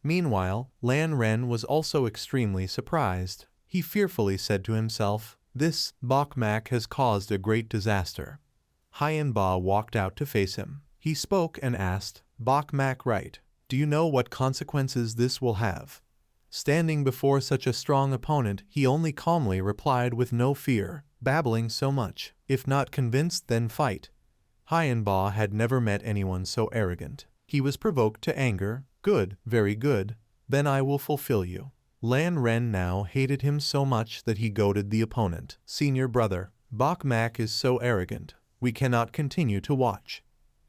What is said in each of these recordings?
Meanwhile, Lan Ren was also extremely surprised. He fearfully said to himself, "This Bok Mak has caused a great disaster." Hien Ba walked out to face him. He spoke and asked, "Bok Mak, right? Do you know what consequences this will have?" Standing before such a strong opponent, he only calmly replied with no fear, babbling so much. "If not convinced, then fight." Hien Ba had never met anyone so arrogant. He was provoked to anger. "Good, very good. Then I will fulfill you." Lan Ren now hated him so much that he goaded the opponent. "Senior brother, Bok Mak is so arrogant. We cannot continue to watch."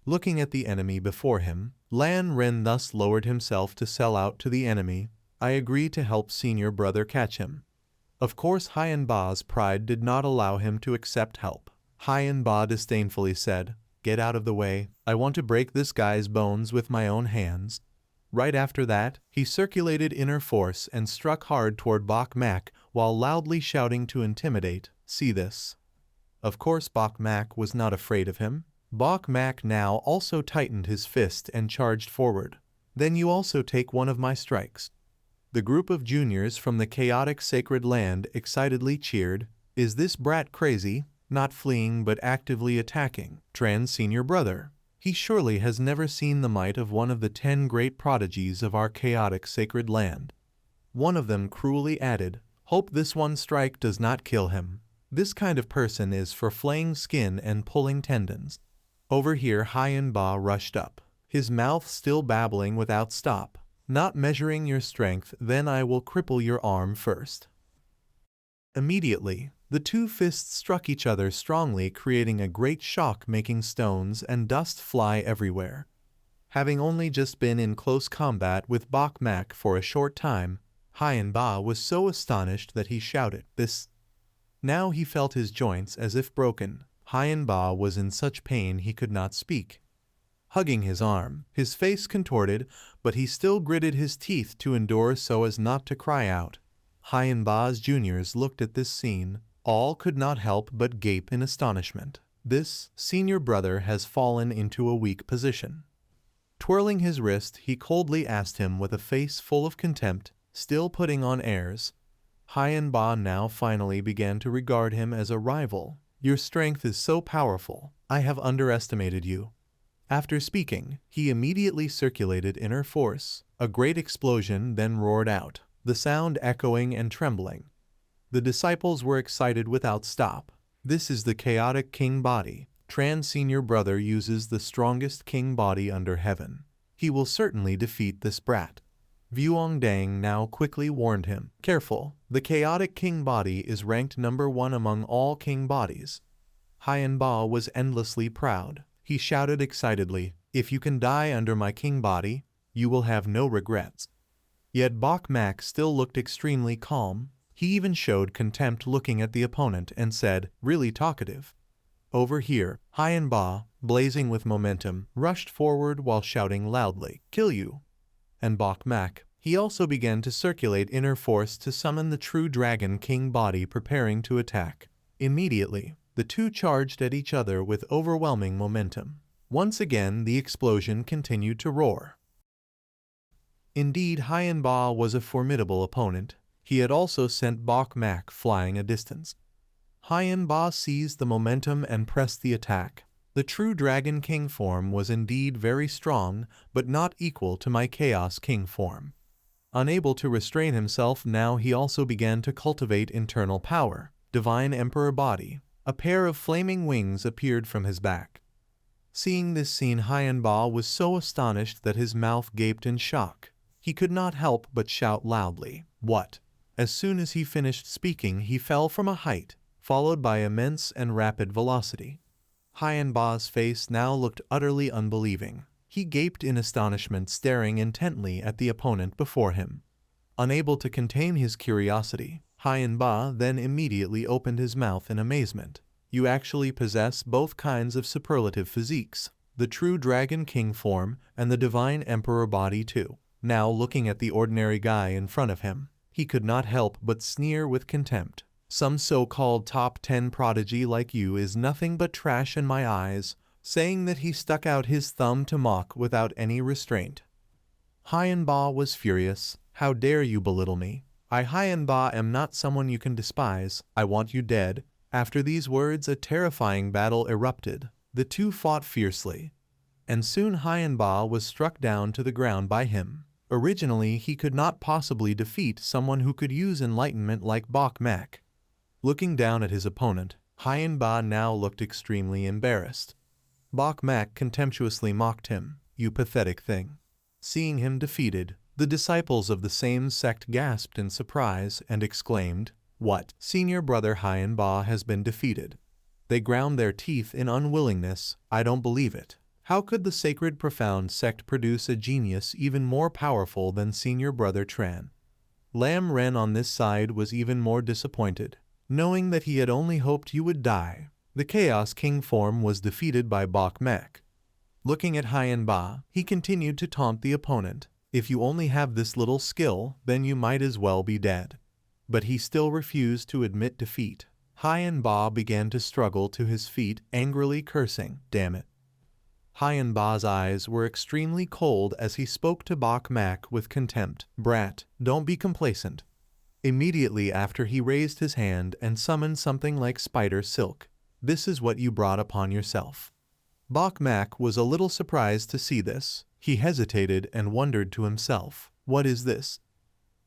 Looking at the enemy before him, Lan Ren thus lowered himself to sell out to the enemy. "I agree to help senior brother catch him." Of course, Hien Ba's pride did not allow him to accept help. Hien Ba disdainfully said, "Get out of the way. I want to break this guy's bones with my own hands." Right after that, he circulated inner force and struck hard toward Bok Mak while loudly shouting to intimidate, "See this." Of course, Bok Mak was not afraid of him. Bok Mak now also tightened his fist and charged forward. "Then you also take one of my strikes." The group of juniors from the chaotic sacred land excitedly cheered. "Is this brat crazy? Not fleeing but actively attacking. Tran's senior brother. He surely has never seen the might of one of the 10 great prodigies of our chaotic sacred land." One of them cruelly added, "Hope this one strike does not kill him. This kind of person is for flaying skin and pulling tendons." Over here Hien Ba rushed up, his mouth still babbling without stop. "Not measuring your strength, then I will cripple your arm first." Immediately, the two fists struck each other strongly, creating a great shock, making stones and dust fly everywhere. Having only just been in close combat with Bok Mak for a short time, Hien Ba was so astonished that he shouted, "This!" Now he felt his joints as if broken. Hien Ba was in such pain he could not speak. Hugging his arm, his face contorted, but he still gritted his teeth to endure so as not to cry out. Hien Ba's juniors looked at this scene. All could not help but gape in astonishment. This senior brother has fallen into a weak position. Twirling his wrist, he coldly asked him with a face full of contempt, still putting on airs. Hien Ba now finally began to regard him as a rival. "Your strength is so powerful. I have underestimated you." After speaking, he immediately circulated inner force. A great explosion then roared out, the sound echoing and trembling. The disciples were excited without stop. "This is the chaotic king body. Tran's senior brother uses the strongest king body under heaven. He will certainly defeat this brat." Vuong Dang now quickly warned him, "Careful, the chaotic king body is ranked number 1 among all king bodies." Hien Ba was endlessly proud. He shouted excitedly, "If you can die under my king body, you will have no regrets." Yet Bok Mak still looked extremely calm. He even showed contempt looking at the opponent and said, "Really talkative." Over here, Hien Ba, blazing with momentum, rushed forward while shouting loudly, "Kill you!" And Bok Mak, he also began to circulate inner force to summon the true Dragon King body, preparing to attack. Immediately, the two charged at each other with overwhelming momentum. Once again, the explosion continued to roar. Indeed, Hien Ba was a formidable opponent. He had also sent Bok Mak flying a distance. Hien Ba seized the momentum and pressed the attack. The true Dragon King form was indeed very strong, but not equal to my Chaos King form. Unable to restrain himself now, he also began to cultivate internal power. Divine Emperor body. A pair of flaming wings appeared from his back. Seeing this scene, Hien Ba was so astonished that his mouth gaped in shock. He could not help but shout loudly, "What?" As soon as he finished speaking, he fell from a height, followed by immense and rapid velocity. Hien Ba's face now looked utterly unbelieving. He gaped in astonishment, staring intently at the opponent before him. Unable to contain his curiosity, Hien Ba then immediately opened his mouth in amazement. "You actually possess both kinds of superlative physiques, the true Dragon King form and the Divine Emperor body too." Now looking at the ordinary guy in front of him, he could not help but sneer with contempt. "Some so-called top 10 prodigy like you is nothing but trash in my eyes," saying that he stuck out his thumb to mock without any restraint. Ba was furious. How dare you belittle me? I Ba am not someone you can despise. I want you dead. After these words a terrifying battle erupted. The two fought fiercely, and soon Ba was struck down to the ground by him. Originally he could not possibly defeat someone who could use enlightenment like Bok Mak. Looking down at his opponent, Ba now looked extremely embarrassed. Bok Mak contemptuously mocked him. You pathetic thing. Seeing him defeated, the disciples of the same sect gasped in surprise and exclaimed, What? Senior brother Ba has been defeated. They ground their teeth in unwillingness. I don't believe it. How could the sacred profound sect produce a genius even more powerful than senior brother Tran? Lam Ren on this side was even more disappointed, knowing that he had only hoped you would die. The Chaos King form was defeated by Bok Mak. Looking at Ba, he continued to taunt the opponent. If you only have this little skill, then you might as well be dead. But he still refused to admit defeat. Ba began to struggle to his feet, angrily cursing, Damn it. Ba's eyes were extremely cold as he spoke to Bok Mak with contempt. Brat, don't be complacent. Immediately after he raised his hand and summoned something like spider silk. This is what you brought upon yourself. Bok Mak was a little surprised to see this. He hesitated and wondered to himself, what is this?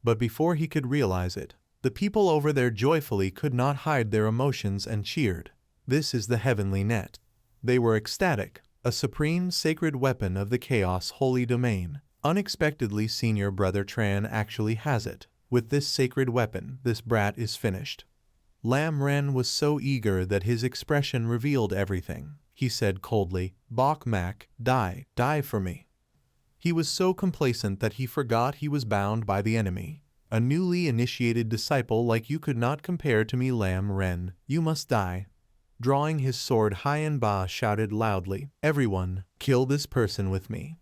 But before he could realize it, the people over there joyfully could not hide their emotions and cheered. This is the heavenly net. They were ecstatic, a supreme sacred weapon of the Chaos Holy Domain. Unexpectedly Senior Brother Tran actually has it. With this sacred weapon, this brat is finished. Lam Ren was so eager that his expression revealed everything. He said coldly, Bok Mak, die for me. He was so complacent that he forgot he was bound by the enemy. A newly initiated disciple like you could not compare to me, Lam Ren. You must die. Drawing his sword, Ba shouted loudly, Everyone, kill this person with me.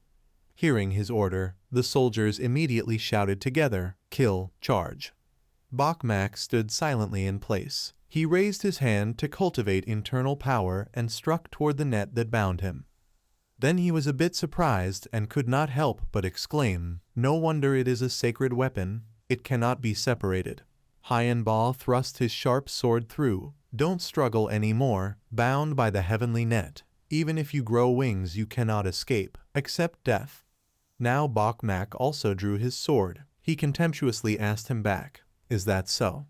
Hearing his order, the soldiers immediately shouted together, Kill, charge. Bok Mak stood silently in place. He raised his hand to cultivate internal power and struck toward the net that bound him. Then he was a bit surprised and could not help but exclaim, No wonder it is a sacred weapon. It cannot be separated. Ba thrust his sharp sword through. Don't struggle any more, bound by the heavenly net. Even if you grow wings you cannot escape, except death. Now Bok Mak also drew his sword. He contemptuously asked him back, Is that so?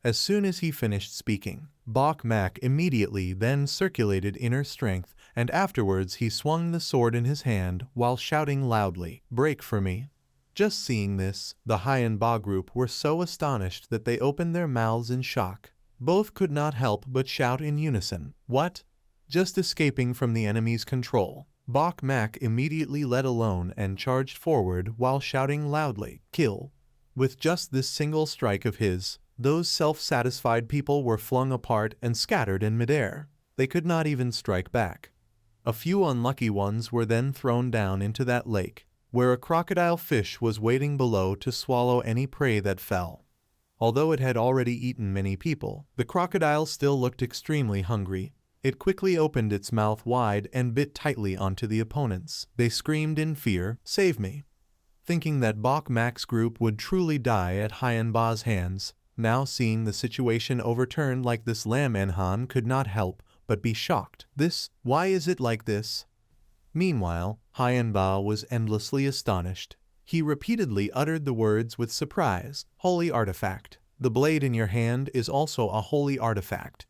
As soon as he finished speaking, Bok Mak immediately then circulated inner strength, and afterwards he swung the sword in his hand while shouting loudly, Break for me. Just seeing this, the Ba group were so astonished that they opened their mouths in shock. Both could not help but shout in unison, What? Just escaping from the enemy's control. Bok Mak immediately let alone and charged forward while shouting loudly, Kill. With just this single strike of his, those self-satisfied people were flung apart and scattered in midair. They could not even strike back. A few unlucky ones were then thrown down into that lake, where a crocodile fish was waiting below to swallow any prey that fell. Although it had already eaten many people, the crocodile still looked extremely hungry. It quickly opened its mouth wide and bit tightly onto the opponents. They screamed in fear, Save me! Thinking that Bok Mak's group would truly die at Ba's hands. Now seeing the situation overturned like this, Lam Enhan could not help but be shocked. Why is it like this? Meanwhile, Ba was endlessly astonished. He repeatedly uttered the words with surprise, Holy artifact. The blade in your hand is also a holy artifact.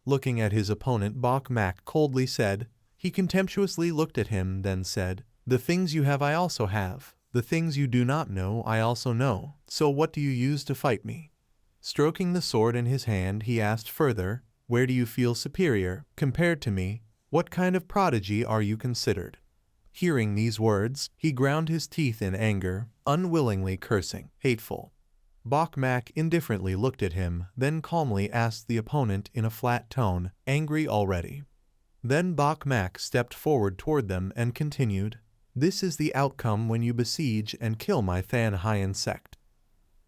Looking at his opponent, Bok Mak coldly said, He contemptuously looked at him, then said, The things you have I also have. The things you do not know I also know. So what do you use to fight me? Stroking the sword in his hand, he asked further, Where do you feel superior, compared to me? What kind of prodigy are you considered? Hearing these words, he ground his teeth in anger, unwillingly cursing, Hateful. Bok Mak indifferently looked at him, then calmly asked the opponent in a flat tone, Angry already? Then Bok Mak stepped forward toward them and continued, This is the outcome when you besiege and kill my Than sect.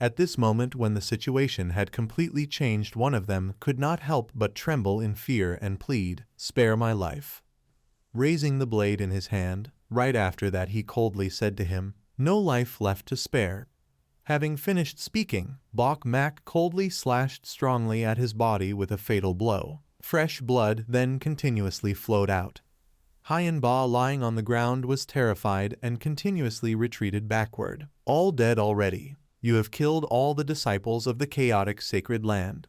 At this moment, when the situation had completely changed, one of them could not help but tremble in fear and plead, Spare my life. Raising the blade in his hand, Right after that he coldly said to him, "No life left to spare." Having finished speaking, Bok Mak coldly slashed strongly at his body with a fatal blow. Fresh blood then continuously flowed out. Hien Ba lying on the ground was terrified and continuously retreated backward. "All dead already. You have killed all the disciples of the chaotic sacred land."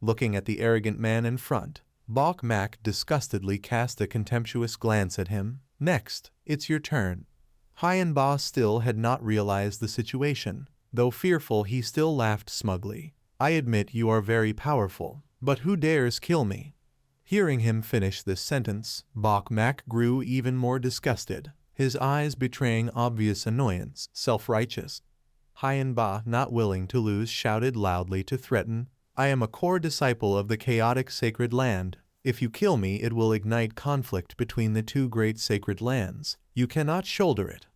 Looking at the arrogant man in front, Bok Mak disgustedly cast a contemptuous glance at him. "Next, it's your turn." Hien Ba still had not realized the situation. Though fearful, he still laughed smugly. "I admit you are very powerful, but who dares kill me?" Hearing him finish this sentence, Bok Mak grew even more disgusted, his eyes betraying obvious annoyance. Self-righteous. Hien Ba, not willing to lose, shouted loudly to threaten, "I am a core disciple of the chaotic sacred land. If you kill me, it will ignite conflict between the two great sacred lands. You cannot shoulder it."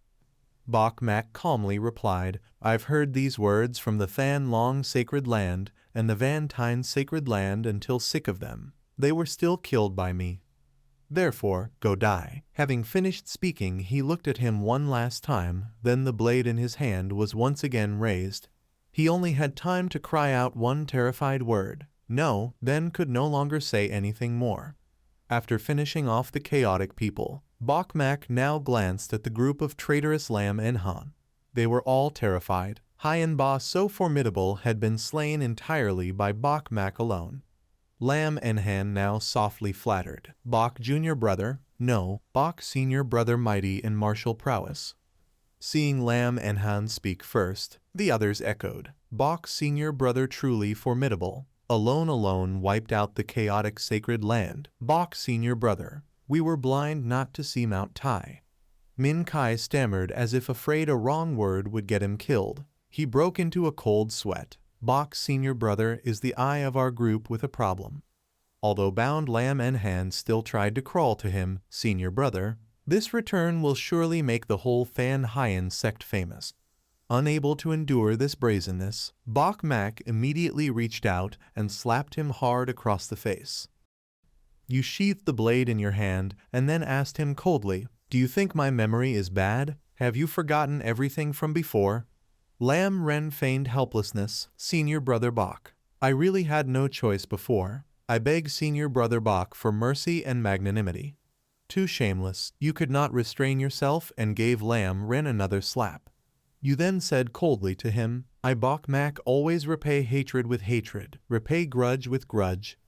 Bok Mak calmly replied, "I've heard these words from the Than Long sacred land and the Van Tine sacred land until sick of them. They were still killed by me. Therefore, go die." Having finished speaking, he looked at him one last time, then the blade in his hand was once again raised. He only had time to cry out one terrified word, "No," then could no longer say anything more. After finishing off the chaotic people, Bok Mak now glanced at the group of traitorous Lam and Han. They were all terrified. Hien Ba, so formidable, had been slain entirely by Bok Mak alone. Lam and Han now softly flattered. "Bok junior brother, no, Bok senior brother mighty in martial prowess." Seeing Lam and Han speak first, the others echoed, "Bok senior brother truly formidable. Alone wiped out the chaotic sacred land. Bok senior brother, we were blind not to see Mount Tai." Min Kai stammered as if afraid a wrong word would get him killed. He broke into a cold sweat. "Bok senior brother is the eye of our group with a problem." Although bound, Lam and Han still tried to crawl to him. "Senior brother, this return will surely make the whole Than Hien sect famous." Unable to endure this brazenness, Bok Mak immediately reached out and slapped him hard across the face. You sheathed the blade in your hand and then asked him coldly, "Do you think my memory is bad? Have you forgotten everything from before?" Lam Ren feigned helplessness. "Senior brother Bok, I really had no choice before. I beg senior brother Bok for mercy and magnanimity." Too shameless, you could not restrain yourself and gave Lam Ren another slap. You then said coldly to him, "I Bok Mak always repay hatred with hatred, repay grudge with grudge."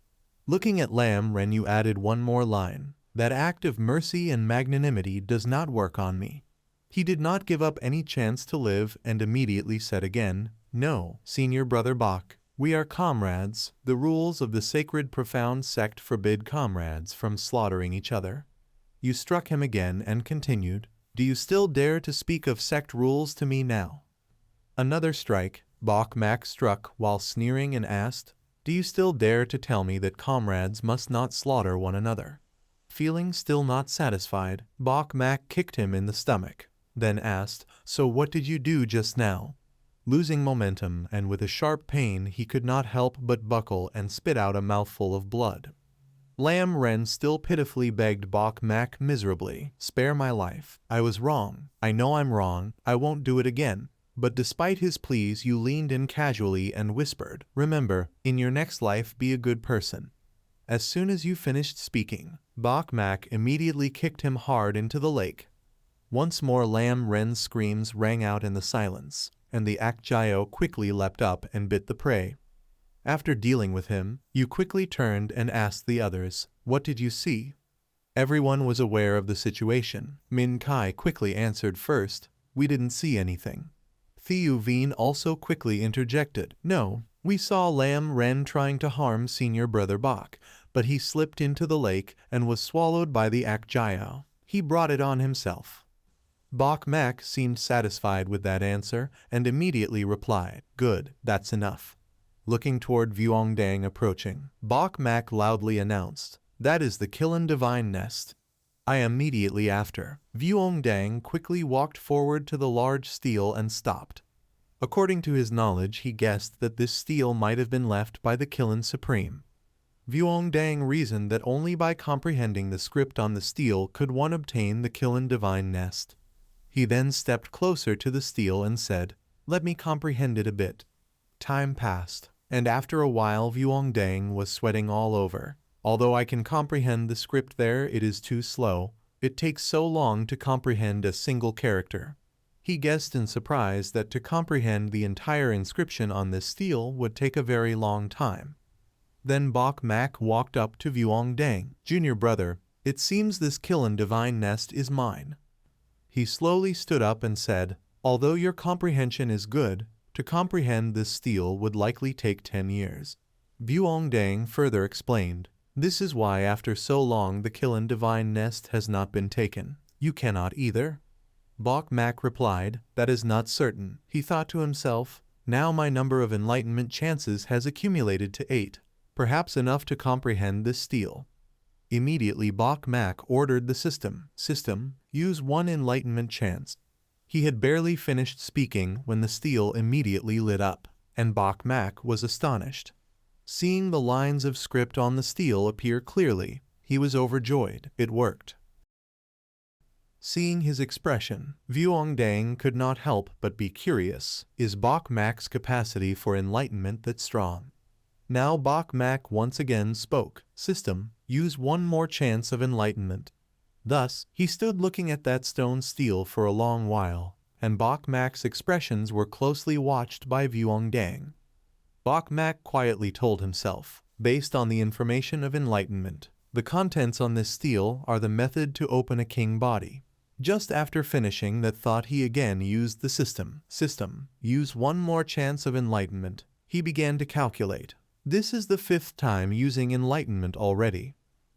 Looking at Lam Ren, you added one more line, "That act of mercy and magnanimity does not work on me." He did not give up any chance to live and immediately said again, "No, senior brother Bok, we are comrades. The rules of the sacred profound sect forbid comrades from slaughtering each other." You struck him again and continued, "Do you still dare to speak of sect rules to me now?" Another strike. Bok Mak struck while sneering and asked, "Do you still dare to tell me that comrades must not slaughter one another?" Feeling still not satisfied, Bok Mak kicked him in the stomach, then asked, "So what did you do just now?" Losing momentum and with a sharp pain, he could not help but buckle and spit out a mouthful of blood. Lam Ren still pitifully begged Bok Mak miserably, "Spare my life. I was wrong. I know I'm wrong. I won't do it again." But despite his pleas, you leaned in casually and whispered, "Remember, in your next life be a good person." As soon as you finished speaking, Bok Mak immediately kicked him hard into the lake. Once more Lam Ren's screams rang out in the silence, and the Akjayo quickly leapt up and bit the prey. After dealing with him, you quickly turned and asked the others, "What did you see?" Everyone was aware of the situation. Min Kai quickly answered first, "We didn't see anything." Thiu Vien also quickly interjected, "No, we saw Lam Ren trying to harm senior brother Bok, but he slipped into the lake and was swallowed by the Akjayo. He brought it on himself." Bok Mak seemed satisfied with that answer and immediately replied, "Good, that's enough." Looking toward Vuongdang approaching, Bok Mak loudly announced, "That is the Kilin Divine Nest." I am immediately after. Vuongdang quickly walked forward to the large stele and stopped. According to his knowledge, he guessed that this stele might have been left by the Kilin Supreme. Vuongdang reasoned that only by comprehending the script on the stele could one obtain the Kiln divine nest. He then stepped closer to the stele and said, "Let me comprehend it a bit." Time passed, and after a while Vuongdang was sweating all over. "Although I can comprehend the script there, it is too slow. It takes so long to comprehend a single character." He guessed in surprise that to comprehend the entire inscription on this stele would take a very long time. Then Bok Mak walked up to Vuongdang. "Junior brother, it seems this Kiln divine nest is mine." He slowly stood up and said, "Although your comprehension is good, to comprehend this stele would likely take 10 years. Vuongdang further explained, "This is why after so long the Kiln divine nest has not been taken. You cannot either?" Bok Mak replied, "That is not certain." He thought to himself, "Now my number of enlightenment chances has accumulated to 8, perhaps enough to comprehend this stele." Immediately Bok Mak ordered the system, use 1 enlightenment chance. He had barely finished speaking when the stele immediately lit up, and Bok Mak was astonished. Seeing the lines of script on the stele appear clearly, he was overjoyed. It worked. Seeing his expression, Vuongdang could not help but be curious. Is Bok Mak's capacity for enlightenment that strong? Now Bok Mak once again spoke, "System, use 1 more chance of enlightenment." Thus, he stood looking at that stone stele for a long while, and Bok Mak's expressions were closely watched by Vuongdang. Bok Mak quietly told himself, "Based on the information of enlightenment, the contents on this stele are the method to open a king body." Just after finishing that thought he again used the system, use 1 more chance of enlightenment. He began to calculate. This is the 5th time using enlightenment already.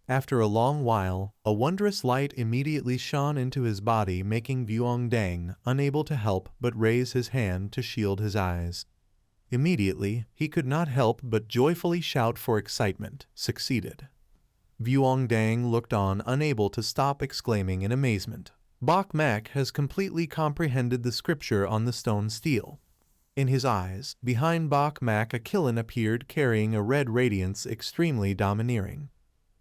After a long while, a wondrous light immediately shone into his body, making Vuongdang unable to help but raise his hand to shield his eyes. Immediately, he could not help but joyfully shout for excitement. Succeeded. Vuongdang looked on, unable to stop exclaiming in amazement. Bok Mak has completely comprehended the scripture on the stone stele. In his eyes, behind Bok Mak, a Kiln appeared carrying a red radiance extremely domineering.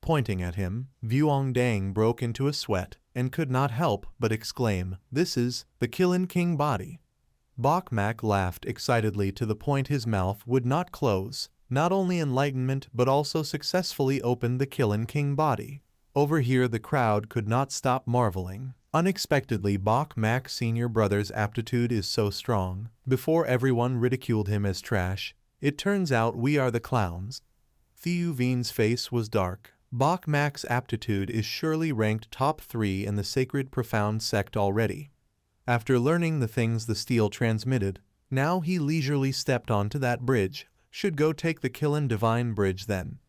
Pointing at him, Vuongdang broke into a sweat and could not help but exclaim, "This is the Kiln king body." Bok Mak laughed excitedly to the point his mouth would not close. Not only enlightenment but also successfully opened the Kiln king body. Over here the crowd could not stop marveling. Unexpectedly, Bok Mak's senior brother's aptitude is so strong. Before everyone ridiculed him as trash, it turns out we are the clowns. Thieu Vien's face was dark. Bok Mak's aptitude is surely ranked top 3 in the sacred profound sect already. After learning the things the stele transmitted, now he leisurely stepped onto that bridge. Should go take the Kiln divine bridge then.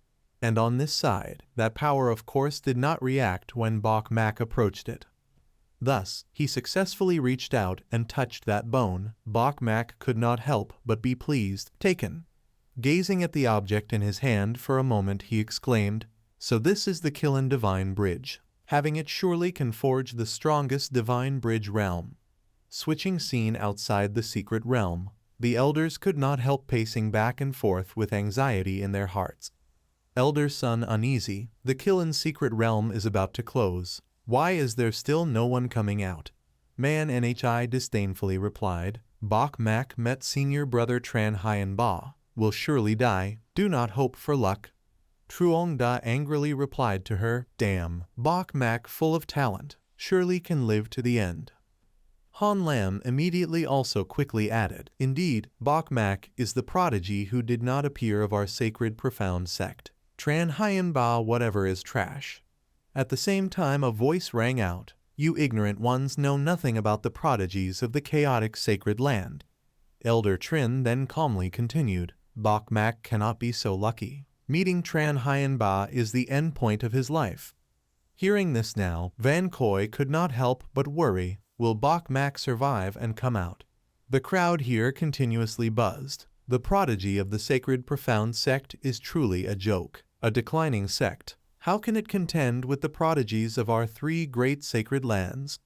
And on this side, that power of course did not react when Bok Mak approached it. Thus, he successfully reached out and touched that bone. Bok Mak could not help but be pleased. Taken. Gazing at the object in his hand for a moment, he exclaimed, "So this is the Kiln divine bridge. Having it surely can forge the strongest divine bridge realm." Switching scene outside the secret realm, the elders could not help pacing back and forth with anxiety in their hearts. Elder son uneasy, the Kiln secret realm is about to close. Why is there still no one coming out? Man Nhi disdainfully replied. Bok Mak met senior brother Tran Hien Ba. Will surely die. Do not hope for luck. Truong Da angrily replied to her. Damn. Bok Mak, full of talent, surely can live to the end. Han Lam immediately also quickly added. Indeed, Bok Mak is the prodigy who did not appear of our sacred profound sect. Tran Hien Ba, whatever is trash. At the same time a voice rang out, "You ignorant ones know nothing about the prodigies of the chaotic sacred land." Elder Trin then calmly continued, "Bok Mak cannot be so lucky. Meeting Tran Hien Ba is the end point of his life." Hearing this now, Van Khoi could not help but worry, will Bok Mak survive and come out? The crowd here continuously buzzed. The prodigy of the sacred profound sect is truly a joke. A declining sect. How can it contend with the prodigies of our 3 great sacred lands?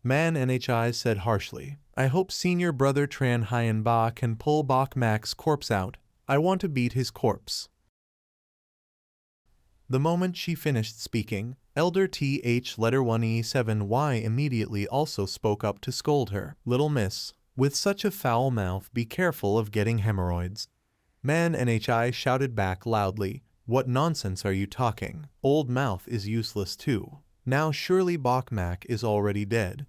Man Nhi said harshly, "I hope senior brother Tran Hien Ba can pull Bok Mak's corpse out. I want to beat his corpse." The moment she finished speaking, Elder TH letter 1E7Y immediately also spoke up to scold her. Little miss, with such a foul mouth be careful of getting hemorrhoids. Man NHI shouted back loudly, what nonsense are you talking? Old mouth is useless too. Now surely Bokmak is already dead.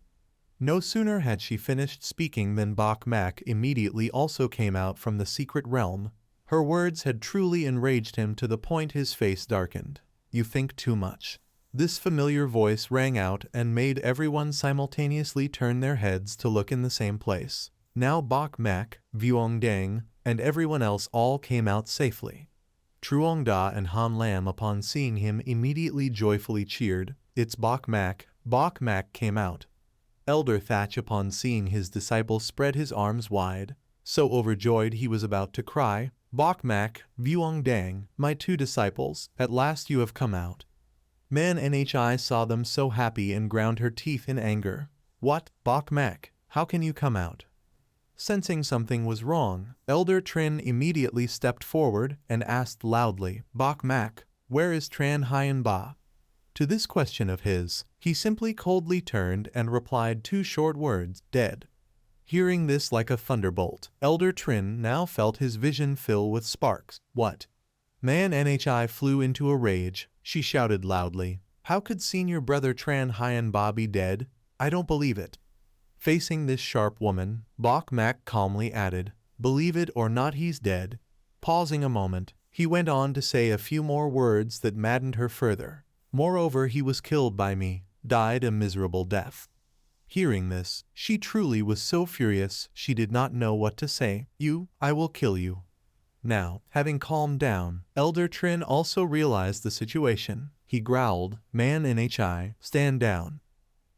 No sooner had she finished speaking than Bokmak immediately also came out from the secret realm. Her words had truly enraged him to the point his face darkened. You think too much. This familiar voice rang out and made everyone simultaneously turn their heads to look in the same place. Now Bokmak, Vuongdang, and everyone else all came out safely. Truongda and Han Lam upon seeing him immediately joyfully cheered. It's Bokmak. Bokmak came out. Elder Thatch upon seeing his disciple spread his arms wide, so overjoyed he was about to cry, Bokmak, Vuongdang, my two disciples, at last you have come out. Man NHI saw them so happy and ground her teeth in anger. What, Bokmak, how can you come out? Sensing something was wrong, Elder Trin immediately stepped forward and asked loudly, Bokmak, where is Tran Hien Ba? To this question of his, he simply coldly turned and replied two short words, dead. Hearing this like a thunderbolt, Elder Trin now felt his vision fill with sparks. What? Man NHI flew into a rage. She shouted loudly, how could senior brother Tran Hien Ba be dead? I don't believe it. Facing this sharp woman, Bokmak calmly added, believe it or not he's dead. Pausing a moment, he went on to say a few more words that maddened her further. Moreover, he was killed by me, died a miserable death. Hearing this, she truly was so furious she did not know what to say. I will kill you. Now, having calmed down, Elder Trin also realized the situation. He growled, Man NHI, stand down.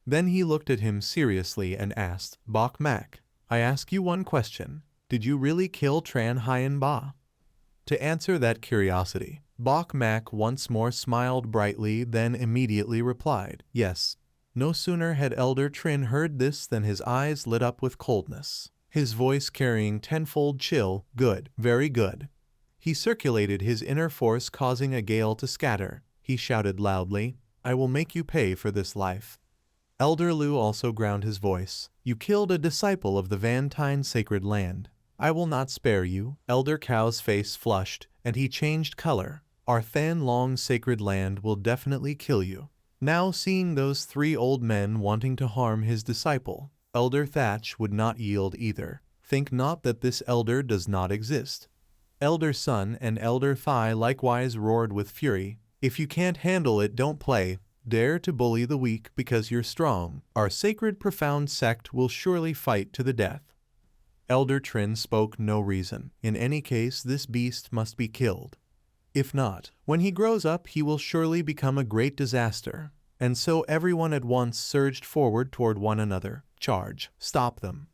Then he looked at him seriously and asked, Bokmak, I ask you one question. Did you really kill Tran Hien Ba? To answer that curiosity, Bokmak once more smiled brightly, then immediately replied, yes. No sooner had Elder Trin heard this than his eyes lit up with coldness, his voice carrying tenfold chill. Good, very good. He circulated his inner force, causing a gale to scatter. He shouted loudly, I will make you pay for this life. Elder Lu also ground his voice. You killed a disciple of the Vantine sacred land. I will not spare you. Elder Cow's face flushed, and he changed color. Our Than Long sacred land will definitely kill you. Now seeing those three old men wanting to harm his disciple, Elder Thatch would not yield either. Think not that this elder does not exist. Elder Sun and Elder Thai likewise roared with fury. If you can't handle it, don't play. Dare to bully the weak because you're strong. Our sacred profound sect will surely fight to the death. Elder Trin spoke no reason. In any case, this beast must be killed. If not, when he grows up he will surely become a great disaster. And so everyone at once surged forward toward one another. Charge! Stop them!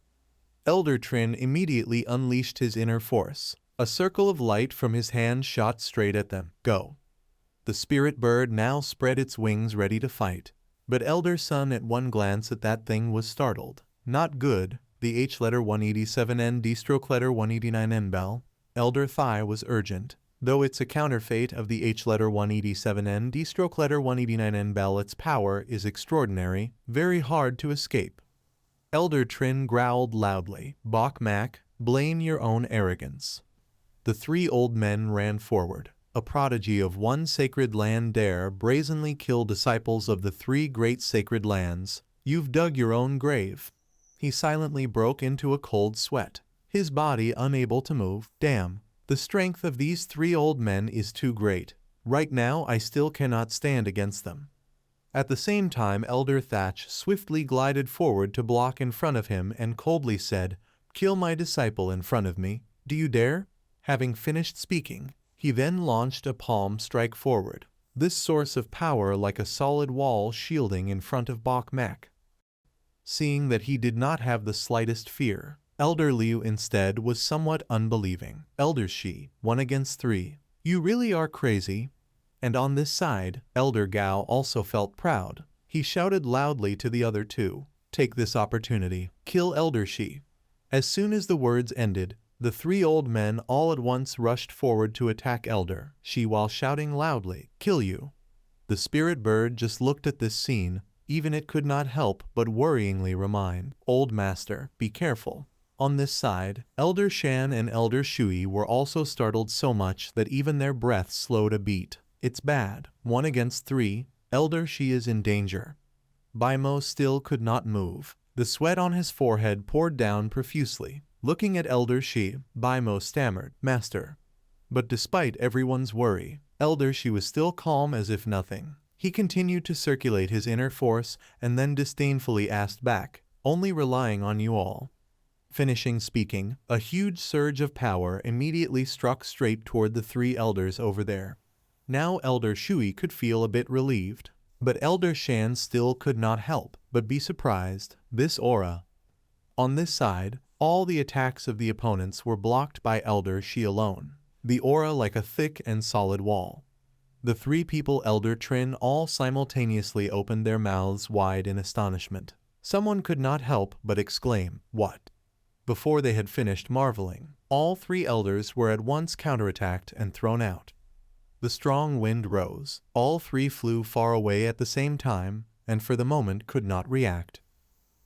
Elder Trin immediately unleashed his inner force. A circle of light from his hand shot straight at them. Go! The spirit bird now spread its wings ready to fight. But Elder Sun at one glance at that thing was startled. Not good. The H letter 187N D-stroke letter 189N bell. Elder Thai was urgent. Though it's a counterfeit of the H letter 187N D-stroke letter 189N bell, its power is extraordinary, very hard to escape. Elder Trin growled loudly, Bokmak, blame your own arrogance. The three old men ran forward. A prodigy of one sacred land dare brazenly kill disciples of the three great sacred lands. You've dug your own grave. He silently broke into a cold sweat, his body unable to move. Damn, the strength of these three old men is too great. Right now I still cannot stand against them. At the same time, Elder Thatch swiftly glided forward to block in front of him and coldly said, Kill my disciple in front of me. Do you dare? Having finished speaking, he then launched a palm strike forward, this source of power like a solid wall shielding in front of Bokmak. Seeing that he did not have the slightest fear, Elder Liu instead was somewhat unbelieving. Elder Shi, 1 against 3. You really are crazy. And on this side, Elder Gao also felt proud. He shouted loudly to the other two, Take this opportunity. Kill Elder Shi. As soon as the words ended, The three old men all at once rushed forward to attack Elder She while shouting loudly, "Kill you!" The spirit bird just looked at this scene, even it could not help but worryingly remind, "Old Master, be careful." On this side, Elder Shan and Elder Shui were also startled so much that even their breath slowed a beat. It's bad. 1 against 3, Elder Shi is in danger. Baimo still could not move. The sweat on his forehead poured down profusely. Looking at Elder Shi, Baimo stammered, "Master." But despite everyone's worry, Elder Shi was still calm as if nothing. He continued to circulate his inner force and then disdainfully asked back, "Only relying on you all." Finishing speaking, a huge surge of power immediately struck straight toward the three elders over there. Now Elder Shui could feel a bit relieved, but Elder Shan still could not help but be surprised. This aura. On this side, all the attacks of the opponents were blocked by Elder Shi alone, the aura like a thick and solid wall. The three people Elder Trin all simultaneously opened their mouths wide in astonishment. Someone could not help but exclaim, "What?" Before they had finished marveling, all three elders were at once counterattacked and thrown out. The strong wind rose. All three flew far away at the same time, and for the moment could not react.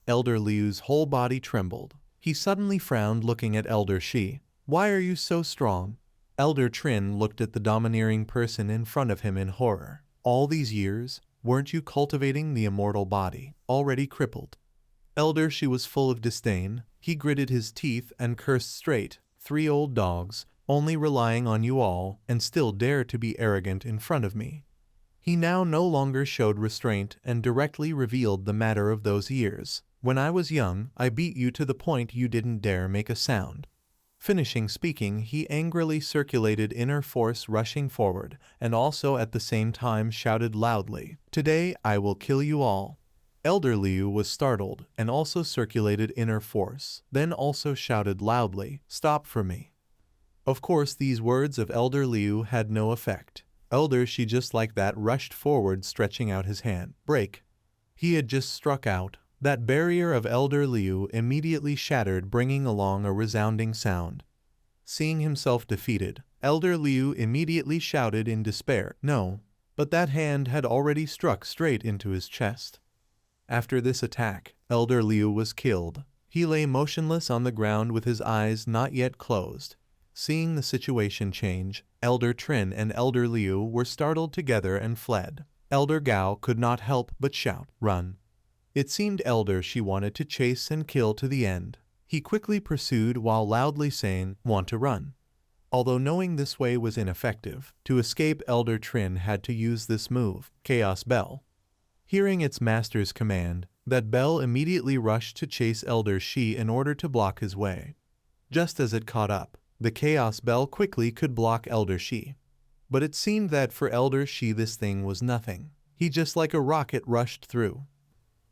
Elder Liu's whole body trembled. He suddenly frowned, looking at Elder Shi. "Why are you so strong?" Elder Trin looked at the domineering person in front of him in horror. "All these years, weren't you cultivating the immortal body, already crippled?" Elder Shi was full of disdain. He gritted his teeth and cursed straight. "3 old dogs, only relying on you all, and still dare to be arrogant in front of me." He now no longer showed restraint and directly revealed the matter of those years. "When I was young, I beat you to the point you didn't dare make a sound." Finishing speaking, he angrily circulated inner force, rushing forward, and also at the same time shouted loudly, "Today I will kill you all." Elder Liu was startled and also circulated inner force, then also shouted loudly, "Stop for me." Of course, these words of Elder Liu had no effect. Elder Shi just like that rushed forward, stretching out his hand. "Break." He had just struck out. That barrier of Elder Liu immediately shattered, bringing along a resounding sound. Seeing himself defeated, Elder Liu immediately shouted in despair, "No." But that hand had already struck straight into his chest. After this attack, Elder Liu was killed. He lay motionless on the ground with his eyes not yet closed. Seeing the situation change, Elder Trin and Elder Liu were startled together and fled. Elder Gao could not help but shout, "Run." It seemed Elder Shi wanted to chase and kill to the end. He quickly pursued while loudly saying, "Want to run." Although knowing this way was ineffective, to escape Elder Trin had to use this move, Chaos Bell. Hearing its master's command, that bell immediately rushed to chase Elder Shi in order to block his way. Just as it caught up, the Chaos Bell quickly could block Elder Shi. But it seemed that for Elder Shi this thing was nothing. He just like a rocket rushed through.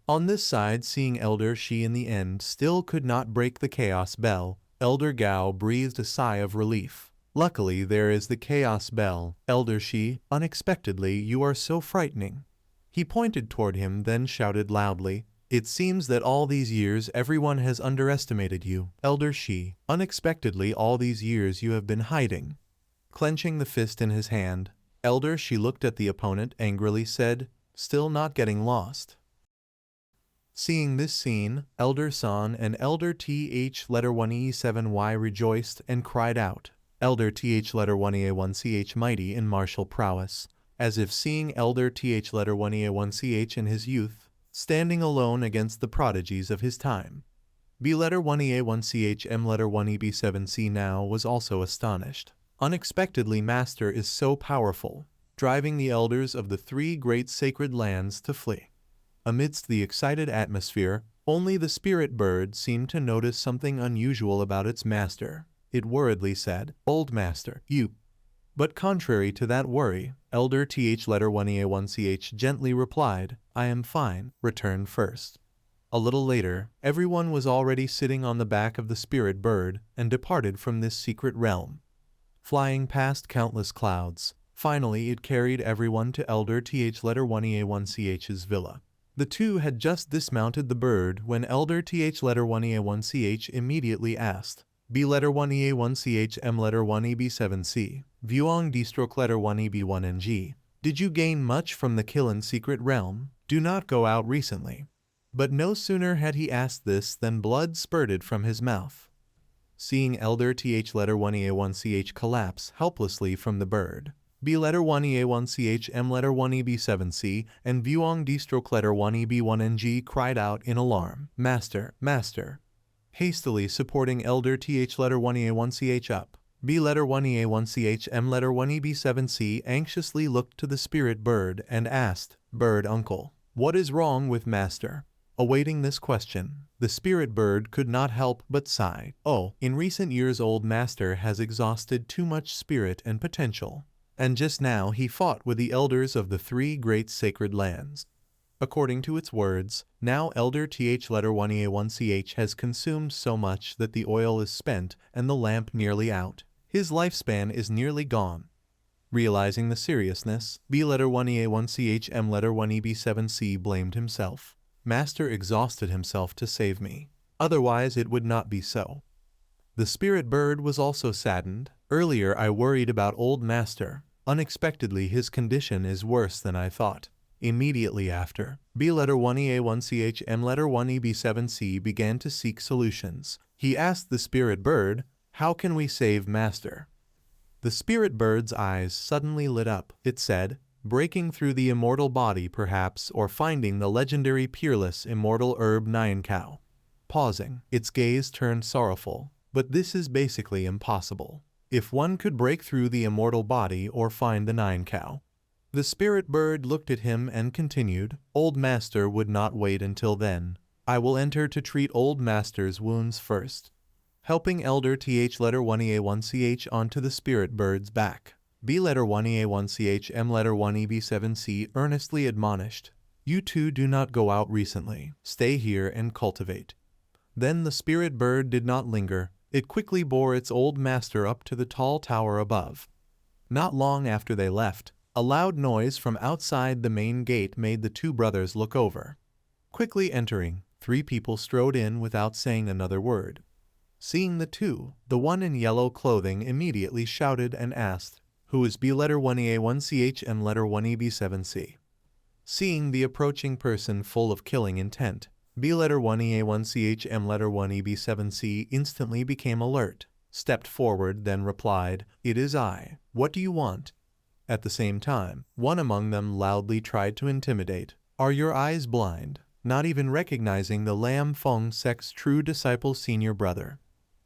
On this side, seeing Elder Shi in the end still could not break the Chaos Bell, Elder Gao breathed a sigh of relief. "Luckily there is the Chaos Bell. Elder Shi, unexpectedly you are so frightening." He pointed toward him, then shouted loudly, "It seems that all these years everyone has underestimated you. Elder Shi, unexpectedly all these years you have been hiding." Clenching the fist in his hand, Elder Shi looked at the opponent, angrily said, "Still not getting lost." Seeing this scene, Elder San and Elder Th1E7Y rejoiced and cried out. Elder Th1E1CH mighty in martial prowess, as if seeing Elder Th1E1CH in his youth, standing alone against the prodigies of his time. B1E1CH M1EB7C now was also astonished. Unexpectedly Master is so powerful, driving the elders of the 3 great sacred lands to flee. Amidst the excited atmosphere, only the spirit bird seemed to notice something unusual about its master. It worriedly said, "Old Master, you." But contrary to that worry, Elder Th1E1CH gently replied, "I am fine, return first." A little later, everyone was already sitting on the back of the spirit bird and departed from this secret realm. Flying past countless clouds, finally it carried everyone to Elder Th1E1CH's villa. The two had just dismounted the bird when Elder Th1E1CH immediately asked, B letter 1 EA1 CH M letter 1 EB7C, Vuong D stroke letter 1 EB1 NG. Did you gain much from the kill in secret realm? Do not go out recently. But no sooner had he asked this than blood spurted from his mouth. Seeing Elder TH letter 1 EA1 CH collapse helplessly from the bird, B letter 1 EA1 CH M letter 1 EB7C and Vuong D stroke letter 1 EB1 NG cried out in alarm, Master, Master. Hastily supporting Elder TH letter 1 EA1 CH up, B letter 1 EA1 CH M letter 1 EB7C anxiously looked to the spirit bird and asked, Bird uncle, what is wrong with Master? Awaiting this question, the spirit bird could not help but sigh. Oh, in recent years old Master has exhausted too much spirit and potential, and just now he fought with the elders of the three great sacred lands. According to its words, now Elder TH letter 1 EA1 CH has consumed so much that the oil is spent and the lamp nearly out. His lifespan is nearly gone. Realizing the seriousness, B letter 1 EA1 CH M letter 1 EB7C blamed himself. Master exhausted himself to save me. Otherwise it would not be so. The spirit bird was also saddened. Earlier I worried about old Master. Unexpectedly his condition is worse than I thought. Immediately after, B letter 1 EA1 CH M letter 1 EB7C began to seek solutions. He asked the spirit bird, how can we save Master? The spirit bird's eyes suddenly lit up. It said, breaking through the immortal body perhaps, or finding the legendary peerless immortal herb Nyan Cow. Pausing, its gaze turned sorrowful. But this is basically impossible. If one could break through the immortal body or find the Nyan Cow. The spirit bird looked at him and continued, Old Master would not wait until then. I will enter to treat Old Master's wounds first. Helping Elder TH letter 1 EA1 CH onto the spirit bird's back, B letter 1 EA1 CH M letter 1 EB7C earnestly admonished, You two do not go out recently. Stay here and cultivate. Then the spirit bird did not linger. It quickly bore its old master up to the tall tower above. Not long after they left, a loud noise from outside the main gate made the two brothers look over. Quickly entering, three people strode in without saying another word. Seeing the two, the one in yellow clothing immediately shouted and asked, Who is B letter 1 EA1 CH M letter 1 EB7C? Seeing the approaching person full of killing intent, B letter 1 EA1 CH M letter 1 EB7C instantly became alert, stepped forward, then replied, It is I. What do you want? At the same time, one among them loudly tried to intimidate. Are your eyes blind? Not even recognizing the Lam Fong sect's true disciple senior brother.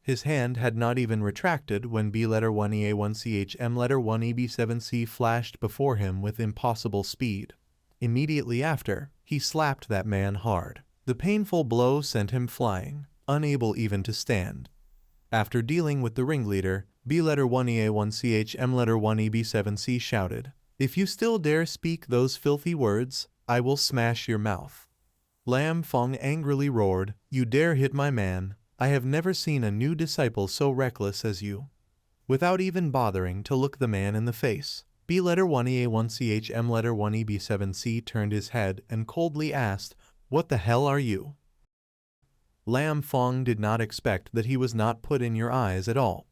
His hand had not even retracted when B letter 1 EA1 CH M letter 1 EB7C flashed before him with impossible speed. Immediately after, he slapped that man hard. The painful blow sent him flying, unable even to stand. After dealing with the ringleader, B letter 1 EA1 CH M letter 1 EB7C shouted, If you still dare speak those filthy words, I will smash your mouth. Lam Fong angrily roared, You dare hit my man. I have never seen a new disciple so reckless as you. Without even bothering to look the man in the face, B letter 1 EA1 CH M letter 1 EB7C turned his head and coldly asked, What the hell are you? Lam Fong did not expect that he was not put in your eyes at all.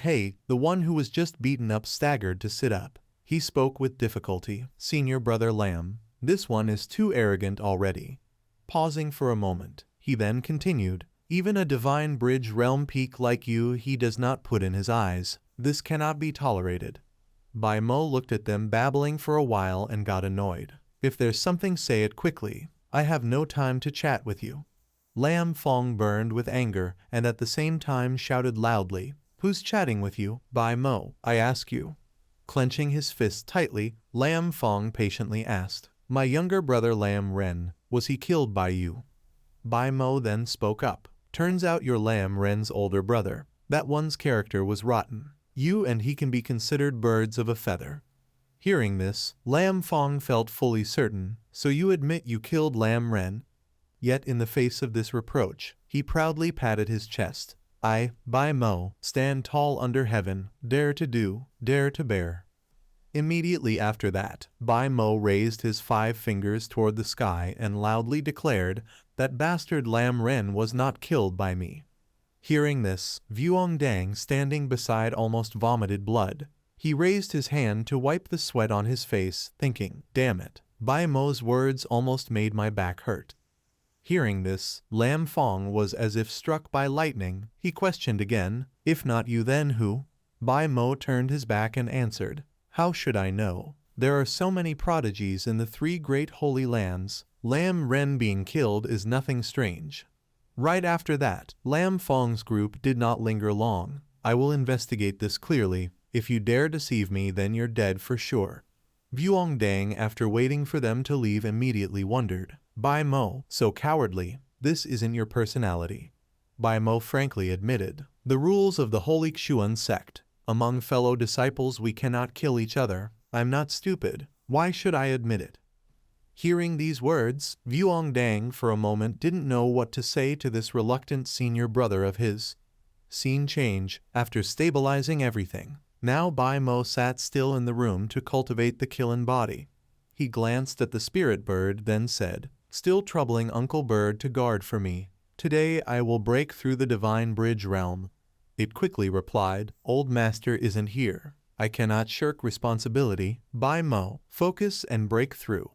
Hey, the one who was just beaten up staggered to sit up. He spoke with difficulty. Senior brother Lam, this one is too arrogant already. Pausing for a moment, he then continued, Even a divine bridge realm peak like you he does not put in his eyes. This cannot be tolerated. Bai Mo looked at them babbling for a while and got annoyed. If there's something, say it quickly. I have no time to chat with you. Lam Fong burned with anger and at the same time shouted loudly, Who's chatting with you? Bai Mo, I ask you. Clenching his fists tightly, Lam Fong patiently asked, My younger brother Lam Ren, was he killed by you? Bai Mo then spoke up. Turns out you're Lam Ren's older brother. That one's character was rotten. You and he can be considered birds of a feather. Hearing this, Lam Fong felt fully certain. So you admit you killed Lam Ren? Yet in the face of this reproach, he proudly patted his chest. I, Bai Mo, stand tall under heaven, dare to do, dare to bear. Immediately after that, Bai Mo raised his 5 fingers toward the sky and loudly declared, That bastard Lam Ren was not killed by me. Hearing this, Vuongdang, standing beside, almost vomited blood. He raised his hand to wipe the sweat on his face, thinking, damn it, Bai Mo's words almost made my back hurt. Hearing this, Lam Fong was as if struck by lightning. He questioned again, if not you then who? Bai Mo turned his back and answered, how should I know? There are so many prodigies in the 3 great holy lands. Lam Ren being killed is nothing strange. Right after that, Lam Fong's group did not linger long. I will investigate this clearly. If you dare deceive me, then you're dead for sure. Vuongdang, after waiting for them to leave, immediately wondered, Bai Mo, so cowardly, this isn't your personality. Bai Mo frankly admitted, the rules of the Holy Xuan sect. Among fellow disciples we cannot kill each other. I'm not stupid. Why should I admit it? Hearing these words, Vuongdang for a moment didn't know what to say to this reluctant senior brother of his. Scene change, after stabilizing everything. Now Bai Mo sat still in the room to cultivate the kiln body. He glanced at the spirit bird, then said, still troubling Uncle Bird to guard for me. Today I will break through the divine bridge realm. It quickly replied, old master isn't here. I cannot shirk responsibility. Bai Mo, focus and break through.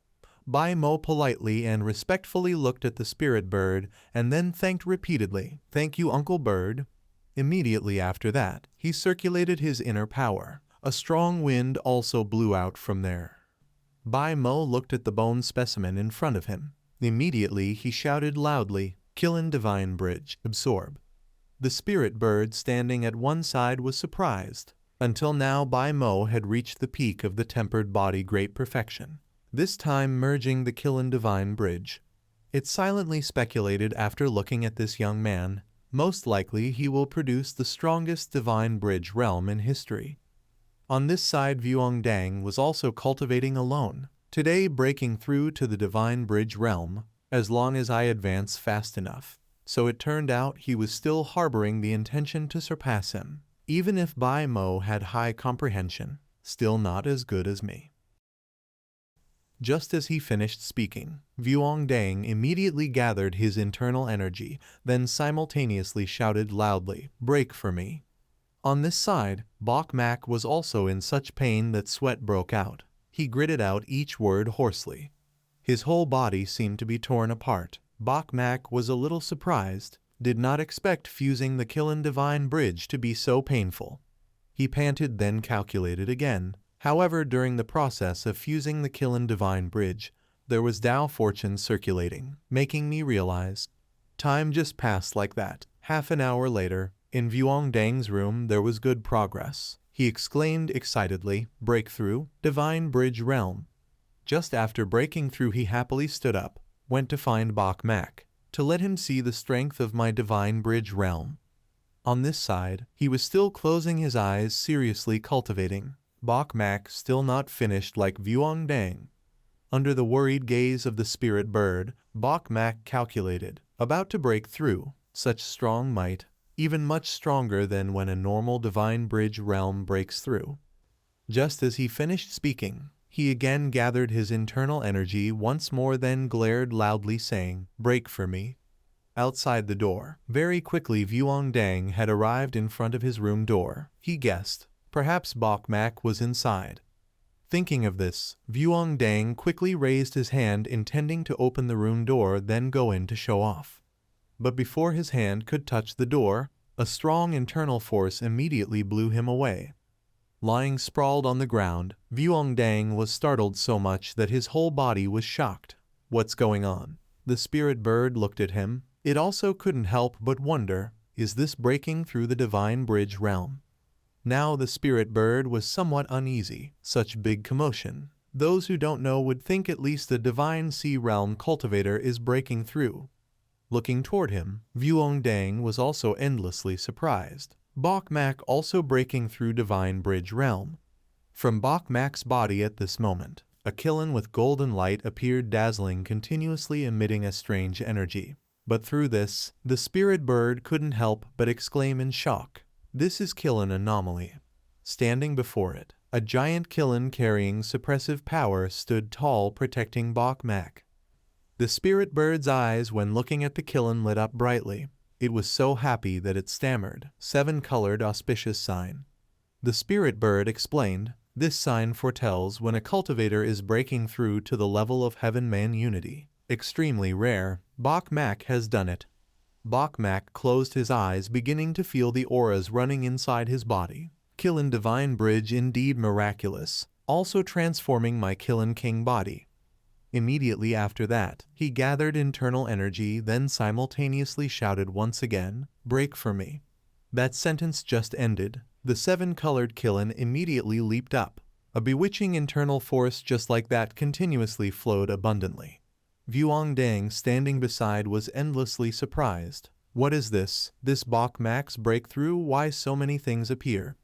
Bai Mo politely and respectfully looked at the spirit bird and then thanked repeatedly. Thank you, Uncle Bird. Immediately after that, he circulated his inner power. A strong wind also blew out from there. Bai Mo looked at the bone specimen in front of him. Immediately he shouted loudly, Kiln divine bridge, absorb. The spirit bird standing at one side was surprised. Until now Bai Mo had reached the peak of the tempered body great perfection. This time merging the Kiln divine bridge. It silently speculated after looking at this young man, most likely he will produce the strongest divine bridge realm in history. On this side Vuongdang was also cultivating alone, today breaking through to the divine bridge realm, as long as I advance fast enough. So it turned out he was still harboring the intention to surpass him. Even if Bai Mo had high comprehension, still not as good as me. Just as he finished speaking, Vuongdang immediately gathered his internal energy, then simultaneously shouted loudly, break for me. On this side, Bok Mak was also in such pain that sweat broke out. He gritted out each word hoarsely. His whole body seemed to be torn apart. Bok Mak was a little surprised, did not expect fusing the Kiln divine bridge to be so painful. He panted, then calculated again. However, during the process of fusing the Kiln divine bridge, there was Tao fortune circulating, making me realize. Time just passed like that. Half an hour later, in Vuongdang's room there was good progress. He exclaimed excitedly, breakthrough, divine bridge realm. Just after breaking through he happily stood up, went to find Bok Mak, to let him see the strength of my divine bridge realm. On this side, he was still closing his eyes, seriously cultivating. Bok Mak still not finished like Vuongdang. Under the worried gaze of the spirit bird, Bok Mak calculated, about to break through, such strong might, even much stronger than when a normal divine bridge realm breaks through. Just as he finished speaking, he again gathered his internal energy once more, then glared loudly saying, break for me. Outside the door, very quickly Vuongdang had arrived in front of his room door. He guessed. Perhaps Bok Mak was inside. Thinking of this, Vuongdang quickly raised his hand intending to open the room door, then go in to show off. But before his hand could touch the door, a strong internal force immediately blew him away. Lying sprawled on the ground, Vuongdang was startled so much that his whole body was shocked. What's going on? The spirit bird looked at him. It also couldn't help but wonder, is this breaking through the divine bridge realm? Now the spirit bird was somewhat uneasy. Such big commotion. Those who don't know would think at least the divine sea realm cultivator is breaking through. Looking toward him, Vuongdang was also endlessly surprised. Bok Mak also breaking through divine bridge realm. From Bok Mak's body at this moment, a kiln with golden light appeared, dazzling, continuously emitting a strange energy. But through this, the spirit bird couldn't help but exclaim in shock. This is Kiln anomaly. Standing before it, a giant kiln carrying suppressive power stood tall, protecting Bok Mak. The spirit bird's eyes when looking at the kiln lit up brightly. It was so happy that it stammered. 7-colored auspicious sign. The spirit bird explained, this sign foretells when a cultivator is breaking through to the level of heaven-man unity. Extremely rare. Bok-Mak has done it. Bok-Mak closed his eyes, beginning to feel the auras running inside his body. Kilin Divine Bridge indeed miraculous, also transforming my Kilin King body. Immediately after that, he gathered internal energy, then simultaneously shouted once again, break for me. That sentence just ended. The 7-colored Kilin immediately leaped up. A bewitching internal force just like that continuously flowed abundantly. Vuongdang, standing beside, was endlessly surprised. What is this? This Bok-Mak's breakthrough? Why so many things appear?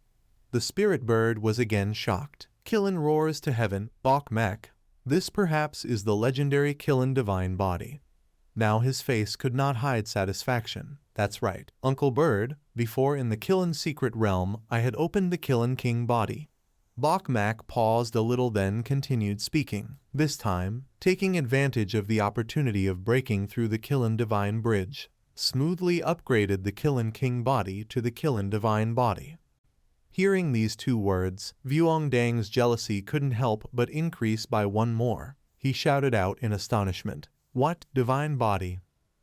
The spirit bird was again shocked. Kilin roars to heaven. Bok-Mak. This perhaps is the legendary Kilin Divine Body. Now his face could not hide satisfaction. That's right, Uncle Bird. Before in the Kilin secret realm, I had opened the Kilin King body. Bok-Mak paused a little, then continued speaking, this time taking advantage of the opportunity of breaking through the Kilin Divine Bridge. Smoothly upgraded the Kilin King body to the Kilin Divine Body. Hearing these 2 words, Vuongdang's jealousy couldn't help but increase by one more. He shouted out in astonishment, what? Divine Body?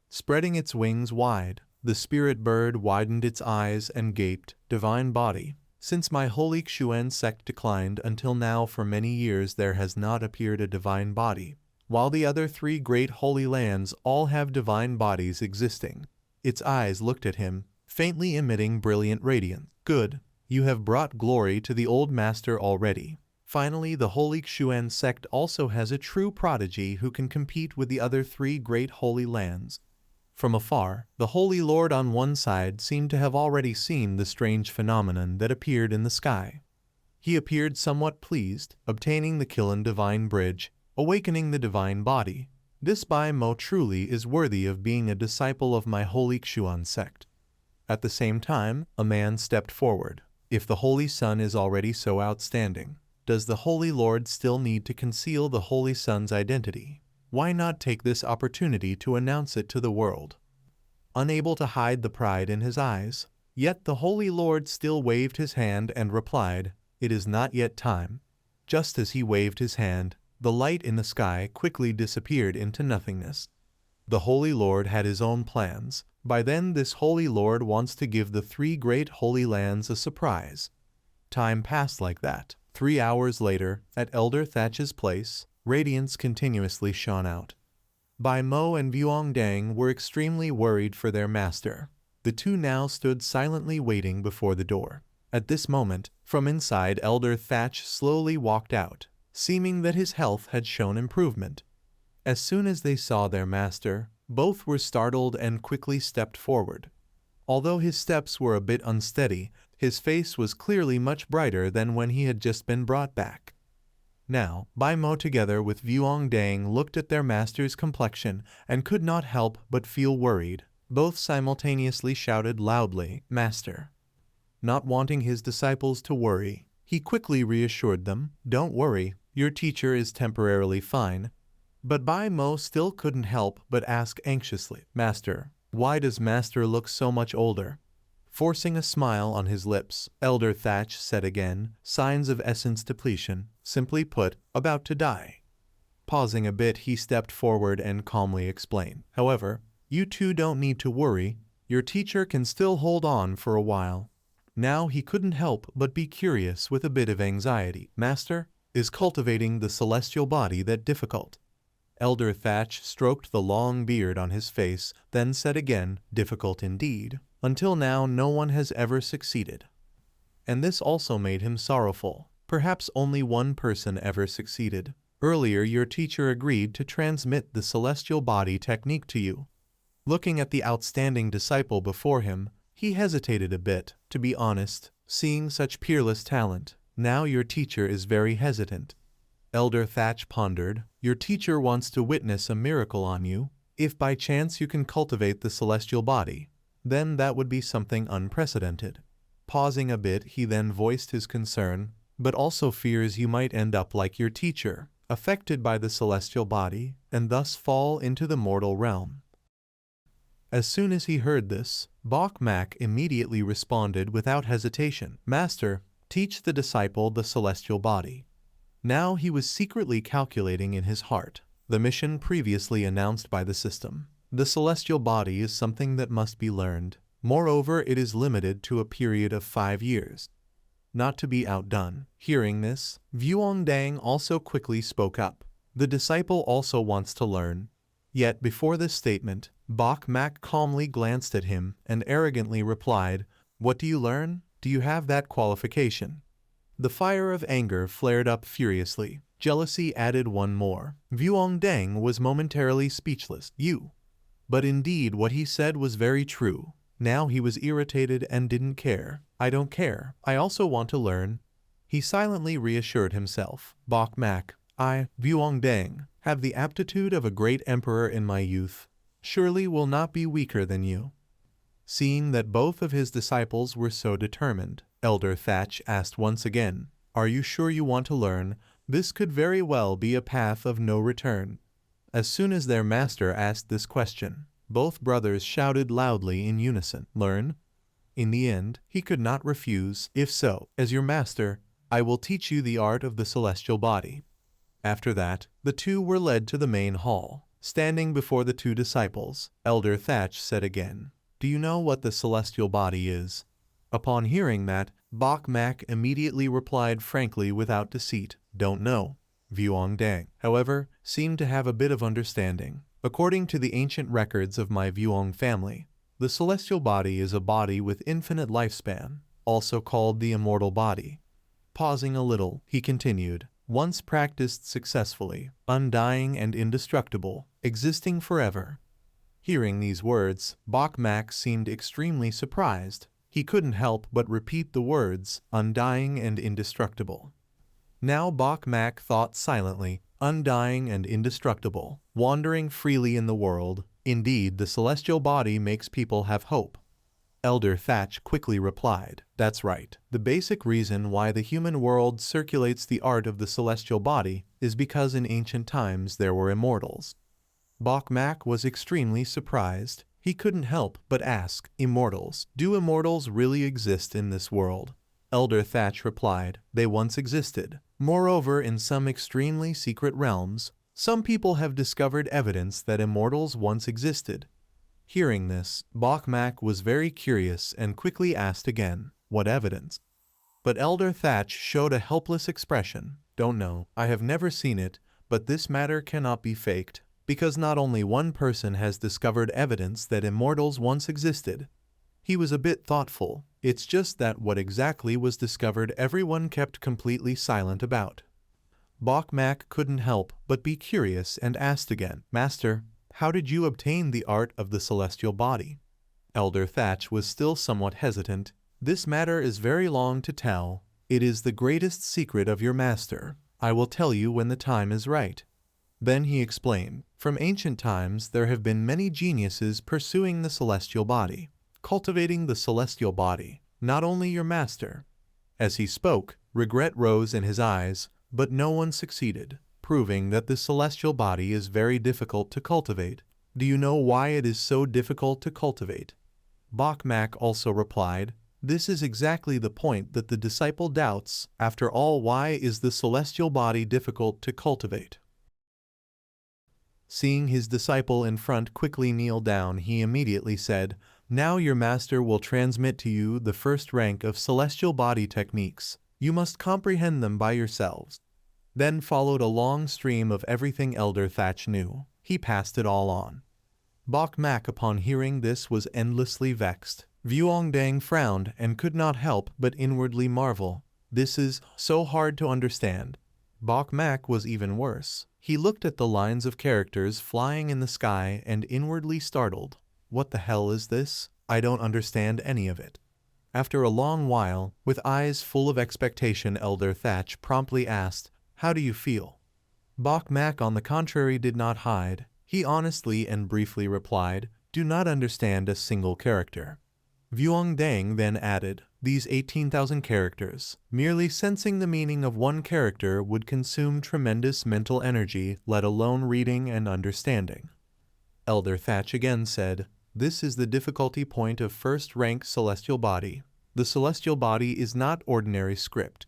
Spreading its wings wide, the spirit bird widened its eyes and gaped, Divine Body. Since my holy Xuan sect declined until now, for many years there has not appeared a divine body, while the other 3 great holy lands all have divine bodies existing. Its eyes looked at him, faintly emitting brilliant radiance. Good. You have brought glory to the old master already. Finally, the holy Xuan sect also has a true prodigy who can compete with the other 3 great holy lands. From afar, the Holy Lord on one side seemed to have already seen the strange phenomenon that appeared in the sky. He appeared somewhat pleased, obtaining the Kilin Divine Bridge, awakening the divine body. This Bai Mo truly is worthy of being a disciple of my holy Xuan sect. At the same time, a man stepped forward. If the Holy Son is already so outstanding, does the Holy Lord still need to conceal the Holy Son's identity? Why not take this opportunity to announce it to the world? Unable to hide the pride in his eyes, yet the Holy Lord still waved his hand and replied, it is not yet time. Just as he waved his hand, the light in the sky quickly disappeared into nothingness. The Holy Lord had his own plans. By then this Holy Lord wants to give the 3 great holy lands a surprise. Time passed like that. 3 hours later, at Elder Thatch's place, radiance continuously shone out. Bai Mo and Vuongdang were extremely worried for their master. The 2 now stood silently waiting before the door. At this moment, from inside, Elder Thatch slowly walked out, seeming that his health had shown improvement. As soon as they saw their master, both were startled and quickly stepped forward. Although his steps were a bit unsteady, his face was clearly much brighter than when he had just been brought back. Now, Bai Mo together with Vuongdang looked at their master's complexion and could not help but feel worried. Both simultaneously shouted loudly, Master. Not wanting his disciples to worry, he quickly reassured them, don't worry, your teacher is temporarily fine. But Bai Mo still couldn't help but ask anxiously, Master, why does Master look so much older? Forcing a smile on his lips, Elder Thatch said again, signs of essence depletion, simply put, about to die. Pausing a bit, he stepped forward and calmly explained, however, you 2 don't need to worry, your teacher can still hold on for a while. Now he couldn't help but be curious with a bit of anxiety. Master, is cultivating the celestial body that difficult? Elder Thatch stroked the long beard on his face, then said again, difficult indeed. Until now no one has ever succeeded. And this also made him sorrowful. Perhaps only one person ever succeeded. Earlier your teacher agreed to transmit the celestial body technique to you. Looking at the outstanding disciple before him, he hesitated a bit, to be honest, seeing such peerless talent. Now your teacher is very hesitant. Elder Thatch pondered, your teacher wants to witness a miracle on you. If by chance you can cultivate the celestial body, then that would be something unprecedented. Pausing a bit, he then voiced his concern, but also fears you might end up like your teacher, affected by the celestial body, and thus fall into the mortal realm. As soon as he heard this, Bok Mak immediately responded without hesitation, "Master, teach the disciple the celestial body." Now he was secretly calculating in his heart the mission previously announced by the system. The celestial body is something that must be learned. Moreover, it is limited to a period of 5 years. Not to be outdone. Hearing this, Vuongdang also quickly spoke up. The disciple also wants to learn. Yet before this statement, Bok Mak calmly glanced at him and arrogantly replied, "What do you learn? Do you have that qualification?" The fire of anger flared up furiously. Jealousy added one more. Vuongdang was momentarily speechless. "You." But indeed what he said was very true. Now he was irritated and didn't care. "I don't care. I also want to learn." He silently reassured himself. "Bok Mak, I, Vuongdang, have the aptitude of a great emperor in my youth. Surely will not be weaker than you." Seeing that both of his disciples were so determined, Elder Thatch asked once again, "Are you sure you want to learn? This could very well be a path of no return." As soon as their master asked this question, both brothers shouted loudly in unison, "Learn?" In the end, he could not refuse. "If so, as your master, I will teach you the art of the celestial body." After that, the two were led to the main hall. Standing before the two disciples, Elder Thatch said again, "Do you know what the celestial body is?" Upon hearing that, Bok Mak immediately replied frankly without deceit, "Don't know." Vuongdang, however, seemed to have a bit of understanding. "According to the ancient records of my Vuong family, the celestial body is a body with infinite lifespan, also called the immortal body." Pausing a little, he continued, "Once practiced successfully, undying and indestructible, existing forever." Hearing these words, Bok Mak seemed extremely surprised. He couldn't help but repeat the words, "undying and indestructible." Now Bok Mak thought silently, undying and indestructible, wandering freely in the world. Indeed, the celestial body makes people have hope. Elder Thatch quickly replied, "That's right. The basic reason why the human world circulates the art of the celestial body is because in ancient times there were immortals." Bok Mak was extremely surprised. He couldn't help but ask, "Immortals? Do immortals really exist in this world?" Elder Thatch replied, "They once existed. Moreover, in some extremely secret realms, some people have discovered evidence that immortals once existed." Hearing this, Bok Mak was very curious and quickly asked again, "What evidence?" But Elder Thatch showed a helpless expression. "Don't know. I have never seen it, but this matter cannot be faked, because not only one person has discovered evidence that immortals once existed." He was a bit thoughtful. It's just that what exactly was discovered everyone kept completely silent about. Bok Mak couldn't help but be curious and asked again, "Master, how did you obtain the art of the celestial body?" Elder Thatch was still somewhat hesitant. "This matter is very long to tell. It is the greatest secret of your master. I will tell you when the time is right." Then he explained, "From ancient times there have been many geniuses pursuing the celestial body, cultivating the celestial body, not only your master." As he spoke, regret rose in his eyes, but no one succeeded, proving that the celestial body is very difficult to cultivate. "Do you know why it is so difficult to cultivate?" Bok Mak also replied, "This is exactly the point that the disciple doubts. After all, why is the celestial body difficult to cultivate?" Seeing his disciple in front quickly kneel down, he immediately said, "Now your master will transmit to you the first rank of celestial body techniques. You must comprehend them by yourselves." Then followed a long stream of everything Elder Thatch knew. He passed it all on. Bok Mak upon hearing this was endlessly vexed. Vuongdang frowned and could not help but inwardly marvel. "This is so hard to understand." Bok Mak was even worse. He looked at the lines of characters flying in the sky and inwardly startled. "What the hell is this? I don't understand any of it." After a long while, with eyes full of expectation, Elder Thatch promptly asked, "How do you feel?" Bok Mak, on the contrary, did not hide. He honestly and briefly replied, "Do not understand a single character." Vuongdang then added, "These 18,000 characters, merely sensing the meaning of one character would consume tremendous mental energy, let alone reading and understanding." Elder Thatch again said, This is the difficulty point of first-rank celestial body. The celestial body is not ordinary script.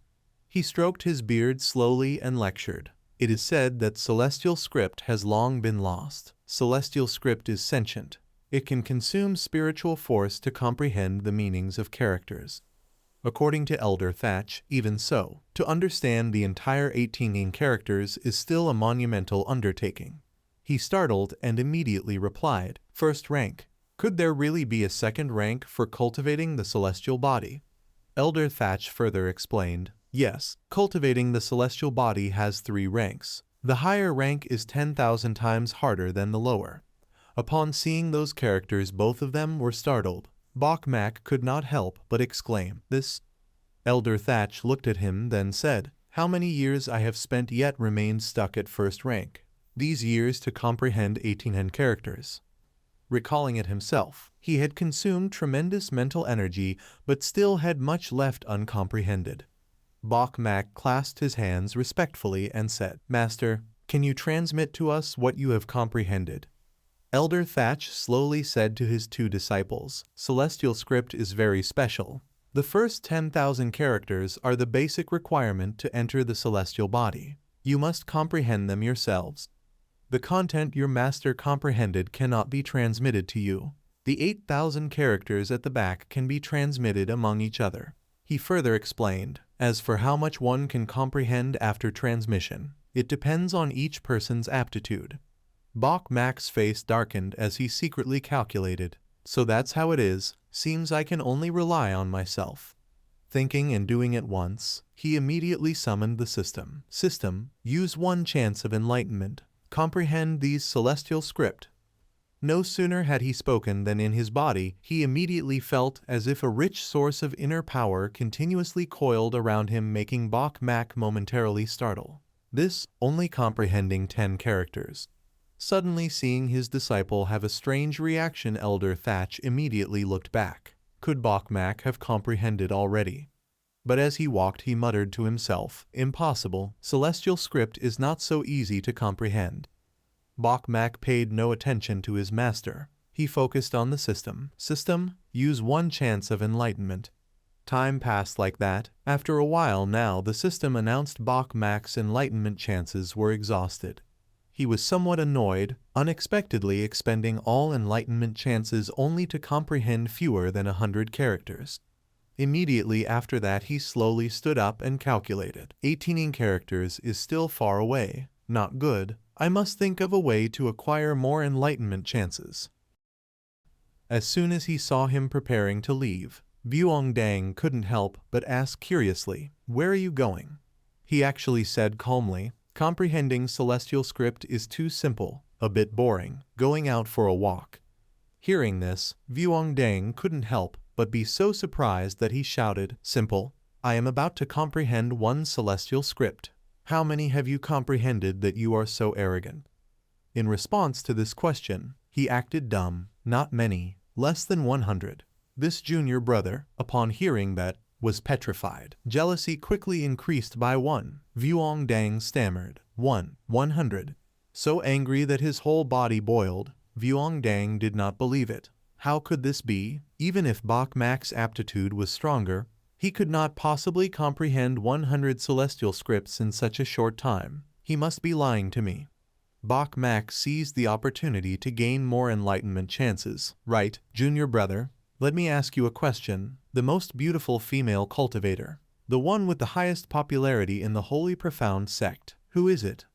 He stroked his beard slowly and lectured. It is said that celestial script has long been lost. Celestial script is sentient. It can consume spiritual force to comprehend the meanings of characters. According to Elder Thatch, even so, to understand the entire 18 characters is still a monumental undertaking. He startled and immediately replied, "First rank. Could there really be a second rank for cultivating the celestial body?" Elder Thatch further explained, "Yes, cultivating the celestial body has 3 ranks. The higher rank is 10,000 times harder than the lower." Upon seeing those characters, both of them were startled. Bach-Mac could not help but exclaim, "This?" Elder Thatch looked at him, then said, "How many years I have spent yet remained stuck at first rank. These years to comprehend 18 characters." Recalling it himself, he had consumed tremendous mental energy, but still had much left uncomprehended. Bach-Mac clasped his hands respectfully and said, "Master, can you transmit to us what you have comprehended?" Elder Thatch slowly said to his 2 disciples, "Celestial script is very special. The first 10,000 characters are the basic requirement to enter the celestial body. You must comprehend them yourselves. The content your master comprehended cannot be transmitted to you. The 8,000 characters at the back can be transmitted among each other." He further explained, "As for how much one can comprehend after transmission, it depends on each person's aptitude." Bach-Mac's face darkened as he secretly calculated, "So that's how it is. Seems I can only rely on myself." Thinking and doing at once, he immediately summoned the system. "System, use 1 chance of enlightenment. Comprehend these celestial script." No sooner had he spoken than in his body he immediately felt as if a rich source of inner power continuously coiled around him, making Bach-Mac momentarily startle. This, only comprehending 10 characters. Suddenly seeing his disciple have a strange reaction, Elder Thatch immediately looked back. Could Bach-Mac have comprehended already? But as he walked he muttered to himself, "Impossible, celestial script is not so easy to comprehend." Bach-Mac paid no attention to his master. He focused on the system. "System, use 1 chance of enlightenment." Time passed like that. After a while now the system announced Bach-Mac's enlightenment chances were exhausted. He was somewhat annoyed, unexpectedly expending all enlightenment chances only to comprehend fewer than 100 characters. Immediately after that he slowly stood up and calculated. 18 characters is still far away. Not good. I must think of a way to acquire more enlightenment chances. As soon as he saw him preparing to leave, Vuong-Dang couldn't help but ask curiously, "Where are you going?" He actually said calmly, "Comprehending celestial script is too simple, a bit boring, going out for a walk." Hearing this, Vuong-Dang couldn't help but be so surprised that he shouted, "Simple? I am about to comprehend 1 celestial script. How many have you comprehended that you are so arrogant?" In response to this question, he acted dumb. "Not many, less than 100. This junior brother, upon hearing that, was petrified. Jealousy quickly increased by 1. Vuong-Dang stammered, 100. So angry that his whole body boiled, Vuong-Dang did not believe it. How could this be? Even if Bach-Mac's aptitude was stronger, he could not possibly comprehend 100 celestial scripts in such a short time. He must be lying to me. Bach-Mac seized the opportunity to gain more enlightenment chances. "Right, junior brother. Let me ask you a question. The most beautiful female cultivator, the one with the highest popularity in the Holy Profound sect, who is it?"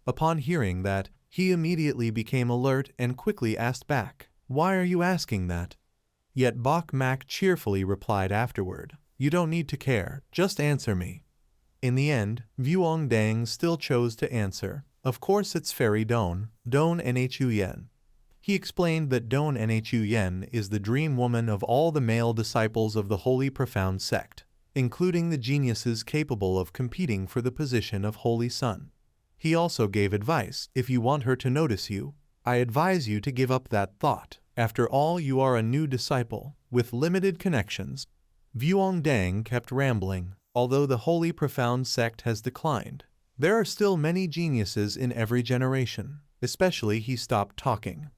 Upon hearing that, he immediately became alert and quickly asked back, "Why are you asking that?" Yet Bach-Mac cheerfully replied afterward, "You don't need to care, just answer me." In the end, Vuong-Dang still chose to answer, "Of course it's Fairy Don Nhuyen." He explained that Don Nhuyen is the dream woman of all the male disciples of the Holy Profound sect, including the geniuses capable of competing for the position of Holy Son. He also gave advice, "If you want her to notice you, I advise you to give up that thought. After all, you are a new disciple, with limited connections." Vuong-Dang kept rambling. Although the Holy Profound sect has declined, there are still many geniuses in every generation. Especially he stopped talking.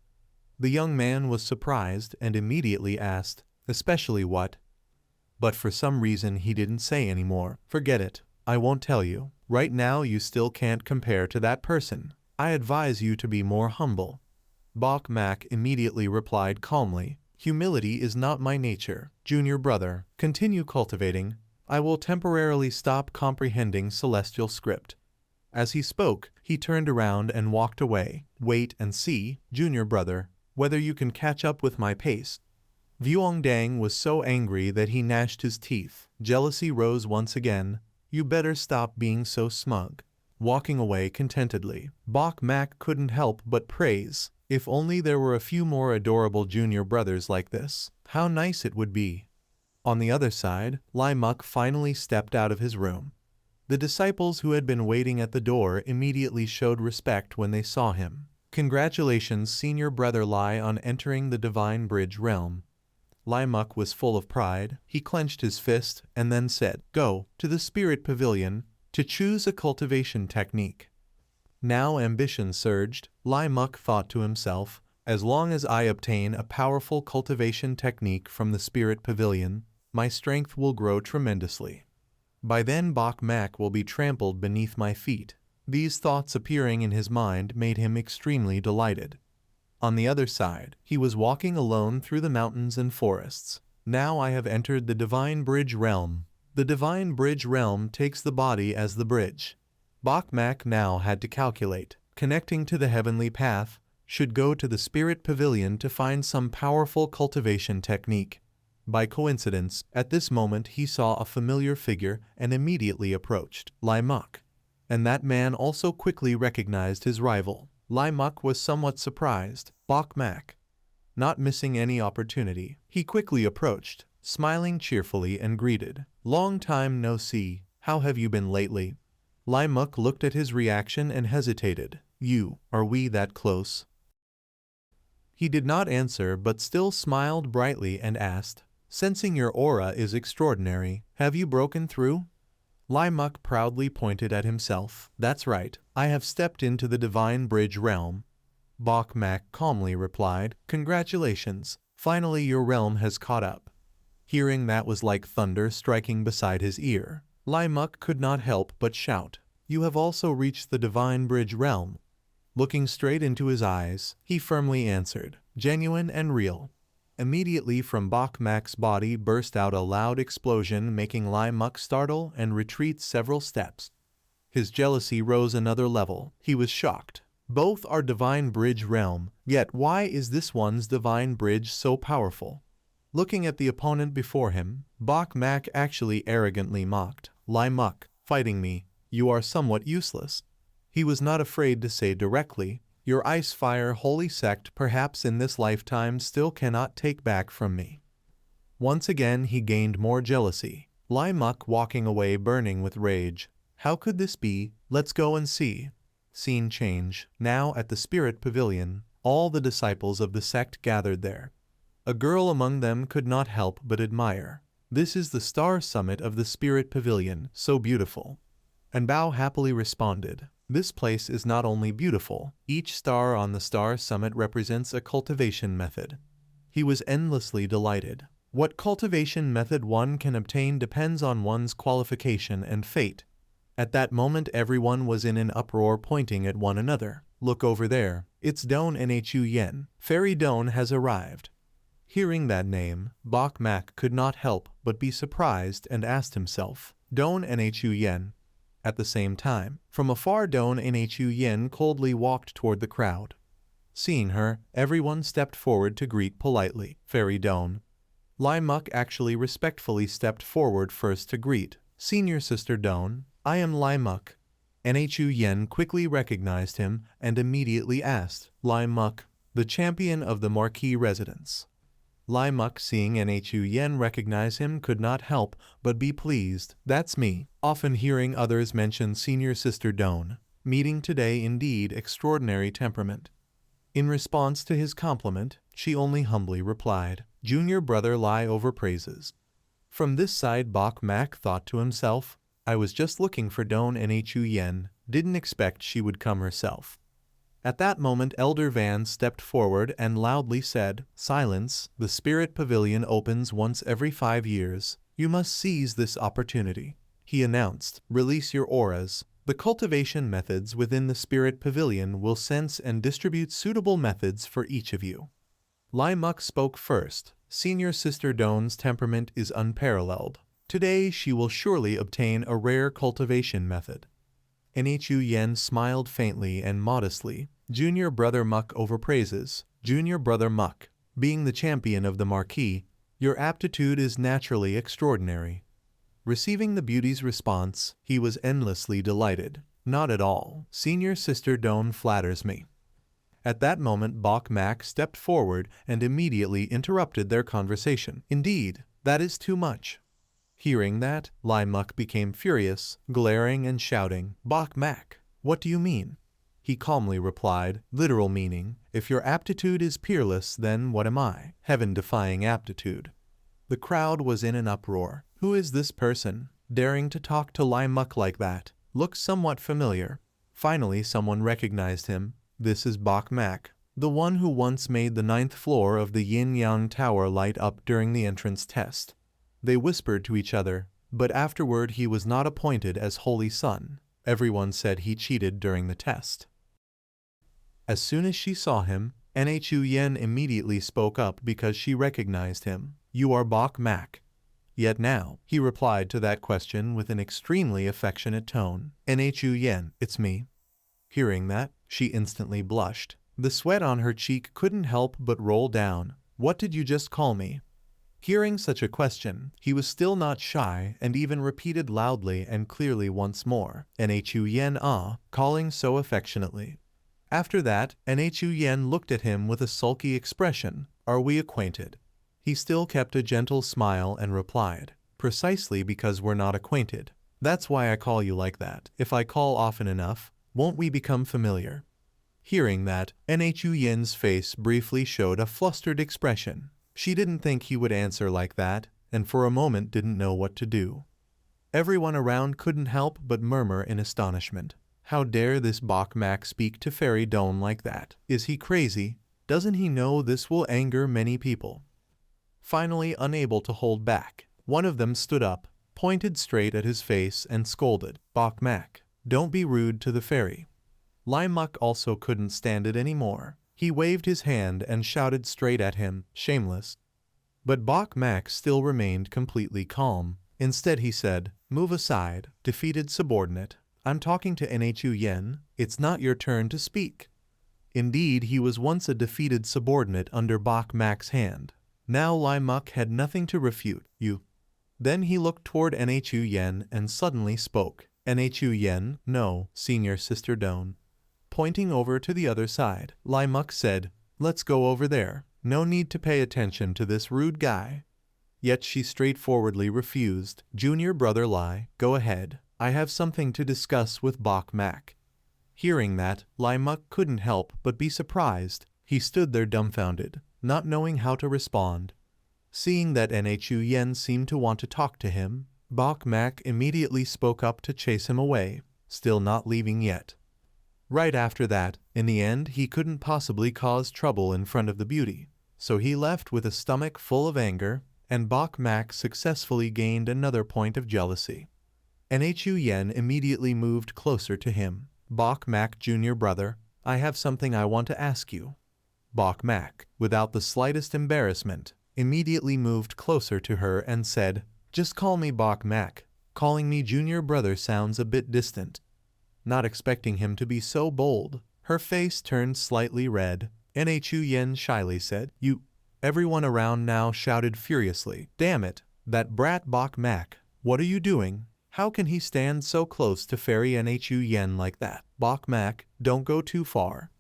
The young man was surprised and immediately asked, especially what? But for some reason he didn't say anymore. Forget it. I won't tell you. Right now you still can't compare to that person. I advise you to be more humble. Bok Mak immediately replied calmly, humility is not my nature. Junior brother, continue cultivating. I will temporarily stop comprehending celestial script. As he spoke, he turned around and walked away. Wait and see, junior brother, whether you can catch up with my pace. Vuongdang was so angry that he gnashed his teeth. Jealousy rose once again. You better stop being so smug. Walking away contentedly, Bok Mak couldn't help but praise. If only there were a few more adorable junior brothers like this, how nice it would be. On the other side, Lai Muk finally stepped out of his room. The disciples who had been waiting at the door immediately showed respect when they saw him. Congratulations, senior brother Lai, on entering the Divine Bridge realm. Lai Muk was full of pride. He clenched his fist and then said, go to the Spirit Pavilion to choose a cultivation technique. Now ambition surged. Lai Muk thought to himself, as long as I obtain a powerful cultivation technique from the Spirit Pavilion, my strength will grow tremendously. By then Bok Mak will be trampled beneath my feet. These thoughts appearing in his mind made him extremely delighted. On the other side, he was walking alone through the mountains and forests. Now I have entered the Divine Bridge realm. The Divine Bridge realm takes the body as the bridge. Bok Mak now had to calculate. Connecting to the heavenly path, should go to the Spirit Pavilion to find some powerful cultivation technique. By coincidence, at this moment he saw a familiar figure and immediately approached Lai Muk. And that man also quickly recognized his rival. Lai Muk was somewhat surprised. Bok Mak, not missing any opportunity, he quickly approached, smiling cheerfully and greeted. Long time no see, how have you been lately? Lai Muk looked at his reaction and hesitated. Are we that close? He did not answer but still smiled brightly and asked, sensing your aura is extraordinary, have you broken through? Lai Muk proudly pointed at himself. That's right, I have stepped into the Divine Bridge realm. Bok Mak calmly replied, congratulations, finally your realm has caught up. Hearing that was like thunder striking beside his ear. Lai Muk could not help but shout, you have also reached the Divine Bridge realm. Looking straight into his eyes, he firmly answered, genuine and real. Immediately from Bok Mak's body burst out a loud explosion, making Lai Muk startle and retreat several steps. His jealousy rose another level. He was shocked. Both are Divine Bridge realm, yet why is this one's Divine Bridge so powerful? Looking at the opponent before him, Bok Mak actually arrogantly mocked. Lai Muk, fighting me, you are somewhat useless. He was not afraid to say directly, your ice fire holy sect perhaps in this lifetime still cannot take back from me. Once again he gained more jealousy. Lai Muk walking away burning with rage. How could this be? Let's go and see. Scene change. Now at the Spirit Pavilion, all the disciples of the sect gathered there. A girl among them could not help but admire. This is the star summit of the Spirit Pavilion, so beautiful. And Bao happily responded, this place is not only beautiful, each star on the star summit represents a cultivation method. He was endlessly delighted. What cultivation method one can obtain depends on one's qualification and fate. At that moment everyone was in an uproar, pointing at one another. Look over there, it's Don Nhu Yen. Fairy Don has arrived. Hearing that name, Bok Mak could not help but be surprised and asked himself, Don Nhu Yen. At the same time, from afar Don Nhu Yen coldly walked toward the crowd. Seeing her, everyone stepped forward to greet politely. Fairy Don. Lai Muk actually respectfully stepped forward first to greet. Senior Sister Don, I am Lai Muk. Nhu Yen quickly recognized him and immediately asked, Lai Muk, the champion of the Marquis residence. Lai Muk, seeing Nhu Yen recognize him, could not help but be pleased. That's me. Often hearing others mention Senior Sister Don. Meeting today indeed extraordinary temperament. In response to his compliment, she only humbly replied, Junior brother Lai overpraises. From this side Bok Mak thought to himself, I was just looking for Don Nhu Yen, didn't expect she would come herself. At that moment Elder Van stepped forward and loudly said, "Silence, the Spirit Pavilion opens once every 5 years. You must seize this opportunity." He announced, "Release your auras. The cultivation methods within the Spirit Pavilion will sense and distribute suitable methods for each of you." Lai Muk spoke first. Senior Sister Doan's temperament is unparalleled. Today she will surely obtain a rare cultivation method. Nhu Yen smiled faintly and modestly. Junior Brother Muk overpraises. Junior Brother Muk, being the champion of the Marquis, your aptitude is naturally extraordinary. Receiving the beauty's response, he was endlessly delighted. Not at all. Senior Sister Doan flatters me. At that moment Bok Mak stepped forward and immediately interrupted their conversation. Indeed, that is too much. Hearing that, Lai Muk became furious, glaring and shouting, "Bok Mak, what do you mean?" He calmly replied, literal meaning, "If your aptitude is peerless, then what am I? Heaven-defying aptitude." The crowd was in an uproar. Who is this person, daring to talk to Lai Muk like that? Looks somewhat familiar. Finally someone recognized him. This is Bok Mak, the one who once made the 9th floor of the Yin-Yang Tower light up during the entrance test. They whispered to each other, but afterward he was not appointed as Holy Son. Everyone said he cheated during the test. As soon as she saw him, Nhu Yen immediately spoke up because she recognized him. "You are Bok Mak." Yet now, he replied to that question with an extremely affectionate tone. "Nhu Yen, it's me." Hearing that, she instantly blushed. The sweat on her cheek couldn't help but roll down. "What did you just call me?" Hearing such a question, he was still not shy and even repeated loudly and clearly once more, "Nhu Yen calling so affectionately." After that, Nhu Yen looked at him with a sulky expression. "Are we acquainted?" He still kept a gentle smile and replied, "Precisely because we're not acquainted. That's why I call you like that. If I call often enough, won't we become familiar?" Hearing that, Nhu Yen's face briefly showed a flustered expression. She didn't think he would answer like that, and for a moment didn't know what to do. Everyone around couldn't help but murmur in astonishment. How dare this Bok Mak speak to Fairy Doan like that? Is he crazy? Doesn't he know this will anger many people? Finally, unable to hold back, one of them stood up, pointed straight at his face and scolded, "Bok Mak, don't be rude to the fairy." Lai Muk also couldn't stand it anymore. He waved his hand and shouted straight at him, "Shameless." But Bok Mak still remained completely calm. Instead he said, "Move aside, defeated subordinate. I'm talking to Nhu Yen. It's not your turn to speak." Indeed, he was once a defeated subordinate under Bok Mak's hand. Now Lai Muk had nothing to refute. "You." Then he looked toward Nhu Yen and suddenly spoke. "Nhu Yen, no, Senior Sister Doan." Pointing over to the other side, Lai Muk said, "Let's go over there. No need to pay attention to this rude guy." Yet she straightforwardly refused. "Junior Brother Lai, go ahead. I have something to discuss with Bok Mak." Hearing that, Lai Muk couldn't help but be surprised. He stood there dumbfounded, not knowing how to respond. Seeing that Nhu Yen seemed to want to talk to him, Bok Mak immediately spoke up to chase him away, still not leaving yet. Right after that, in the end he couldn't possibly cause trouble in front of the beauty, so he left with a stomach full of anger, and Bok Mak successfully gained another point of jealousy. Nhu Yen immediately moved closer to him. "Bok Mak, junior brother, I have something I want to ask you." Bok Mak, without the slightest embarrassment, immediately moved closer to her and said, "Just call me Bok Mak. Calling me junior brother sounds a bit distant." Not expecting him to be so bold, her face turned slightly red. Nhu Yen shyly said, "You." Everyone around now shouted furiously, "Damn it, that brat Bok Mak, what are you doing? How can he stand so close to Fairy Nhu Yen like that? Bok Mak, don't go too far."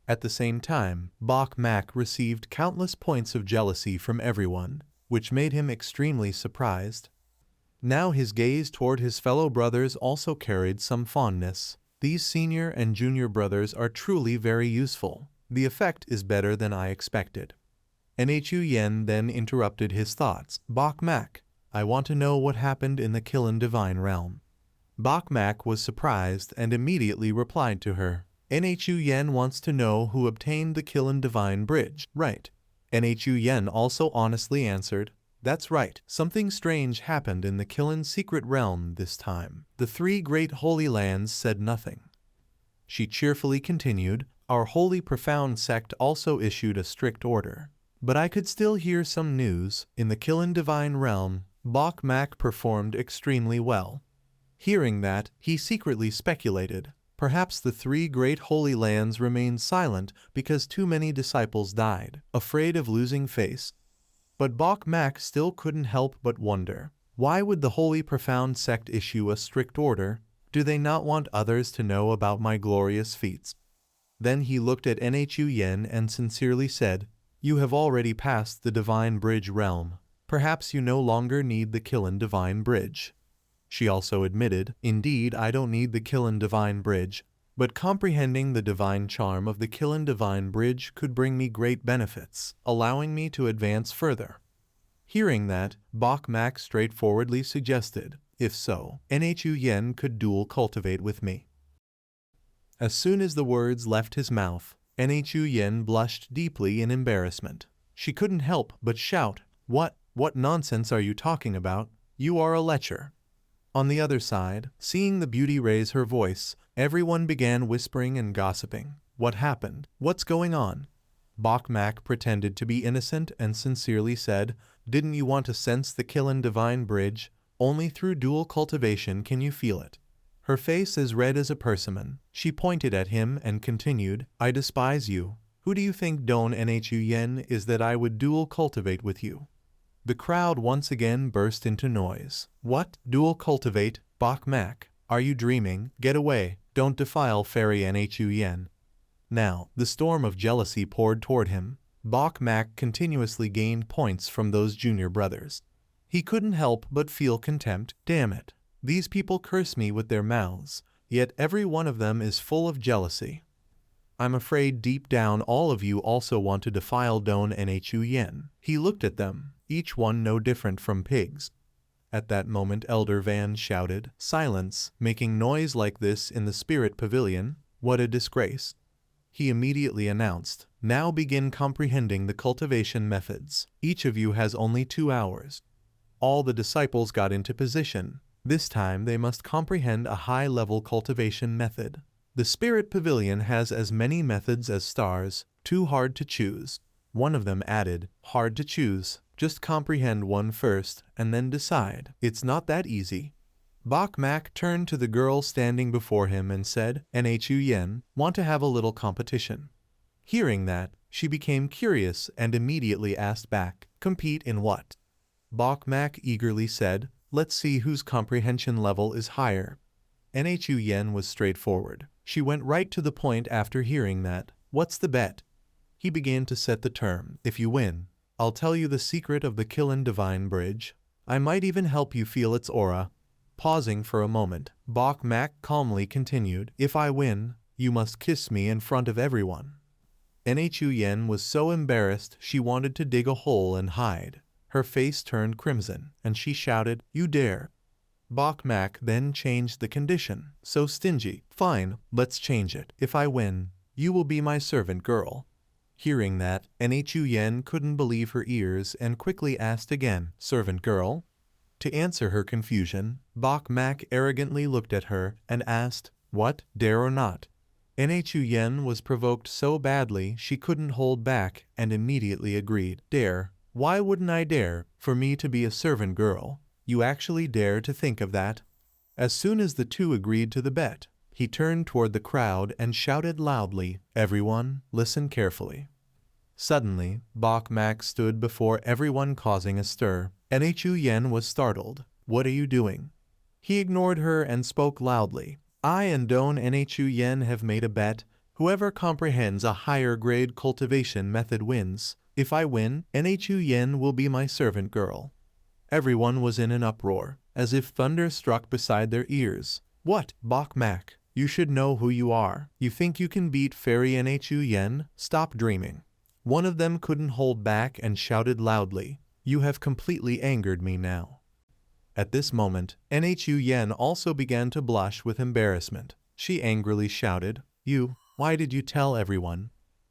At the same time, Bok Mak received countless points of jealousy from everyone, which made him extremely surprised. Now his gaze toward his fellow brothers also carried some fondness. These senior and junior brothers are truly very useful. The effect is better than I expected. Nhu Yen then interrupted his thoughts. "Bok Mak, I want to know what happened in the Kiln Divine Realm." Bok Mak was surprised and immediately replied to her. Nhu Yen wants to know who obtained the Kiln Divine Bridge, right? Nhu Yen also honestly answered, that's right. Something strange happened in the Kiln secret realm this time. The three great holy lands said nothing. She cheerfully continued, our holy profound sect also issued a strict order. But I could still hear some news. In the Kiln Divine Realm, Bok Mak performed extremely well. Hearing that, he secretly speculated, perhaps the three great holy lands remained silent because too many disciples died, afraid of losing face. But Bok Mak still couldn't help but wonder, why would the holy profound sect issue a strict order? Do they not want others to know about my glorious feats? Then he looked at Nhu Yen and sincerely said, you have already passed the Divine Bridge realm. Perhaps you no longer need the Kiln Divine Bridge. She also admitted, indeed I don't need the Kiln Divine Bridge, but comprehending the divine charm of the Kiln Divine Bridge could bring me great benefits, allowing me to advance further. Hearing that, Bok Mak straightforwardly suggested, if so, Nhu Yen could dual cultivate with me. As soon as the words left his mouth, Nhu Yen blushed deeply in embarrassment. She couldn't help but shout, what nonsense are you talking about? You are a lecher. On the other side, seeing the beauty raise her voice, everyone began whispering and gossiping. What happened? What's going on? Bok Mak pretended to be innocent and sincerely said, didn't you want to sense the Kiln Divine Bridge? Only through dual cultivation can you feel it. Her face as red as a persimmon. She pointed at him and continued, I despise you. Who do you think Don Nhu Yen is that I would dual cultivate with you? The crowd once again burst into noise. What? Dual cultivate? Bok Mak? Are you dreaming? Get away. Don't defile Fairy Nhu Yen. Now, the storm of jealousy poured toward him. Bok Mak continuously gained points from those junior brothers. He couldn't help but feel contempt. Damn it. These people curse me with their mouths, yet every one of them is full of jealousy. I'm afraid deep down all of you also want to defile Don Nhu Yen. He looked at them, each one no different from pigs. At that moment Elder Van shouted, silence, making noise like this in the spirit pavilion, what a disgrace. He immediately announced, now begin comprehending the cultivation methods. Each of you has only 2 hours. All the disciples got into position. This time they must comprehend a high-level cultivation method. The Spirit Pavilion has as many methods as stars, too hard to choose. One of them added, hard to choose, just comprehend one first and then decide. It's not that easy. Bok Mak turned to the girl standing before him and said, Nhu Yen, want to have a little competition. Hearing that, she became curious and immediately asked back, compete in what? Bok Mak eagerly said, let's see whose comprehension level is higher. Nhu Yen was straightforward. She went right to the point after hearing that. What's the bet? He began to set the term. If you win, I'll tell you the secret of the Kiln Divine Bridge. I might even help you feel its aura. Pausing for a moment, Bok Mak calmly continued, if I win, you must kiss me in front of everyone. Nhu Yen was so embarrassed she wanted to dig a hole and hide. Her face turned crimson, and she shouted, you dare. Bok Mak then changed the condition. So stingy. Fine, let's change it. If I win, you will be my servant girl. Hearing that, Nhu Yen couldn't believe her ears and quickly asked again, servant girl? To answer her confusion, Bok Mak arrogantly looked at her and asked, what, dare or not? Nhu Yen was provoked so badly she couldn't hold back and immediately agreed, dare. Why wouldn't I dare, for me to be a servant girl? You actually dare to think of that? As soon as the two agreed to the bet, he turned toward the crowd and shouted loudly, everyone, listen carefully. Suddenly, Bok Mak stood before everyone causing a stir. Nhu Yen was startled. What are you doing? He ignored her and spoke loudly. I and Don Nhu Yen have made a bet. Whoever comprehends a higher grade cultivation method wins. If I win, Nhu Yen will be my servant girl. Everyone was in an uproar, as if thunder struck beside their ears. What, Bok Mak? You should know who you are. You think you can beat Fairy Nhu Yen? Stop dreaming. One of them couldn't hold back and shouted loudly, you have completely angered me now. At this moment, Nhu Yen also began to blush with embarrassment. She angrily shouted, you Why did you tell everyone?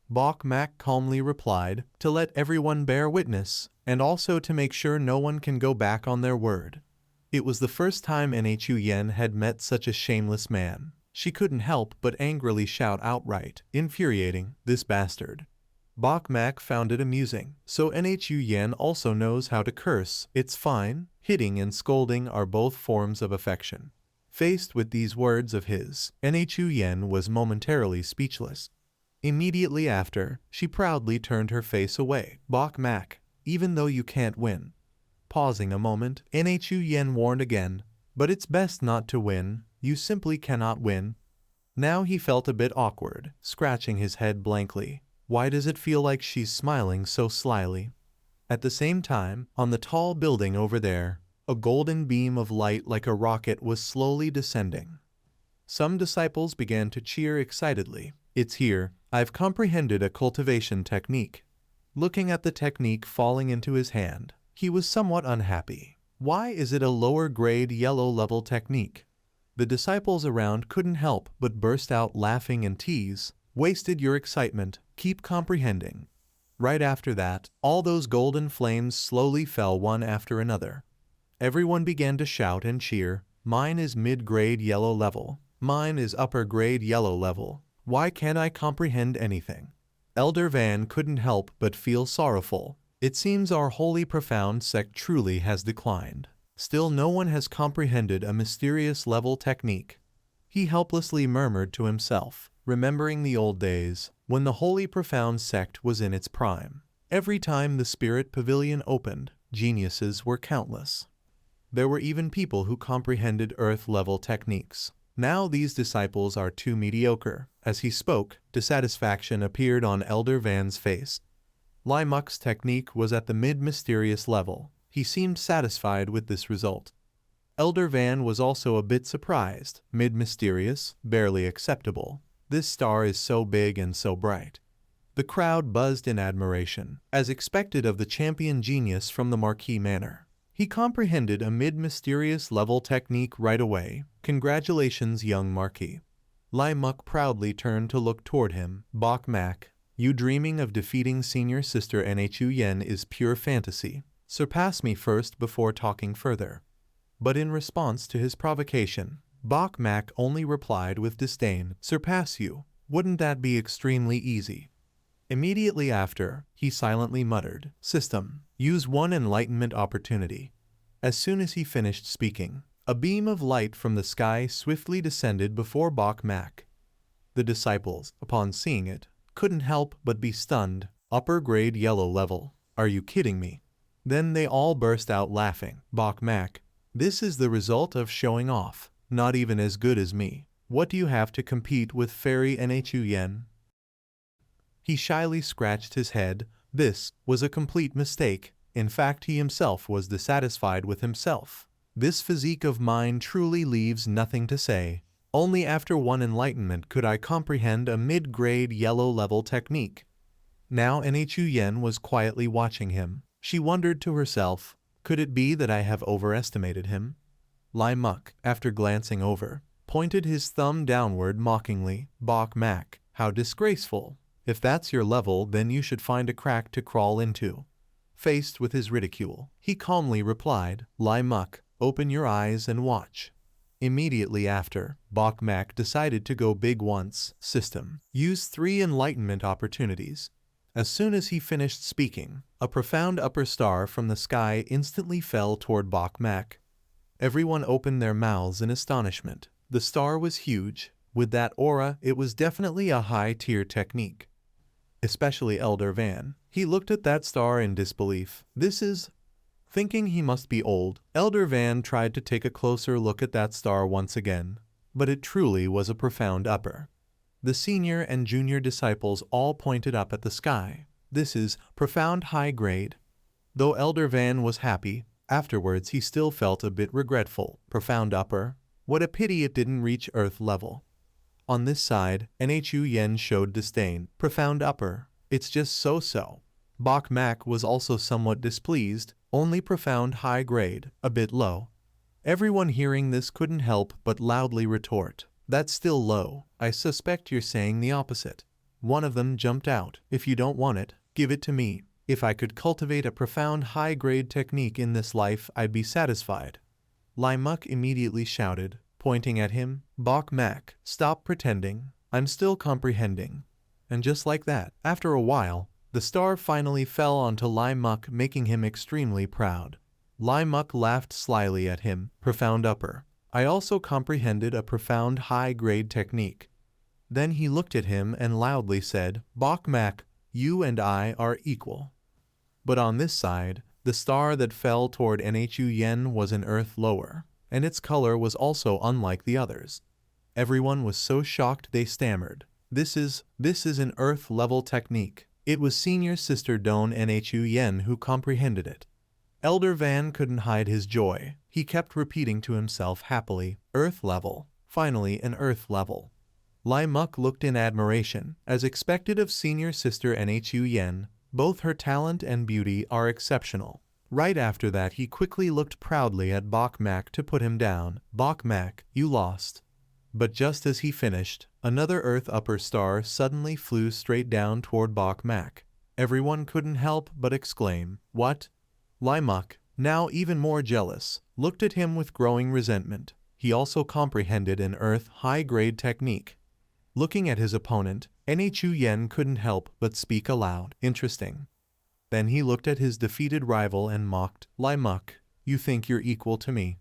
Bok Mak calmly replied, to let everyone bear witness, and also to make sure no one can go back on their word. It was the first time Nhu Yen had met such a shameless man. She couldn't help but angrily shout outright, infuriating, this bastard. Bok Mak found it amusing. So Nhu Yen also knows how to curse. It's fine. Hitting and scolding are both forms of affection. Faced with these words of his, Nhu Yen was momentarily speechless. Immediately after, she proudly turned her face away. Bok Mak, even though you can't win. Pausing a moment, Nhu Yen warned again, but it's best not to win, you simply cannot win. Now he felt a bit awkward, scratching his head blankly. Why does it feel like she's smiling so slyly? At the same time, on the tall building over there, a golden beam of light like a rocket was slowly descending. Some disciples began to cheer excitedly. It's here, I've comprehended a cultivation technique. Looking at the technique falling into his hand, he was somewhat unhappy. Why is it a lower grade yellow level technique? The disciples around couldn't help but burst out laughing and tease. Wasted your excitement, keep comprehending. Right after that, all those golden flames slowly fell one after another. Everyone began to shout and cheer. Mine is mid-grade yellow level. Mine is upper-grade yellow level. Why can't I comprehend anything? Elder Van couldn't help but feel sorrowful. It seems our holy profound sect truly has declined. Still no one has comprehended a mysterious level technique. He helplessly murmured to himself, remembering the old days, when the holy profound sect was in its prime. Every time the spirit pavilion opened, geniuses were countless. There were even people who comprehended earth-level techniques. Now these disciples are too mediocre. As he spoke, dissatisfaction appeared on Elder Van's face. Lai Muk's technique was at the mid-mysterious level. He seemed satisfied with this result. Elder Van was also a bit surprised. Mid-mysterious, barely acceptable. This star is so big and so bright. The crowd buzzed in admiration, as expected of the champion genius from the Marquis Manor. He comprehended a mid-mysterious level technique right away. Congratulations, young Marquis. Lai Muk proudly turned to look toward him. Bok Mak, you dreaming of defeating senior sister Nhu Yen is pure fantasy. Surpass me first before talking further. But in response to his provocation, Bok Mak only replied with disdain, surpass you? Wouldn't that be extremely easy? Immediately after, he silently muttered, system, use one enlightenment opportunity. As soon as he finished speaking, a beam of light from the sky swiftly descended before Bok Mak. The disciples, upon seeing it, couldn't help but be stunned. Upper grade yellow level. Are you kidding me? Then they all burst out laughing. Bok Mak, this is the result of showing off. Not even as good as me. What do you have to compete with Fairy Nhu Yen? He shyly scratched his head. This was a complete mistake. In fact, he himself was dissatisfied with himself. This physique of mine truly leaves nothing to say. Only after one enlightenment could I comprehend a mid-grade yellow-level technique. Now Nhu Yen was quietly watching him. She wondered to herself, could it be that I have overestimated him? Lai Muk, after glancing over, pointed his thumb downward mockingly. Bok Mak, how disgraceful. If that's your level, then you should find a crack to crawl into. Faced with his ridicule, he calmly replied, Lai Muk, open your eyes and watch. Immediately after, Bok Mak decided to go big once. System, use 3 enlightenment opportunities. As soon as he finished speaking, a profound upper star from the sky instantly fell toward Bok Mak. Everyone opened their mouths in astonishment. The star was huge. With that aura, it was definitely a high-tier technique. Especially Elder Van. He looked at that star in disbelief. This is... Thinking he must be old, Elder Van tried to take a closer look at that star once again. But it truly was a profound upper. The senior and junior disciples all pointed up at the sky. This is profound high grade. Though Elder Van was happy, afterwards he still felt a bit regretful. Profound upper. What a pity it didn't reach Earth level. On this side, Nhu Yen showed disdain. Profound upper. It's just so-so. Bok Mak was also somewhat displeased. Only profound high grade. A bit low. Everyone hearing this couldn't help but loudly retort. That's still low. I suspect you're saying the opposite. One of them jumped out. If you don't want it, give it to me. If I could cultivate a profound high-grade technique in this life, I'd be satisfied. Lai Muk immediately shouted, pointing at him, Bok Mak, stop pretending. I'm still comprehending. And just like that, after a while, the star finally fell onto Lai Muk, making him extremely proud. Lai Muk laughed slyly at him, profound upper. I also comprehended a profound high-grade technique. Then he looked at him and loudly said, Bok Mak, you and I are equal. But on this side, the star that fell toward Nhu Yen was an earth lower, and its color was also unlike the others. Everyone was so shocked they stammered. This is an earth-level technique. It was Senior Sister Don Nhu Yen who comprehended it. Elder Van couldn't hide his joy. He kept repeating to himself happily, Earth level, finally an Earth level. Lai Muk looked in admiration, as expected of Senior Sister Nhu Yen. Both her talent and beauty are exceptional. Right after that he quickly looked proudly at Bok Mak to put him down. Bok Mak, you lost. But just as he finished, another Earth upper star suddenly flew straight down toward Bok Mak. Everyone couldn't help but exclaim, What? Lai Muk, now even more jealous, looked at him with growing resentment. He also comprehended an Earth high-grade technique. Looking at his opponent, Nhu Yen couldn't help but speak aloud. Interesting. Then he looked at his defeated rival and mocked, Lai Muk, you think you're equal to me.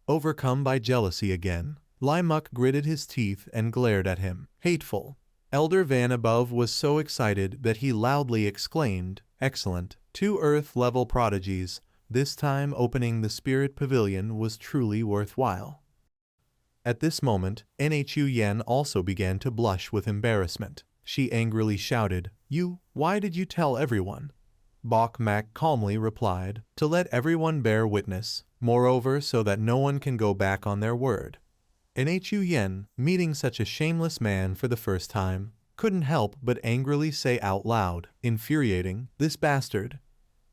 Overcome by jealousy again, Lai Muk gritted his teeth and glared at him. Hateful. Elder Van above was so excited that he loudly exclaimed, Excellent. 2 Earth-level prodigies. This time opening the Spirit Pavilion was truly worthwhile. At this moment, Nhu Yen also began to blush with embarrassment. She angrily shouted, Why did you tell everyone? Bok Mak calmly replied, To let everyone bear witness, moreover so that no one can go back on their word. Nhu Yen, meeting such a shameless man for the first time, couldn't help but angrily say out loud, infuriating, This bastard.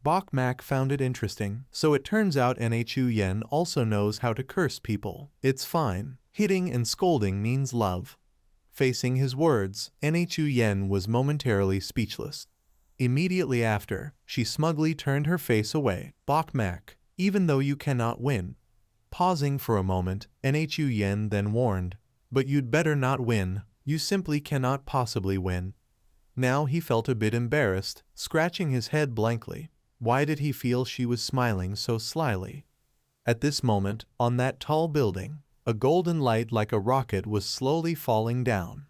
Bok Mak found it interesting, so it turns out Nhu Yen also knows how to curse people. It's fine. Hitting and scolding means love. Facing his words, Nhu Yen was momentarily speechless. Immediately after, she smugly turned her face away. Bok Mak, even though you cannot win. Pausing for a moment, Nhu Yen then warned, But you'd better not win. You simply cannot possibly win. Now he felt a bit embarrassed, scratching his head blankly. Why did he feel she was smiling so slyly? At this moment, on that tall building, a golden light like a rocket was slowly falling down.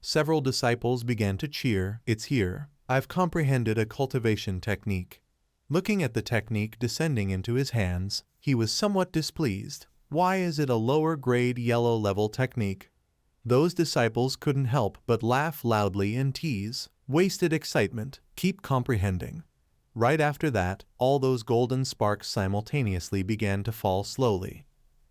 Several disciples began to cheer, It's here. I've comprehended a cultivation technique. Looking at the technique descending into his hands, he was somewhat displeased. Why is it a lower-grade yellow-level technique? Those disciples couldn't help but laugh loudly and tease. Wasted excitement. Keep comprehending. Right after that, all those golden sparks simultaneously began to fall slowly.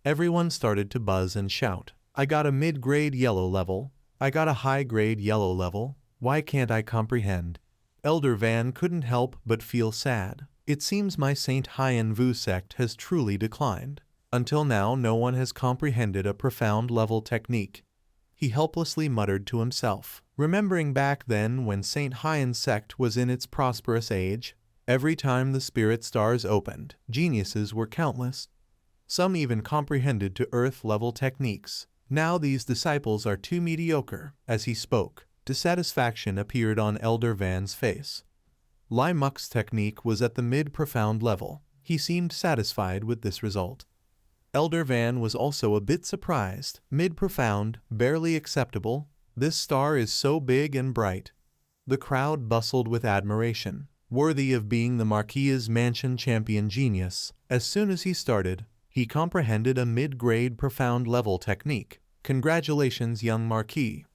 Everyone started to buzz and shout, I got a mid-grade yellow level. I got a high-grade yellow level. Why can't I comprehend? Elder Van couldn't help but feel sad. It seems my Saint Hien Vu sect has truly declined. Until now no one has comprehended a profound level technique. He helplessly muttered to himself, remembering back then when Saint Hien's sect was in its prosperous age. Every time the spirit stars opened, geniuses were countless. Some even comprehended to earth-level techniques. Now these disciples are too mediocre. As he spoke, dissatisfaction appeared on Elder Van's face. Lai Muk's technique was at the mid-profound level. He seemed satisfied with this result. Elder Van was also a bit surprised. Mid-profound, barely acceptable. This star is so big and bright. The crowd bustled with admiration. Worthy of being the Marquis's mansion champion genius. As soon as he started, he comprehended a mid-grade profound level technique. Congratulations, young Marquis.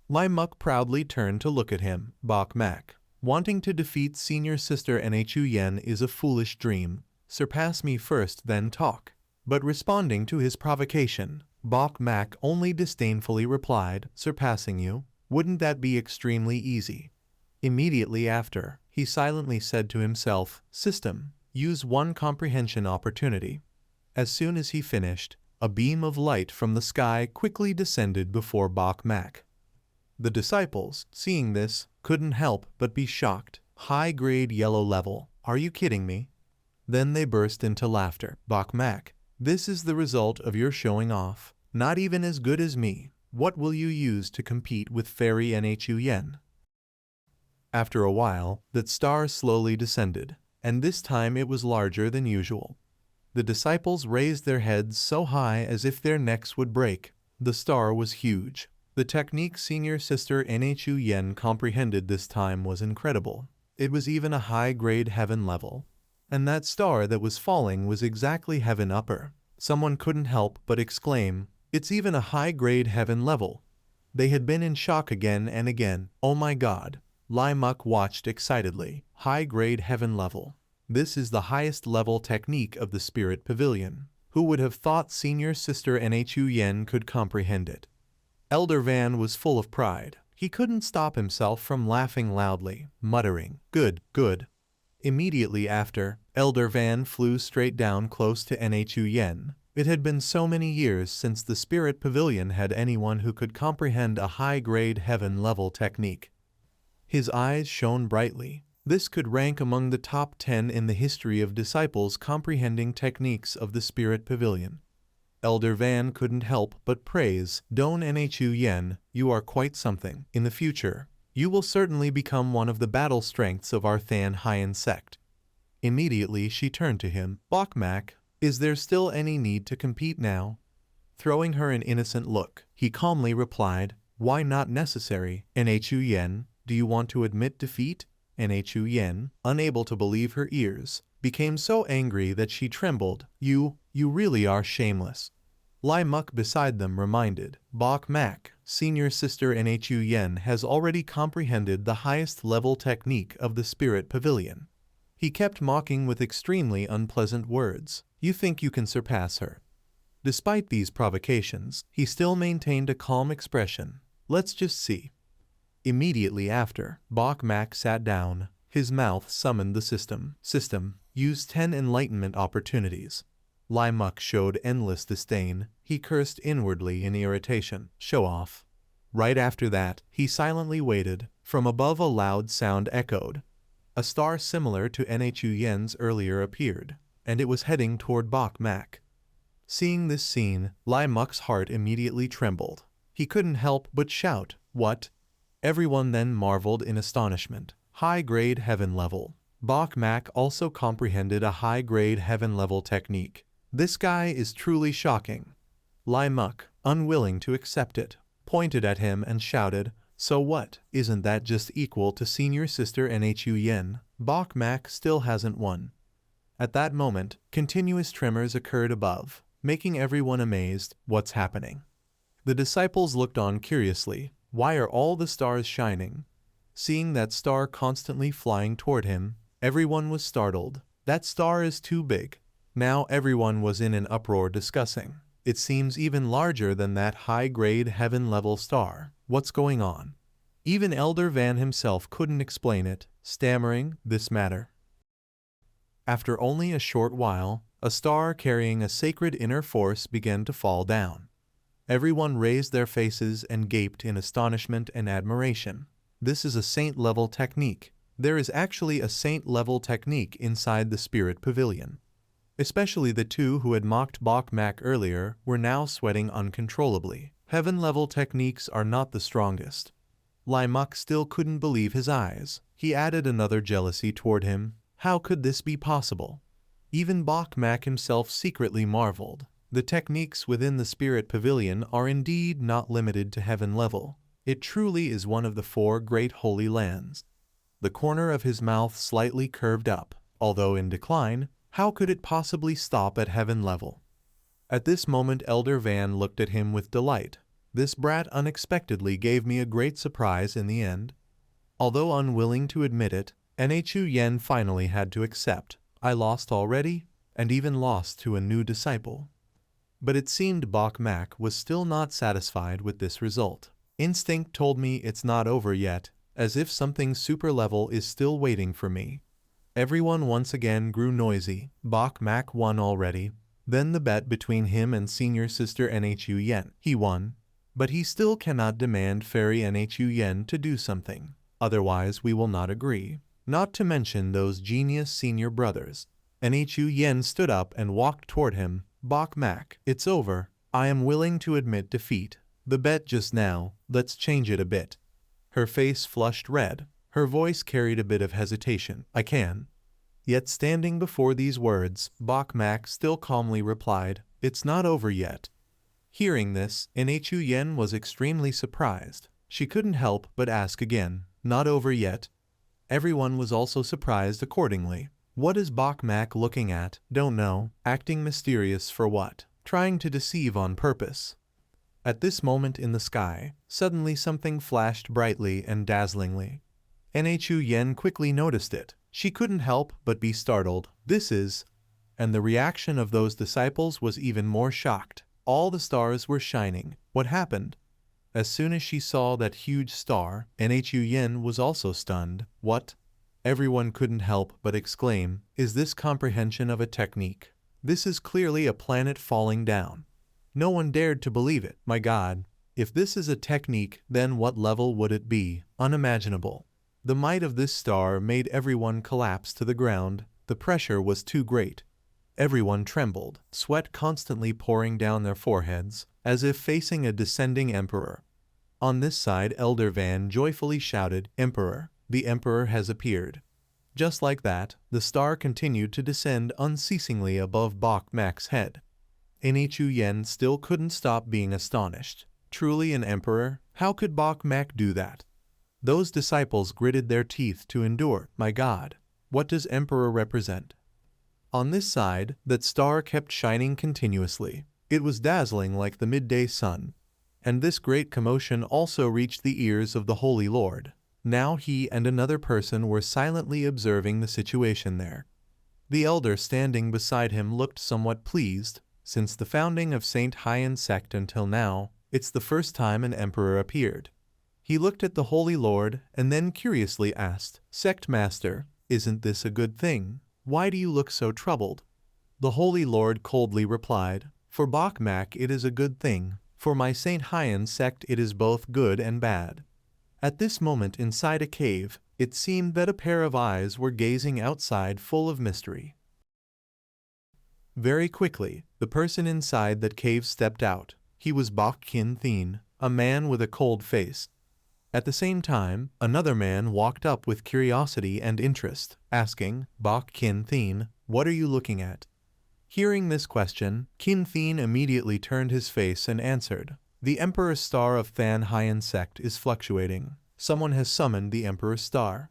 Lai Muk proudly turned to look at him. Bok Mak. Wanting to defeat Senior Sister Nhu Yen is a foolish dream. Surpass me first, then talk. But responding to his provocation, Bok Mak only disdainfully replied, Surpassing you? Wouldn't that be extremely easy? Immediately after, he silently said to himself, System, use one comprehension opportunity. As soon as he finished, A beam of light from the sky quickly descended before Bok Mak. The disciples, seeing this, couldn't help but be shocked. High-grade yellow level. Are you kidding me? Then they burst into laughter. Bok Mak, this is the result of your showing off. Not even as good as me. What will you use to compete with Fairy Nhu Yen? After a while, that star slowly descended, and this time it was larger than usual. The disciples raised their heads so high as if their necks would break. The star was huge. The technique senior sister Nhu Yen comprehended this time was incredible. It was even a high-grade heaven level. And that star that was falling was exactly heaven upper. Someone couldn't help but exclaim, "It's even a high-grade heaven level." They had been in shock again and again. Oh my god. Lai Muk watched excitedly. High-grade heaven level. This is the highest level technique of the Spirit Pavilion. Who would have thought senior sister Nhu Yen could comprehend it? Elder Van was full of pride. He couldn't stop himself from laughing loudly, muttering, "Good, good." Immediately after, Elder Van flew straight down close to Nhu Yen. It had been so many years since the Spirit Pavilion had anyone who could comprehend a high-grade heaven-level technique. His eyes shone brightly. This could rank among the top 10 in the history of disciples comprehending techniques of the Spirit Pavilion. Elder Van couldn't help but praise, "Don Nhu Yen, you are quite something. In the future, you will certainly become one of the battle strengths of our Than Hien sect." Immediately she turned to him. "Bok Mak, is there still any need to compete now?" Throwing her an innocent look, he calmly replied, "Why not necessary? Nhu Yen, do you want to admit defeat?" Nhu Yen, unable to believe her ears, became so angry that she trembled. You really are shameless." Lai Muk beside them reminded, "Bok Mak, senior sister Nhu Yen has already comprehended the highest level technique of the Spirit Pavilion." He kept mocking with extremely unpleasant words. "You think you can surpass her?" Despite these provocations, he still maintained a calm expression. "Let's just see." Immediately after, Bok Mak sat down. His mouth summoned the system. Used 10 enlightenment opportunities. Lai Muk showed endless disdain. He cursed inwardly in irritation. Show off. Right after that, he silently waited. From above a loud sound echoed. A star similar to Nhu Yen's earlier appeared, and it was heading toward Bok Mak. Seeing this scene, Lai Muk's heart immediately trembled. He couldn't help but shout, "What?" Everyone then marveled in astonishment. High-grade heaven level. Bok Mak also comprehended a high-grade heaven level technique. This guy is truly shocking. Lai Muk, unwilling to accept it, pointed at him and shouted, "So what? Isn't that just equal to senior sister Nhu Yen? Bok Mak still hasn't won." At that moment, continuous tremors occurred above, making everyone amazed. What's happening? The disciples looked on curiously. Why are all the stars shining? Seeing that star constantly flying toward him, everyone was startled. That star is too big. Now everyone was in an uproar discussing. It seems even larger than that high-grade heaven-level star. What's going on? Even Elder Van himself couldn't explain it, stammering, "This matter." After only a short while, a star carrying a sacred inner force began to fall down. Everyone raised their faces and gaped in astonishment and admiration. This is a saint-level technique. There is actually a saint-level technique inside the Spirit Pavilion. Especially the two who had mocked Bok Mak earlier were now sweating uncontrollably. Heaven-level techniques are not the strongest. Lai Muk still couldn't believe his eyes. He added another jealousy toward him. How could this be possible? Even Bok Mak himself secretly marveled. The techniques within the Spirit Pavilion are indeed not limited to heaven level. It truly is one of the 4 great holy lands. The corner of his mouth slightly curved up. Although in decline, how could it possibly stop at heaven level? At this moment Elder Van looked at him with delight. This brat unexpectedly gave me a great surprise in the end. Although unwilling to admit it, Nhu Yen finally had to accept. I lost already, and even lost to a new disciple. But it seemed Bok Mak was still not satisfied with this result. Instinct told me it's not over yet, as if something super level is still waiting for me. Everyone once again grew noisy. Bok Mak won already. Then the bet between him and senior sister Nhu Yen. He won. But he still cannot demand Fairy Nhu Yen to do something. Otherwise we will not agree. Not to mention those genius senior brothers. Nhu Yen stood up and walked toward him. Bok Mak, it's over. I am willing to admit defeat. The bet just now, let's change it a bit. Her face flushed red. Her voice carried a bit of hesitation. I can. Yet standing before these words, Bok Mak still calmly replied, it's not over yet. Hearing this, Nhu Yen was extremely surprised. She couldn't help but ask again, not over yet? Everyone was also surprised accordingly. What is Bok Mak looking at? Don't know. Acting mysterious for what? Trying to deceive on purpose. At this moment in the sky, suddenly something flashed brightly and dazzlingly. Nhu Yen quickly noticed it. She couldn't help but be startled. This is... And the reaction of those disciples was even more shocked. All the stars were shining. What happened? As soon as she saw that huge star, Nhu Yen was also stunned. What? Everyone couldn't help but exclaim, is this comprehension of a technique? This is clearly a planet falling down. No one dared to believe it. My God, if this is a technique, then what level would it be? Unimaginable. The might of this star made everyone collapse to the ground. The pressure was too great. Everyone trembled, sweat constantly pouring down their foreheads, as if facing a descending emperor. On this side, Elder Van joyfully shouted, Emperor, the emperor has appeared. Just like that, the star continued to descend unceasingly above Bok Mak's head. Nhu Yen still couldn't stop being astonished. Truly an emperor? How could Bok Mak do that? Those disciples gritted their teeth to endure. My God, what does emperor represent? On this side, that star kept shining continuously. It was dazzling like the midday sun. And this great commotion also reached the ears of the Holy Lord. Now he and another person were silently observing the situation there. The elder standing beside him looked somewhat pleased. Since the founding of Saint Haiyan sect until now, it's the first time an emperor appeared. He looked at the Holy Lord and then curiously asked, Sect Master, isn't this a good thing? Why do you look so troubled? The Holy Lord coldly replied, For Bok Mak it is a good thing. For my Saint Haiyan sect it is both good and bad. At this moment inside a cave, it seemed that a pair of eyes were gazing outside full of mystery. Very quickly, the person inside that cave stepped out. He was Bok Kin Thien, a man with a cold face. At the same time, another man walked up with curiosity and interest, asking, Bok Kin Thien, what are you looking at? Hearing this question, Kin Thien immediately turned his face and answered, The Emperor's star of Than Haiyan sect is fluctuating. Someone has summoned the Emperor's star.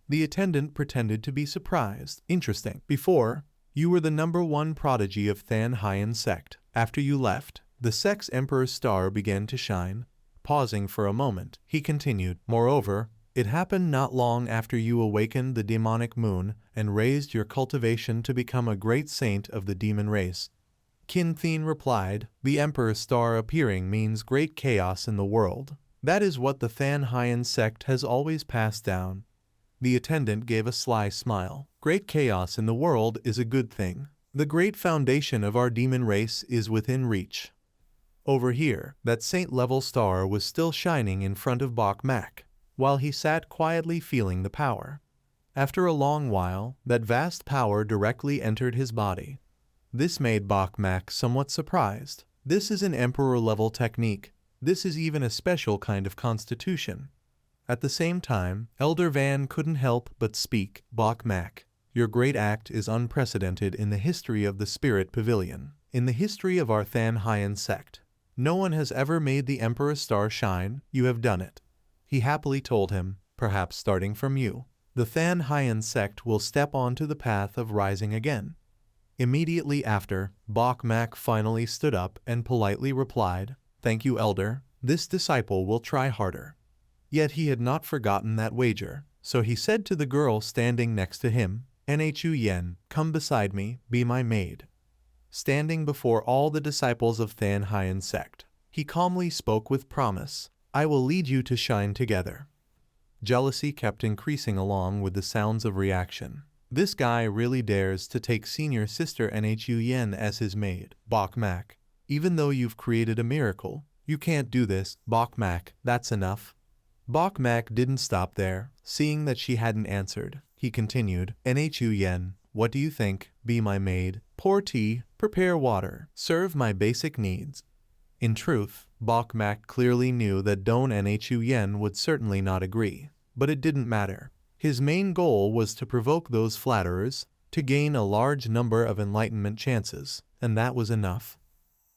The attendant pretended to be surprised. Interesting. Before, you were the #1 prodigy of Than Haiyan sect. After you left, the sect's Emperor's star began to shine. Pausing for a moment, he continued, Moreover, it happened not long after you awakened the demonic moon and raised your cultivation to become a great saint of the demon race. Kin Thien replied, The Emperor's star appearing means great chaos in the world. That is what the Than Haiyan sect has always passed down. The attendant gave a sly smile. Great chaos in the world is a good thing. The great foundation of our demon race is within reach. Over here, that saint-level star was still shining in front of Bok Mak, while he sat quietly feeling the power. After a long while, that vast power directly entered his body. This made Bok Mak somewhat surprised. This is an emperor-level technique. This is even a special kind of constitution. At the same time, Elder Van couldn't help but speak. Bok Mak, your great act is unprecedented in the history of the Spirit Pavilion. In the history of our Than Haiyan sect, no one has ever made the Emperor's star shine. You have done it. He happily told him, perhaps starting from you, the Than Haiyan sect will step onto the path of rising again. Immediately after, Bok Mak finally stood up and politely replied, Thank you, Elder. This disciple will try harder. Yet he had not forgotten that wager, so he said to the girl standing next to him, Nhu Yen, come beside me, be my maid. Standing before all the disciples of Than Haiyan sect, he calmly spoke with promise, I will lead you to shine together. Jealousy kept increasing along with the sounds of reaction. This guy really dares to take senior sister Nhu Yen as his maid. Bok Mak. Even though you've created a miracle, you can't do this. Bok Mak, that's enough. Bok Mak didn't stop there. Seeing that she hadn't answered, he continued, Nhu Yen, what do you think? Be my maid, pour tea, prepare water, serve my basic needs. In truth, Bok Mak clearly knew that Don Nhu Yen would certainly not agree, but it didn't matter. His main goal was to provoke those flatterers, to gain a large number of enlightenment chances, and that was enough.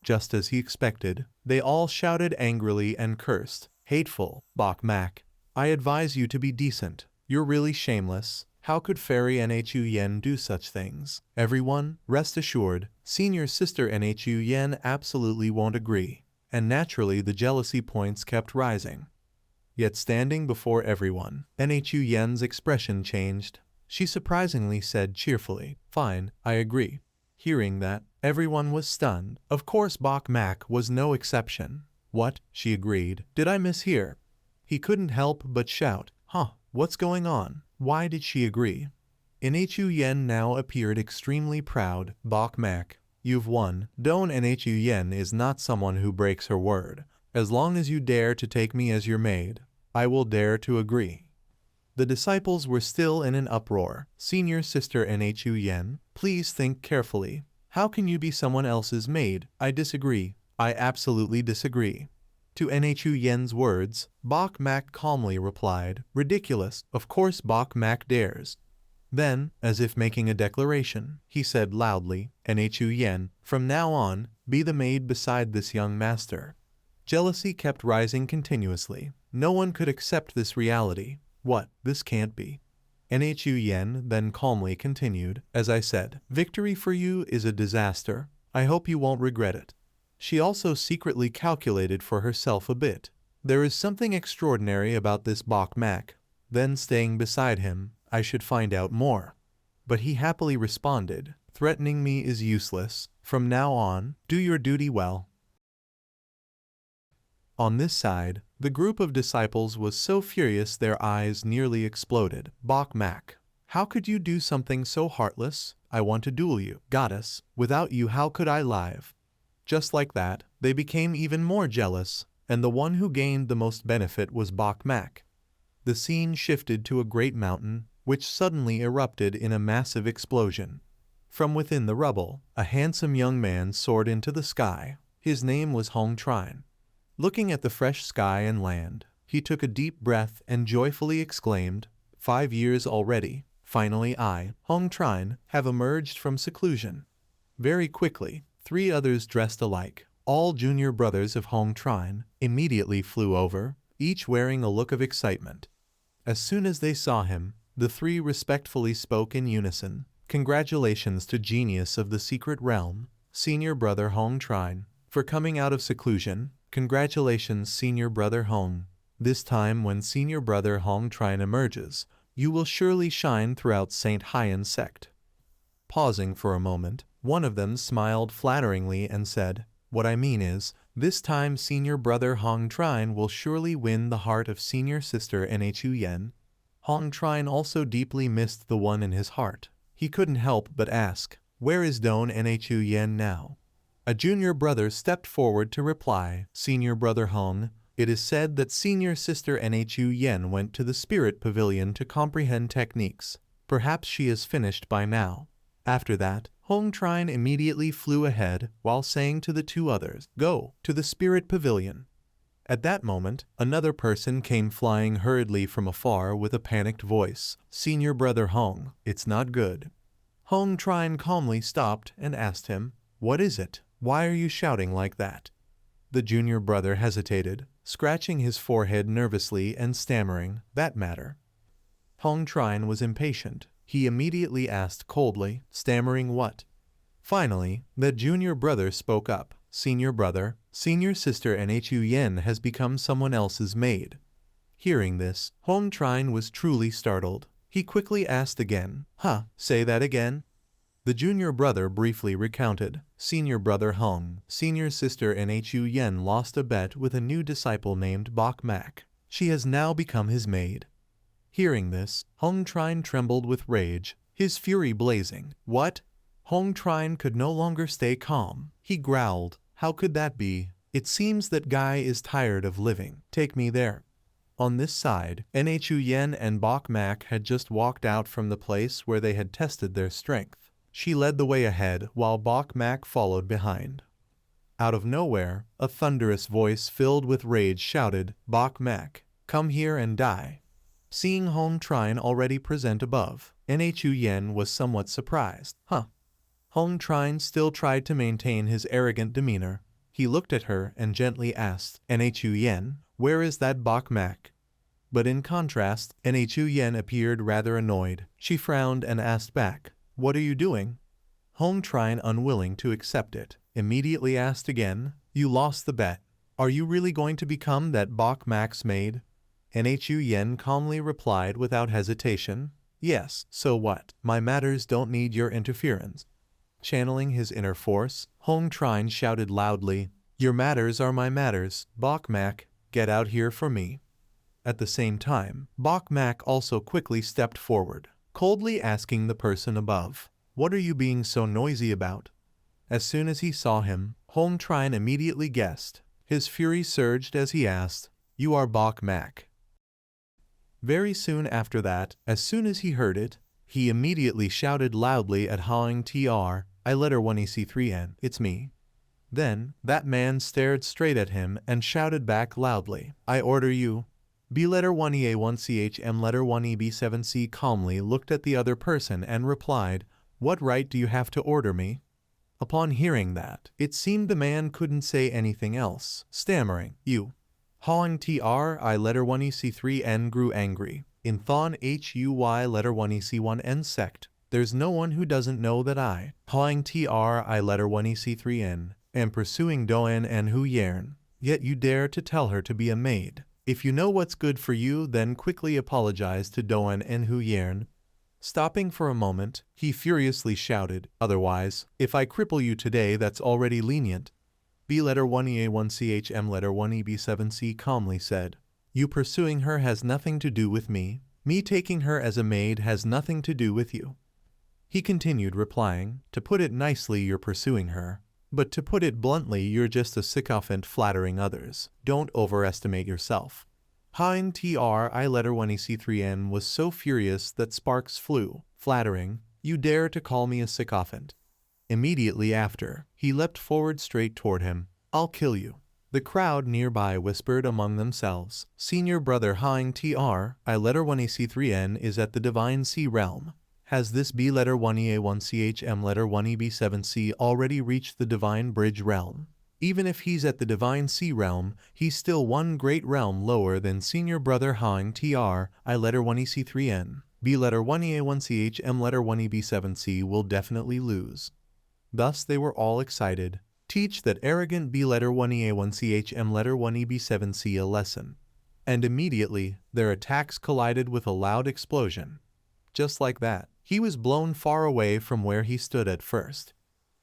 Just as he expected, they all shouted angrily and cursed, hateful, Bok Mak. I advise you to be decent. You're really shameless. How could Fairy Nhu Yen do such things? Everyone, rest assured, senior sister Nhu Yen absolutely won't agree. And naturally the jealousy points kept rising. Yet standing before everyone, Nhu Yen's expression changed. She surprisingly said cheerfully, fine, I agree. Hearing that, everyone was stunned. Of course Bok Mak was no exception. What? She agreed. Did I mishear? He couldn't help but shout, huh, what's going on? Why did she agree? Nhu Yen now appeared extremely proud. Bok Mak, you've won. Don Nhu Yen is not someone who breaks her word. As long as you dare to take me as your maid, I will dare to agree. The disciples were still in an uproar. Senior sister Nhu Yen, please think carefully. How can you be someone else's maid? I disagree. I absolutely disagree. To Nhu Yen's words, Bok Mak calmly replied, ridiculous, of course Bok Mak dares. Then, as if making a declaration, he said loudly, Nhu Yen, from now on, be the maid beside this young master. Jealousy kept rising continuously. No one could accept this reality. What? This can't be. Nhu Yen then calmly continued, as I said, victory for you is a disaster. I hope you won't regret it. She also secretly calculated for herself a bit. There is something extraordinary about this Bok Mak. Then staying beside him, I should find out more. But he happily responded, threatening me is useless. From now on, do your duty well. On this side, the group of disciples was so furious their eyes nearly exploded. Bok Mak, how could you do something so heartless? I want to duel you. Goddess, without you how could I live? Just like that, they became even more jealous, and the one who gained the most benefit was Bok Mak. The scene shifted to a great mountain, which suddenly erupted in a massive explosion. From within the rubble, a handsome young man soared into the sky. His name was Hong Trine. Looking at the fresh sky and land, he took a deep breath and joyfully exclaimed, 5 years already. Finally I, Hong Trine, have emerged from seclusion. Very quickly, 3 others dressed alike, all junior brothers of Hong Trine, immediately flew over, each wearing a look of excitement. As soon as they saw him, the 3 respectfully spoke in unison, congratulations to genius of the secret realm, senior brother Hong Trine, for coming out of seclusion. Congratulations senior brother Hong. This time when senior brother Hong Trine emerges, you will surely shine throughout St. Haiyan sect. Pausing for a moment, one of them smiled flatteringly and said, what I mean is, this time senior brother Hong Trine will surely win the heart of senior sister Nhu Yen. Hong Trine also deeply missed the one in his heart. He couldn't help but ask, where is Don Nhu Yen now? A junior brother stepped forward to reply, senior brother Hong, it is said that senior sister Nhu Yen went to the spirit pavilion to comprehend techniques. Perhaps she is finished by now. After that, Hong Trine immediately flew ahead while saying to the 2 others, go to the spirit pavilion. At that moment, another person came flying hurriedly from afar with a panicked voice, senior brother Hong, it's not good. Hong Trine calmly stopped and asked him, what is it? Why are you shouting like that? The junior brother hesitated, scratching his forehead nervously and stammering, that matter. Hong Trine was impatient. He immediately asked coldly, stammering what? Finally, the junior brother spoke up, senior brother, senior sister Nhu Yen has become someone else's maid. Hearing this, Hong Trine was truly startled. He quickly asked again, say that again? The junior brother briefly recounted, senior brother Hong, senior sister Nhu Yen lost a bet with a new disciple named Bok Mak. She has now become his maid. Hearing this, Hong Trine trembled with rage. his fury blazing. What? Hong Trine could no longer stay calm. He growled, how could that be? It seems that Guy is tired of living. Take me there. On this side, Nhu Yen and Bok Mak had just walked out from the place where they had tested their strength. She led the way ahead while Bok Mak followed behind. Out of nowhere, a thunderous voice filled with rage shouted, Bok Mak, come here and die. Seeing Hong Trine already present above, Nhu Yen was somewhat surprised. Hong Trine still tried to maintain his arrogant demeanor. He looked at her and gently asked, Nhu Yen, where is that Bok Mak? But in contrast, Nhu Yen appeared rather annoyed. She frowned and asked back, what are you doing? Hong Trine, unwilling to accept it, immediately asked again, you lost the bet. Are you really going to become that Bok Mak's maid? Nhu Yen calmly replied without hesitation, yes, so what? My matters don't need your interference. Channeling his inner force, Hong Trine shouted loudly, your matters are my matters, Bok Mak, get out here for me. At the same time, Bok Mak also quickly stepped forward, coldly asking the person above, what are you being so noisy about? As soon as he saw him, Hong Trine immediately guessed. His fury surged as he asked, you are Bok Mak. Very soon after that, as soon as he heard it, he immediately shouted loudly at Hong Tr, I letter 1EC3N, it's me. Then, that man stared straight at him and shouted back loudly, I order you. B letter 1EA1CH M letter 1EB7C calmly looked at the other person and replied, what right do you have to order me? Upon hearing that, it seemed the man couldn't say anything else, stammering, you. Hong Tr I letter 1EC3N grew angry. In Thon HUY letter 1EC1N sect, there's no one who doesn't know that I, Hong Tr I letter 1EC3N, am pursuing Doen and Hu Yern, yet you dare to tell her to be a maid. If you know what's good for you, then quickly apologize to Doen and Hu Yern. Stopping for a moment, he furiously shouted, otherwise, if I cripple you today that's already lenient. B letter 1EA1CH M letter 1EB7C calmly said, you pursuing her has nothing to do with me. Me taking her as a maid has nothing to do with you. He continued replying, to put it nicely you're pursuing her, but to put it bluntly you're just a sycophant flattering others. Don't overestimate yourself. Hong Tr I letter 1EC3N was so furious that sparks flew, flattering, you dare to call me a sycophant. Immediately after, he leapt forward straight toward him. I'll kill you. The crowd nearby whispered among themselves, Senior Brother Hong Tr I letter 1EC3N is at the Divine Sea Realm. Has this B letter 1EA1CH M letter 1EB7C already reached the Divine Bridge Realm? Even if he's at the Divine Sea Realm, he's still one great realm lower than Senior Brother Hong Tr I letter 1EC3N. B letter 1EA1CH M letter 1EB7C will definitely lose. Thus they were all excited. Teach that arrogant B letter 1EA1CH M letter 1EB7C a lesson. And immediately, their attacks collided with a loud explosion. Just like that, he was blown far away from where he stood at first.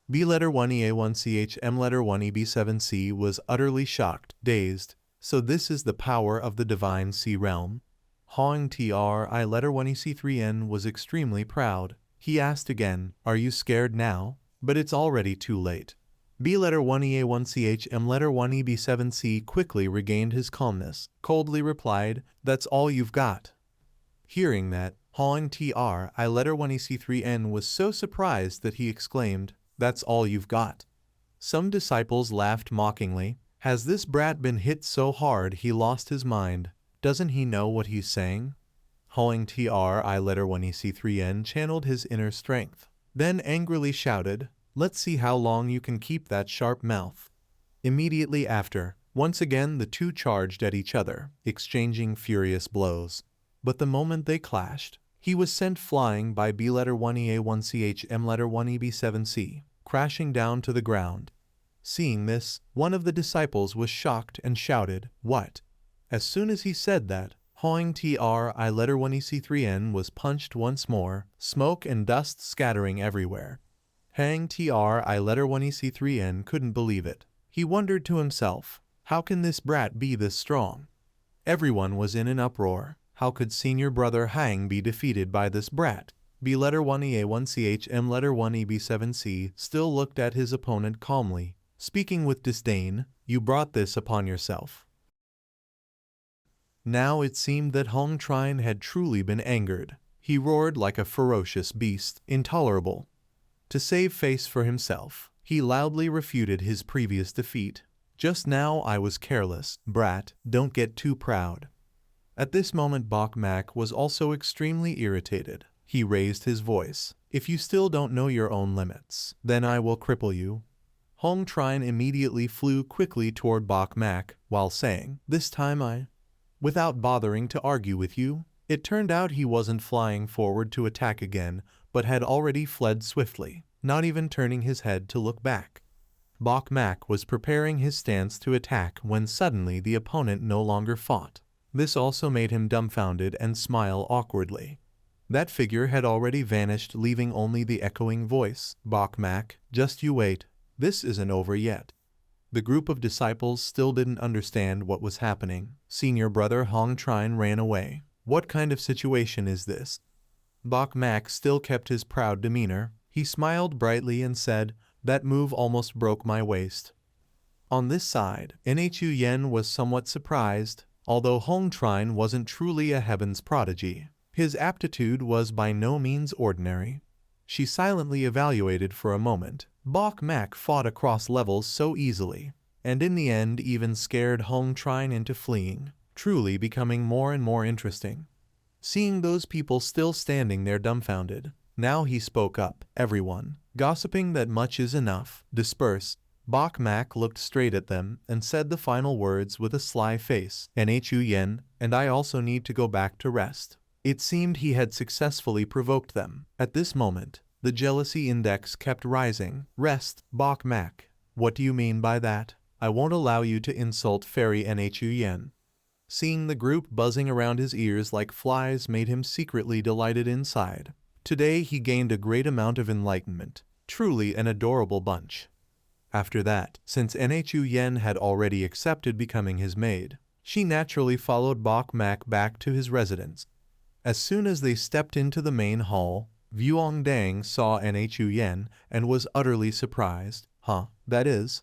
B letter 1EA1CH M letter 1EB7C was utterly shocked, dazed. So this is the power of the Divine Sea Realm. Hong Tr I letter 1EC3N was extremely proud. He asked again, are you scared now? But it's already too late. B letter 1EA1CH M letter 1EB7C quickly regained his calmness, coldly replied, that's all you've got. Hearing that, Hong Tr I letter 1EC3N was so surprised that he exclaimed, that's all you've got. Some disciples laughed mockingly. Has this brat been hit so hard he lost his mind? Doesn't he know what he's saying? Hong Tr I letter 1EC3N channeled his inner strength, then angrily shouted, let's see how long you can keep that sharp mouth. Immediately after, once again the two charged at each other, exchanging furious blows. But the moment they clashed, he was sent flying by B letter 1EA1CH M letter 1EB7C, crashing down to the ground. Seeing this, one of the disciples was shocked and shouted, what? As soon as he said that, Hong Tr I letter 1EC3N was punched once more, smoke and dust scattering everywhere. Hong Tr I letter 1EC3N couldn't believe it. He wondered to himself, how can this brat be this strong? Everyone was in an uproar. How could Senior Brother Hang be defeated by this brat? B letter 1EA1CHM letter 1EB7C still looked at his opponent calmly, speaking with disdain, "You brought this upon yourself." Now it seemed that Hong Trine had truly been angered. He roared like a ferocious beast, intolerable. To save face for himself, he loudly refuted his previous defeat. "Just now I was careless, brat, don't get too proud." At this moment Bok Mak was also extremely irritated. He raised his voice. "If you still don't know your own limits, then I will cripple you." Hong Trine immediately flew quickly toward Bok Mak, while saying, "This time without bothering to argue with you." It turned out he wasn't flying forward to attack again, but had already fled swiftly, not even turning his head to look back. Bok Mak was preparing his stance to attack when suddenly the opponent no longer fought. This also made him dumbfounded and smile awkwardly. That figure had already vanished, leaving only the echoing voice, "Bok Mak, just you wait. This isn't over yet." The group of disciples still didn't understand what was happening. Senior brother Hong Trine ran away. What kind of situation is this? Bok Mak still kept his proud demeanor. He smiled brightly and said, "That move almost broke my waist." On this side, Nhu Yen was somewhat surprised. Although Hong Trine wasn't truly a heaven's prodigy, his aptitude was by no means ordinary. She silently evaluated for a moment. Bok Mak fought across levels so easily, and in the end even scared Hong Trine into fleeing, truly becoming more and more interesting. Seeing those people still standing there dumbfounded, now he spoke up. "Everyone, gossiping that much is enough. Disperse." Bok Mak looked straight at them and said the final words with a sly face. "Nhu Yen, and I also need to go back to rest." It seemed he had successfully provoked them. At this moment, the jealousy index kept rising. "Rest, Bok Mak. What do you mean by that? I won't allow you to insult Fairy Nhu Yen." Seeing the group buzzing around his ears like flies made him secretly delighted inside. Today he gained a great amount of enlightenment. Truly an adorable bunch. After that, since Nhu Yen had already accepted becoming his maid, she naturally followed Bok Mak back to his residence. As soon as they stepped into the main hall, Vuong Dang saw Nhu Yen and was utterly surprised. That is.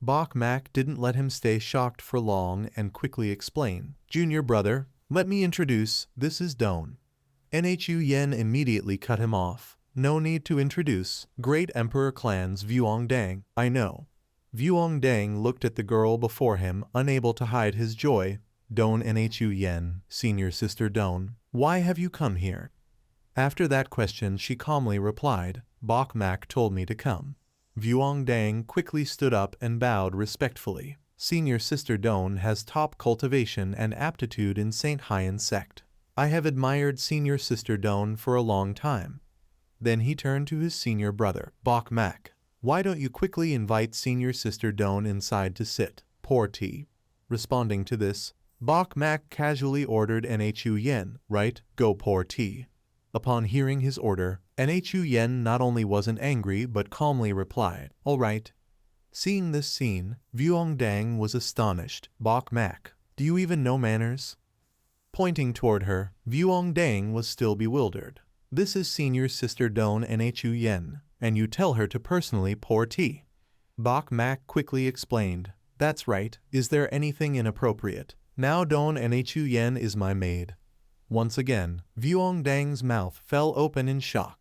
Bok Mak didn't let him stay shocked for long and quickly explained. "Junior brother, let me introduce, this is Don." Nhu Yen immediately cut him off. "No need to introduce. Great Emperor Clan's Vuong Dang, I know." Vuong Dang looked at the girl before him, unable to hide his joy. "Don Nhu Yen, senior sister Don, why have you come here?" After that question she calmly replied, "Bok Mak told me to come." Vuong Dang quickly stood up and bowed respectfully. "Senior sister Don has top cultivation and aptitude in St. Haiyan sect. I have admired senior sister Don for a long time." Then he turned to his senior brother, "Bok Mak, why don't you quickly invite senior sister Don inside to sit, pour tea?" Responding to this, Bok Mak casually ordered Nhu Yen, "Right, go pour tea." Upon hearing his order, Nhu Yen not only wasn't angry but calmly replied, "All right." Seeing this scene, Vuong Dang was astonished. "Bok Mak, do you even know manners?" Pointing toward her, Vuong Dang was still bewildered. "This is senior sister Don Nhu Yen, and you tell her to personally pour tea." Bok Mak quickly explained, "That's right, is there anything inappropriate? Now Don Nhu Yen is my maid." Once again, Vuong Dang's mouth fell open in shock.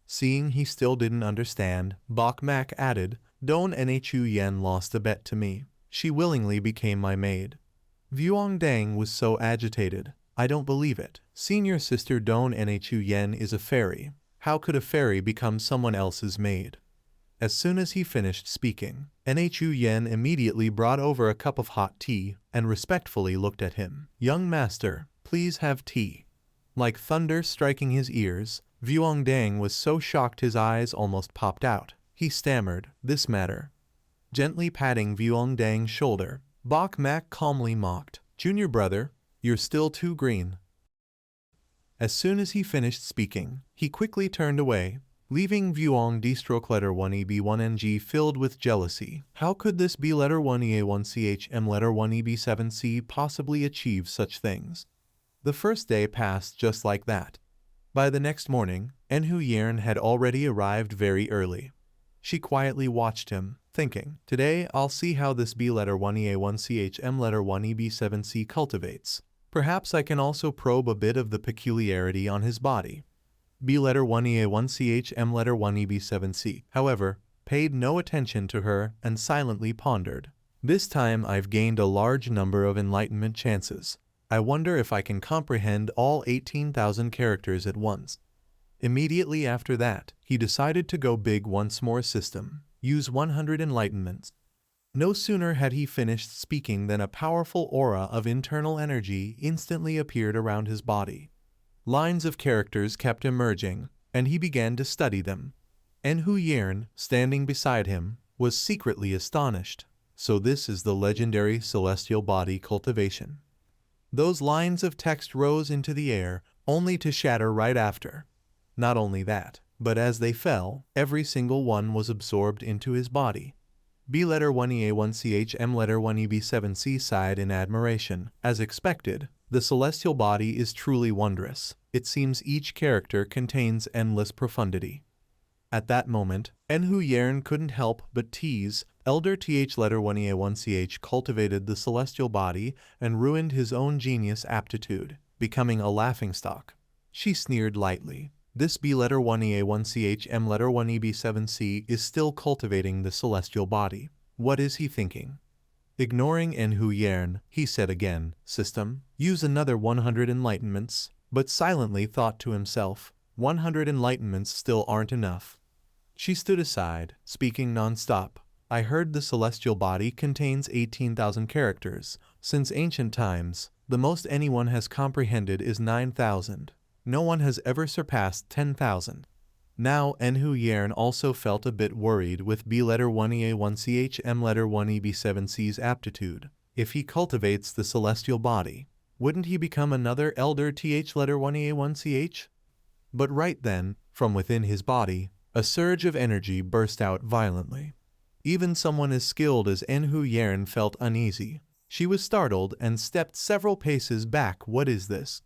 Seeing he still didn't understand, Bok Mak added, "Don Nhu Yen lost a bet to me. She willingly became my maid." Vuong Dang was so agitated. "I don't believe it. Senior sister Don Nhu Yen is a fairy. How could a fairy become someone else's maid?" As soon as he finished speaking, Nhu Yen immediately brought over a cup of hot tea and respectfully looked at him. "Young master, please have tea." Like thunder striking his ears, Vuong Dang was so shocked his eyes almost popped out. He stammered, "This matter." Gently patting Vuong Dang's shoulder, Bok Mak calmly mocked, "Junior brother, you're still too green." As soon as he finished speaking, he quickly turned away, leaving Vuong D stroke letter 1EB1NG filled with jealousy. How could this B letter 1EA1CHM letter 1EB7C possibly achieve such things? The first day passed just like that. By the next morning, Enhu Yern had already arrived very early. She quietly watched him, thinking, today I'll see how this B letter 1EA1CH letter 1EB7C cultivates. Perhaps I can also probe a bit of the peculiarity on his body. B letter 1EA1CH letter 1EB7C, however, paid no attention to her and silently pondered. This time I've gained a large number of enlightenment chances. I wonder if I can comprehend all 18,000 characters at once. Immediately after that, he decided to go big once more. System. Use 100 enlightenments. No sooner had he finished speaking than a powerful aura of internal energy instantly appeared around his body. Lines of characters kept emerging, and he began to study them. Enhu Yern, standing beside him, was secretly astonished. So this is the legendary celestial body cultivation. Those lines of text rose into the air, only to shatter right after. Not only that, but as they fell, every single one was absorbed into his body. B letter 1EA1CH letter 1EB7C sighed in admiration. As expected, the celestial body is truly wondrous. It seems each character contains endless profundity. At that moment, Enhu Yern couldn't help but tease. Elder Th letter 1EA1CH cultivated the celestial body and ruined his own genius aptitude, becoming a laughingstock. She sneered lightly. This B letter 1EA1CH letter 1EB7C is still cultivating the celestial body. What is he thinking? Ignoring Enhu Yern, he said again, System, use another 100 enlightenments, but silently thought to himself, 100 enlightenments still aren't enough. She stood aside, speaking non-stop. I heard the celestial body contains 18,000 characters. Since ancient times, the most anyone has comprehended is 9,000. No one has ever surpassed 10,000. Now Enhu Yern also felt a bit worried with B letter 1EA1CH letter 1EB7C's aptitude. If he cultivates the celestial body, wouldn't he become another Elder Th letter 1EA1CH? But right then, from within his body, a surge of energy burst out violently. Even someone as skilled as Enhu Yern felt uneasy. She was startled and stepped several paces back. What is this?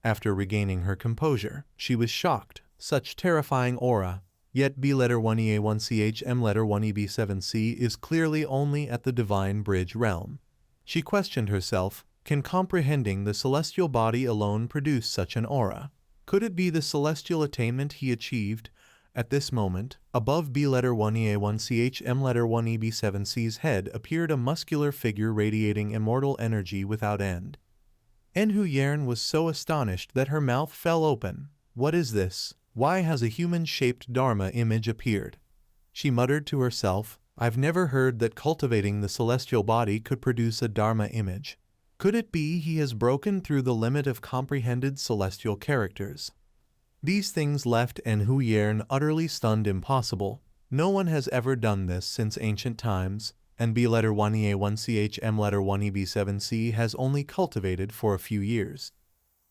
After regaining her composure, she was shocked. Such terrifying aura. Yet B letter 1EA1CH letter 1EB7C is clearly only at the divine bridge realm. She questioned herself, can comprehending the celestial body alone produce such an aura? Could it be the celestial attainment he achieved? At this moment, above B letter 1EA1CH letter 1EB7C's head appeared a muscular figure radiating immortal energy without end. Enhu Yern was so astonished that her mouth fell open. What is this? Why has a human-shaped Dharma image appeared? She muttered to herself, I've never heard that cultivating the celestial body could produce a Dharma image. Could it be he has broken through the limit of comprehended celestial characters? These things left Enhu Yern utterly stunned. Impossible. No one has ever done this since ancient times, and B letter 1EA1CH letter 1EB7C has only cultivated for a few years.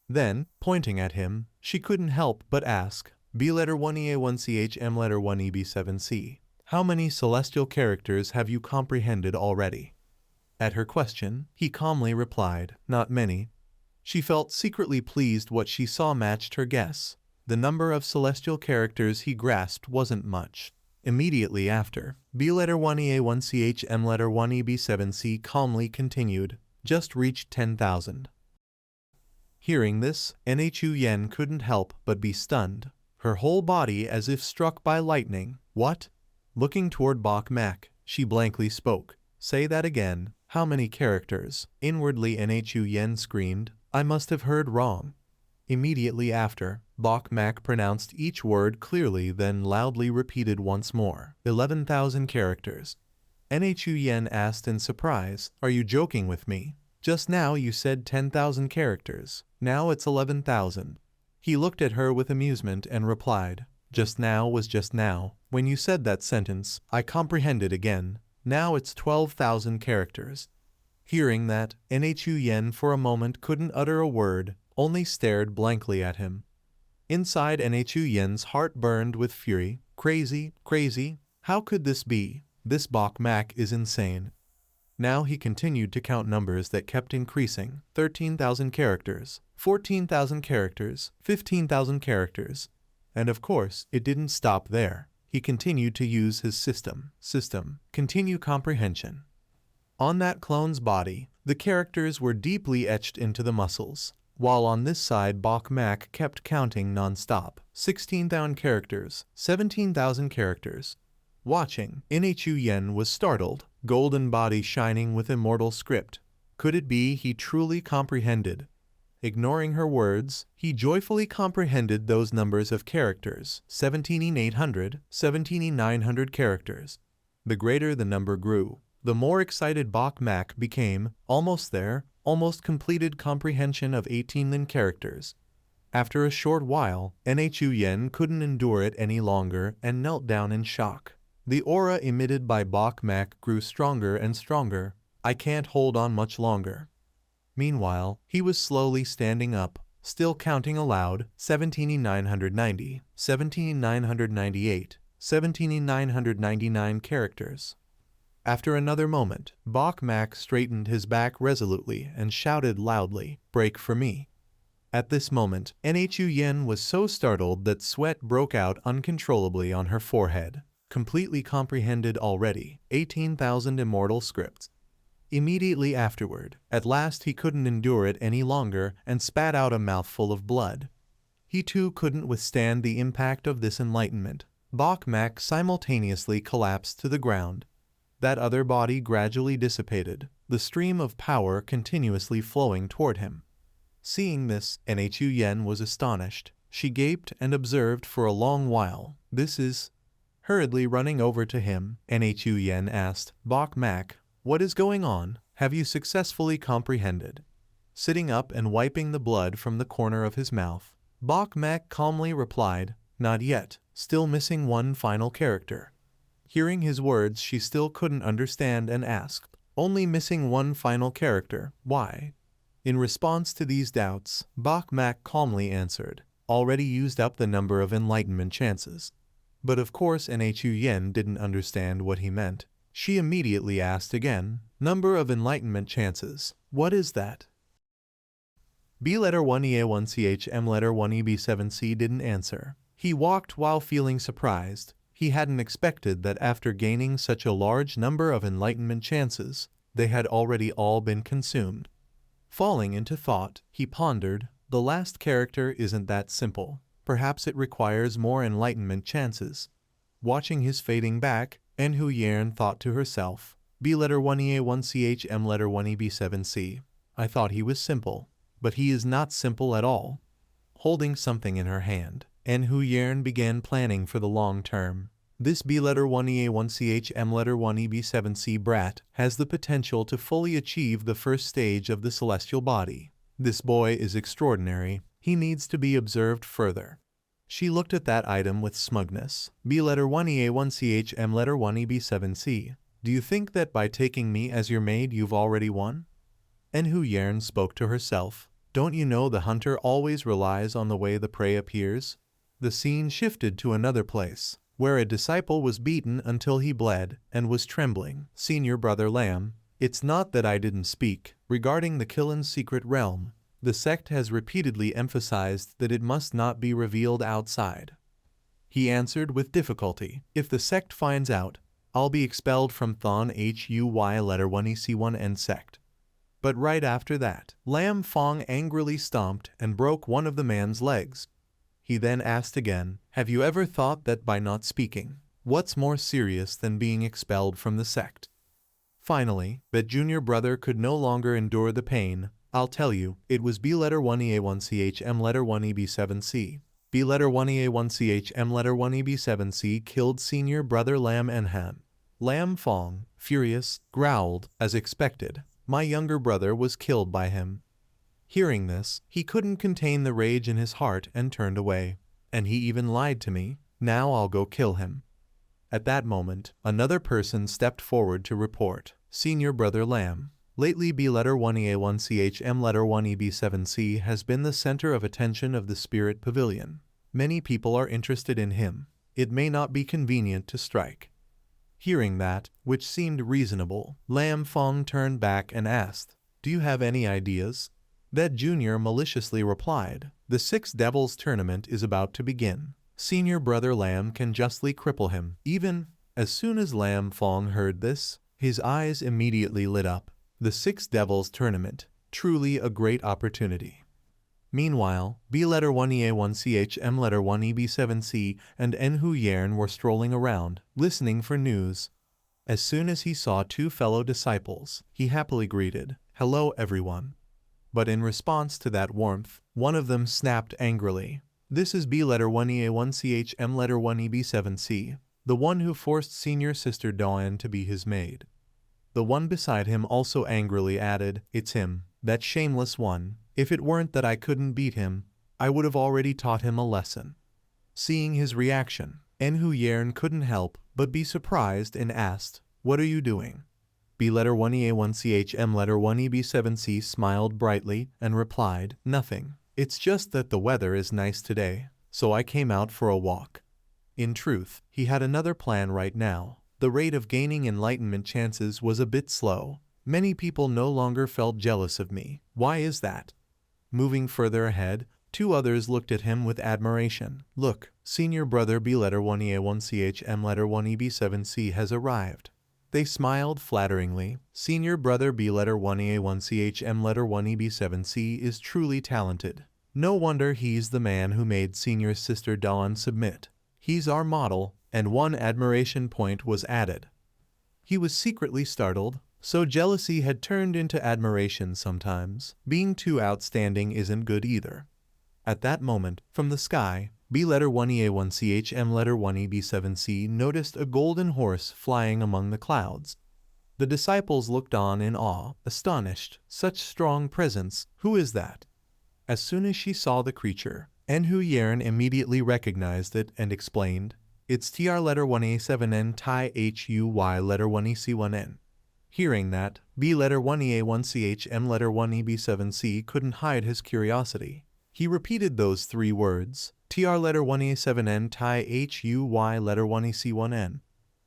Then, pointing at him, she couldn't help but ask, B letter 1EA1CH letter 1EB7C, how many celestial characters have you comprehended already? At her question, he calmly replied, not many. She felt secretly pleased what she saw matched her guess. The number of celestial characters he grasped wasn't much. Immediately after, B letter 1EA1CH letter 1EB7C calmly continued, just reached 10,000. Hearing this, Enhu Yern couldn't help but be stunned, her whole body as if struck by lightning. What? Looking toward Bok Mak, she blankly spoke. Say that again. How many characters? Inwardly Enhu Yern screamed, I must have heard wrong. Immediately after, Bok Mak pronounced each word clearly, then loudly repeated once more, 11,000 characters. Enhu Yern asked in surprise, are you joking with me? Just now you said 10,000 characters, now it's 11,000. He looked at her with amusement and replied, just now was just now. When you said that sentence, I comprehended again. Now it's 12,000 characters. Hearing that, Enhu Yern for a moment couldn't utter a word, only stared blankly at him. Inside Enhu Yern's heart burned with fury. Crazy, crazy, how could this be? This Bok Mak is insane. Now he continued to count numbers that kept increasing. 13,000 characters, 14,000 characters, 15,000 characters. And of course, it didn't stop there. He continued to use his system, continue comprehension. On that clone's body, the characters were deeply etched into the muscles, while on this side Bok-Mak kept counting non-stop. 16,000 characters, 17,000 characters. Watching, Nhu Yen was startled, golden body shining with immortal script. Could it be he truly comprehended? Ignoring her words, he joyfully comprehended those numbers of characters, 17,800, 17,900 characters. The greater the number grew, the more excited Bok-Mak became. Almost there, almost completed comprehension of 18,000 characters. After a short while, Nhu Yen couldn't endure it any longer and knelt down in shock. The aura emitted by Bok-Mak grew stronger and stronger. I can't hold on much longer. Meanwhile, he was slowly standing up, still counting aloud, 17,990, 17,998, 17,999 characters. After another moment, Bok-Mak straightened his back resolutely and shouted loudly, "Break for me." At this moment, Nhu Yen was so startled that sweat broke out uncontrollably on her forehead. Completely comprehended already, 18,000 immortal scripts. Immediately afterward, at last he couldn't endure it any longer and spat out a mouthful of blood. He too couldn't withstand the impact of this enlightenment. Bok-Mak simultaneously collapsed to the ground. That other body gradually dissipated, the stream of power continuously flowing toward him. Seeing this, Nhu Yen was astonished. She gaped and observed for a long while. "This is..." Hurriedly running over to him, Nhu Yen asked, "Bok-Mak, what is going on? Have you successfully comprehended?" Sitting up and wiping the blood from the corner of his mouth, Bok-Mak calmly replied, "Not yet, still missing one final character." Hearing his words, she still couldn't understand and asked, "Only missing one final character, why?" In response to these doubts, Bok-Mak calmly answered, "Already used up the number of enlightenment chances." But of course Nhu Yen didn't understand what he meant. She immediately asked again, "Number of enlightenment chances, what is that?" B letter 1EA1CH M letter 1EB7C didn't answer. He walked while feeling surprised. He hadn't expected that after gaining such a large number of enlightenment chances, they had already all been consumed. Falling into thought, he pondered, the last character isn't that simple. Perhaps it requires more enlightenment chances. Watching his fading back, Nhu Yen thought to herself, B letter 1EA1CH M letter 1EB7C. I thought he was simple, but he is not simple at all. Holding something in her hand, Nhu Yen began planning for the long term. This B letter 1EA1CH M letter 1EB7C brat has the potential to fully achieve the first stage of the celestial body. This boy is extraordinary. He needs to be observed further. She looked at that item with smugness. B letter 1EA1CH M letter 1EB7C. Do you think that by taking me as your maid you've already won? Nhu Yen spoke to herself. Don't you know the hunter always relies on the way the prey appears? The scene shifted to another place, where a disciple was beaten until he bled and was trembling. Senior Brother Lam, it's not that I didn't speak. Regarding the Killin's secret realm, the sect has repeatedly emphasized that it must not be revealed outside. He answered with difficulty, if the sect finds out, I'll be expelled from Thon Huy letter 1EC1N sect. But right after that, Lam Fong angrily stomped and broke one of the man's legs. He then asked again, have you ever thought that by not speaking, what's more serious than being expelled from the sect? Finally, that junior brother could no longer endure the pain. I'll tell you, it was B letter 1EA1CH M letter 1EB7C. B letter 1EA1CH M letter 1EB7C killed senior brother Lam Enhan. Lam Fong, furious, growled, as expected, my younger brother was killed by him. Hearing this, he couldn't contain the rage in his heart and turned away. And he even lied to me, now I'll go kill him. At that moment, another person stepped forward to report, Senior Brother Lam. Lately B letter 1EA1CH M letter 1EB7C has been the center of attention of the Spirit Pavilion. Many people are interested in him. It may not be convenient to strike. Hearing that, which seemed reasonable, Lam Fong turned back and asked, "Do you have any ideas?" That junior maliciously replied, "The Six Devils tournament is about to begin. Senior brother Lam can justly cripple him." Even as soon as Lam Fong heard this, his eyes immediately lit up. The Six Devils tournament, truly a great opportunity. Meanwhile, B letter 1EA1CH M letter 1EB7C and N Hu Yarn were strolling around, listening for news. As soon as he saw two fellow disciples, he happily greeted, "Hello everyone." But in response to that warmth, one of them snapped angrily, "This is B letter 1EA1CH M letter 1EB7C, the one who forced senior sister Dawn to be his maid." The one beside him also angrily added, "It's him, that shameless one. If it weren't that I couldn't beat him, I would have already taught him a lesson." Seeing his reaction, En Hu Yarn couldn't help but be surprised and asked, "What are you doing?" B letter 1EA1CH M letter 1EB7C smiled brightly and replied, "Nothing. It's just that the weather is nice today, so I came out for a walk." In truth, he had another plan right now. The rate of gaining enlightenment chances was a bit slow. Many people no longer felt jealous of me. Why is that? Moving further ahead, two others looked at him with admiration. "Look, senior brother B letter 1EA1CH M letter 1EB7C has arrived." They smiled flatteringly. Senior brother B letter 1EA1CH M letter 1EB7C is truly talented. No wonder he's the man who made senior sister Dawn submit. He's our model, and one admiration point was added. He was secretly startled. So jealousy had turned into admiration sometimes. Being too outstanding isn't good either. At that moment, from the sky, B letter 1EA1CH M letter 1EB7C noticed a golden horse flying among the clouds. The disciples looked on in awe, astonished. Such strong presence, who is that? As soon as she saw the creature, En Hu Yarn immediately recognized it and explained, "It's TR letter 1A7N Tai HUY letter 1EC1N. Hearing that, B letter 1EA1CH M letter 1EB7C couldn't hide his curiosity. He repeated those three words, TR letter 1A7N Tai HUY letter 1EC1N.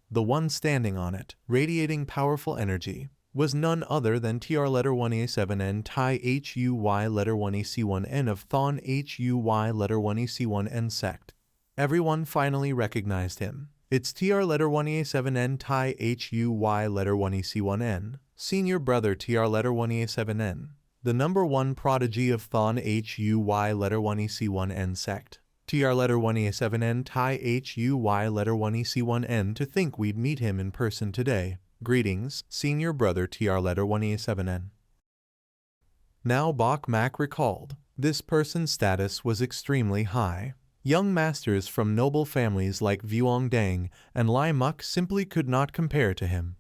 The one standing on it, radiating powerful energy, was none other than TR letter 1A7N Tai HUY letter 1EC1N of Thon HUY letter 1EC1N sect. Everyone finally recognized him. It's TR letter 1A7N Tai HUY letter 1EC1N, senior brother TR letter 1A7N, the number one prodigy of Thon HUY letter 1EC1N sect. TR letter 1A7N Tai HUY letter 1EC1N. To think we'd meet him in person today. Greetings, senior brother TR letter 1A7N. Now Bok Mak recalled, this person's status was extremely high. Young masters from noble families like Vuong Dang and Lai Muk simply could not compare to him.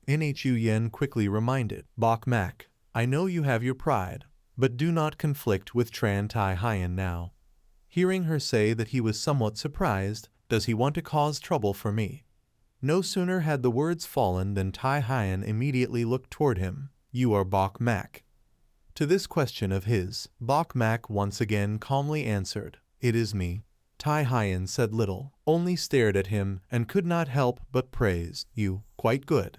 Nhu Yen quickly reminded, "Bok Mak, I know you have your pride, but do not conflict with Tran Tai Hien now." Hearing her say that he was somewhat surprised, "Does he want to cause trouble for me?" No sooner had the words fallen than Tai Hien immediately looked toward him. "You are Bok Mak." To this question of his, Bok Mak once again calmly answered, "It is me." Tai Hien said little, only stared at him and could not help but praise, "You, quite good."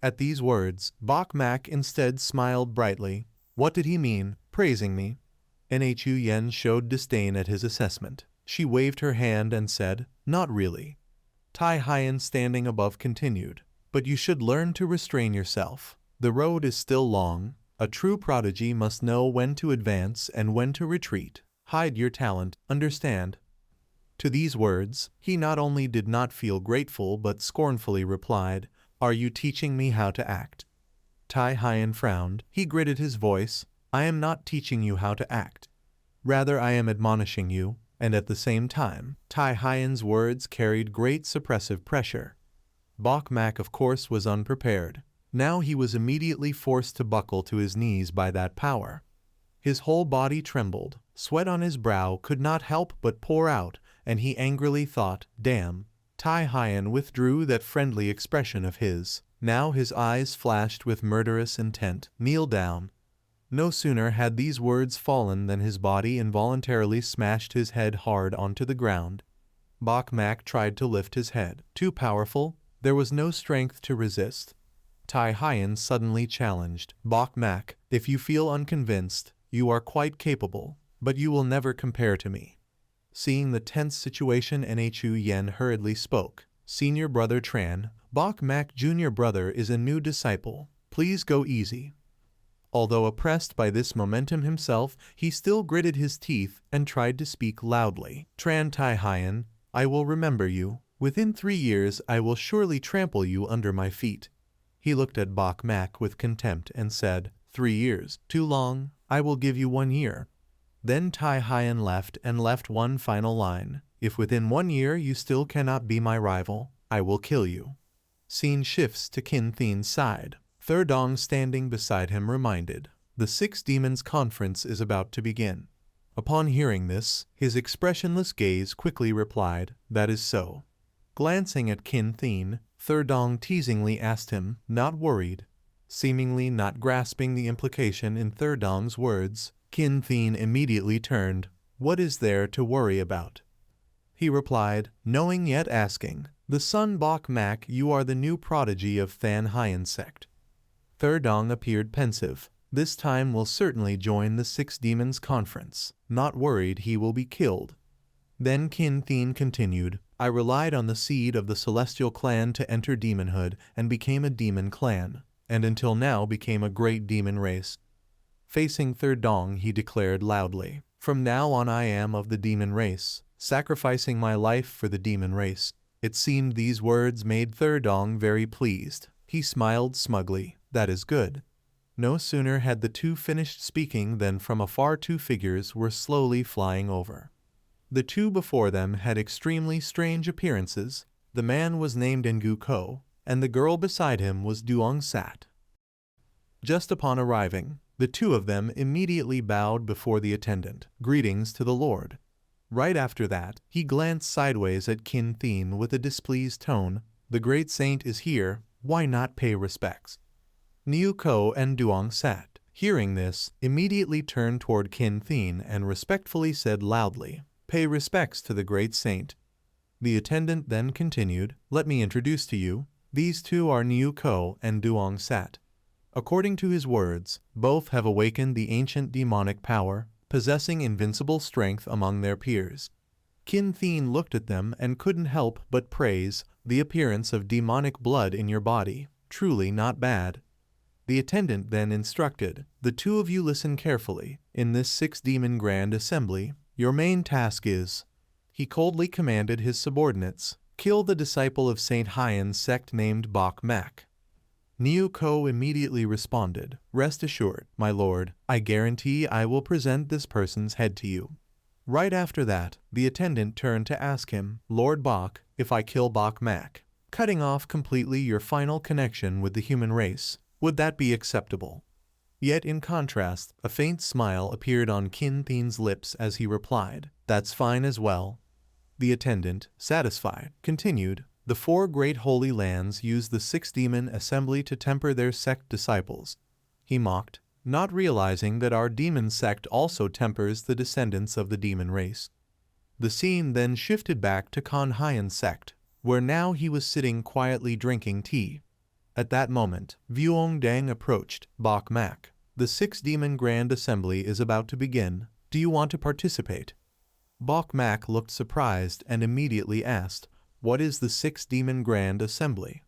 At these words, Bok Mak instead smiled brightly. What did he mean, praising me? Nhu Yen showed disdain at his assessment. She waved her hand and said, "Not really." Tai Hien standing above continued, "But you should learn to restrain yourself. The road is still long. A true prodigy must know when to advance and when to retreat. Hide your talent, understand?" To these words, he not only did not feel grateful but scornfully replied, "Are you teaching me how to act?" Tai Hien frowned. He gritted his voice, "I am not teaching you how to act. Rather I am admonishing you," and at the same time, Tai Hien's words carried great suppressive pressure. Bok Mak of course was unprepared. Now he was immediately forced to buckle to his knees by that power. His whole body trembled, sweat on his brow could not help but pour out, and he angrily thought, "Damn." Tai Hien withdrew that friendly expression of his. Now his eyes flashed with murderous intent. "Kneel down." No sooner had these words fallen than his body involuntarily smashed his head hard onto the ground. Bok Mak tried to lift his head. Too powerful? There was no strength to resist. Tai Hien suddenly challenged, Bok Mak, if you feel unconvinced, you are quite capable, but you will never compare to me. Seeing the tense situation, Nhu Yen hurriedly spoke, Senior Brother Tran, Bok Mak Junior Brother is a new disciple. Please go easy. Although oppressed by this momentum himself, he still gritted his teeth and tried to speak loudly. Tran Tai Hien, I will remember you. Within 3 years I will surely trample you under my feet. He looked at Bok Mak with contempt and said, 3 years, too long, I will give you 1 year. Then Tai Hien left one final line, if within 1 year you still cannot be my rival, I will kill you. Scene shifts to Qin Thien's side. Therdong standing beside him reminded, the 6 demons conference is about to begin. Upon hearing this, his expressionless gaze quickly replied, that is so. Glancing at Qin Thien, Therdong teasingly asked him, not worried. Seemingly not grasping the implication in Therdong's words, Qin Thien immediately turned, what is there to worry about? He replied, knowing yet asking, the son Bok Mak, you are the new prodigy of Than Hien sect. Therdong appeared pensive. This time will certainly join the 6 demons conference. Not worried he will be killed. Then Qin Thien continued, I relied on the seed of the celestial clan to enter demonhood and became a demon clan, and until now became a great demon race. Facing Therdong he declared loudly, from now on I am of the demon race, sacrificing my life for the demon race. It seemed these words made Therdong very pleased. He smiled smugly. That is good. No sooner had the 2 finished speaking than from afar 2 figures were slowly flying over. The 2 before them had extremely strange appearances. The man was named Ngu Ko, and the girl beside him was Duong Sat. Just upon arriving, the 2 of them immediately bowed before the attendant, greetings to the Lord. Right after that, he glanced sideways at Qin Thien with a displeased tone, the great saint is here, why not pay respects? Niu Ko and Duong Sat, hearing this, immediately turned toward Qin Thien and respectfully said loudly, pay respects to the great saint. The attendant then continued, let me introduce to you, these 2 are Niu Ko and Duong Sat. According to his words, both have awakened the ancient demonic power, possessing invincible strength among their peers. Qin Thien looked at them and couldn't help but praise the appearance of demonic blood in your body, truly not bad. The attendant then instructed, the 2 of you listen carefully. In this 6 demon grand assembly, your main task is, he coldly commanded his subordinates, kill the disciple of Saint Hien's sect named Bok Mak. Niu Ko immediately responded, rest assured, my lord, I guarantee I will present this person's head to you. Right after that, the attendant turned to ask him, Lord Bok, if I kill Bok Mak, cutting off completely your final connection with the human race, would that be acceptable? Yet in contrast, a faint smile appeared on Qin Thien's lips as he replied, that's fine as well. The attendant, satisfied, continued, the 4 great holy lands use the 6 demon assembly to temper their sect disciples. He mocked, not realizing that our demon sect also tempers the descendants of the demon race. The scene then shifted back to Kan Hien sect, where now he was sitting quietly drinking tea. At that moment, Vuong Dang approached, Bok Mak. The 6 demon grand assembly is about to begin. Do you want to participate? Bok Mak looked surprised and immediately asked, what is the 6 demon grand assembly?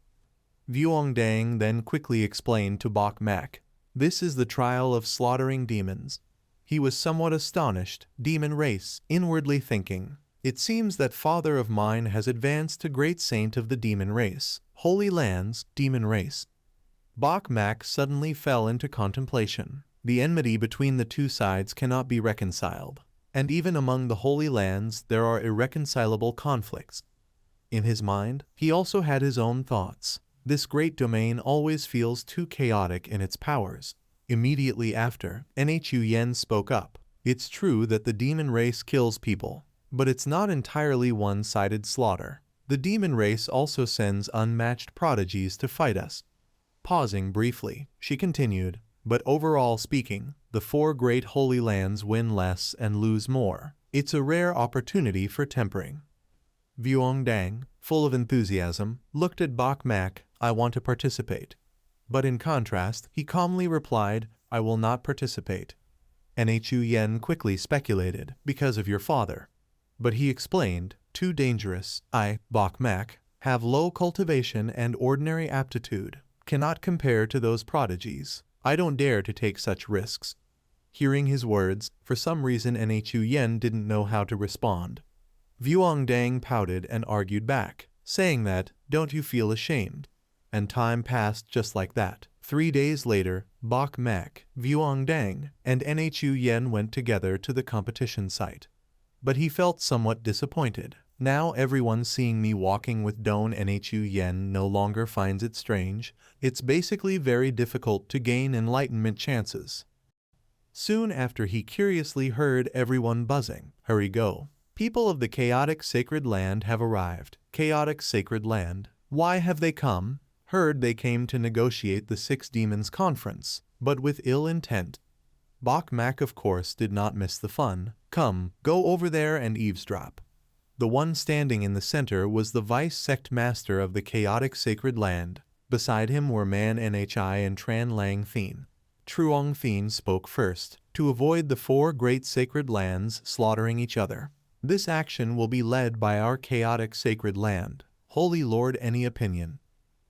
Vuong Dang then quickly explained to Bok Mak, this is the trial of slaughtering demons. He was somewhat astonished, demon race, inwardly thinking, it seems that father of mine has advanced to great saint of the demon race, holy lands, demon race. Bok Mak suddenly fell into contemplation. The enmity between the 2 sides cannot be reconciled, and even among the holy lands there are irreconcilable conflicts. In his mind, he also had his own thoughts. This great domain always feels too chaotic in its powers. Immediately after, Nhu Yen spoke up. It's true that the demon race kills people, but it's not entirely one-sided slaughter. The demon race also sends unmatched prodigies to fight us. Pausing briefly, she continued, but overall speaking, the 4 great holy lands win less and lose more. It's a rare opportunity for tempering. Vuong Dang, full of enthusiasm, looked at Bok Mak. I want to participate. But in contrast, he calmly replied, I will not participate. Nhu Yen quickly speculated, because of your father. But he explained, too dangerous. I, Bok Mak, have low cultivation and ordinary aptitude, cannot compare to those prodigies. I don't dare to take such risks. Hearing his words, for some reason Nhu Yen didn't know how to respond. Vuong Dang pouted and argued back, saying that, don't you feel ashamed? And time passed just like that. 3 days later, Bok Mak, Vuong Dang, and Nhu Yen went together to the competition site. But he felt somewhat disappointed. Now everyone seeing me walking with Don Nhu Yen no longer finds it strange. It's basically very difficult to gain enlightenment chances. Soon after he curiously heard everyone buzzing. Hurry go. People of the chaotic sacred land have arrived. Chaotic sacred land. Why have they come? Heard they came to negotiate the 6 demons conference, but with ill intent. Bok Mak of course did not miss the fun. Come, go over there and eavesdrop. The one standing in the center was the vice sect master of the chaotic sacred land. Beside him were Man Nhi and Tran Lang Thien. Truong Thien spoke first, to avoid the 4 great sacred lands slaughtering each other. This action will be led by our chaotic sacred land. Holy Lord, any opinion?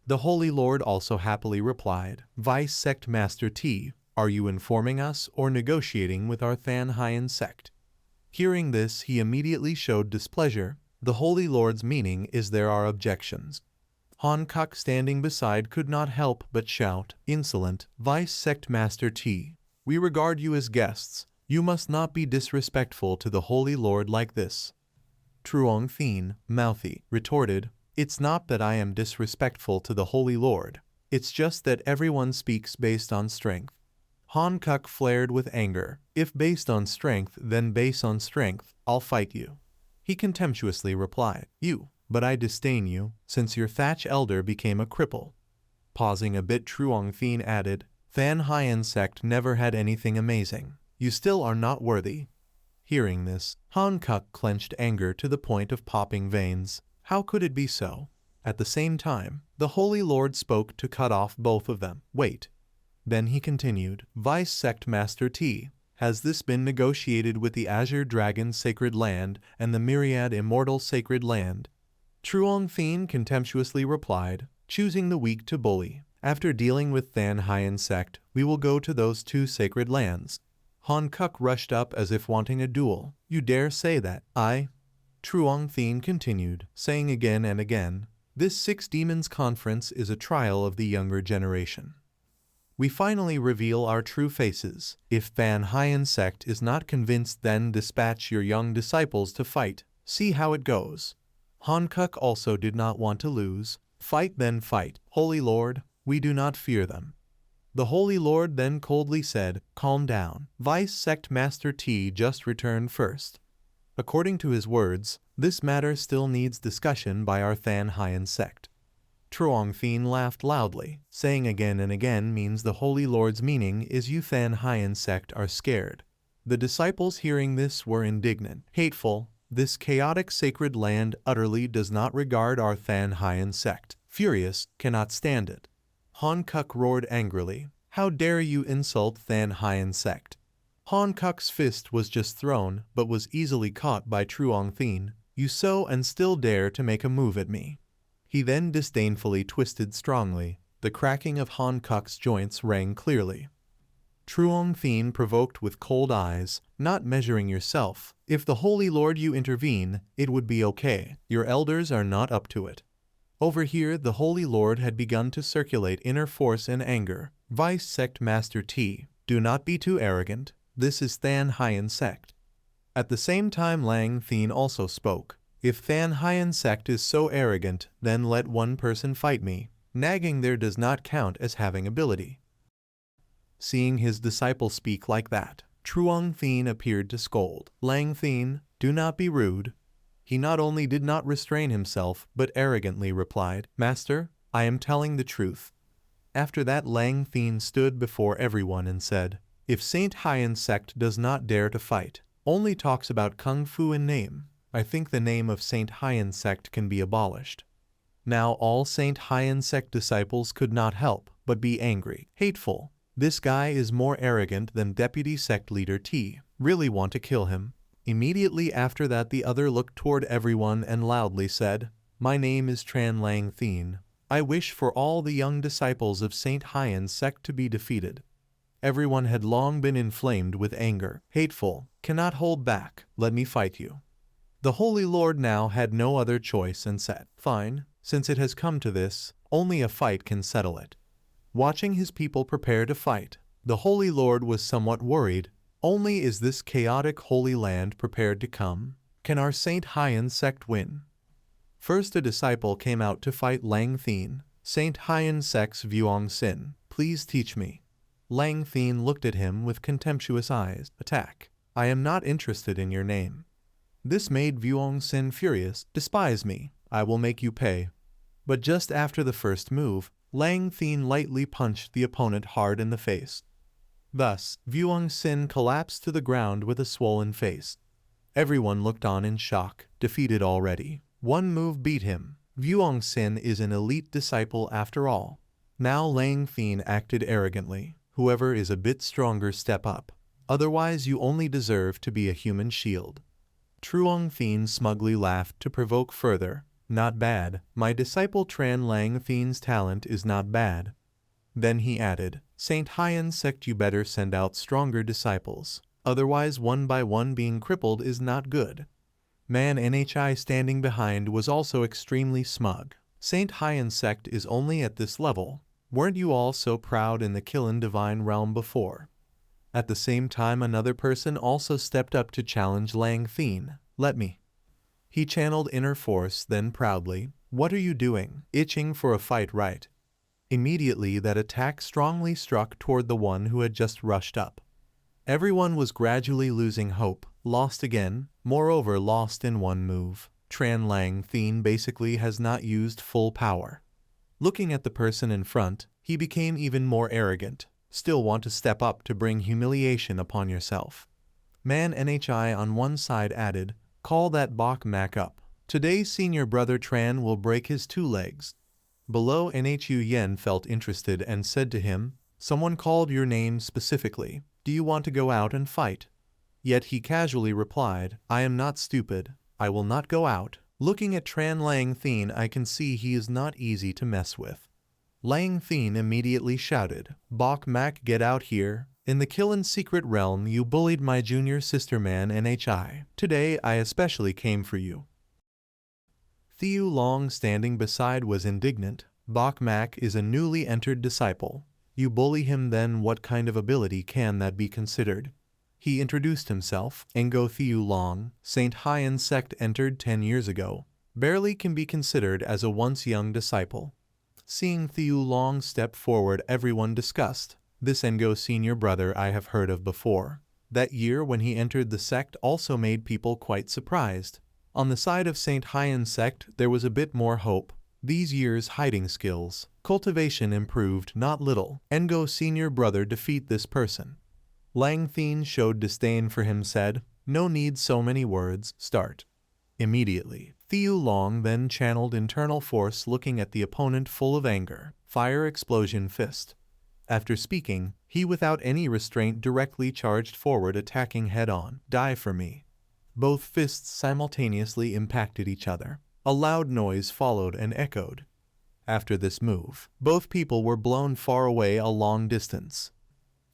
The Holy Lord also happily replied, Vice Sect Master T, are you informing us or negotiating with our Than Hien sect? Hearing this, he immediately showed displeasure. The Holy Lord's meaning is there are objections. Han Kuk standing beside could not help but shout, insolent, Vice Sect Master T, we regard you as guests. You must not be disrespectful to the Holy Lord like this. Truong Thien, mouthy, retorted, it's not that I am disrespectful to the Holy Lord. It's just that everyone speaks based on strength. Han Kuk flared with anger. If based on strength, then based on strength, I'll fight you. He contemptuously replied, you, but I disdain you, since your Thatch elder became a cripple. Pausing a bit, Truong Thien added, Than Hien sect never had anything amazing. You still are not worthy. Hearing this, Han Kuk clenched anger to the point of popping veins. How could it be so? At the same time, the Holy Lord spoke to cut off both of them. Wait. Then he continued, Vice Sect Master T, has this been negotiated with the Azure Dragon Sacred Land and the Myriad Immortal Sacred Land? Truong Thien contemptuously replied, choosing the weak to bully. After dealing with Than Hien sect, we will go to those 2 sacred lands. Han Kuk rushed up as if wanting a duel. You dare say that? I? Truong Thien continued, saying again and again, this 6 demons conference is a trial of the younger generation. We finally reveal our true faces. If Than Hien sect is not convinced, then dispatch your young disciples to fight. See how it goes. Han Kuk also did not want to lose. Fight then fight. Holy Lord, we do not fear them. The Holy Lord then coldly said, calm down. Vice Sect Master T just returned first. According to his words, this matter still needs discussion by our Than Hien sect. Truong Thien laughed loudly, saying again and again means the Holy Lord's meaning is you Than Hien sect are scared. The disciples hearing this were indignant, hateful. This chaotic sacred land utterly does not regard our Than Hien sect. Furious, cannot stand it. Han Kuk roared angrily, how dare you insult Than Hien sect? Han Kuk's fist was just thrown, but was easily caught by Truong Thien. You so and still dare to make a move at me. He then disdainfully twisted strongly. The cracking of Han Kuk's joints rang clearly. Truong Thien provoked with cold eyes, not measuring yourself. If the Holy Lord you intervene, it would be okay. Your elders are not up to it. Over here the Holy Lord had begun to circulate inner force and anger. Vice Sect Master T, do not be too arrogant. This is Than Hien sect. At the same time Lang Thien also spoke. If Than Hien sect is so arrogant, then let one person fight me. Nagging there does not count as having ability. Seeing his disciple speak like that, Truong Thien appeared to scold. Lang Thien, do not be rude. He not only did not restrain himself, but arrogantly replied, Master, I am telling the truth. After that Lang Thien stood before everyone and said, if Saint Hien sect does not dare to fight, only talks about kung fu in name, I think the name of Saint Haiyan sect can be abolished. Now all Saint Haiyan sect disciples could not help but be angry, hateful. This guy is more arrogant than deputy sect leader T. Really want to kill him. Immediately after that the other looked toward everyone and loudly said, "My name is Tran Lang Thien. I wish for all the young disciples of Saint Haiyan sect to be defeated." Everyone had long been inflamed with anger, hateful, cannot hold back, let me fight you. The Holy Lord now had no other choice and said, "Fine, since it has come to this, only a fight can settle it." Watching his people prepare to fight, the Holy Lord was somewhat worried. Only is this chaotic Holy Land prepared to come? Can our Saint Haiyan sect win? First a disciple came out to fight Lang Thien. "Saint Haiyan sect's Vuong Sin, please teach me." Lang Thien looked at him with contemptuous eyes. "Attack. I am not interested in your name." This made Vuong Sin furious. "Despise me. I will make you pay." But just after the first move, Lang Thien lightly punched the opponent hard in the face. Thus, Vuong Sin collapsed to the ground with a swollen face. Everyone looked on in shock, defeated already. One move beat him. Vuong Sin is an elite disciple after all. Now Lang Thien acted arrogantly. "Whoever is a bit stronger step up. Otherwise you only deserve to be a human shield." Truong Thien smugly laughed to provoke further. "Not bad. My disciple Tran Lang Thien's talent is not bad." Then he added, "Saint Haiyan sect, you better send out stronger disciples. Otherwise one by one being crippled is not good." Man Nhi standing behind was also extremely smug. "Saint Haiyan sect is only at this level. Weren't you all so proud in the Kilin divine realm before?" At the same time another person also stepped up to challenge Lang Thien. "Let me." He channeled inner force, then proudly, "What are you doing? Itching for a fight, right?" Immediately that attack strongly struck toward the one who had just rushed up. Everyone was gradually losing hope, lost again, moreover lost in one move. Tran Lang Thien basically has not used full power. Looking at the person in front, he became even more arrogant. "Still want to step up to bring humiliation upon yourself." Man Nhi on one side added, "Call that Bok Mak up. Today senior brother Tran will break his 2 legs. Below Nhu Yen felt interested and said to him, "Someone called your name specifically. Do you want to go out and fight?" Yet he casually replied, "I am not stupid. I will not go out." Looking at Tran Lang Thien, I can see he is not easy to mess with. Lang Thien immediately shouted, "Bok Mak, get out here. In the Kilin secret realm you bullied my junior sister Man Nhi. Today I especially came for you." Thieu Long standing beside was indignant. "Bok Mak is a newly entered disciple. You bully him, then what kind of ability can that be considered?" He introduced himself. "Ngo Thieu Long, Saint Haiyan sect, entered 10 years ago. Barely can be considered as a once young disciple." Seeing Thieu Long step forward, everyone discussed. "This Ngo senior brother I have heard of before." That year when he entered the sect also made people quite surprised. On the side of Saint Haiyan sect there was a bit more hope. These years' hiding skills, cultivation improved not little. Ngo senior brother defeat this person. Lang Thien showed disdain for him, said, "No need so many words, start." Immediately, Thieu Long then channeled internal force, looking at the opponent full of anger. Fire explosion fist. After speaking, he without any restraint directly charged forward, attacking head-on. "Die for me." Both fists simultaneously impacted each other. A loud noise followed and echoed. After this move, both people were blown far away a long distance.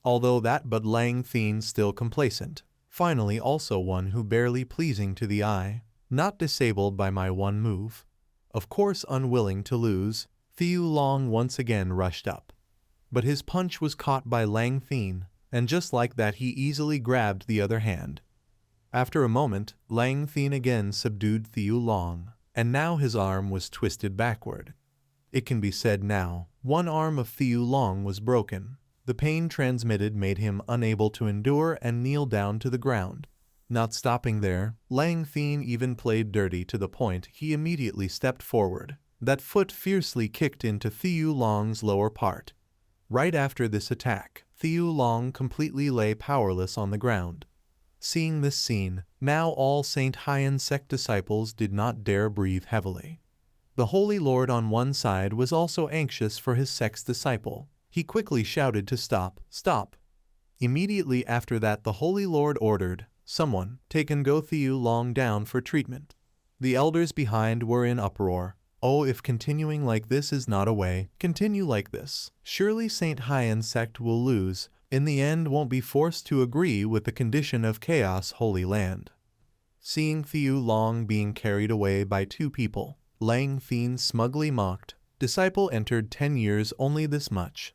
Although that, but Lang Thien still complacent. Finally also one who barely pleasing to the eye. Not disabled by my one move. Of course unwilling to lose, Thieu Long once again rushed up. But his punch was caught by Lang Thien, and just like that he easily grabbed the other hand. After a moment, Lang Thien again subdued Thieu Long, and now his arm was twisted backward. It can be said now, one arm of Thieu Long was broken. The pain transmitted made him unable to endure and kneel down to the ground. Not stopping there, Lang Thien even played dirty to the point he immediately stepped forward. That foot fiercely kicked into Thieu Long's lower part. Right after this attack, Thieu Long completely lay powerless on the ground. Seeing this scene, now all Saint Haiyan sect disciples did not dare breathe heavily. The Holy Lord on one side was also anxious for his sect's disciple. He quickly shouted to stop, stop. Immediately after that the Holy Lord ordered, someone, take Ngo Long down for treatment. The elders behind were in uproar. Oh, if continuing like this is not a way, continue like this. Surely Saint Haiyan sect will lose, in the end won't be forced to agree with the condition of chaos Holy Land. Seeing Thieu Long being carried away by two people, Lang Thien smugly mocked, disciple entered 10 years only this much.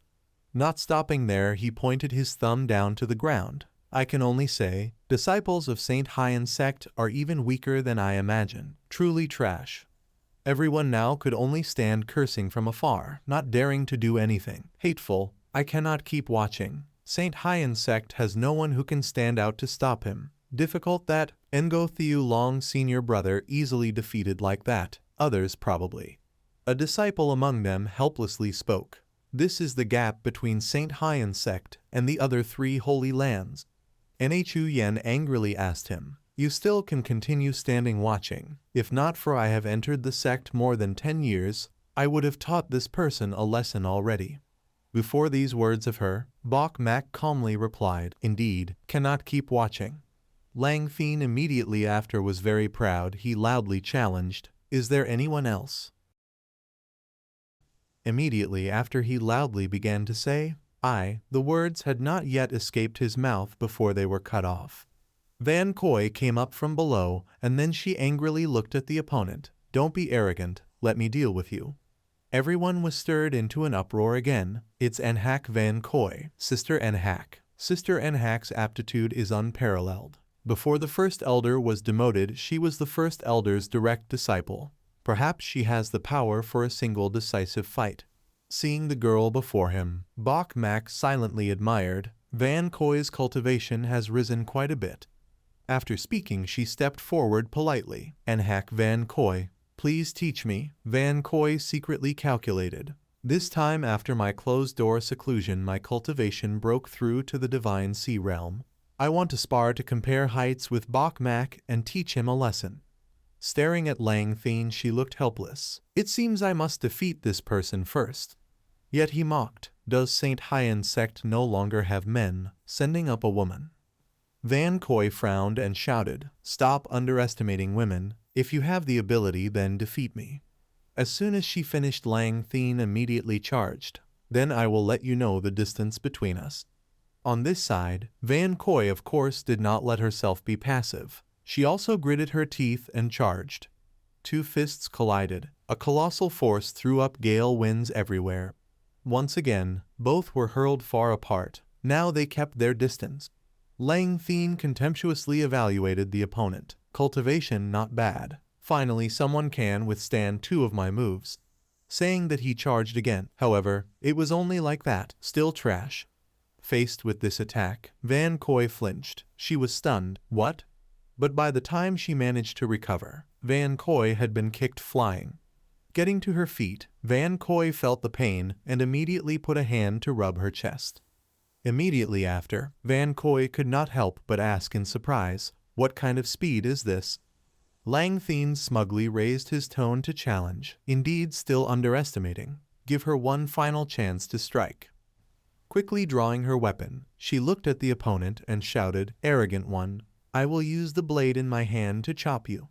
Not stopping there, he pointed his thumb down to the ground. I can only say, disciples of Saint Haiyan sect are even weaker than I imagine. Truly trash. Everyone now could only stand cursing from afar, not daring to do anything. Hateful, I cannot keep watching. Saint Haiyan sect has no one who can stand out to stop him. Difficult that, Ngo Thieu Long senior brother easily defeated like that. Others probably. A disciple among them helplessly spoke. This is the gap between Saint Haiyan sect and the other 3 holy lands. Nhu Yen angrily asked him, you still can continue standing watching. If not for I have entered the sect more than 10 years, I would have taught this person a lesson already. Before these words of her, Bok Mak calmly replied, indeed, cannot keep watching. Lang Thien immediately after was very proud. He loudly challenged, is there anyone else? Immediately after he loudly began to say, I, the words had not yet escaped his mouth before they were cut off. Van Koi came up from below, and then she angrily looked at the opponent. Don't be arrogant, let me deal with you. Everyone was stirred into an uproar again. It's Nhak Van Koi, Sister Nhak. Sister Nhak's aptitude is unparalleled. Before the first elder was demoted, she was the first elder's direct disciple. Perhaps she has the power for a single decisive fight. Seeing the girl before him, Bok Mak silently admired. Van Koi's cultivation has risen quite a bit. After speaking, she stepped forward politely. Nhak Van Koi, please teach me. Van Koi secretly calculated. This time after my closed-door seclusion, my cultivation broke through to the divine sea realm. I want to spar to compare heights with Bok Mak and teach him a lesson. Staring at Lang Thien, she looked helpless. It seems I must defeat this person first. Yet he mocked. Does Saint Haiyan sect no longer have men, sending up a woman? Van Koi frowned and shouted, stop underestimating women. If you have the ability, then defeat me. As soon as she finished, Lang Thien immediately charged. Then I will let you know the distance between us. On this side, Van Koi of course did not let herself be passive. She also gritted her teeth and charged. 2 fists collided. A colossal force threw up gale winds everywhere. Once again, both were hurled far apart. Now they kept their distance. Lang Thien contemptuously evaluated the opponent. Cultivation not bad. Finally someone can withstand 2 of my moves. Saying that, he charged again. However, it was only like that. Still trash. Faced with this attack, Van Koi flinched. She was stunned. What? But by the time she managed to recover, Van Koi had been kicked flying. Getting to her feet, Van Koi felt the pain and immediately put a hand to rub her chest. Immediately after, Van Koi could not help but ask in surprise, what kind of speed is this? Lang Thien smugly raised his tone to challenge, indeed still underestimating. Give her one final chance to strike. Quickly drawing her weapon, she looked at the opponent and shouted, arrogant one, I will use the blade in my hand to chop you.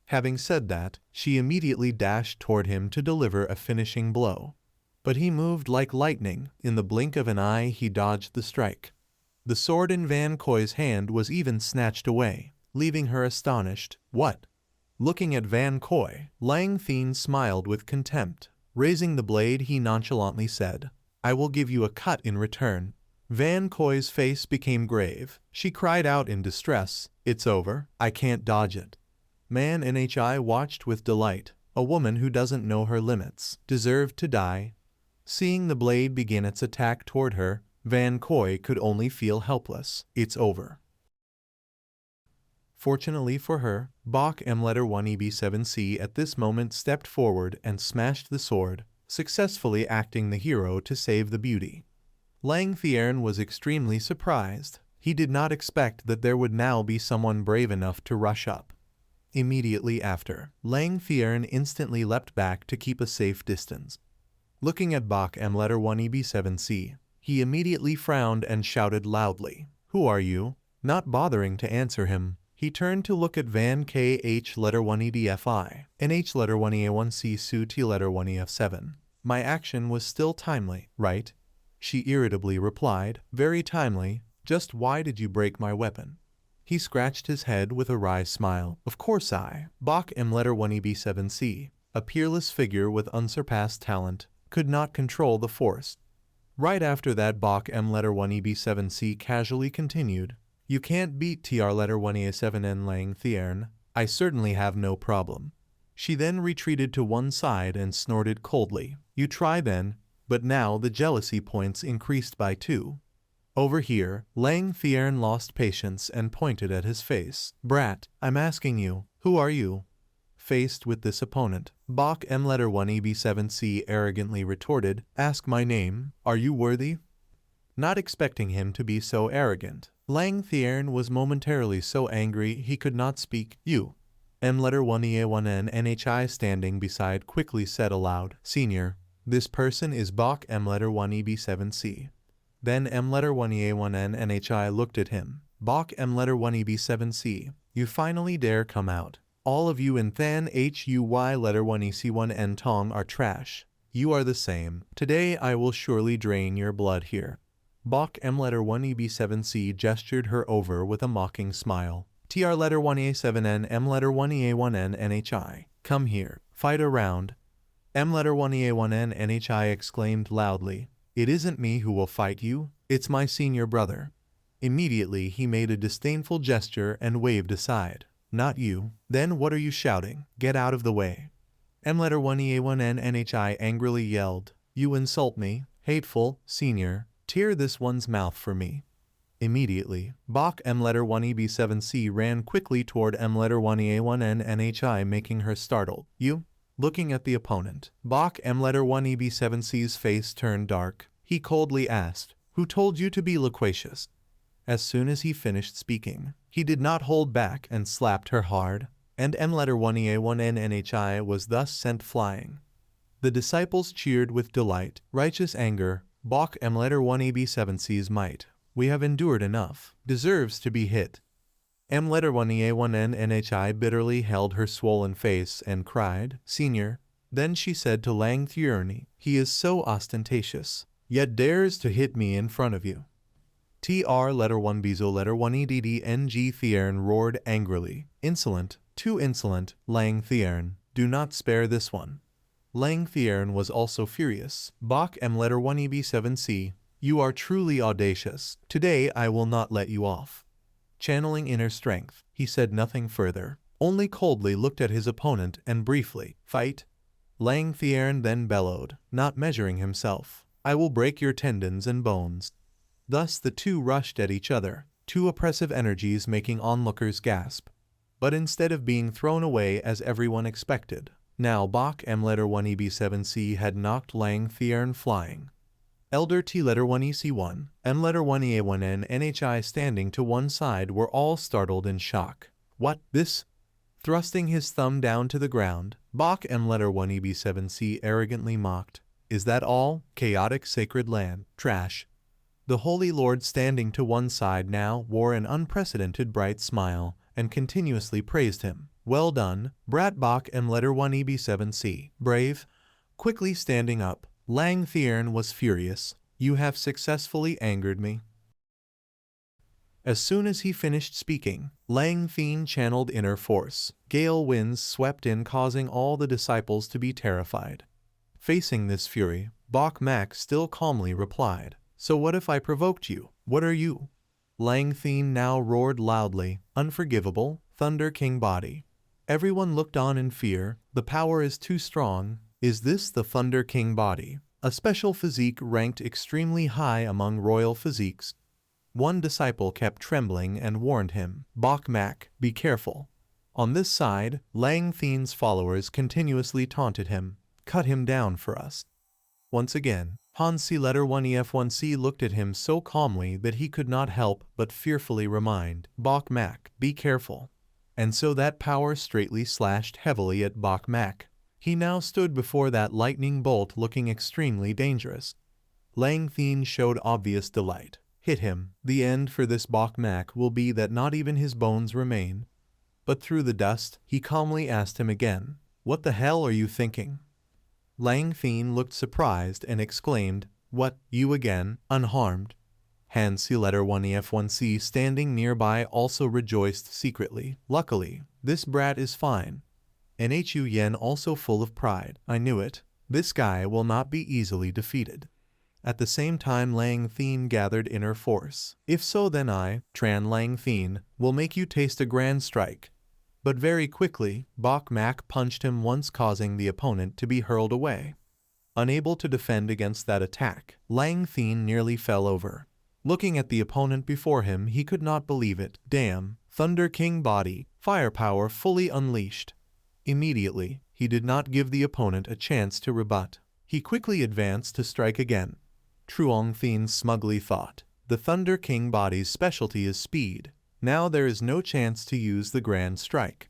Having said that, she immediately dashed toward him to deliver a finishing blow. But he moved like lightning. In the blink of an eye, he dodged the strike. The sword in Van Koi's hand was even snatched away, leaving her astonished. What? Looking at Van Koi, Lang Thien smiled with contempt. Raising the blade, he nonchalantly said, I will give you a cut in return. Van Koi's face became grave. She cried out in distress, it's over, I can't dodge it. Man Nhi watched with delight. A woman who doesn't know her limits deserved to die. Seeing the blade begin its attack toward her, Van Koi could only feel helpless. It's over. Fortunately for her, Bok M letter 1 EB7C at this moment stepped forward and smashed the sword, successfully acting the hero to save the beauty. Lang Thien was extremely surprised. He did not expect that there would now be someone brave enough to rush up. Immediately after, Lang Thiern instantly leapt back to keep a safe distance. Looking at Bach M1EB7C, he immediately frowned and shouted loudly, "Who are you?" Not bothering to answer him, he turned to look at Van KH1EDFI, NH1EA1C Su T1EF7. My action was still timely, right? She irritably replied, "Very timely. Just why did you break my weapon?" He scratched his head with a wry smile. Of course I, Bach M1EB7C, a peerless figure with unsurpassed talent, could not control the force. Right after that, Bach M1EB7C casually continued, "You can't beat TR1EA7N Lang Thiern. I certainly have no problem." She then retreated to one side and snorted coldly, "You try then," but now the jealousy points increased by 2. Over here, Lang Thiern lost patience and pointed at his face. "Brat, I'm asking you, who are you?" Faced with this opponent, Bach M1EB7C arrogantly retorted, "Ask my name. Are you worthy?" Not expecting him to be so arrogant, Lang Thiern was momentarily so angry he could not speak. "You." M1EA1N NHI standing beside quickly said aloud, "Senior, this person is Bach M1EB7C. Then M1EA1N NHI looked at him. "Bach M1EB7C, you finally dare come out. All of you in Than HUY (1EC1N Tong are trash. You are the same. Today I will surely drain your blood here." Bach M1EB7C gestured her over with a mocking smile. "TR1EA7N M1EA1N NHI, come here, fight around." M1EA1N NHI exclaimed loudly, "It isn't me who will fight you, it's my senior brother." Immediately he made a disdainful gesture and waved aside. "Not you. Then what are you shouting? Get out of the way." M1EA1N NHI angrily yelled, "You insult me, hateful, senior. Tear this one's mouth for me." Immediately, Bach M1EB7C ran quickly toward M1EA1N NHI, making her startled. "You?" Looking at the opponent, Bach M1EB7C's face turned dark. He coldly asked, "Who told you to be loquacious?" As soon as he finished speaking, he did not hold back and slapped her hard, and M1EA1N NHI was thus sent flying. The disciples cheered with delight, righteous anger. Bach M1EB7C's might, "We have endured enough, deserves to be hit." M1EA1N NHI bitterly held her swollen face and cried, "Senior." Then she said to Lang Thiern, "He is so ostentatious, yet dares to hit me in front of you." TR1BZO1EDDNG Thiern roared angrily, "Insolent, too insolent, Lang Thiern, do not spare this one." Lang Thiern was also furious. "Bach M1EB7C, you are truly audacious. Today I will not let you off." Channeling inner strength, he said nothing further, only coldly looked at his opponent and briefly, "Fight." Lang Thiern then bellowed, not measuring himself, "I will break your tendons and bones." Thus the two rushed at each other, two oppressive energies making onlookers gasp. But instead of being thrown away as everyone expected, now Bach M1EB7C had knocked Lang Thiern flying. Elder T1EC1, M1EA1N NHI standing to one side were all startled in shock. "What, this?" Thrusting his thumb down to the ground, Bach M1EB7C arrogantly mocked, "Is that all? Chaotic sacred land, trash." The Holy Lord standing to one side now wore an unprecedented bright smile and continuously praised him. "Well done, Brat Bach M1EB7C, brave." Quickly standing up, Lang Thiern was furious. "You have successfully angered me." As soon as he finished speaking, Lang Thiern channeled inner force. Gale winds swept in, causing all the disciples to be terrified. Facing this fury, Bach Mac still calmly replied, "So what if I provoked you? What are you?" Lang Thiern now roared loudly, "Unforgivable, Thunder King body." Everyone looked on in fear. "The power is too strong." Is this the Thunder King body? A special physique ranked extremely high among royal physiques? One disciple kept trembling and warned him, "Bach Mac, be careful." On this side, Lang Thiern's followers continuously taunted him, "Cut him down for us." Once again, Hansi letter 1EF1C looked at him so calmly that he could not help but fearfully remind Bok Mak, be careful. And so that power straightly slashed heavily at Bok Mak. He now stood before that lightning bolt looking extremely dangerous. Lang Thien showed obvious delight. Hit him. The end for this Bok Mak will be that not even his bones remain. But through the dust, he calmly asked him again, what the hell are you thinking? Lang Thien looked surprised and exclaimed, what, you again, unharmed? Hansi letter 1EF1C standing nearby also rejoiced secretly. Luckily, this brat is fine. And Hu Yen also full of pride. I knew it. This guy will not be easily defeated. At the same time Lang Thien gathered inner force. If so then I, Tran Lang Thien, will make you taste a grand strike. But very quickly, Bok Mak punched him once causing the opponent to be hurled away. Unable to defend against that attack, Lang Thien nearly fell over. Looking at the opponent before him he could not believe it. Damn, Thunder King body, firepower fully unleashed. Immediately, he did not give the opponent a chance to rebut. He quickly advanced to strike again. Truong Thien smugly thought, the Thunder King body's specialty is speed. Now there is no chance to use the grand strike.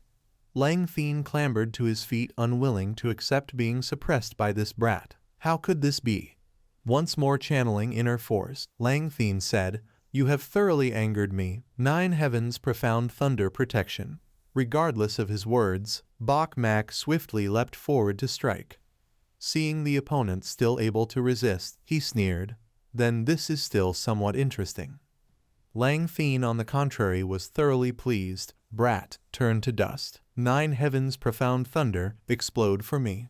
Lang Thien clambered to his feet unwilling to accept being suppressed by this brat. How could this be? Once more channeling inner force, Lang Thien said, you have thoroughly angered me. 9 heavens profound thunder protection. Regardless of his words, Bok Mak swiftly leapt forward to strike. Seeing the opponent still able to resist, he sneered, then this is still somewhat interesting. Lang Thien on the contrary was thoroughly pleased. Brat, turn to dust. 9 heavens profound thunder, explode for me.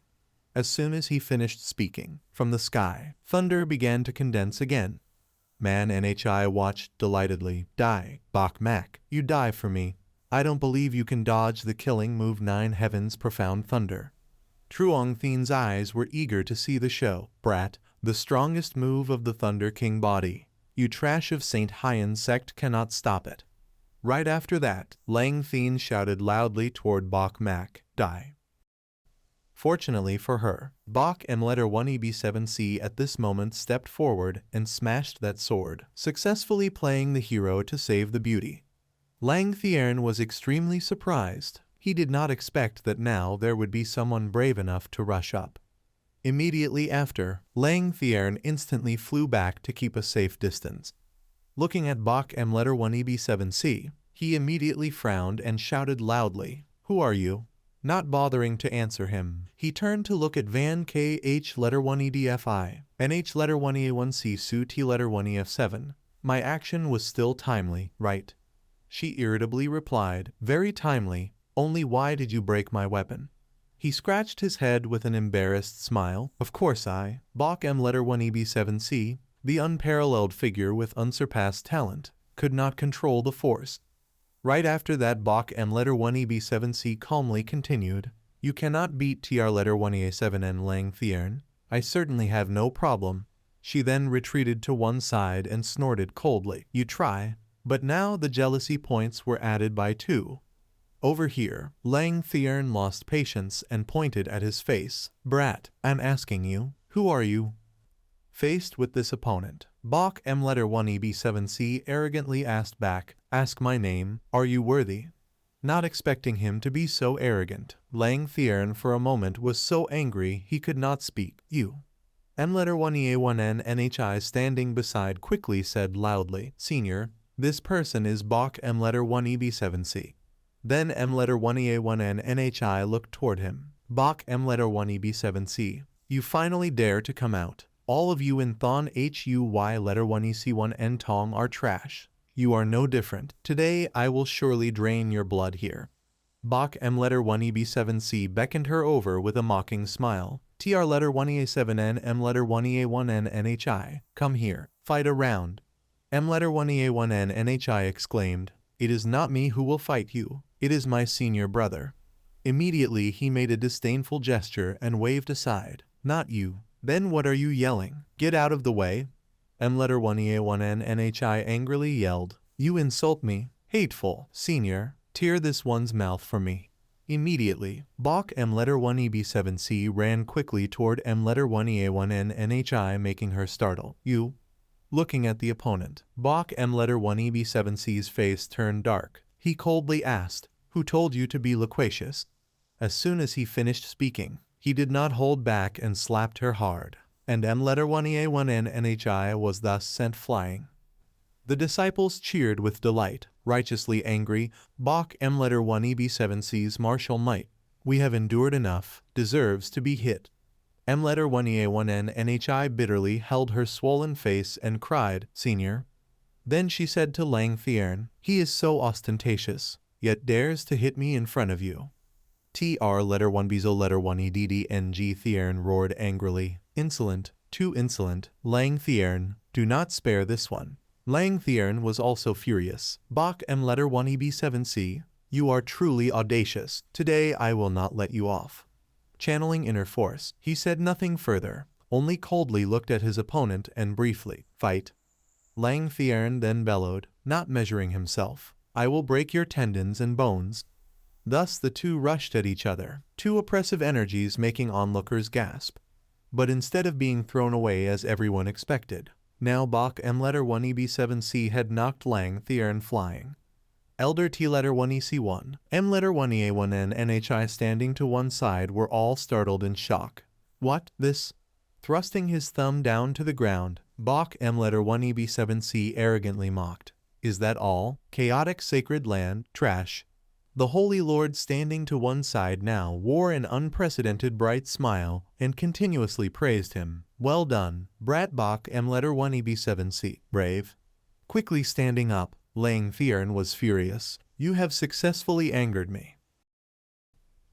As soon as he finished speaking, from the sky, thunder began to condense again. Man Nhi watched delightedly. Die, Bok Mak, you die for me. I don't believe you can dodge the killing move 9 heavens profound thunder. Truong Thien's eyes were eager to see the show. Brat, the strongest move of the Thunder King body. You trash of St. Hyen sect cannot stop it. Right after that, Lang Thien shouted loudly toward Bok Mak, die. Fortunately for her, Bok M letter 1EB7C at this moment stepped forward and smashed that sword, successfully playing the hero to save the beauty. Lang Thien was extremely surprised. He did not expect that now there would be someone brave enough to rush up. Immediately after, Lang Thien instantly flew back to keep a safe distance. Looking at Bok M letter 1EB7C, he immediately frowned and shouted loudly, who are you? Not bothering to answer him, he turned to look at Van KH letter 1EDFI, NH letter 1EA1C Su T letter 1EF7. My action was still timely, right? She irritably replied, very timely, only why did you break my weapon? He scratched his head with an embarrassed smile. Of course I, Bok M letter 1EB7C, the unparalleled figure with unsurpassed talent, could not control the force. Right after that Bok M letter 1EB7C calmly continued, you cannot beat TR letter 1EA7N Lang Thien. I certainly have no problem. She then retreated to one side and snorted coldly. You try. But now the jealousy points were added by 2. Over here, Lang Thien lost patience and pointed at his face. Brat, I'm asking you, who are you? Faced with this opponent, Bok M letter 1EB7C arrogantly asked back, ask my name, are you worthy? Not expecting him to be so arrogant, Lang Thien for a moment was so angry he could not speak. You. M letter 1EA1N NHI standing beside quickly said loudly, Senior, this person is Bok M letter 1EB7C. Then M letter 1EA1N NHI looked toward him. Bok M letter 1EB7C, you finally dare to come out. All of you in Thon HUY letter 1EC1N Tong are trash. You are no different. Today I will surely drain your blood here. Bok M letter 1EB7C beckoned her over with a mocking smile. TR letter 1EA7N M letter 1EA1N NHI, come here, fight a round. M letter 1EA1N NHI exclaimed, it is not me who will fight you. It is my senior brother. Immediately he made a disdainful gesture and waved aside. Not you. Then what are you yelling? Get out of the way. M letter 1EA1N NHI angrily yelled. You insult me. Hateful. Senior, tear this one's mouth for me. Immediately, Bach M1EB7C ran quickly toward M1EA1N making her startle. You. Looking at the opponent, Bach M1EB7C's face turned dark. He coldly asked, "Who told you to be loquacious?" As soon as he finished speaking, he did not hold back and slapped her hard, and M1EA1N was thus sent flying. The disciples cheered with delight, righteously angry. Bach M1EB7C's martial might, we have endured enough, deserves to be hit. M1EA1N bitterly held her swollen face and cried, "Senior." Then she said to Lang Thiern, "He is so ostentatious, yet dares to hit me in front of you." Tr1BZO1EDDNG Thiern roared angrily, "Insolent, too insolent, Lang Thiern, do not spare this one." Lang Thiern was also furious. Bach M1EB7C, you are truly audacious. Today I will not let you off. Channeling inner force, he said nothing further, only coldly looked at his opponent and briefly, "Fight." Lang Thiern then bellowed, not measuring himself, "I will break your tendons and bones." Thus the two rushed at each other, two oppressive energies making onlookers gasp. But instead of being thrown away as everyone expected, now Bach M1EB7C had knocked Lang Thiern flying. Elder T1EC1, M1EA1N standing to one side were all startled in shock. "What, this?" Thrusting his thumb down to the ground, Bach M1EB7C arrogantly mocked. "Is that all? Chaotic sacred land, trash." The Holy Lord standing to one side now wore an unprecedented bright smile and continuously praised him. "Well done, Brat Bach M1EB7C, brave." Quickly standing up, Lang Thiern was furious. "You have successfully angered me."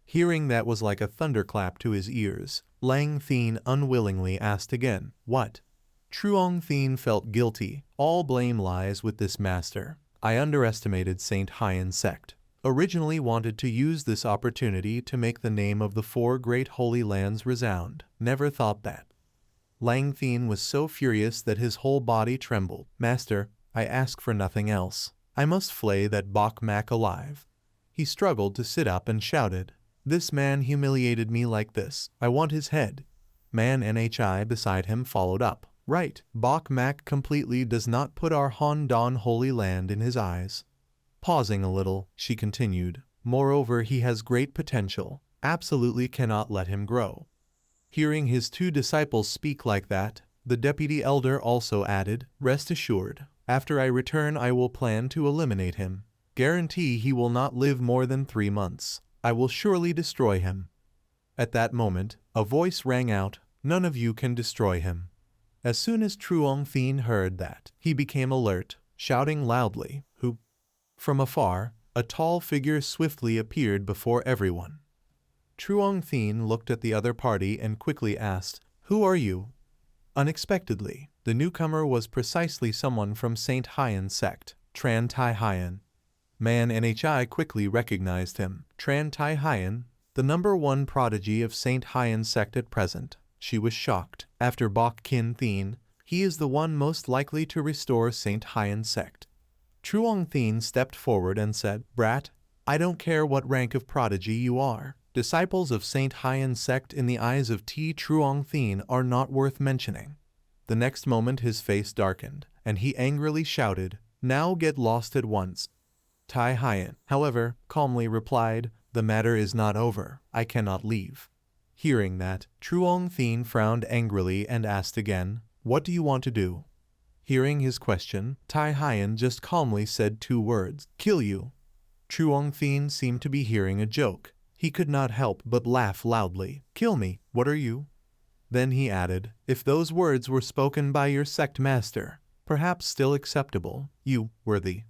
Hearing that was like a thunderclap to his ears, Lang Thiern unwillingly asked again, "What?" Truong Thien felt guilty. All blame lies with this master. I underestimated Saint Haiyan sect. Originally wanted to use this opportunity to make the name of the four great holy lands resound. Never thought that. Lang Thiern was so furious that his whole body trembled. "Master, I ask for nothing else. I must flay that Bok Mak alive." He struggled to sit up and shouted, "This man humiliated me like this. I want his head." Man Nhi beside him followed up. "Right, Bok Mak completely does not put our Han Don holy land in his eyes." Pausing a little, she continued, "Moreover, he has great potential. Absolutely cannot let him grow." Hearing his two disciples speak like that, the deputy elder also added, "Rest assured, after I return I will plan to eliminate him. Guarantee he will not live more than 3 months. I will surely destroy him." At that moment, a voice rang out, "None of you can destroy him." As soon as Truong Thien heard that, he became alert, shouting loudly, "Who?" From afar, a tall figure swiftly appeared before everyone. Truong Thien looked at the other party and quickly asked, "Who are you?" Unexpectedly, the newcomer was precisely someone from Saint Haiyan sect, Tran Tai Haiyan. Man Nhi quickly recognized him. Tran Tai Haiyan, the #1 prodigy of Saint Haiyan sect at present. She was shocked. After Bok Kin Thien, he is the one most likely to restore Saint Haiyan sect. Truong Thien stepped forward and said, "Brat, I don't care what rank of prodigy you are. Disciples of Saint Haiyan sect in the eyes of T. Truong Thien are not worth mentioning." The next moment his face darkened, and he angrily shouted, "Now get lost at once." Tai Haiyan, however, calmly replied, "The matter is not over. I cannot leave." Hearing that, Truong Thien frowned angrily and asked again, "What do you want to do?" Hearing his question, Tai Haiyan just calmly said 2 words, "Kill you." Truong Thien seemed to be hearing a joke. He could not help but laugh loudly. "Kill me, what are you?" Then he added, "If those words were spoken by your sect master, perhaps still acceptable, you, worthy."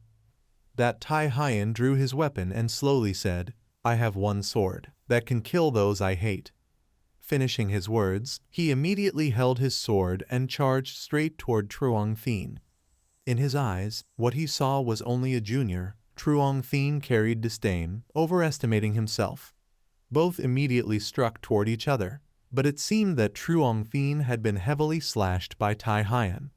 That Tai Haiyan drew his weapon and slowly said, "I have one sword that can kill those I hate." Finishing his words, he immediately held his sword and charged straight toward Truong Thien. In his eyes, what he saw was only a junior. Truong Thien carried disdain, overestimating himself. Both immediately struck toward each other, but it seemed that Truong Thien had been heavily slashed by Tai Haiyan.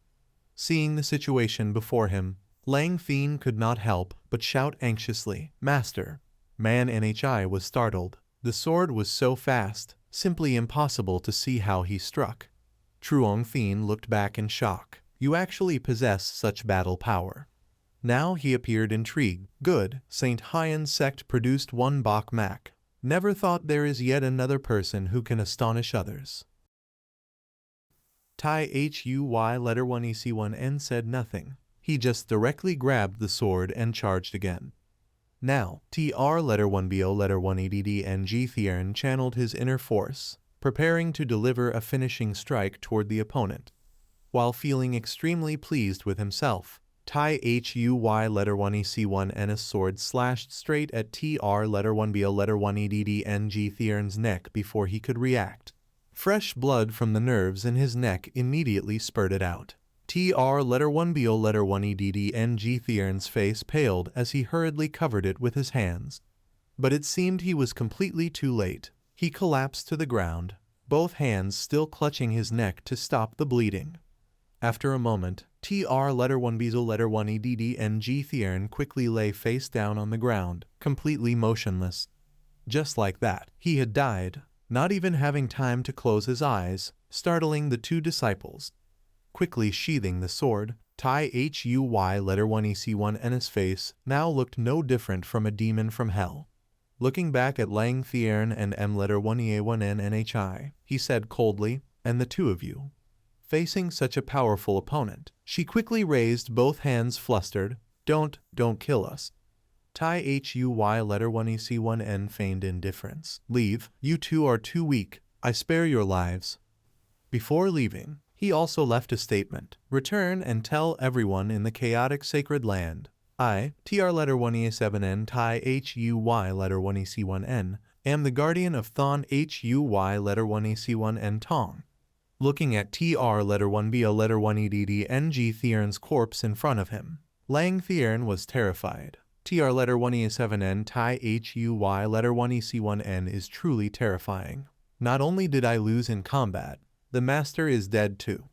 Seeing the situation before him, Lang Thien could not help but shout anxiously, "Master, Man NHI was startled. The sword was so fast, simply impossible to see how he struck. Truong Thien looked back in shock. You actually possess such battle power. Now he appeared intrigued. Good, St. Hyen's sect produced one Bok Mak. Never thought there is yet another person who can astonish others. Tai Huy letter 1 EC1N said nothing. He just directly grabbed the sword and charged again. Now, TR letter 1BO letter 1 EDDNG Thiern channeled his inner force, preparing to deliver a finishing strike toward the opponent. While feeling extremely pleased with himself, Tai Huy letter 1 EC1N's sword slashed straight at TR letter 1BO letter 1 EDDNG Thiern's neck before he could react. Fresh blood from the nerves in his neck immediately spurted out. TR letter 1BO letter 1 EDDNG Thiern's face paled as he hurriedly covered it with his hands. But it seemed he was completely too late. He collapsed to the ground, both hands still clutching his neck to stop the bleeding. After a moment, TR letter 1BO letter 1 EDDNG Thiern quickly lay face down on the ground, completely motionless. Just like that, he had died, not even having time to close his eyes, startling the two disciples. Quickly sheathing the sword, Tai Huy letter 1 EC1N's face now looked no different from a demon from hell. Looking back at Lang Thiern and M letter 1 EA1N NHI, he said coldly, "And the two of you." Facing such a powerful opponent, she quickly raised both hands flustered. Don't kill us." Tai Huy letter 1 EC1N feigned indifference. "Leave, you two are too weak, I spare your lives." Before leaving, he also left a statement. "Return and tell everyone in the chaotic sacred land. I, TR letter 1 EA7N Tai Huy letter 1 EC1N, am the guardian of Thon Huy letter 1 EC1N Tong." Looking at TR letter 1BO letter 1 EDDNG Thiern's corpse in front of him, Lang Thiern was terrified. TR letter 1 EA7N Tai Huy letter 1 EC1N is truly terrifying. Not only did I lose in combat, the master is dead too.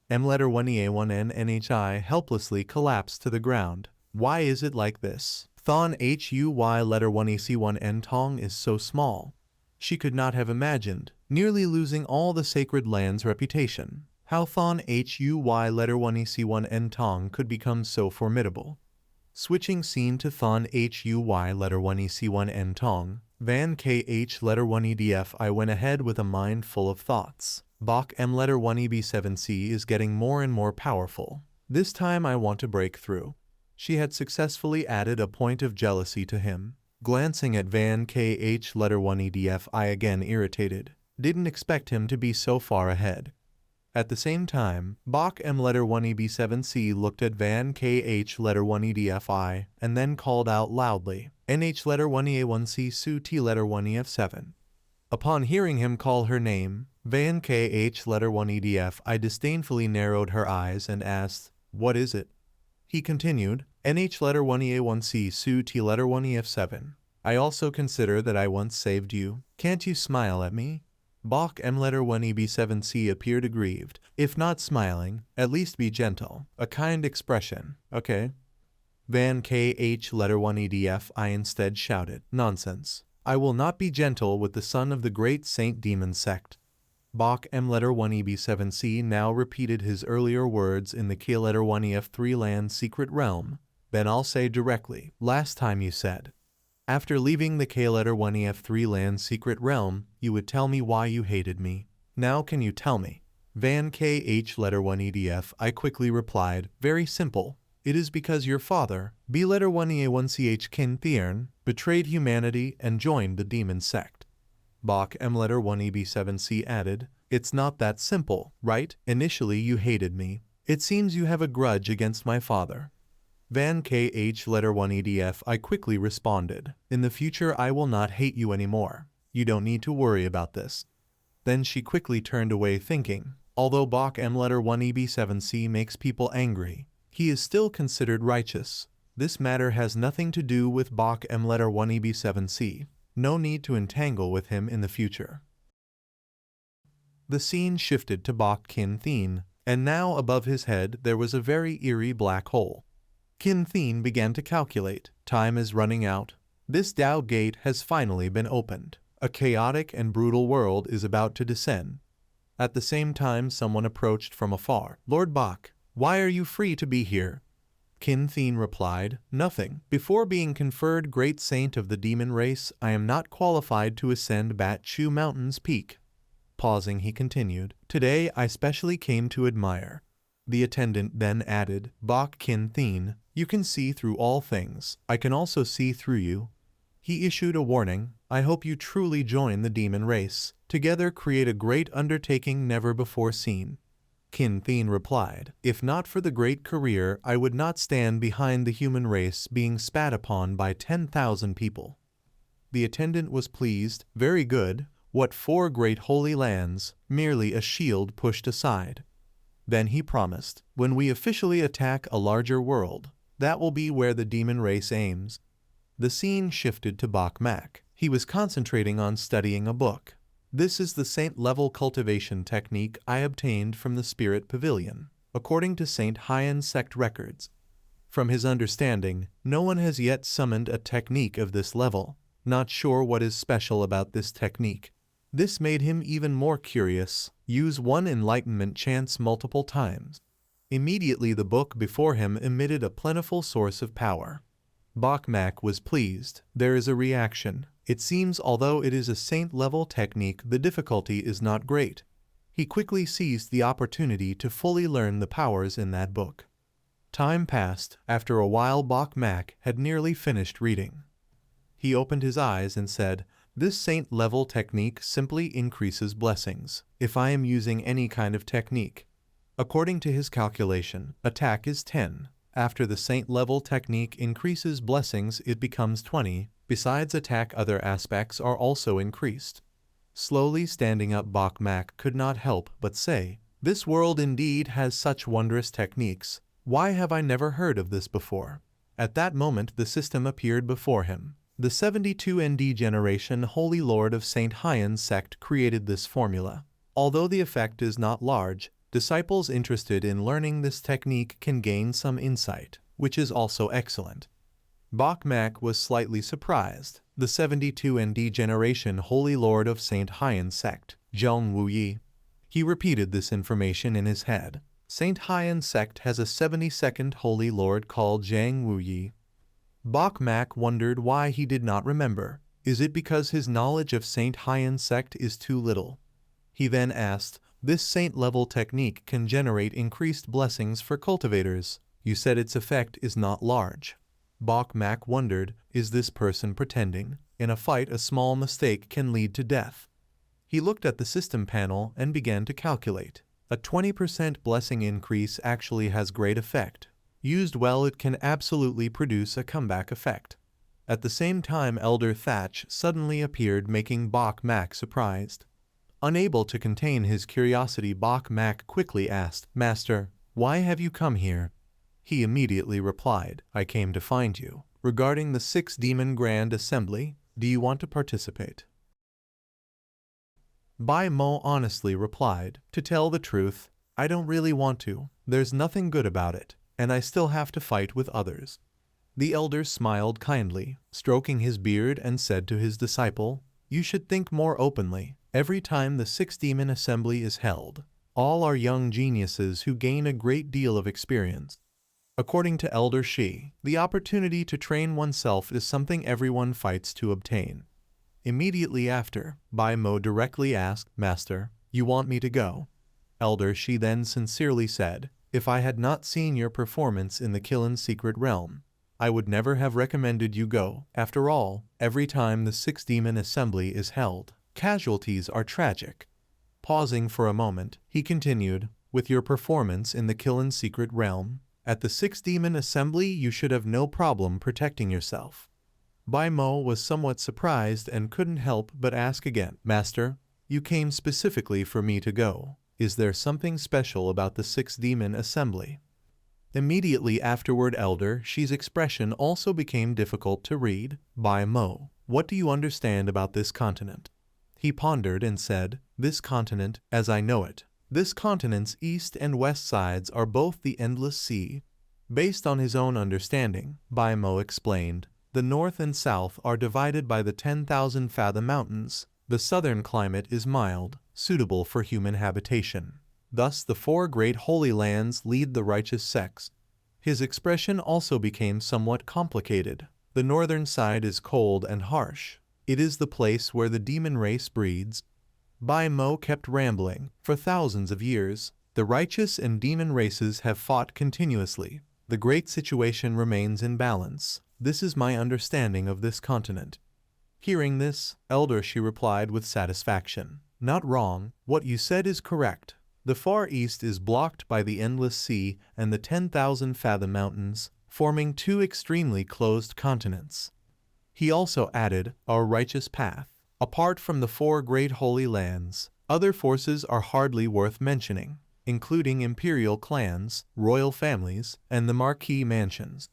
M letter 1 EA1N NHI helplessly collapsed to the ground. Why is it like this? Thon Huy letter 1 EC1N Tong is so small. She could not have imagined, nearly losing all the sacred land's reputation, how Thon Huy letter 1 EC1N Tong could become so formidable. Switching scene to Thon Huy letter 1 EC1N Tong, Van KH letter 1 EDF. I went ahead with a mind full of thoughts. Bok M letter 1 EB7C is getting more and more powerful. This time I want to break through. She had successfully added a point of jealousy to him. Glancing at Van KH letter 1 EDF, I again irritated. Didn't expect him to be so far ahead. At the same time, Bok M letter 1 EB7C looked at Van KH letter 1 EDFI and then called out loudly, NH letter 1 EA1C Su T letter 1 EF7. Upon hearing him call her name, Van KH letter 1 EDF, I disdainfully narrowed her eyes and asked, "What is it?" He continued, NH letter 1 EA1C Su T letter 1 EF7. I also consider that I once saved you. Can't you smile at me? Bok M letter 1 EB7C appeared aggrieved. If not smiling, at least be gentle. A kind expression, okay? Van KH letter 1 EDF, I instead shouted, "Nonsense. I will not be gentle with the son of the great Saint Demon sect." Bok M letter 1 EB7C now repeated his earlier words in the K letter 1 EF3 land secret realm. Then I'll say directly, last time you said, after leaving the K letter 1 EF3 land secret realm, you would tell me why you hated me. Now can you tell me? Van KH letter 1 EDF, I quickly replied, very simple. It is because your father, B letter 1 EA1CH Kin Thiern, betrayed humanity and joined the demon sect. Bok M letter 1 EB7C added, it's not that simple, right? Initially you hated me. It seems you have a grudge against my father. Van KH letter 1 EDF, I quickly responded, in the future I will not hate you anymore. You don't need to worry about this. Then she quickly turned away thinking, although Bok M letter 1 EB7C makes people angry, he is still considered righteous. This matter has nothing to do with Bok M letter 1 EB7C. No need to entangle with him in the future. The scene shifted to Bok Kin Thien, and now above his head there was a very eerie black hole. Kin Thien began to calculate. Time is running out. This Tao gate has finally been opened. A chaotic and brutal world is about to descend. At the same time, someone approached from afar. Lord Bach, why are you free to be here? Qin Thien replied, nothing. Before being conferred great saint of the demon race, I am not qualified to ascend Bat Chu Mountain's peak. Pausing, he continued, today I specially came to admire. The attendant then added, Bach Qin Thien, you can see through all things. I can also see through you. He issued a warning, I hope you truly join the demon race. Together create a great undertaking never before seen. Qin Thien replied, if not for the great career, I would not stand behind the human race being spat upon by 10,000 people. The attendant was pleased, very good, what 4 great holy lands, merely a shield pushed aside. Then he promised, when we officially attack a larger world, that will be where the demon race aims. The scene shifted to Bach Mac. He was concentrating on studying a book. This is the saint-level cultivation technique I obtained from the Spirit Pavilion, according to Saint Haiyan sect records. From his understanding, no one has yet summoned a technique of this level, not sure what is special about this technique. This made him even more curious. Use one enlightenment chance multiple times. Immediately the book before him emitted a plentiful source of power. Bach Mac was pleased. There is a reaction. It seems although it is a saint-level technique, the difficulty is not great. He quickly seized the opportunity to fully learn the powers in that book. Time passed. After a while Bach Mac had nearly finished reading. He opened his eyes and said, this saint-level technique simply increases blessings. If I am using any kind of technique. According to his calculation, attack is 10. After the saint-level technique increases blessings, it becomes 20. Besides attack, other aspects are also increased. Slowly standing up, Bach Mac could not help but say, this world indeed has such wondrous techniques. Why have I never heard of this before? At that moment the system appeared before him. The 72 ND generation Holy Lord of Saint Haiyan sect created this formula. Although the effect is not large, disciples interested in learning this technique can gain some insight, which is also excellent. Bach Mac was slightly surprised. The 72 ND generation Holy Lord of Saint Haiyan sect, Zheng Wuyi. He repeated this information in his head. Saint Haiyan sect has a 72nd Holy Lord called Zheng Wuyi. Bach Mac wondered why he did not remember. Is it because his knowledge of Saint Haiyan sect is too little? He then asked, this saint-level technique can generate increased blessings for cultivators. You said its effect is not large. Bach Mac wondered, is this person pretending? In a fight, a small mistake can lead to death. He looked at the system panel and began to calculate. A 20% blessing increase actually has great effect. Used well, it can absolutely produce a comeback effect. At the same time, Elder Thatch suddenly appeared, making Bach Mac surprised. Unable to contain his curiosity, Bach Mac quickly asked, Master, why have you come here? He immediately replied, I came to find you. Regarding the 6 Demon Grand Assembly, do you want to participate? Bai Mo honestly replied, to tell the truth, I don't really want to. There's nothing good about it, and I still have to fight with others. The elder smiled kindly, stroking his beard, and said to his disciple, you should think more openly. Every time the 6 Demon Assembly is held, all are young geniuses who gain a great deal of experience. According to Elder Shi, the opportunity to train oneself is something everyone fights to obtain. Immediately after, Bai Mo directly asked, Master, you want me to go? Elder Shi then sincerely said, if I had not seen your performance in the Kilin Secret Realm, I would never have recommended you go. After all, every time the 6 Demon Assembly is held, casualties are tragic. Pausing for a moment, he continued, with your performance in the Kilin Secret Realm, at the 6 Demon Assembly you should have no problem protecting yourself. Bai Mo was somewhat surprised and couldn't help but ask again, Master, you came specifically for me to go. Is there something special about the 6 Demon Assembly? Immediately afterward, Elder Shi's expression also became difficult to read. Bai Mo, what do you understand about this continent? He pondered and said, this continent, as I know it, this continent's east and west sides are both the endless sea. Based on his own understanding, Bai Mo explained, The north and south are divided by the 10,000 fathom mountains. The southern climate is mild, suitable for human habitation. Thus the 4 great holy lands lead the righteous sects. His expression also became somewhat complicated. The northern side is cold and harsh. It is the place where the demon race breeds. Bai Mo kept rambling. For thousands of years, the righteous and demon races have fought continuously. The great situation remains in balance. This is my understanding of this continent. Hearing this, Elder, she replied with satisfaction. Not wrong, what you said is correct. The Far East is blocked by the endless sea and the 10,000 fathom mountains, forming 2 extremely closed continents. He also added, our righteous path. Apart from the 4 great holy lands, other forces are hardly worth mentioning, including imperial clans, royal families, and the marquis mansions.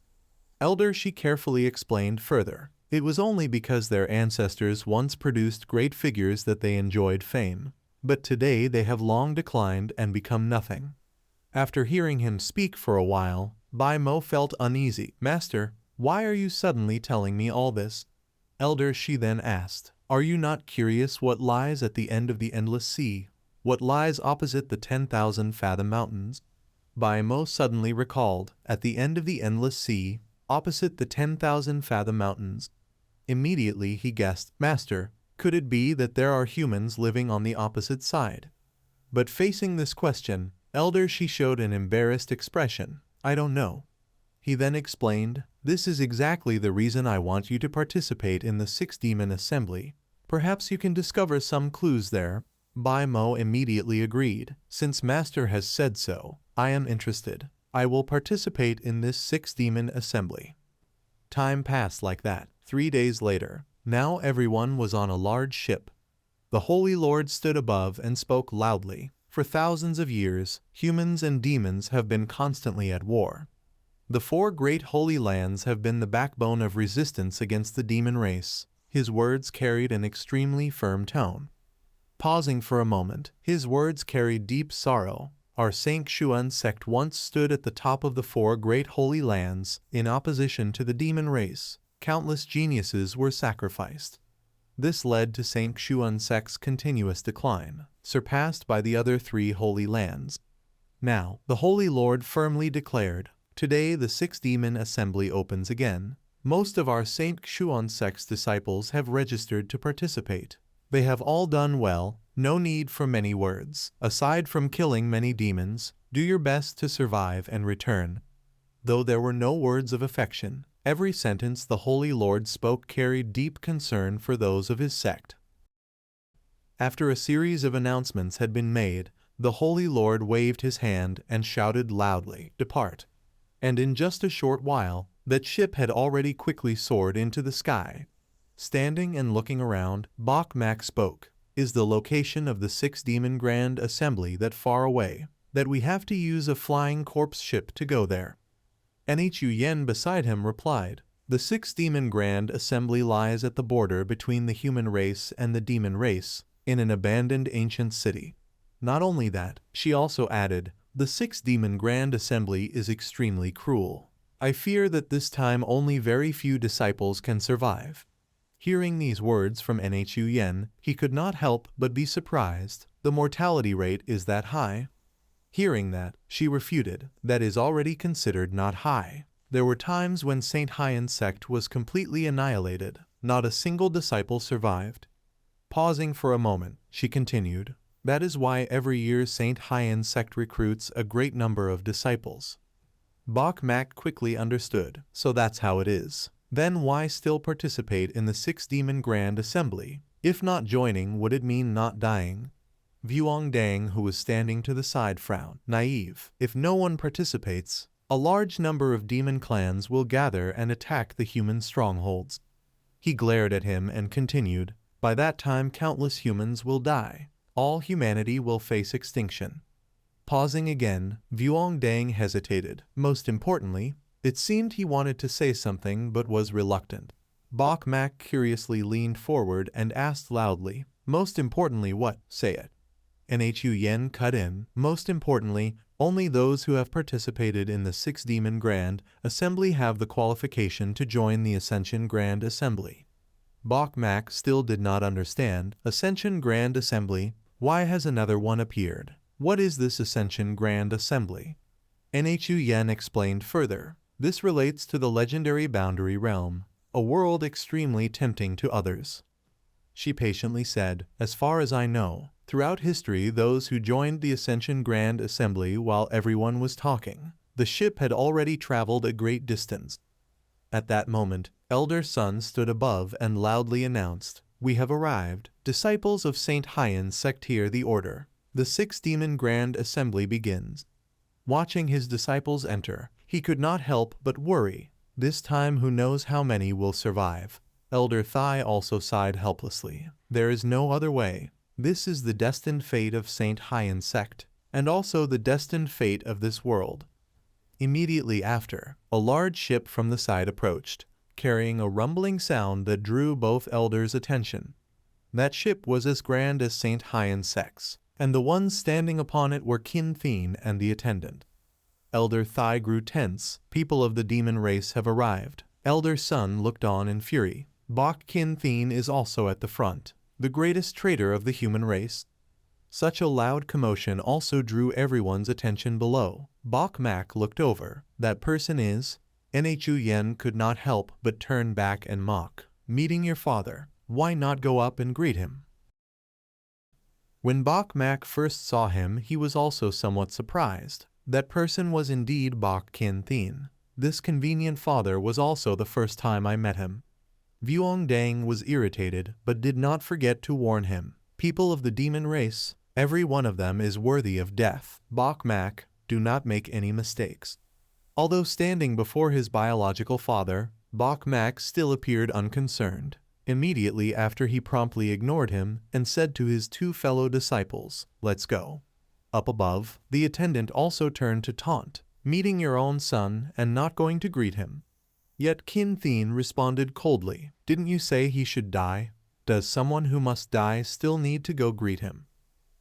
Elder, she carefully explained further. It was only because their ancestors once produced great figures that they enjoyed fame, but today they have long declined and become nothing. After hearing him speak for a while, Bai Mo felt uneasy. Master, why are you suddenly telling me all this? Elder, she then asked, are you not curious what lies at the end of the endless sea? What lies opposite the 10,000 fathom mountains? Bai Mo suddenly recalled, at the end of the endless sea, opposite the 10,000 fathom mountains. Immediately he guessed, Master, could it be that there are humans living on the opposite side? But facing this question, Elder, she showed an embarrassed expression. I don't know. He then explained, this is exactly the reason I want you to participate in the 6 demon assembly. Perhaps you can discover some clues there. Bai Mo immediately agreed. Since Master has said so, I am interested. I will participate in this 6 demon assembly. Time passed like that. 3 days later, now everyone was on a large ship. The Holy Lord stood above and spoke loudly. For thousands of years, humans and demons have been constantly at war. The 4 great holy lands have been the backbone of resistance against the demon race. His words carried an extremely firm tone. Pausing for a moment, his words carried deep sorrow. Our Saint Xuan sect once stood at the top of the 4 great holy lands. In opposition to the demon race, countless geniuses were sacrificed. This led to Saint Xuan sect's continuous decline, surpassed by the other 3 holy lands. Now, the Holy Lord firmly declared, today the 6 demon assembly opens again. Most of our Saint Xuan sect's disciples have registered to participate. They have all done well, no need for many words. Aside from killing many demons, do your best to survive and return. Though there were no words of affection, every sentence the Holy Lord spoke carried deep concern for those of his sect. After a series of announcements had been made, the Holy Lord waved his hand and shouted loudly, depart. And in just a short while, that ship had already quickly soared into the sky. Standing and looking around, Bok Mak spoke. Is the location of the 6 demon grand assembly that far away, that we have to use a flying corpse ship to go there? Nhu Yen beside him replied, the 6 demon grand assembly lies at the border between the human race and the demon race, in an abandoned ancient city. Not only that, she also added, the 6 demon grand assembly is extremely cruel. I fear that this time only very few disciples can survive. Hearing these words from Nhu Yen, he could not help but be surprised. The mortality rate is that high? Hearing that, she refuted, that is already considered not high. There were times when Saint Haiyan's sect was completely annihilated. Not a single disciple survived. Pausing for a moment, she continued, that is why every year Saint Haiyan's sect recruits a great number of disciples. Bok Mak quickly understood, so that's how it is. Then why still participate in the 6 demon grand assembly? If not joining, would it mean not dying? Vuong Dang, who was standing to the side, frowned. Naive. If no one participates, a large number of demon clans will gather and attack the human strongholds. He glared at him and continued, by that time countless humans will die. All humanity will face extinction. Pausing again, Vuong Dang hesitated. Most importantly, it seemed he wanted to say something but was reluctant. Bok Mak curiously leaned forward and asked loudly, most importantly what? Say it. Nhu Yen cut in, most importantly, Only those who have participated in the 6 Demon Grand Assembly have the qualification to join the Ascension Grand Assembly. Bok Mak still did not understand. Ascension Grand Assembly? Why has another one appeared? What is this Ascension Grand Assembly? Nhu Yen explained further. This relates to the legendary Boundary Realm, a world extremely tempting to others. She patiently said, as far as I know, throughout history those who joined the Ascension Grand Assembly while everyone was talking, the ship had already traveled a great distance. At that moment, Elder Sun stood above and loudly announced, "We have arrived, disciples of Saint Haiyan Sectier the Order. The 6 Demon Grand Assembly begins." Watching his disciples enter, he could not help but worry. This time who knows how many will survive. Elder Thai also sighed helplessly. There is no other way. This is the destined fate of Saint Haiyan Sect, and also the destined fate of this world. Immediately after, a large ship from the side approached, carrying a rumbling sound that drew both elders' attention. That ship was as grand as Saint Haiyan Sect's, and the ones standing upon it were Kin Thien and the attendant. Elder Thai grew tense. People of the demon race have arrived. Elder Sun looked on in fury. Bok Kin Thien is also at the front, the greatest traitor of the human race. Such a loud commotion also drew everyone's attention below. Bok Mak looked over. That person is? Nhu Yen could not help but turn back and mock. Meeting your father, why not go up and greet him? When Bok Mak first saw him, he was also somewhat surprised. That person was indeed Bok Kin Thien. This convenient father was also the first time I met him. Vuong Dang was irritated, but did not forget to warn him. People of the demon race, every one of them is worthy of death. Bok Mak, do not make any mistakes. Although standing before his biological father, Bok Mak still appeared unconcerned. Immediately after, he promptly ignored him and said to his 2 fellow disciples, "Let's go." Up above, the attendant also turned to taunt, "Meeting your own son and not going to greet him." Yet Kin Thien responded coldly, "Didn't you say he should die? Does someone who must die still need to go greet him?"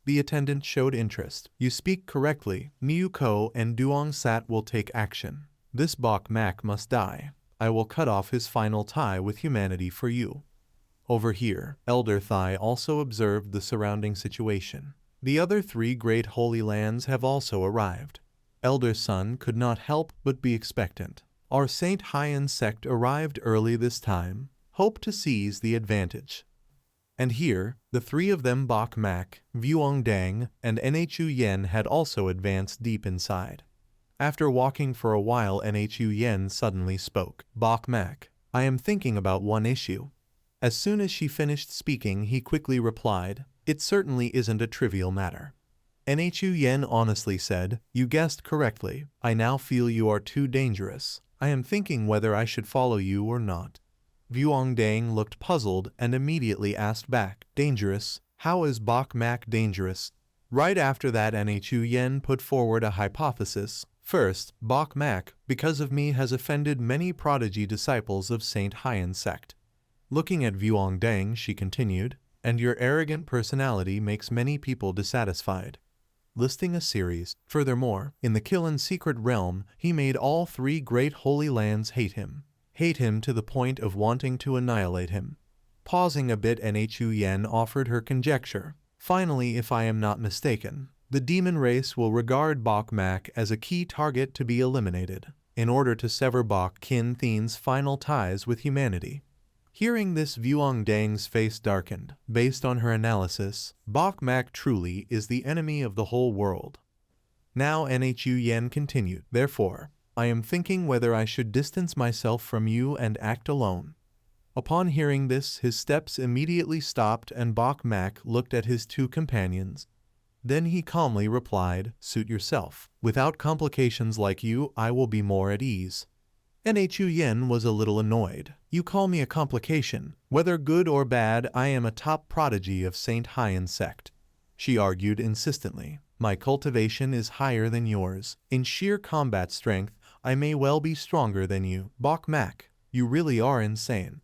The attendant showed interest. "You speak correctly. Niu Ko and Duong Sat will take action. This Bok Mak must die. I will cut off his final tie with humanity for you." Over here, Elder Thai also observed the surrounding situation. The other 3 great holy lands have also arrived. Elder Sun could not help but be expectant. Our Saint Haiyan sect arrived early this time, hope to seize the advantage. And here, the 3 of them, Bok Mak, Vuong Dang, and Nhu Yen, had also advanced deep inside. After walking for a while, Nhu Yen suddenly spoke. "Bok Mak, I am thinking about one issue." As soon as she finished speaking, he quickly replied, "It certainly isn't a trivial matter." Nhu Yen honestly said, "You guessed correctly. I now feel you are too dangerous. I am thinking whether I should follow you or not." Vuong Dang looked puzzled and immediately asked back, "Dangerous? How is Bok Mak dangerous?" Right after that, Nhu Yen put forward a hypothesis. "First, Bok Mak, because of me, has offended many prodigy disciples of Saint Haiyan Sect." Looking at Vuong Dang, she continued, "And your arrogant personality makes many people dissatisfied." Listing a series. Furthermore, in the Kiln Secret Realm, he made all 3 great holy lands hate him to the point of wanting to annihilate him. Pausing a bit, Nhu Yen offered her conjecture. "Finally, if I am not mistaken, the demon race will regard Bok Mak as a key target to be eliminated, in order to sever Bok Kin Thien's final ties with humanity." Hearing this, Vuong Dang's face darkened. Based on her analysis, Bok Mak truly is the enemy of the whole world. Now Nhu Yen continued, "Therefore, I am thinking whether I should distance myself from you and act alone." Upon hearing this, his steps immediately stopped and Bok Mak looked at his 2 companions. Then he calmly replied, "Suit yourself. Without complications like you, I will be more at ease." Nhu Yen was a little annoyed. "You call me a complication. Whether good or bad, I am a top prodigy of Saint Haiyan Sect." She argued insistently, "My cultivation is higher than yours. In sheer combat strength, I may well be stronger than you. Bok Mak, you really are insane."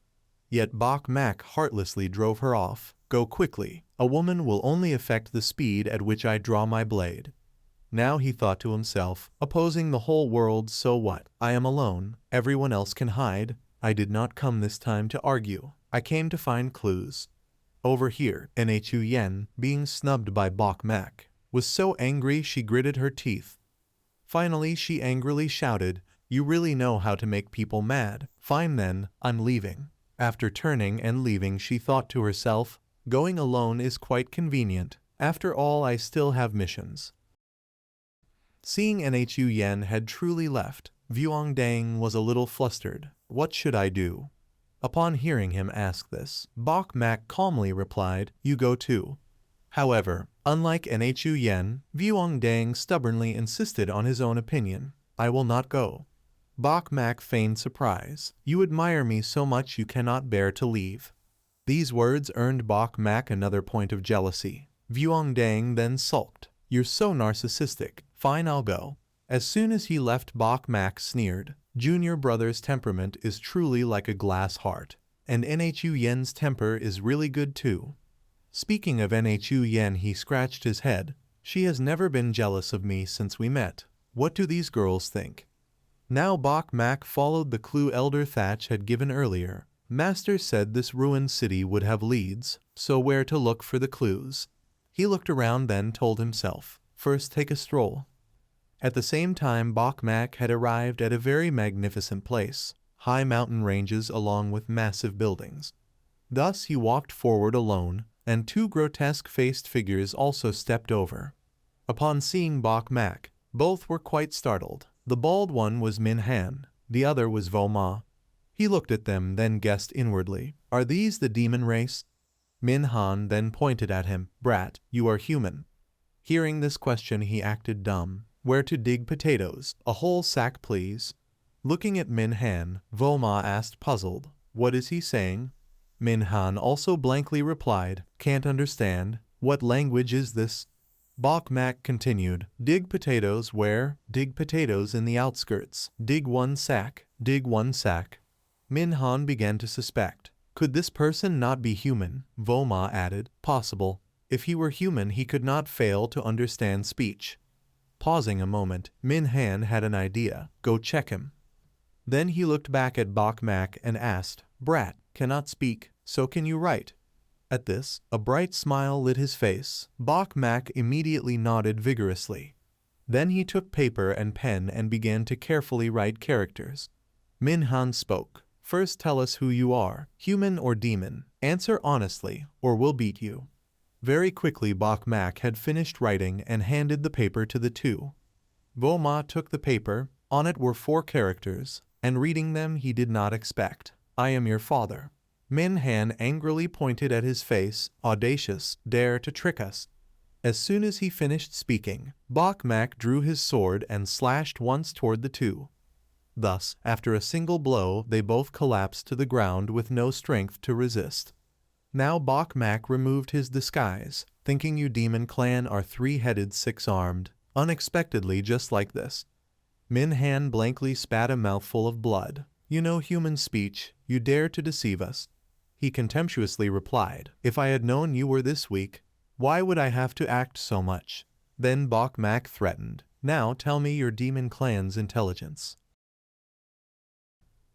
Yet Bok Mak heartlessly drove her off. "Go quickly. A woman will only affect the speed at which I draw my blade." Now he thought to himself, opposing the whole world, so what? I am alone, everyone else can hide. I did not come this time to argue. I came to find clues. Over here, Nhu Yen, being snubbed by Bok Mak, was so angry she gritted her teeth. Finally she angrily shouted, "You really know how to make people mad. Fine then, I'm leaving." After turning and leaving, she thought to herself, going alone is quite convenient. After all, I still have missions. Seeing Nhu Yen had truly left, Vuong Dang was a little flustered. What should I do? Upon hearing him ask this, Bok Mak calmly replied, "You go too." However, unlike Nhu Yen, Vuong Dang stubbornly insisted on his own opinion. "I will not go." Bok Mak feigned surprise. "You admire me so much you cannot bear to leave." These words earned Bok Mak another point of jealousy. Vuong Dang then sulked. "You're so narcissistic. Fine, I'll go." As soon as he left, Bok Mak sneered. Junior brother's temperament is truly like a glass heart. And Nhu Yen's temper is really good too. Speaking of Nhu Yen, he scratched his head. She has never been jealous of me since we met. What do these girls think? Now Bok Mak followed the clue Elder Thatch had given earlier. Master said this ruined city would have leads, so where to look for the clues? He looked around, then told himself, first take a stroll. At the same time, Bok Mak had arrived at a very magnificent place, high mountain ranges along with massive buildings. Thus he walked forward alone, and two grotesque-faced figures also stepped over. Upon seeing Bok Mak, both were quite startled. The bald one was Min Han, the other was Vo Ma. He looked at them, then guessed inwardly, "Are these the demon race?" Min Han then pointed at him, "Brat, you are human." Hearing this question, he acted dumb. "Where to dig potatoes? A whole sack, please." Looking at Min Han, Vo Ma asked, puzzled, "What is he saying?" Min Han also blankly replied, "Can't understand. What language is this?" Bok Mak continued, "Dig potatoes where? Dig potatoes in the outskirts. Dig one sack. Dig one sack." Min Han began to suspect. Could this person not be human? Vo Ma added, "Possible. If he were human, he could not fail to understand speech." Pausing a moment, Min Han had an idea. "Go check him." Then he looked back at Bok Mak and asked, "Brat, cannot speak, so can you write?" At this, a bright smile lit his face. Bok Mak immediately nodded vigorously. Then he took paper and pen and began to carefully write characters. Min Han spoke. "First tell us who you are, human or demon. Answer honestly, or we'll beat you." Very quickly Bok Mak had finished writing and handed the paper to the two. Vo Ma took the paper. On it were 4 characters, and reading them he did not expect. "I am your father." Min Han angrily pointed at his face. "Audacious, dare to trick us." As soon as he finished speaking, Bok Mak drew his sword and slashed once toward the two. Thus, after a single blow, they both collapsed to the ground with no strength to resist. Now Bok Mak removed his disguise, thinking you demon clan are 3-headed, 6-armed, unexpectedly just like this. Min Han blankly spat a mouthful of blood. "You know human speech, you dare to deceive us." He contemptuously replied, "If I had known you were this weak, why would I have to act so much?" Then Bok Mak threatened, "Now tell me your demon clan's intelligence."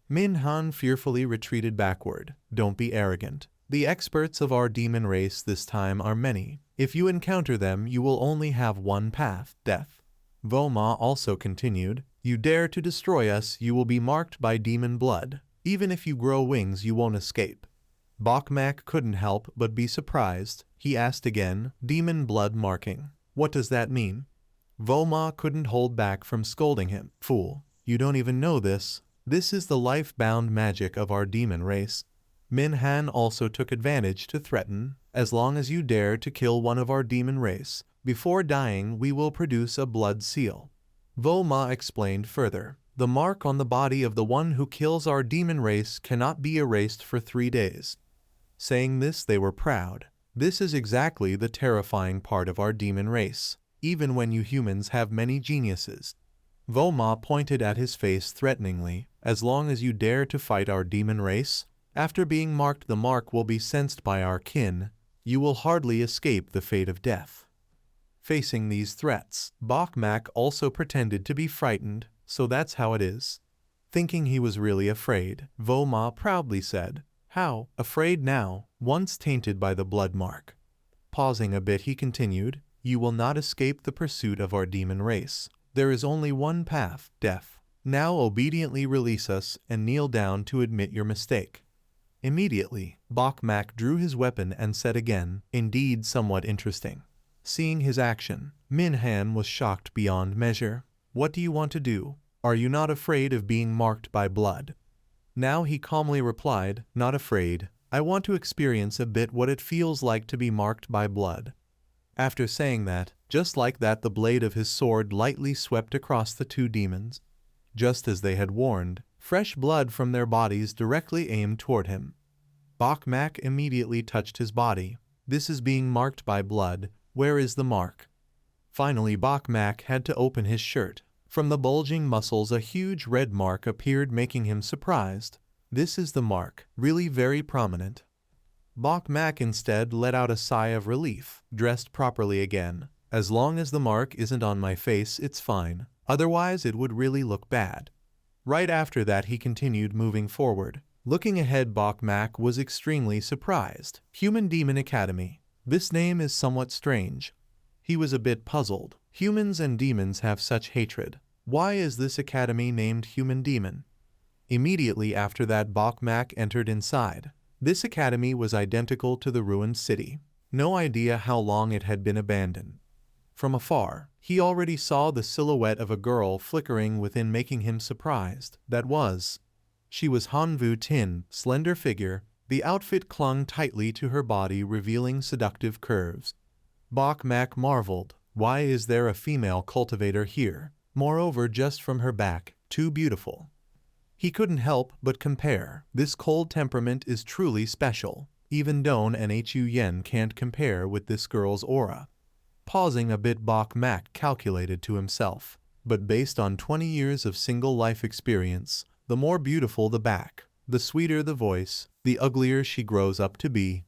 Min Han fearfully retreated backward. "Don't be arrogant. The experts of our demon race this time are many. If you encounter them, you will only have one path, death." Vo Ma also continued, "You dare to destroy us, you will be marked by demon blood. Even if you grow wings, you won't escape." Bok Mak couldn't help but be surprised. He asked again, "Demon blood marking. What does that mean?" Vo Ma couldn't hold back from scolding him. "Fool, you don't even know this. This is the life-bound magic of our demon race." Min Han also took advantage to threaten, "As long as you dare to kill one of our demon race, before dying we will produce a blood seal." Vo Ma explained further, "The mark on the body of the one who kills our demon race cannot be erased for 3 days." Saying this, they were proud. This is exactly the terrifying part of our demon race, even when you humans have many geniuses. Vo Ma pointed at his face threateningly, "As long as you dare to fight our demon race, after being marked the mark will be sensed by our kin, you will hardly escape the fate of death." Facing these threats, Bok Mak also pretended to be frightened, so that's how it is. Thinking he was really afraid, Vo Ma proudly said, "How, afraid now, once tainted by the blood mark?" Pausing a bit he continued, "You will not escape the pursuit of our demon race. There is only one path, death. Now obediently release us and kneel down to admit your mistake." Immediately, Bok Mak drew his weapon and said again, "Indeed somewhat interesting." Seeing his action, Min Han was shocked beyond measure. "What do you want to do? Are you not afraid of being marked by blood?" Now he calmly replied, "Not afraid. I want to experience a bit what it feels like to be marked by blood." After saying that, just like that the blade of his sword lightly swept across the two demons. Just as they had warned, fresh blood from their bodies directly aimed toward him. Bok Mak immediately touched his body. "This is being marked by blood. Where is the mark?" Finally Bok Mak had to open his shirt. From the bulging muscles a huge red mark appeared, making him surprised. "This is the mark, really very prominent." Bok Mak instead let out a sigh of relief, dressed properly again. "As long as the mark isn't on my face it's fine, otherwise it would really look bad." Right after that he continued moving forward. Looking ahead, Bok Mak was extremely surprised. Human Demon Academy. This name is somewhat strange. He was a bit puzzled. Humans and demons have such hatred. Why is this academy named Human Demon? Immediately after that Bok Mak entered inside. This academy was identical to the ruined city. No idea how long it had been abandoned. From afar, he already saw the silhouette of a girl flickering within, making him surprised. She was Han Vu Tin, slender figure. The outfit clung tightly to her body, revealing seductive curves. Bok Mak marveled, why is there a female cultivator here? Moreover, just from her back, too beautiful. He couldn't help but compare. This cold temperament is truly special. Even Don and Hu Yen can't compare with this girl's aura. Pausing a bit, Bok Mak calculated to himself. But based on 20 years of single life experience, the more beautiful the back, the sweeter the voice, the uglier she grows up to be.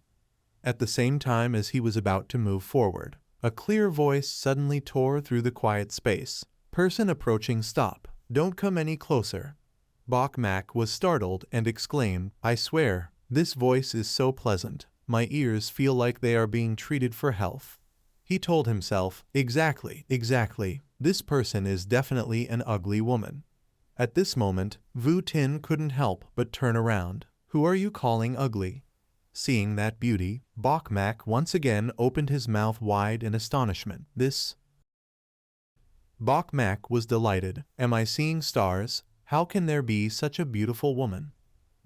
At the same time as he was about to move forward, a clear voice suddenly tore through the quiet space. "Person approaching, stop. Don't come any closer." Bok Mak was startled and exclaimed, "I swear, this voice is so pleasant. My ears feel like they are being treated for health." He told himself, exactly. This person is definitely an ugly woman. At this moment, Vu Tin couldn't help but turn around. "Who are you calling ugly?" Seeing that beauty, Bok Mak once again opened his mouth wide in astonishment. Bok Mak was delighted. "Am I seeing stars? How can there be such a beautiful woman?"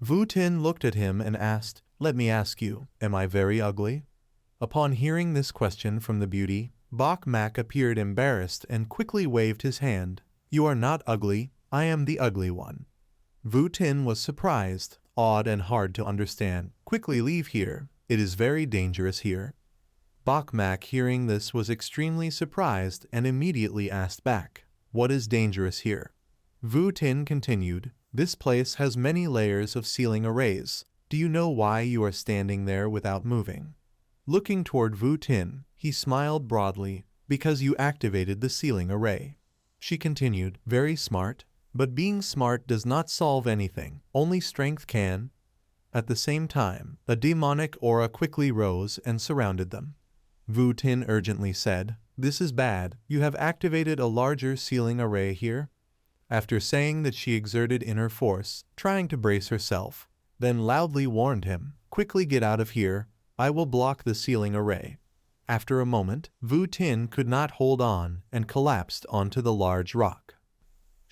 Vu Tin looked at him and asked, "Let me ask you, am I very ugly?" Upon hearing this question from the beauty, Bok Mak appeared embarrassed and quickly waved his hand. "You are not ugly, I am the ugly one." Vu Tin was surprised, awed and hard to understand. "Quickly leave here, it is very dangerous here." Bok Mak hearing this was extremely surprised and immediately asked back, "What is dangerous here?" Vu Tin continued, "This place has many layers of ceiling arrays. Do you know why you are standing there without moving?" Looking toward Vu Tin, he smiled broadly, "Because you activated the ceiling array." She continued, "Very smart. But being smart does not solve anything, only strength can." At the same time, a demonic aura quickly rose and surrounded them. Vu Tin urgently said, "This is bad. You have activated a larger ceiling array here." After saying that, she exerted inner force, trying to brace herself, then loudly warned him, "Quickly get out of here. I will block the ceiling array." After a moment, Vu Tin could not hold on and collapsed onto the large rock.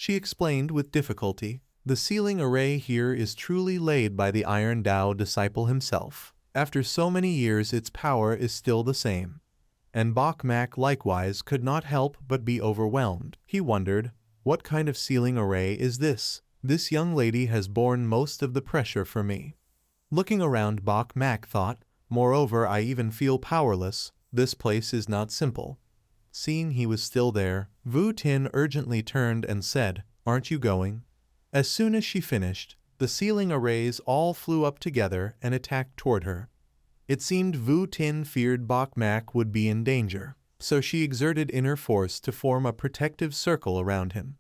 She explained with difficulty, "The ceiling array here is truly laid by the Iron Tao disciple himself. After so many years its power is still the same." And Bok Mak likewise could not help but be overwhelmed. He wondered, what kind of ceiling array is this? This young lady has borne most of the pressure for me. Looking around, Bok Mak thought, moreover, I even feel powerless. This place is not simple. Seeing he was still there, Vu Tin urgently turned and said, "Aren't you going?" As soon as she finished, the ceiling arrays all flew up together and attacked toward her. It seemed Vu Tin feared Bok Mak would be in danger. so she exerted inner force to form a protective circle around him.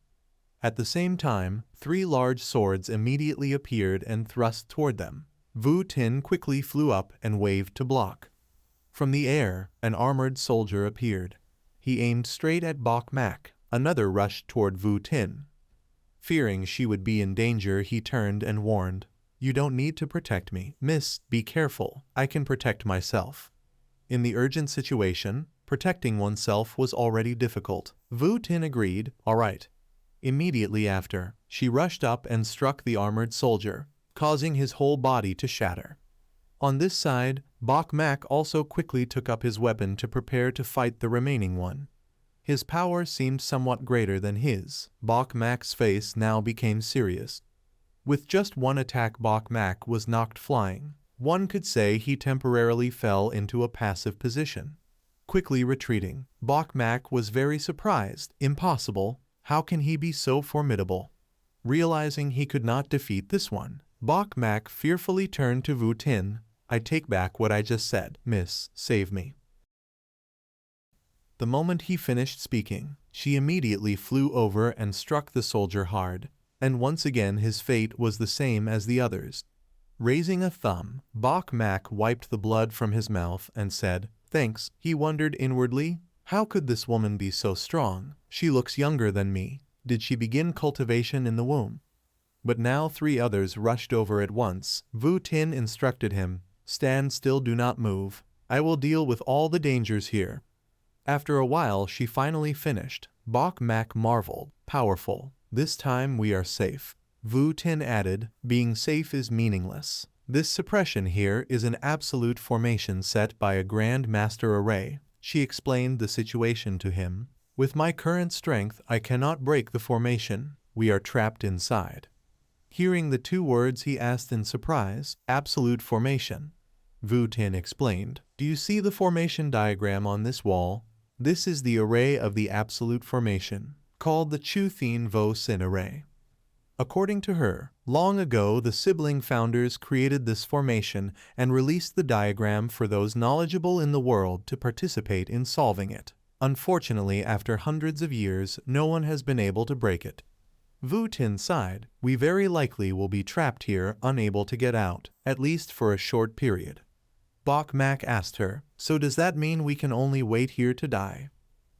At the same time, 3 large swords immediately appeared and thrust toward them. Vu Tin quickly flew up and waved to block. From the air, an armored soldier appeared. He aimed straight at Bok Mak. Another rushed toward Vu Tin. Fearing she would be in danger, he turned and warned, "You don't need to protect me, miss. Be careful. I can protect myself." In the urgent situation, protecting oneself was already difficult. Vu Tin agreed, "All right." Immediately after, she rushed up and struck the armored soldier, causing his whole body to shatter. On this side, Bok Mak also quickly took up his weapon to prepare to fight the remaining one. His power seemed somewhat greater than his. Bok Mak's face now became serious. With just one attack, Bok Mak was knocked flying. One could say he temporarily fell into a passive position. Quickly retreating, Bok Mak was very surprised. Impossible. How can he be so formidable? Realizing he could not defeat this one, Bok Mak fearfully turned to Vu Tin. "I take back what I just said. Miss, save me." The moment he finished speaking, she immediately flew over and struck the soldier hard, and once again his fate was the same as the others. Raising a thumb, Bok Mak wiped the blood from his mouth and said, "Thanks." He wondered inwardly, how could this woman be so strong? She looks younger than me. Did she begin cultivation in the womb? But now 3 others rushed over at once. Vu Tin instructed him, "Stand still, do not move. I will deal with all the dangers here." After a while she finally finished. Bok Mak marveled, "Powerful. This time we are safe." Vu Tin added, "Being safe is meaningless. This suppression here is an absolute formation set by a Grand Master array." She explained the situation to him. "With my current strength I cannot break the formation. We are trapped inside." Hearing the 2 words, he asked in surprise, "Absolute formation?" Vu Tin explained, "Do you see the formation diagram on this wall? This is the array of the absolute formation, called the Chu Thin Vo Sin array." According to her, long ago the sibling founders created this formation and released the diagram for those knowledgeable in the world to participate in solving it. Unfortunately, after hundreds of years, no one has been able to break it. Vu Tin sighed, "We very likely will be trapped here, unable to get out, at least for a short period." Bok Mak asked her, "So does that mean we can only wait here to die?"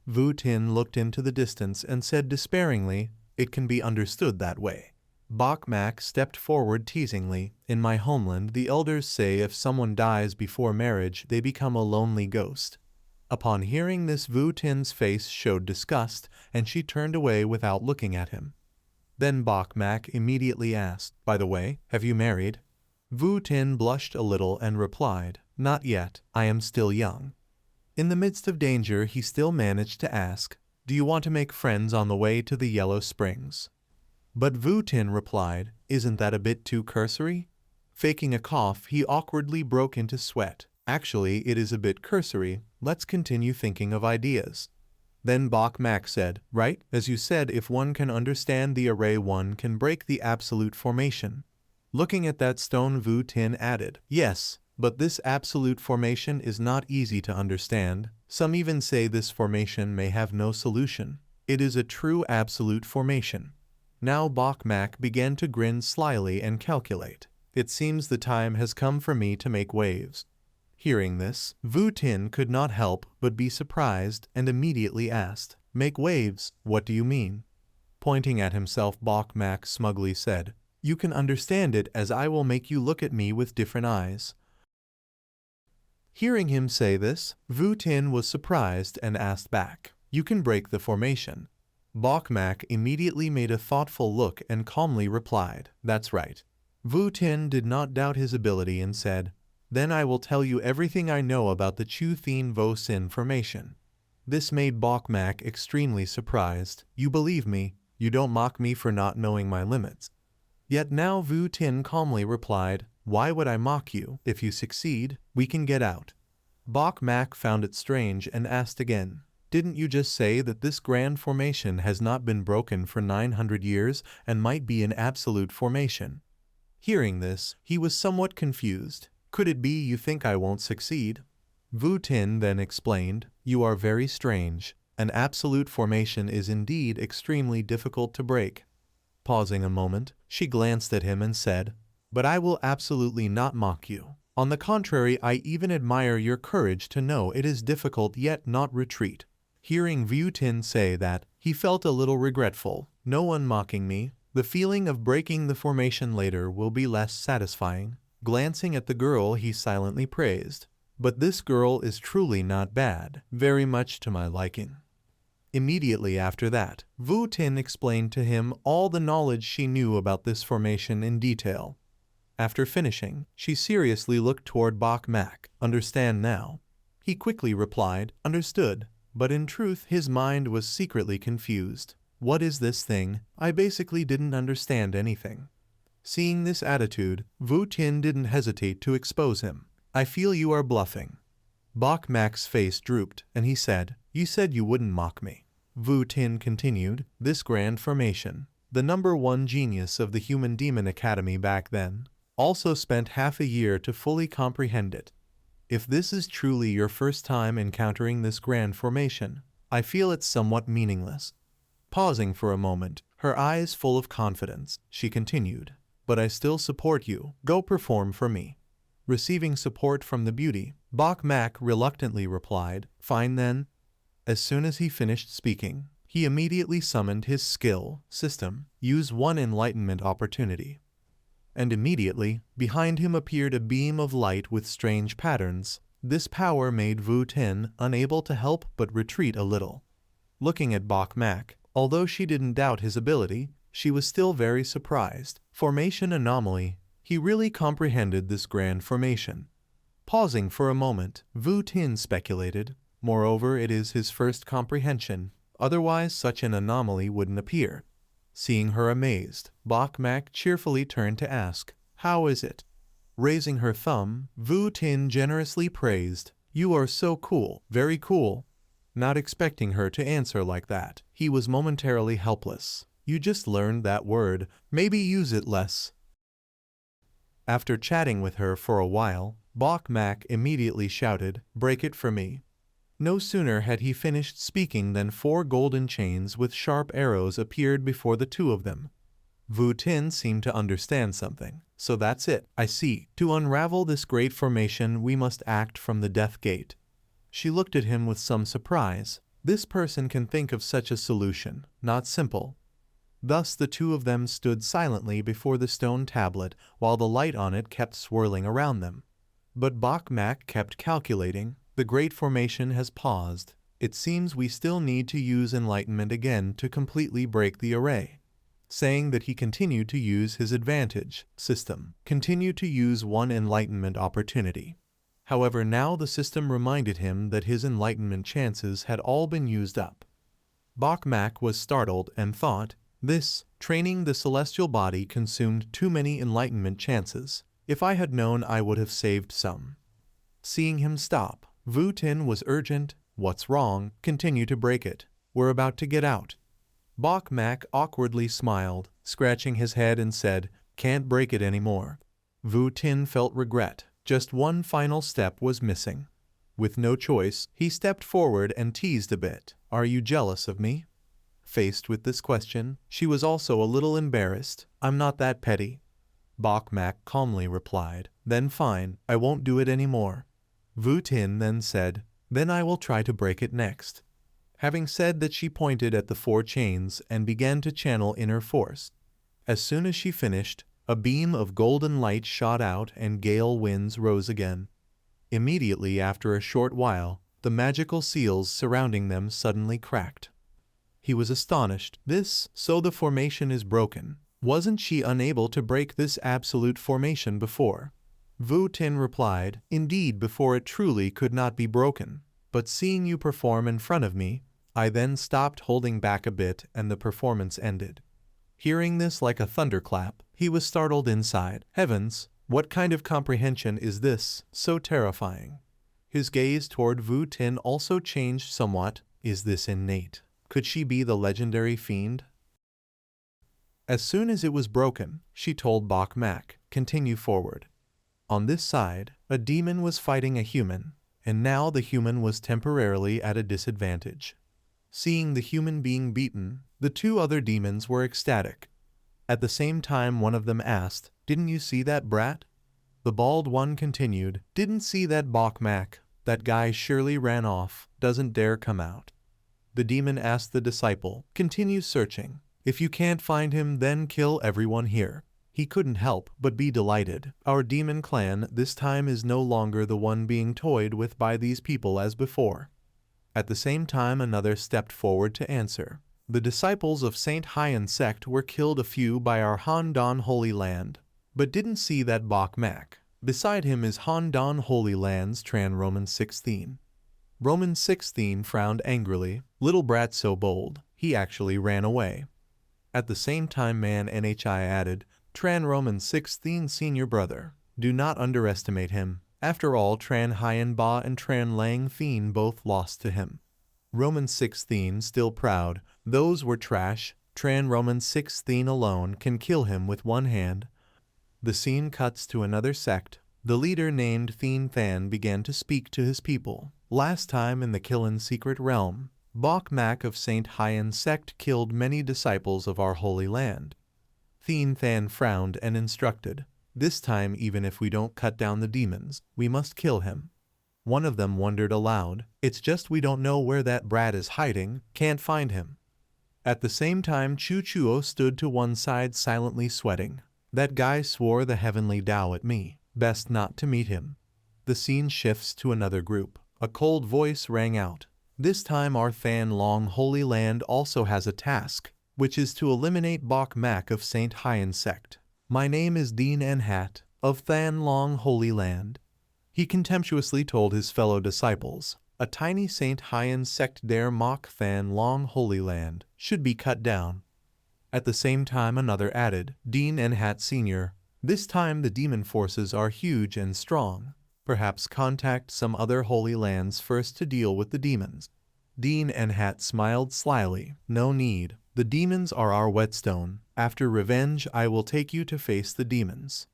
Vu Tin looked into the distance and said despairingly, "It can be understood that way." Bok Mak stepped forward teasingly, "In my homeland, the elders say if someone dies before marriage, they become a lonely ghost." Upon hearing this, Vu Tin's face showed disgust, and she turned away without looking at him. Then Bok Mak immediately asked, "By the way, have you married?" Vu Tin blushed a little and replied, "Not yet. I am still young." In the midst of danger, he still managed to ask, "Do you want to make friends on the way to the Yellow Springs?" But Vu Tin replied, "Isn't that a bit too cursory?" Faking a cough, he awkwardly broke into sweat. "Actually, it is a bit cursory. Let's continue thinking of ideas." Then Bok Mak said, "Right, as you said, if one can understand the array, one can break the absolute formation." Looking at that stone, Vu Tin added, "Yes, but this absolute formation is not easy to understand. Some even say this formation may have no solution. It is a true absolute formation." Now Bok Mak began to grin slyly and calculate. "It seems the time has come for me to make waves." Hearing this, Vu Tin could not help but be surprised and immediately asked, "Make waves? What do you mean?" Pointing at himself, Bok Mak smugly said, "You can understand it as I will make you look at me with different eyes." Hearing him say this, Vu Tin was surprised and asked back, "You can break the formation?" Bok Mak immediately made a thoughtful look and calmly replied, "That's right." Vu Tin did not doubt his ability and said, "Then I will tell you everything I know about the Chu Thin Vo Sin formation." This made Bok Mak extremely surprised. "You believe me? You don't mock me for not knowing my limits?" Yet now Vu Tin calmly replied, "Why would I mock you? If you succeed, we can get out." Bok Mak found it strange and asked again, "Didn't you just say that this grand formation has not been broken for 900 years and might be an absolute formation?" Hearing this, he was somewhat confused. "Could it be you think I won't succeed?" Wu Tin then explained, "You are very strange. An absolute formation is indeed extremely difficult to break." Pausing a moment, she glanced at him and said, "But I will absolutely not mock you. On the contrary, I even admire your courage to know it is difficult yet not retreat." Hearing Wu Tin say that, he felt a little regretful. No one mocking me. The feeling of breaking the formation later will be less satisfying. Glancing at the girl he silently praised, "But this girl is truly not bad, very much to my liking." Immediately after that, Wu Tin explained to him all the knowledge she knew about this formation in detail. After finishing, she seriously looked toward Bok Mak. "Understand now?" He quickly replied, "Understood," but in truth his mind was secretly confused. What is this thing? I basically didn't understand anything. Seeing this attitude, Wu Tin didn't hesitate to expose him. "I feel you are bluffing." Bok Mak's face drooped, and he said, "You said you wouldn't mock me." Wu Tin continued, "This grand formation, the #1 genius of the Human Demon Academy back then, also spent half a year to fully comprehend it. If this is truly your first time encountering this grand formation, I feel it's somewhat meaningless." Pausing for a moment, her eyes full of confidence, she continued, "But I still support you. Go perform for me." Receiving support from the beauty, Bok Mak reluctantly replied, "Fine then." As soon as he finished speaking, he immediately summoned his skill system, use one enlightenment opportunity. And immediately, behind him appeared a beam of light with strange patterns. This power made Wu Tin unable to help but retreat a little. Looking at Bok Mak, although she didn't doubt his ability, she was still very surprised. Formation anomaly. He really comprehended this grand formation. Pausing for a moment, Wu Tin speculated, moreover it is his first comprehension, otherwise such an anomaly wouldn't appear. Seeing her amazed, Bok Mak cheerfully turned to ask, "How is it?" Raising her thumb, Wu Tin generously praised, "You are so cool, very cool." Not expecting her to answer like that, he was momentarily helpless. "You just learned that word, maybe use it less." After chatting with her for a while, Bok Mak immediately shouted, "Break it for me." No sooner had he finished speaking than 4 golden chains with sharp arrows appeared before the two of them. Wu Tin seemed to understand something. "So that's it, I see. To unravel this great formation we must act from the death gate." She looked at him with some surprise. This person can think of such a solution, not simple. Thus the two of them stood silently before the stone tablet while the light on it kept swirling around them. But Bok Mak kept calculating. The great formation has paused. It seems we still need to use enlightenment again to completely break the array. Saying that, he continued to use his advantage system, continued to use one enlightenment opportunity. However, now the system reminded him that his enlightenment chances had all been used up. Bok Mak was startled and thought, "This, training the celestial body consumed too many enlightenment chances. If I had known, I would have saved some." Seeing him stop, Wu Tin was urgent, "What's wrong? Continue to break it. We're about to get out." Bok Mak awkwardly smiled, scratching his head and said, "Can't break it anymore." Wu Tin felt regret. Just one final step was missing. With no choice, he stepped forward and teased a bit, "Are you jealous of me?" Faced with this question, she was also a little embarrassed. "I'm not that petty." Bok Mak calmly replied, "Then fine, I won't do it anymore." Wu Tin then said, "Then I will try to break it next." Having said that, she pointed at the 4 chains and began to channel inner force. As soon as she finished, a beam of golden light shot out and gale winds rose again. Immediately after a short while, the magical seals surrounding them suddenly cracked. He was astonished. So the formation is broken. Wasn't she unable to break this absolute formation before? Wu Tin replied, "Indeed, before it truly could not be broken. But seeing you perform in front of me, I then stopped holding back a bit and the performance ended." Hearing this like a thunderclap, he was startled inside. Heavens, what kind of comprehension is this, so terrifying? His gaze toward Wu Tin also changed somewhat. Is this innate? Could she be the legendary fiend? As soon as it was broken, she told Bok Mak, "Continue forward." On this side, a demon was fighting a human. and now the human was temporarily at a disadvantage. Seeing the human being beaten, the two other demons were ecstatic. At the same time one of them asked, "Didn't you see that brat?" The bald one continued, "Didn't see that Bokmak. That guy surely ran off, doesn't dare come out." The demon asked the disciple, "Continue searching. If you can't find him, then kill everyone here." He couldn't help but be delighted. Our demon clan this time is no longer the one being toyed with by these people as before. At the same time another stepped forward to answer. The disciples of Saint Hyan sect were killed a few by our Han-don Holy Land, but didn't see that Bokmak. Beside him is Han-don Holy Land's Tran Roman 16. Roman 16 frowned angrily. Little brat so bold, he actually ran away. At the same time Man Nhi added, "Tran Roman 16 senior brother, do not underestimate him. After all, Tran Hyan Ba and Tran Lang Thien both lost to him." Roman 16 still proud, "Those were trash. Tran Roman 16 alone can kill him with one hand." The scene cuts to another sect. The leader named Thien Than began to speak to his people. Last time in the Killen secret realm, Bokmak of Saint Hyan sect killed many disciples of our holy land. Thien Than frowned and instructed, "This time even if we don't cut down the demons, we must kill him." One of them wondered aloud, "It's just we don't know where that brat is hiding, can't find him." At the same time Chu Chuo stood to one side silently sweating. "That guy swore the heavenly Tao at me, best not to meet him." The scene shifts to another group. A cold voice rang out. "This time our Than Long Holy Land also has a task, which is to eliminate Bokmak of Saint Hyan sect. My name is Dean Nhat, of Than Long Holy Land." He contemptuously told his fellow disciples, "A tiny Saint Hyan sect dare mock Than Long Holy Land, should be cut down." At the same time another added, "Dean Nhat Sr. This time the demon forces are huge and strong. Perhaps contact some other holy lands first to deal with the demons." Dean Nhat smiled slyly, "No need. The demons are our whetstone. After revenge I will take you to face the demons."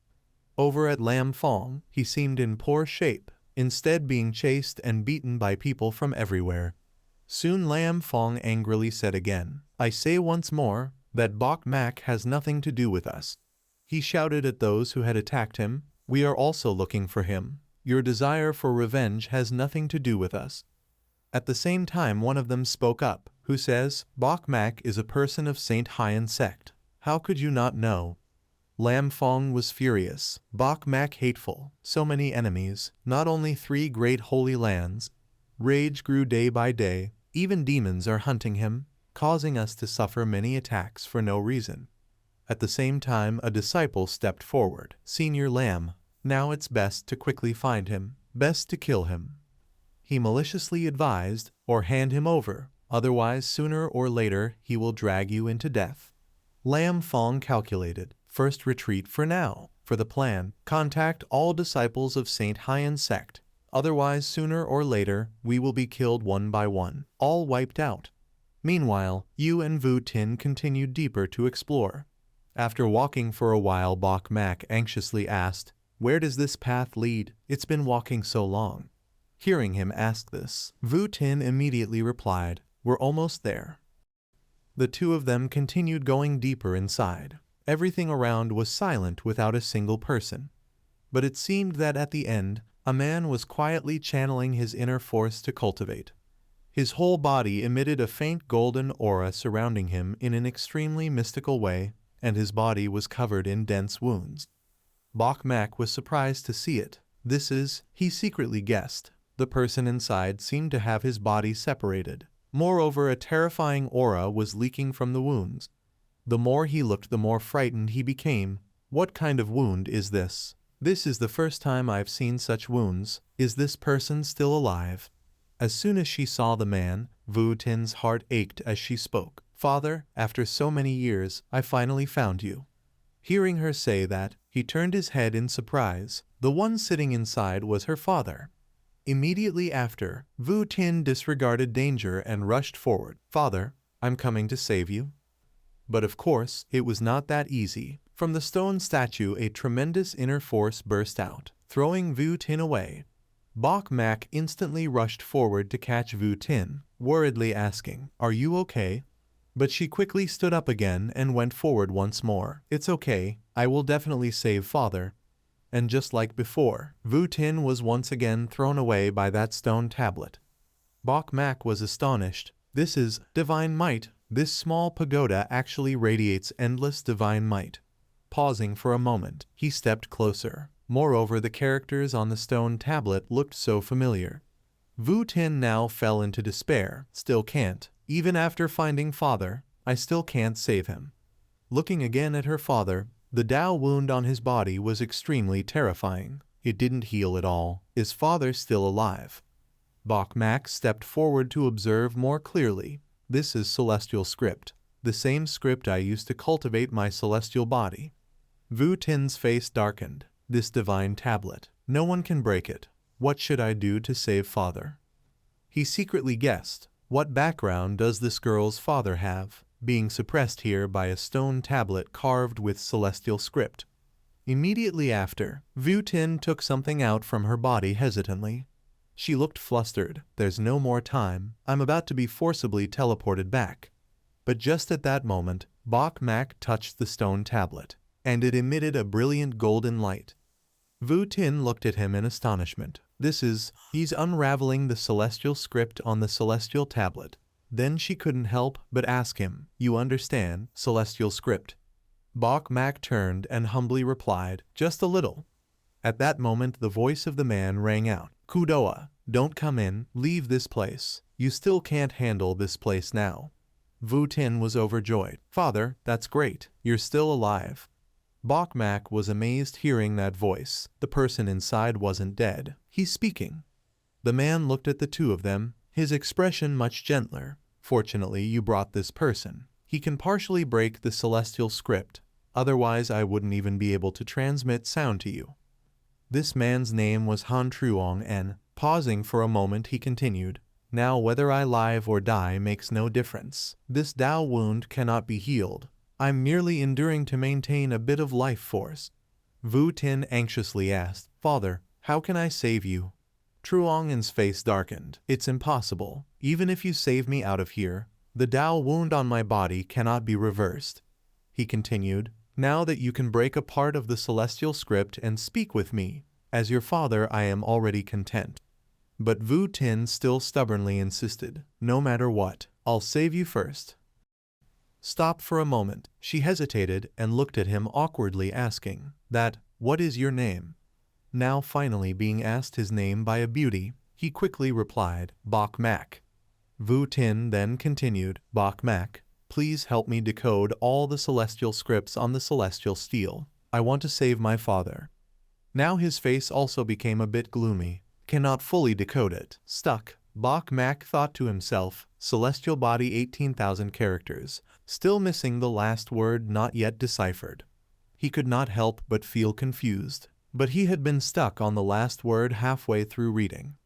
Over at Lam Phong, he seemed in poor shape, instead being chased and beaten by people from everywhere. Soon Lam Phong angrily said again, "I say once more, that Bokmak has nothing to do with us." He shouted at those who had attacked him, "We are also looking for him. Your desire for revenge has nothing to do with us." At the same time one of them spoke up, who says, "Bokmak is a person of Saint Hyan sect. How could you not know?" Lam Phong was furious. "Bokmak hateful, so many enemies, not only 3 great holy lands." Rage grew day by day, even demons are hunting him, causing us to suffer many attacks for no reason. At the same time a disciple stepped forward, "Senior Lam, now it's best to quickly find him, best to kill him." He maliciously advised, "Or hand him over, otherwise sooner or later he will drag you into death." Lam Phong calculated, "First retreat for now. For the plan, contact all disciples of Saint Hyan sect, otherwise sooner or later we will be killed one by one, all wiped out." Meanwhile, Yu and Vu Tin continued deeper to explore. After walking for a while Bokmak anxiously asked, "Where does this path lead? It's been walking so long." Hearing him ask this, Vu Tin immediately replied, "We're almost there." The two of them continued going deeper inside. Everything around was silent without a single person. But it seemed that at the end, a man was quietly channeling his inner force to cultivate. His whole body emitted a faint golden aura surrounding him in an extremely mystical way, and his body was covered in dense wounds. Bokmak was surprised to see it. This is, he secretly guessed, the person inside seemed to have his body separated. Moreover, a terrifying aura was leaking from the wounds. The more he looked, the more frightened he became. "What kind of wound is this? This is the first time I've seen such wounds. Is this person still alive?" As soon as she saw the man, Vu Tin's heart ached as she spoke. "Father, after so many years, I finally found you." Hearing her say that, he turned his head in surprise. The one sitting inside was her father. Immediately after, Vu Tin disregarded danger and rushed forward. "Father, I'm coming to save you." But of course, it was not that easy. From the stone statue a tremendous inner force burst out, throwing Vu Tin away. Bok Mak instantly rushed forward to catch Vu Tin, worriedly asking, "Are you okay?" But she quickly stood up again and went forward once more. "It's okay, I will definitely save father." And just like before, Vu Tin was once again thrown away by that stone tablet. Bok Mak was astonished. This is divine might. This small pagoda actually radiates endless divine might. Pausing for a moment, he stepped closer. Moreover, the characters on the stone tablet looked so familiar. Vu Tin now fell into despair. "Still can't. Even after finding father, I still can't save him." Looking again at her father, the Tao wound on his body was extremely terrifying. It didn't heal at all. Is father still alive? Bok Mak stepped forward to observe more clearly. "This is celestial script. The same script I used to cultivate my celestial body." Vu Tin's face darkened. "This divine tablet. No one can break it. What should I do to save father?" He secretly guessed. What background does this girl's father have, being suppressed here by a stone tablet carved with celestial script? Immediately after, Vu Tin took something out from her body hesitantly. She looked flustered. "There's no more time. I'm about to be forcibly teleported back." But just at that moment, Bok Mak touched the stone tablet, and it emitted a brilliant golden light. Vu Tin looked at him in astonishment. He's unraveling the celestial script on the celestial tablet. Then she couldn't help but ask him, "You understand celestial script?" Bok Mak turned and humbly replied, "Just a little." At that moment the voice of the man rang out, "Kudoa, don't come in, leave this place. You still can't handle this place now." Vu Tin was overjoyed. "Father, that's great, you're still alive." Bok Mak was amazed hearing that voice. The person inside wasn't dead. "He's speaking." The man looked at the two of them, his expression much gentler. "Fortunately, you brought this person. He can partially break the celestial script. Otherwise, I wouldn't even be able to transmit sound to you." This man's name was Han Truong, and, pausing for a moment, he continued, "Now whether I live or die makes no difference. This Tao wound cannot be healed. I'm merely enduring to maintain a bit of life force." Vu Tin anxiously asked, "Father, how can I save you?" Truong's face darkened. "It's impossible. Even if you save me out of here, the Tao wound on my body cannot be reversed." He continued, "Now that you can break a part of the celestial script and speak with me, as your father, I am already content." But Vu Tin still stubbornly insisted, "No matter what, I'll save you first." Stop for a moment. She hesitated and looked at him awkwardly, asking, "What is your name?" Now finally being asked his name by a beauty, he quickly replied, "Bok Mak." Vu Tin then continued, "Bok Mak, please help me decode all the celestial scripts on the celestial steel. I want to save my father." Now his face also became a bit gloomy. "Cannot fully decode it. Stuck." Bok Mak thought to himself, celestial body 18,000 characters, still missing the last word not yet deciphered. He could not help but feel confused. But he had been stuck on the last word halfway through reading.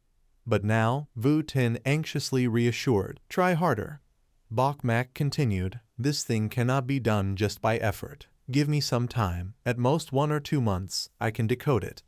But now, Vu Tin anxiously reassured, "Try harder." Bok Mak continued, "This thing cannot be done just by effort. Give me some time, at most 1 or 2 months, I can decode it."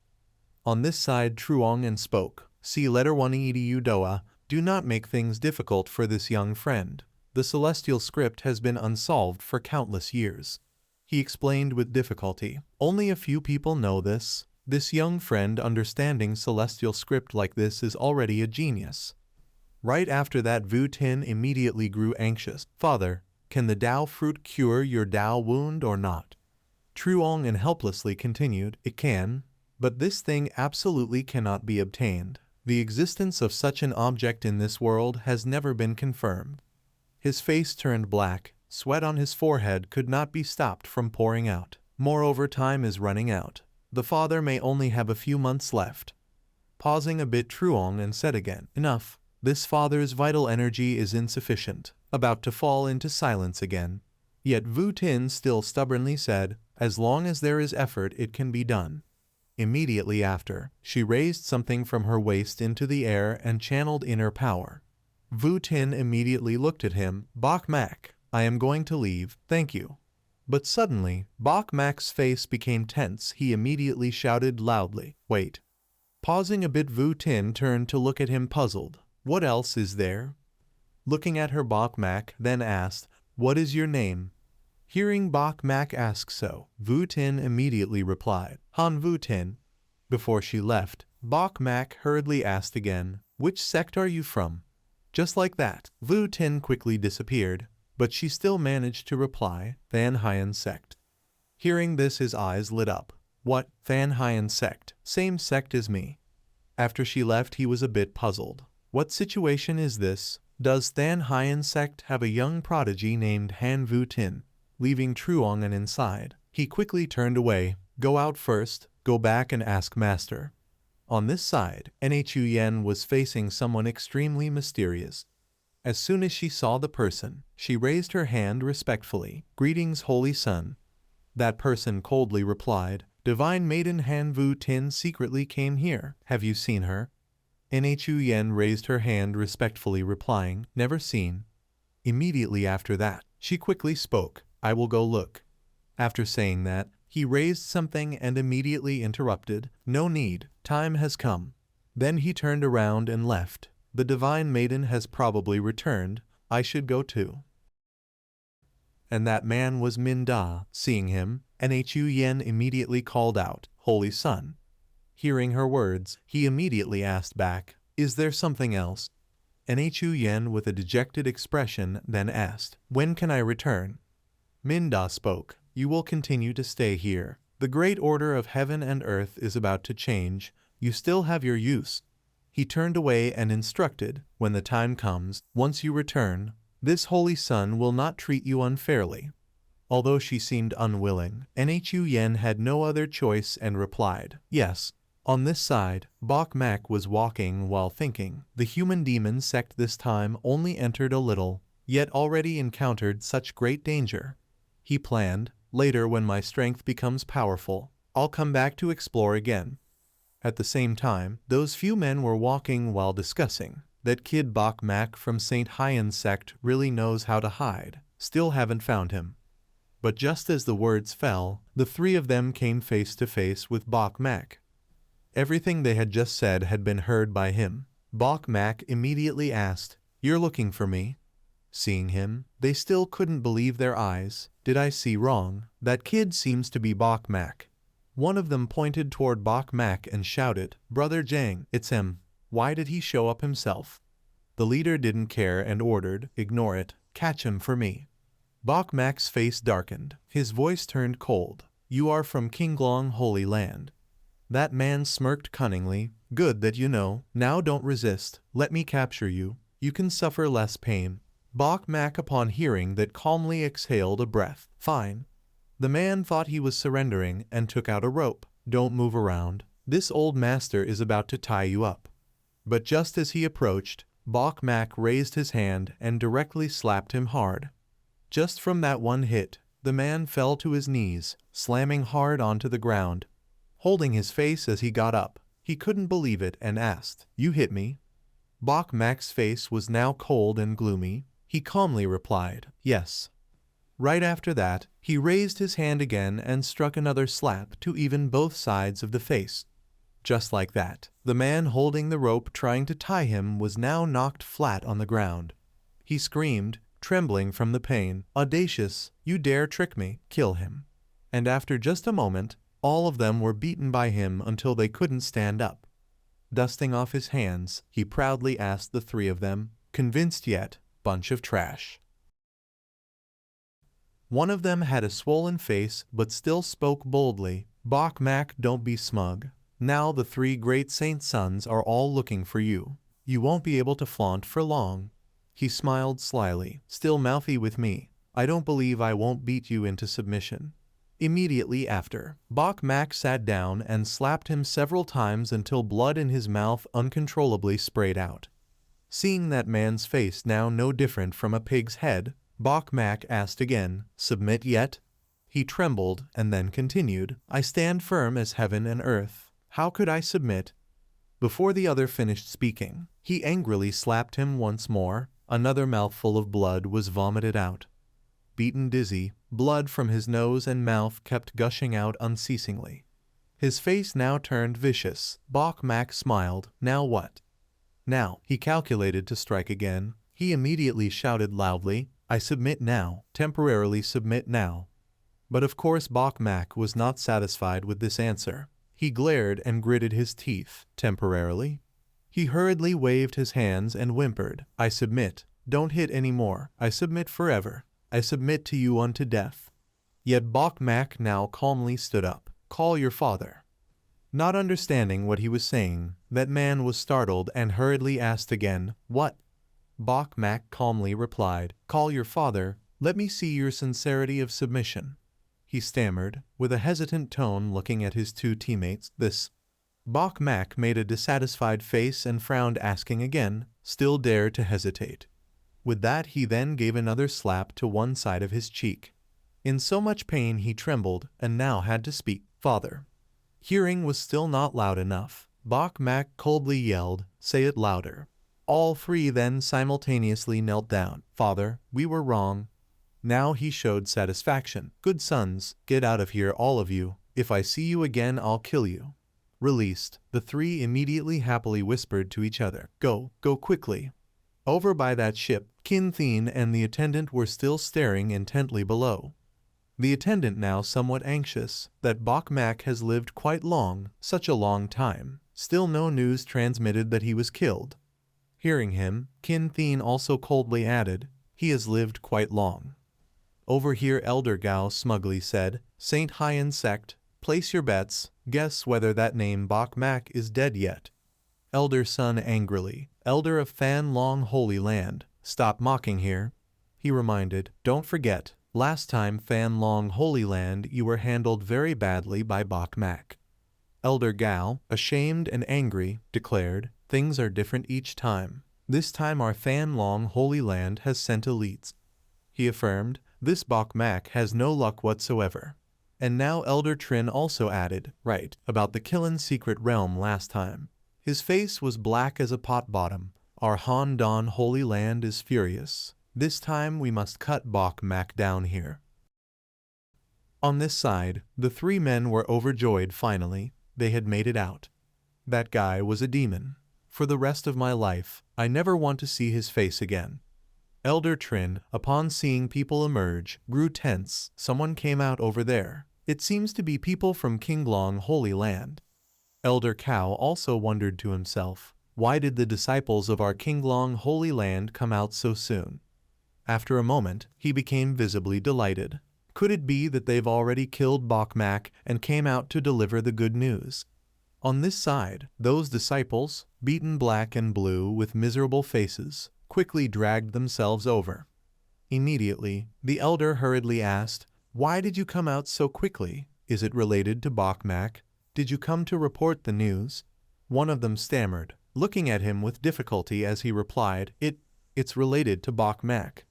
On this side Truong and spoke, "See letter 1 edu doa, do not make things difficult for this young friend. The celestial script has been unsolved for countless years." He explained with difficulty, "Only a few people know this. This young friend understanding celestial script like this is already a genius." Right after that Vu Tin immediately grew anxious. "Father, can the Tao fruit cure your Tao wound or not?" Truong and helplessly continued, "It can, but this thing absolutely cannot be obtained. The existence of such an object in this world has never been confirmed." His face turned black, sweat on his forehead could not be stopped from pouring out. Moreover, time is running out. The father may only have a few months left. Pausing a bit, Truong and said again, "Enough. This father's vital energy is insufficient." About to fall into silence again. Yet Vu Tin still stubbornly said, "As long as there is effort, it can be done." Immediately after, she raised something from her waist into the air and channeled inner power. Vu Tin immediately looked at him. "Bok Mak, I am going to leave, thank you." But suddenly, Bok Mak's face became tense. He immediately shouted loudly, "Wait." Pausing a bit, Vu Tin turned to look at him puzzled. What else is there? Looking at her, Bok Mak then asked, what is your name? Hearing Bok Mak ask so, Vu Tin immediately replied, Han Vu Tin. Before she left, Bok Mak hurriedly asked again, which sect are you from? Just like that, Vu Tin quickly disappeared, but she still managed to reply, Than Hien sect. Hearing this, his eyes lit up. What, Than Hien sect? Same sect as me. After she left, he was a bit puzzled. What situation is this? Does Than Hien sect have a young prodigy named Han Vu Tin? Leaving Truong inside, he quickly turned away. Go out first, go back and ask master. On this side, Nhu Yen was facing someone extremely mysterious. As soon as she saw the person, she raised her hand respectfully. Greetings, Holy Son. That person coldly replied, Divine Maiden Han Vu Tin secretly came here. Have you seen her? Nhu Yen raised her hand respectfully, replying, Never seen. Immediately after that, she quickly spoke, I will go look. After saying that, he raised something and immediately interrupted, No need, time has come. Then he turned around and left. The Divine Maiden has probably returned, I should go too. And that man was Min Da. Seeing him, Nhu Yen immediately called out, Holy Son. Hearing her words, he immediately asked back, Is there something else? Nhu Yen with a dejected expression then asked, When can I return? Min Da spoke, You will continue to stay here. The great order of heaven and earth is about to change, you still have your use. He turned away and instructed, When the time comes, once you return, this Holy Son will not treat you unfairly. Although she seemed unwilling, Nhu Yen had no other choice and replied, Yes. On this side, Bok Mak was walking while thinking. The human demon sect this time only entered a little, yet already encountered such great danger. He planned, later when my strength becomes powerful, I'll come back to explore again. At the same time, those few men were walking while discussing. That kid Bok Mak from St. Hien sect really knows how to hide. Still haven't found him. But just as the words fell, the three of them came face to face with Bok Mak. Everything they had just said had been heard by him. Bok Mak immediately asked, You're looking for me? Seeing him, they still couldn't believe their eyes. Did I see wrong? That kid seems to be Bok Mak. One of them pointed toward Bok Mak and shouted, Brother Jang, it's him. Why did he show up himself? The leader didn't care and ordered, Ignore it, catch him for me. Bok Mak's face darkened. His voice turned cold. You are from Qinglong Holy Land. That man smirked cunningly. Good that you know. Now don't resist. Let me capture you. You can suffer less pain. Bok Mak upon hearing that calmly exhaled a breath. Fine. The man thought he was surrendering and took out a rope. Don't move around. This old master is about to tie you up. But just as he approached, Bok Mak raised his hand and directly slapped him hard. Just from that one hit, the man fell to his knees, slamming hard onto the ground. Holding his face as he got up, he couldn't believe it and asked, You hit me? Bok Mak's face was now cold and gloomy. He calmly replied, Yes. Right after that, he raised his hand again and struck another slap to even both sides of the face. Just like that, the man holding the rope trying to tie him was now knocked flat on the ground. He screamed, trembling from the pain, Audacious, you dare trick me, kill him. And after just a moment, all of them were beaten by him until they couldn't stand up. Dusting off his hands, he proudly asked the three of them, Convinced yet, bunch of trash. One of them had a swollen face but still spoke boldly, Bok Mak, don't be smug. Now the three great saint sons are all looking for you. You won't be able to flaunt for long. He smiled slyly, still mouthy with me. I don't believe I won't beat you into submission. Immediately after, Bok Mak sat down and slapped him several times until blood in his mouth uncontrollably sprayed out. Seeing that man's face now no different from a pig's head, Bok Mak asked again, Submit yet? He trembled and then continued, I stand firm as heaven and earth. How could I submit? Before the other finished speaking, he angrily slapped him once more. Another mouthful of blood was vomited out. Beaten dizzy, blood from his nose and mouth kept gushing out unceasingly. His face now turned vicious. Bok Mak smiled. Now what? Now, he calculated to strike again. He immediately shouted loudly, I submit now, temporarily submit now. But of course Bok Mak was not satisfied with this answer. He glared and gritted his teeth. Temporarily? He hurriedly waved his hands and whimpered, I submit. Don't hit any more. I submit forever. I submit to you unto death. Yet Bok Mak now calmly stood up. Call your father. Not understanding what he was saying, that man was startled and hurriedly asked again, What? Bok Mak calmly replied, Call your father. Let me see your sincerity of submission. He stammered, with a hesitant tone looking at his two teammates. This. Bok Mak made a dissatisfied face and frowned, asking again, still dared to hesitate. With that he then gave another slap to one side of his cheek. In so much pain he trembled, and now had to speak. Father. Hearing was still not loud enough. Bok Mak coldly yelled, Say it louder. All three then simultaneously knelt down. Father, we were wrong. Now he showed satisfaction. Good sons, get out of here all of you. If I see you again I'll kill you. Released, the three immediately happily whispered to each other. Go quickly. Over by that ship, Kin Thien and the attendant were still staring intently below. The attendant now somewhat anxious, that Bok Mak has lived quite long, such a long time. Still no news transmitted that he was killed. Hearing him, Kin Thien also coldly added, He has lived quite long. Over here Elder Gao smugly said, Saint Hien sect, place your bets, guess whether that name Bok Mak is dead yet. Elder Sun angrily, Elder of Fan Long Holy Land, stop mocking here. He reminded, don't forget, last time Fan Long Holy Land you were handled very badly by Bok Mak. Elder Gao, ashamed and angry, declared, things are different each time. This time our Fan Long Holy Land has sent elites. He affirmed, this Bok Mak has no luck whatsoever. And now Elder Trin also added, right, about the Killen secret realm last time. His face was black as a pot bottom. Our Han Don Holy Land is furious. This time we must cut Bok Mak down here. On this side, the three men were overjoyed finally. They had made it out. That guy was a demon. For the rest of my life, I never want to see his face again. Elder Trin, upon seeing people emerge, grew tense. Someone came out over there. It seems to be people from Qinglong Holy Land. Elder Cao also wondered to himself, why did the disciples of our Qinglong Holy Land come out so soon? After a moment, he became visibly delighted. Could it be that they've already killed Bok Mak and came out to deliver the good news? On this side, those disciples, beaten black and blue with miserable faces, quickly dragged themselves over. Immediately, the elder hurriedly asked, Why did you come out so quickly? Is it related to Bok Mak? Did you come to report the news? One of them stammered, looking at him with difficulty as he replied, It's related to Bok Mak.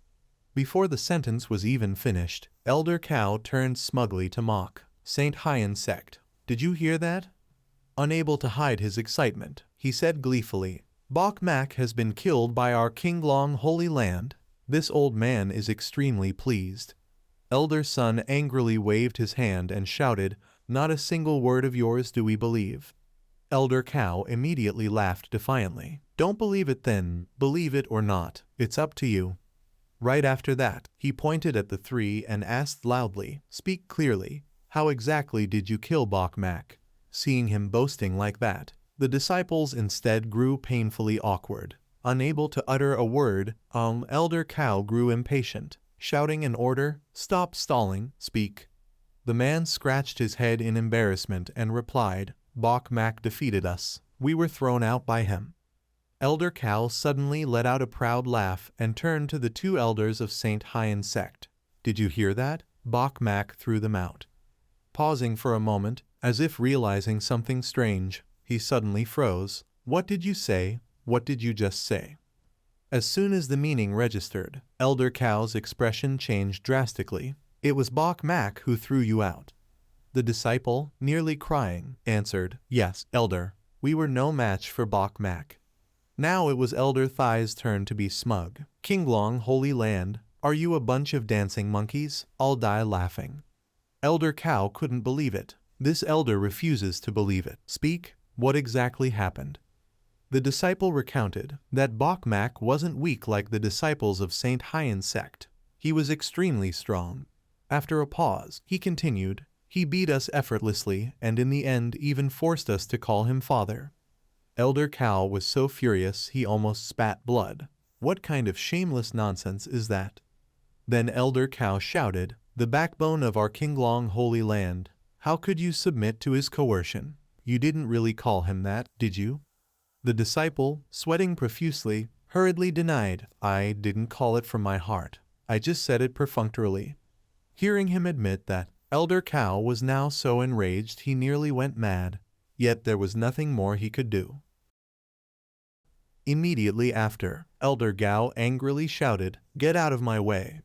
Before the sentence was even finished, Elder Cao turned smugly to mock. Saint Hien sect. Did you hear that? Unable to hide his excitement, he said gleefully, Bok Mak has been killed by our Qinglong Holy Land. This old man is extremely pleased. Elder Sun angrily waved his hand and shouted, Not a single word of yours do we believe. Elder Cao immediately laughed defiantly. Don't believe it then, believe it or not, it's up to you. Right after that, he pointed at the three and asked loudly, Speak clearly, how exactly did you kill Bok Mak? Seeing him boasting like that, the disciples instead grew painfully awkward. Unable to utter a word, Elder Cao grew impatient, shouting an order, Stop stalling, speak. The man scratched his head in embarrassment and replied, Bok Mak defeated us. We were thrown out by him. Elder Cao suddenly let out a proud laugh and turned to the two elders of Saint Hien sect. Did you hear that? Bok Mak threw them out. Pausing for a moment, as if realizing something strange, he suddenly froze. What did you say? What did you just say? As soon as the meaning registered, Elder Cao's expression changed drastically. It was Bok Mak who threw you out. The disciple, nearly crying, answered, Yes, Elder, we were no match for Bok Mak. Now it was Elder Thai's turn to be smug. Qinglong Holy Land, are you a bunch of dancing monkeys? I'll die laughing. Elder Cao couldn't believe it. This elder refuses to believe it. Speak, what exactly happened? The disciple recounted that Bokmak wasn't weak like the disciples of Saint Hyen's sect. He was extremely strong. After a pause, he continued, he beat us effortlessly and in the end even forced us to call him father. Elder Cow was so furious he almost spat blood. What kind of shameless nonsense is that? Then Elder Cow shouted, the backbone of our Qinglong holy land. How could you submit to his coercion? You didn't really call him that, did you? The disciple, sweating profusely, hurriedly denied, I didn't call it from my heart. I just said it perfunctorily. Hearing him admit that, Elder Cow was now so enraged he nearly went mad. Yet there was nothing more he could do. Immediately after, Elder Gao angrily shouted, get out of my way.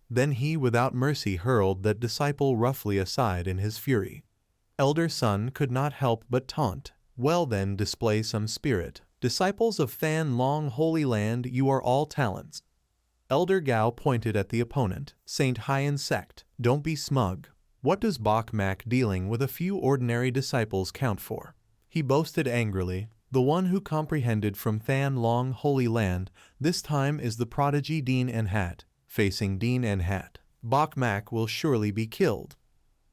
Then he without mercy hurled that disciple roughly aside in his fury. Elder Sun could not help but taunt, well then display some spirit. Disciples of Than Long Holy Land, you are all talents. Elder Gao pointed at the opponent, Saint Hyen sect, don't be smug. What does Bokmak dealing with a few ordinary disciples count for? He boasted angrily, the one who comprehended from Than Long Holy Land, this time is the prodigy Dean Enhat. Facing Dean Enhat, Bokmak will surely be killed.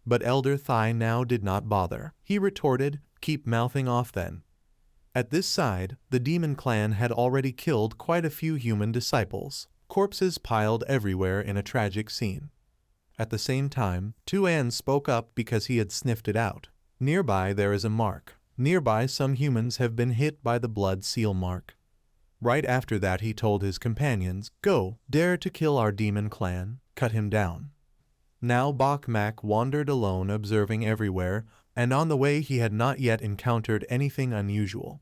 But Elder Thai now did not bother. He retorted, keep mouthing off then. At this side, the demon clan had already killed quite a few human disciples, corpses piled everywhere in a tragic scene. At the same time, Tuan spoke up because he had sniffed it out. Nearby there is a mark. Nearby some humans have been hit by the blood seal mark. Right after that he told his companions, go, dare to kill our demon clan, cut him down. Now Bokmak wandered alone observing everywhere, and on the way he had not yet encountered anything unusual.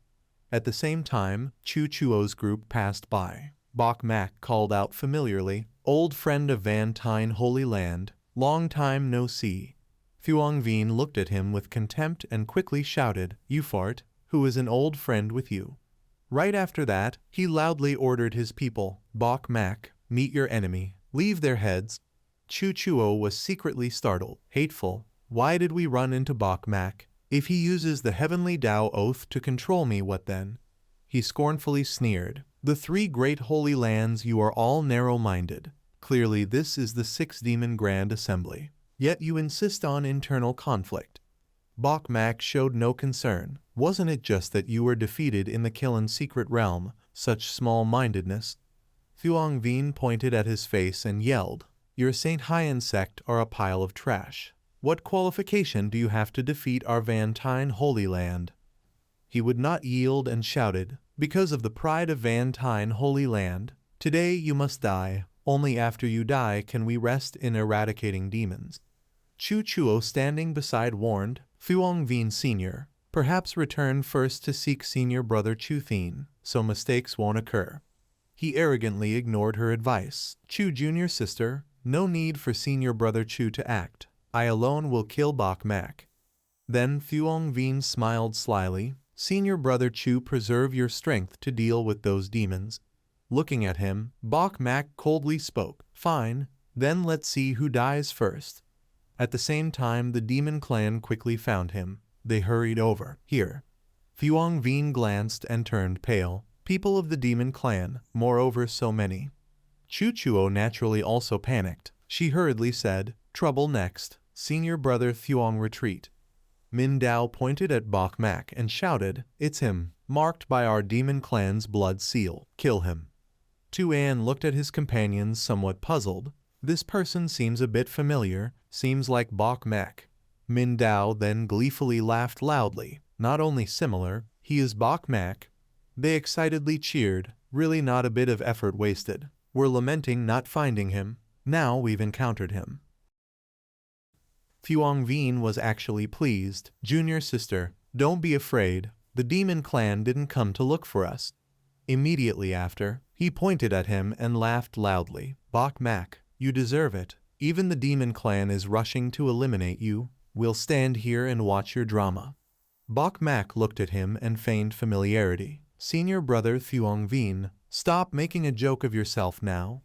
At the same time, Chu Chuo's group passed by. Bokmak called out familiarly, old friend of Van Tine Holy Land, long time no see. Thuong Vien looked at him with contempt and quickly shouted, you fart, who is an old friend with you? Right after that, he loudly ordered his people, Bokmak, meet your enemy, leave their heads. Chu Chuo was secretly startled, hateful, why did we run into Bokmak? If he uses the heavenly Tao oath to control me, what then? He scornfully sneered, the three great holy lands, you are all narrow-minded. Clearly this is the Sixth Demon Grand Assembly. Yet you insist on internal conflict. Bokmak showed no concern. Wasn't it just that you were defeated in the Killen secret realm, such small-mindedness? Thuong Vien pointed at his face and yelled, your Saint Hyen sect are a pile of trash. What qualification do you have to defeat our Van Tine Holy Land? He would not yield and shouted, because of the pride of Van Tine Holy Land, today you must die. Only after you die can we rest in eradicating demons. Chu Chuo standing beside warned, Thuong Vien Sr., perhaps return first to seek senior brother Chu Thien, so mistakes won't occur. He arrogantly ignored her advice. Chu Jr. Sister, no need for senior brother Chu to act. I alone will kill Bokmak. Then Thuong Vien smiled slyly, senior brother Chu, preserve your strength to deal with those demons. Looking at him, Bokmak coldly spoke, fine, then let's see who dies first. At the same time the demon clan quickly found him. They hurried over. Here. Thuong Vien glanced and turned pale. People of the demon clan, moreover so many. Chu Chuo naturally also panicked. She hurriedly said, trouble next. Senior brother Thuong retreat. Min Dao pointed at Bokmak and shouted, it's him, marked by our demon clan's blood seal. Kill him. Tuan looked at his companions somewhat puzzled. This person seems a bit familiar, seems like Bokmak. Min Dao then gleefully laughed loudly. Not only similar, he is Bokmak. They excitedly cheered, really not a bit of effort wasted. We're lamenting not finding him. Now we've encountered him. Thuong Vien was actually pleased. Junior sister, don't be afraid. The demon clan didn't come to look for us. Immediately after, he pointed at him and laughed loudly. Bokmak, you deserve it. Even the demon clan is rushing to eliminate you. We'll stand here and watch your drama. Bokmak looked at him and feigned familiarity. Senior brother Thuong Vien, stop making a joke of yourself now.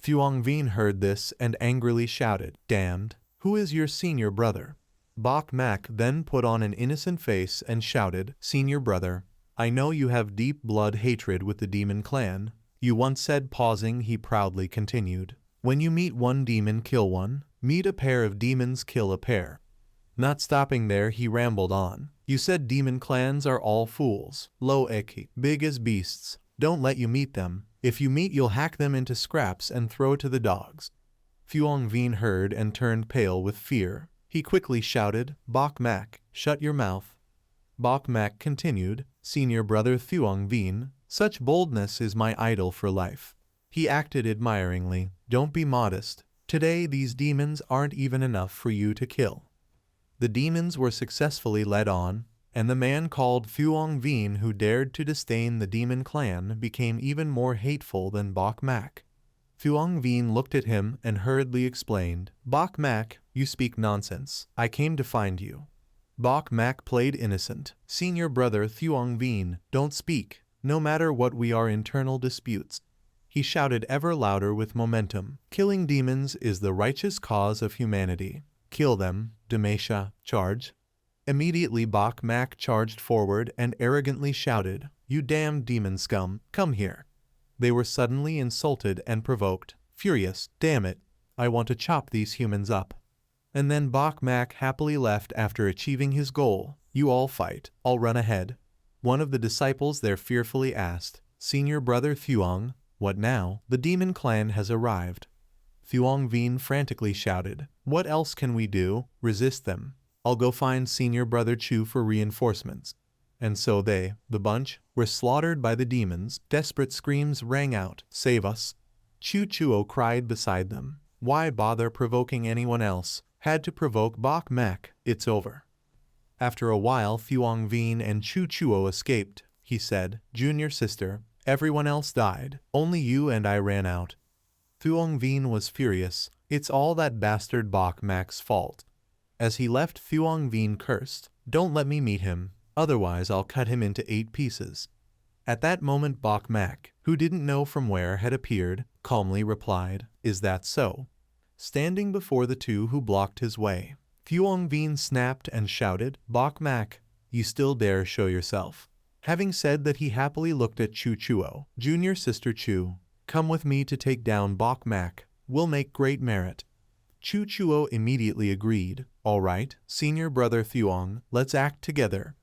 Thuong Vien heard this and angrily shouted, damned, who is your senior brother? Bok Mak then put on an innocent face and shouted, "Senior brother, I know you have deep blood hatred with the demon clan. You once said," pausing he proudly continued, "when you meet one demon kill one, meet a pair of demons kill a pair." Not stopping there he rambled on. "You said demon clans are all fools, low eki, big as beasts. Don't let you meet them. If you meet you'll hack them into scraps and throw to the dogs." Thuong Vien heard and turned pale with fear. He quickly shouted, "Bok Mak, shut your mouth." Bok Mak continued, "Senior brother Thuong Vien, such boldness is my idol for life." He acted admiringly. "Don't be modest. Today these demons aren't even enough for you to kill." The demons were successfully led on, and the man called Thuong Vien who dared to disdain the demon clan became even more hateful than Bok Mak. Thuong Vien looked at him and hurriedly explained, "Bok Mak, you speak nonsense. I came to find you." Bok Mak played innocent. "Senior brother Thuong Vien, don't speak, no matter what we are internal disputes." He shouted ever louder with momentum, "Killing demons is the righteous cause of humanity. Kill them, Damesha, charge." Immediately Bok Mak charged forward and arrogantly shouted, "You damned demon scum, come here." They were suddenly insulted and provoked. Furious, "Damn it, I want to chop these humans up." And then Bok Mak happily left after achieving his goal. "You all fight, I'll run ahead." One of the disciples there fearfully asked, "Senior brother Thuong, what now? The demon clan has arrived." Thuong Vien frantically shouted, "What else can we do? Resist them. I'll go find senior brother Chu for reinforcements." And so they, the bunch, were slaughtered by the demons. Desperate screams rang out, "Save us." Chu Chuo cried beside them. Why bother provoking anyone else? Had to provoke Bok Mak, it's over. After a while Thuong Vien and Chu Chuo escaped. He said, "Junior sister, everyone else died. Only you and I ran out." Thuong Vien was furious. "It's all that bastard Bok Mak's fault." As he left, Thuong Vien cursed, "Don't let me meet him, otherwise I'll cut him into 8 pieces." At that moment Bok Mak, who didn't know from where had appeared, calmly replied, "Is that so?" Standing before the two who blocked his way, Thuong Vien snapped and shouted, "Bok Mak, you still dare show yourself." Having said that he happily looked at Chu Chuo. "Junior sister Chu, come with me to take down Bok Mak. We'll make great merit." Chu Chuo immediately agreed. "All right, senior brother Thuong, let's act together."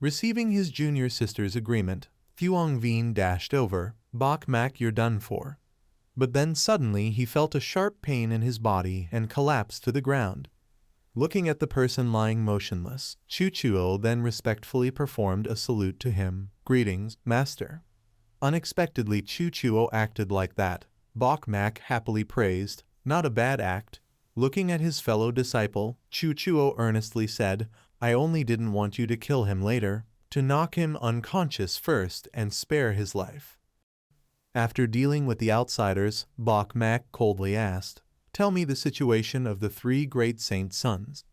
Receiving his junior sister's agreement, Thuong Vien dashed over. "Bok Mak, you're done for." But then suddenly he felt a sharp pain in his body and collapsed to the ground. Looking at the person lying motionless, Chu Chuo then respectfully performed a salute to him. "Greetings, master." Unexpectedly Chu Chuo acted like that. Bok Mak happily praised, "Not a bad act." Looking at his fellow disciple, Chu Chuo earnestly said, "I only didn't want you to kill him later, to knock him unconscious first and spare his life." After dealing with the outsiders, Bok Mak coldly asked, "Tell me the situation of the 3 great saint sons."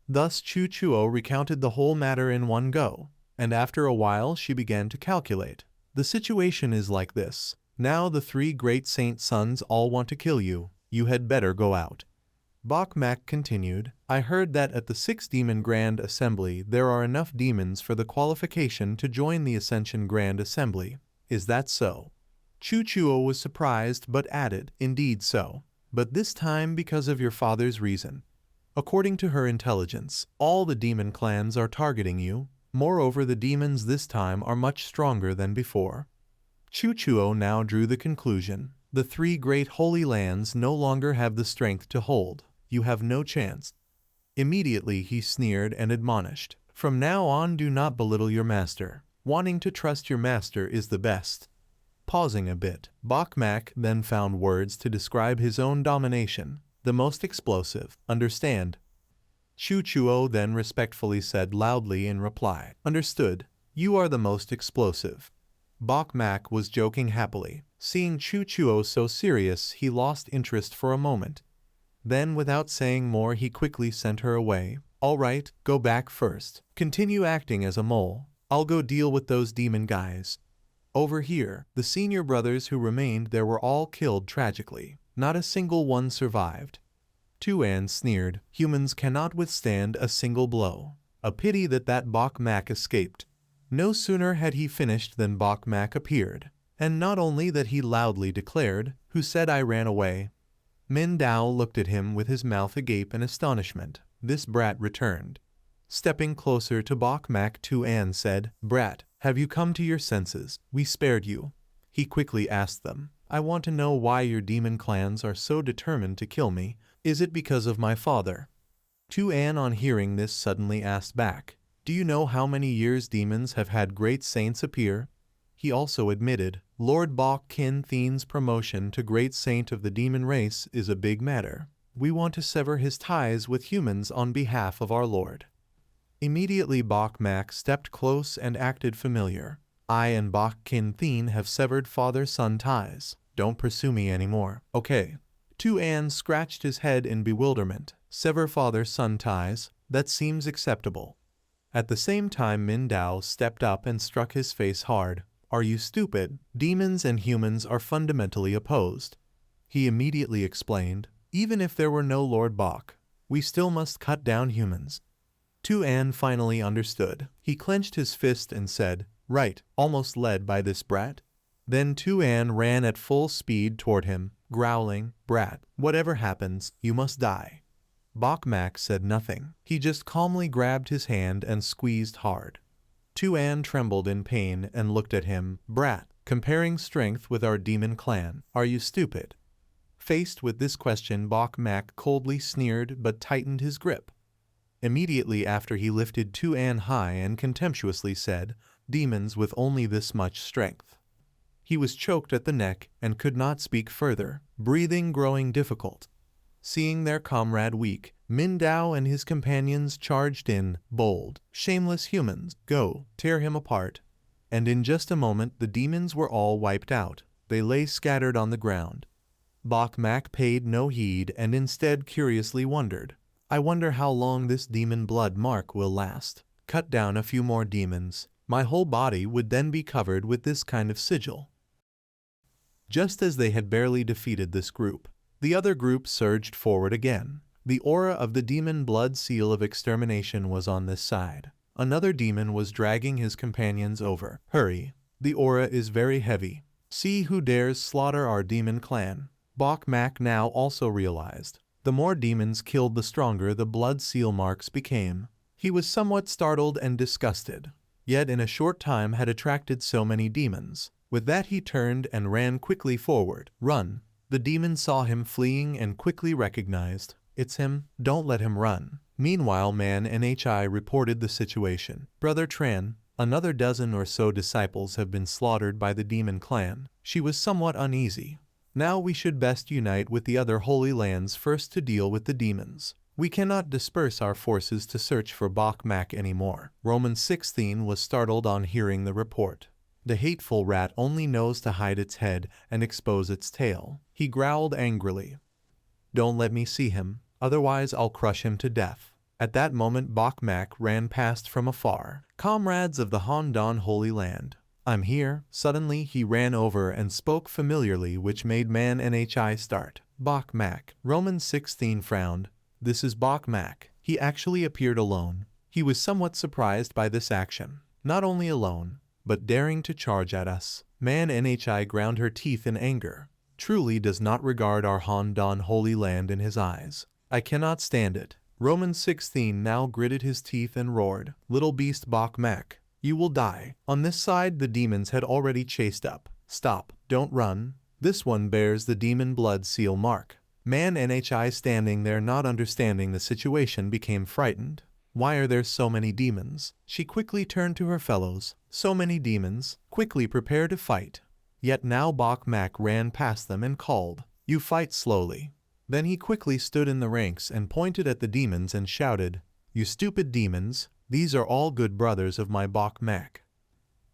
Thus Chu Chuo recounted the whole matter in one go, and after a while she began to calculate. "The situation is like this. Now the 3 great saint sons all want to kill you. You had better go out." Bok Mak continued, "I heard that at the 6th Demon Grand Assembly there are enough demons for the qualification to join the Ascension Grand Assembly. Is that so?" Chu Chuo was surprised but added, "Indeed so. But this time because of your father's reason. According to her intelligence, all the demon clans are targeting you. Moreover, the demons this time are much stronger than before." Chu Chuo now drew the conclusion. The 3 great holy lands no longer have the strength to hold. You have no chance. Immediately he sneered and admonished, "From now on do not belittle your master. Wanting to trust your master is the best." Pausing a bit, Bok Mak then found words to describe his own domination. "The most explosive, understand?" Chu Chuo then respectfully said loudly in reply, "Understood. You are the most explosive." Bok Mak was joking happily. Seeing Chu Chuo so serious, he lost interest for a moment. Then without saying more he quickly sent her away. "All right, go back first. Continue acting as a mole. I'll go deal with those demon guys." Over here, the senior brothers who remained there were all killed tragically. Not a single one survived. Tuan sneered. Humans cannot withstand a single blow. A pity that Bok Mak escaped. No sooner had he finished than Bok Mak appeared. And not only that, he loudly declared, "Who said I ran away?" Min Dao looked at him with his mouth agape in astonishment. This brat returned. Stepping closer to Bok Mak, Tuan said, "Brat, have you come to your senses? We spared you." He quickly asked them, "I want to know why your demon clans are so determined to kill me. Is it because of my father?" Tuan, on hearing this, suddenly asked back, "Do you know how many years demons have had great saints appear?" He also admitted, "Lord Bok Kin Thien's promotion to great saint of the demon race is a big matter. We want to sever his ties with humans on behalf of our lord." Immediately Bok Mak stepped close and acted familiar. "I and Bok Kin Thien have severed father-son ties. Don't pursue me anymore, okay?" Tuan scratched his head in bewilderment. Sever father-son ties? That seems acceptable. At the same time, Min Dao stepped up and struck his face hard. "Are you stupid? Demons and humans are fundamentally opposed." He immediately explained, "Even if there were no Lord Bok, we still must cut down humans." Tuan finally understood. He clenched his fist and said, "Right," almost led by this brat. Then Tuan ran at full speed toward him, growling, "Brat, whatever happens, you must die." Bok Mak said nothing. He just calmly grabbed his hand and squeezed hard. Tuan trembled in pain and looked at him. "Brat, comparing strength with our demon clan, are you stupid?" Faced with this question, Bok Mak coldly sneered but tightened his grip. Immediately after, he lifted Tuan high and contemptuously said, "Demons with only this much strength." He was choked at the neck and could not speak further, breathing growing difficult. Seeing their comrade weak, Min Dao and his companions charged in. "Bold, shameless humans, go, tear him apart." And in just a moment the demons were all wiped out. They lay scattered on the ground. Bok Mak paid no heed and instead curiously wondered, "I wonder how long this demon blood mark will last. Cut down a few more demons. My whole body would then be covered with this kind of sigil." Just as they had barely defeated this group, the other group surged forward again. The aura of the demon blood seal of extermination was on this side. Another demon was dragging his companions over. "Hurry, the aura is very heavy. See who dares slaughter our demon clan." Bok Mak now also realized. The more demons killed, the stronger the blood seal marks became. He was somewhat startled and disgusted, yet in a short time had attracted so many demons. With that, he turned and ran quickly forward. "Run!" The demon saw him fleeing and quickly recognized, "It's him, don't let him run." Meanwhile, Man Nhi reported the situation. "Brother Tran, another dozen or so disciples have been slaughtered by the demon clan." She was somewhat uneasy. "Now we should best unite with the other holy lands first to deal with the demons. We cannot disperse our forces to search for Bok Mak anymore." Roman 16 was startled on hearing the report. The hateful rat only knows to hide its head and expose its tail. He growled angrily, "Don't let me see him, otherwise I'll crush him to death." At that moment Bok Mak ran past from afar. "Comrades of the Handan Holy Land, I'm here." Suddenly he ran over and spoke familiarly, which made Man Nhi start. "Bok Mak." Roman 16 frowned. "This is Bok Mak." He actually appeared alone. He was somewhat surprised by this action. Not only alone, but daring to charge at us. Man Nhi ground her teeth in anger. Truly does not regard our Handan Holy Land in his eyes. "I cannot stand it." Roman 16 now gritted his teeth and roared, "Little beast Bok Mak, you will die." On this side the demons had already chased up. "Stop, don't run. This one bears the demon blood seal mark." Man Nhi, standing there not understanding the situation, became frightened. "Why are there so many demons?" She quickly turned to her fellows. "So many demons, quickly prepare to fight." Yet now Bok Mak ran past them and called, "You fight slowly." Then he quickly stood in the ranks and pointed at the demons and shouted, "You stupid demons, these are all good brothers of my Bok Mak.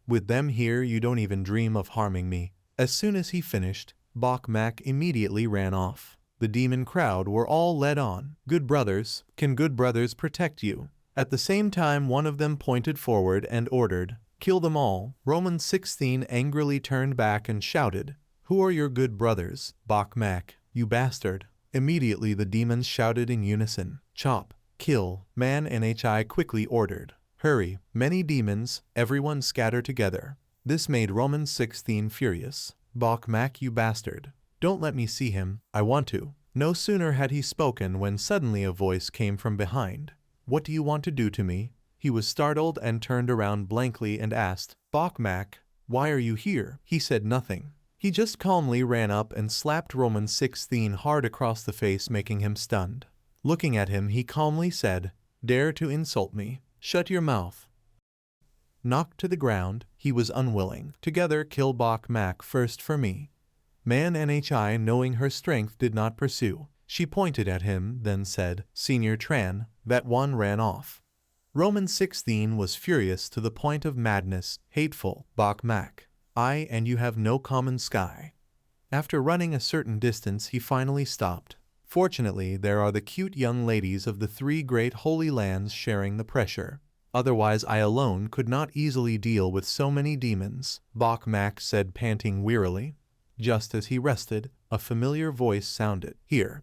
With them here you don't even dream of harming me." As soon as he finished, Bok Mak immediately ran off. The demon crowd were all led on. "Good brothers, can good brothers protect you?" At the same time one of them pointed forward and ordered, "Kill them all." Roman 16 angrily turned back and shouted, "Who are your good brothers?" "Bok Mak, you bastard. Immediately the demons shouted in unison, "Chop! Kill!" Man Nhi quickly ordered, "Hurry, many demons, everyone scatter together." This made Roman 16 furious. "Bok Mak, you bastard. Don't let me see him, I want to." No sooner had he spoken when suddenly a voice came from behind. "What do you want to do to me?" He was startled and turned around blankly and asked, "Bok Mak, why are you here?" He said nothing. He just calmly ran up and slapped Roman 16 hard across the face, making him stunned. Looking at him, he calmly said, "Dare to insult me? Shut your mouth." Knocked to the ground, he was unwilling. "Together kill Bok Mak first for me." Man Nhi, knowing her strength, did not pursue. She pointed at him, then said, "Senior Tran." That one ran off. Roman 16 was furious to the point of madness. "Hateful, Bok Mak. I and you have no common sky." After running a certain distance, he finally stopped. Fortunately, there are the cute young ladies of the 3 great holy lands sharing the pressure. Otherwise I alone could not easily deal with so many demons, Bok Mak said, panting wearily. Just as he rested, a familiar voice sounded, "Here."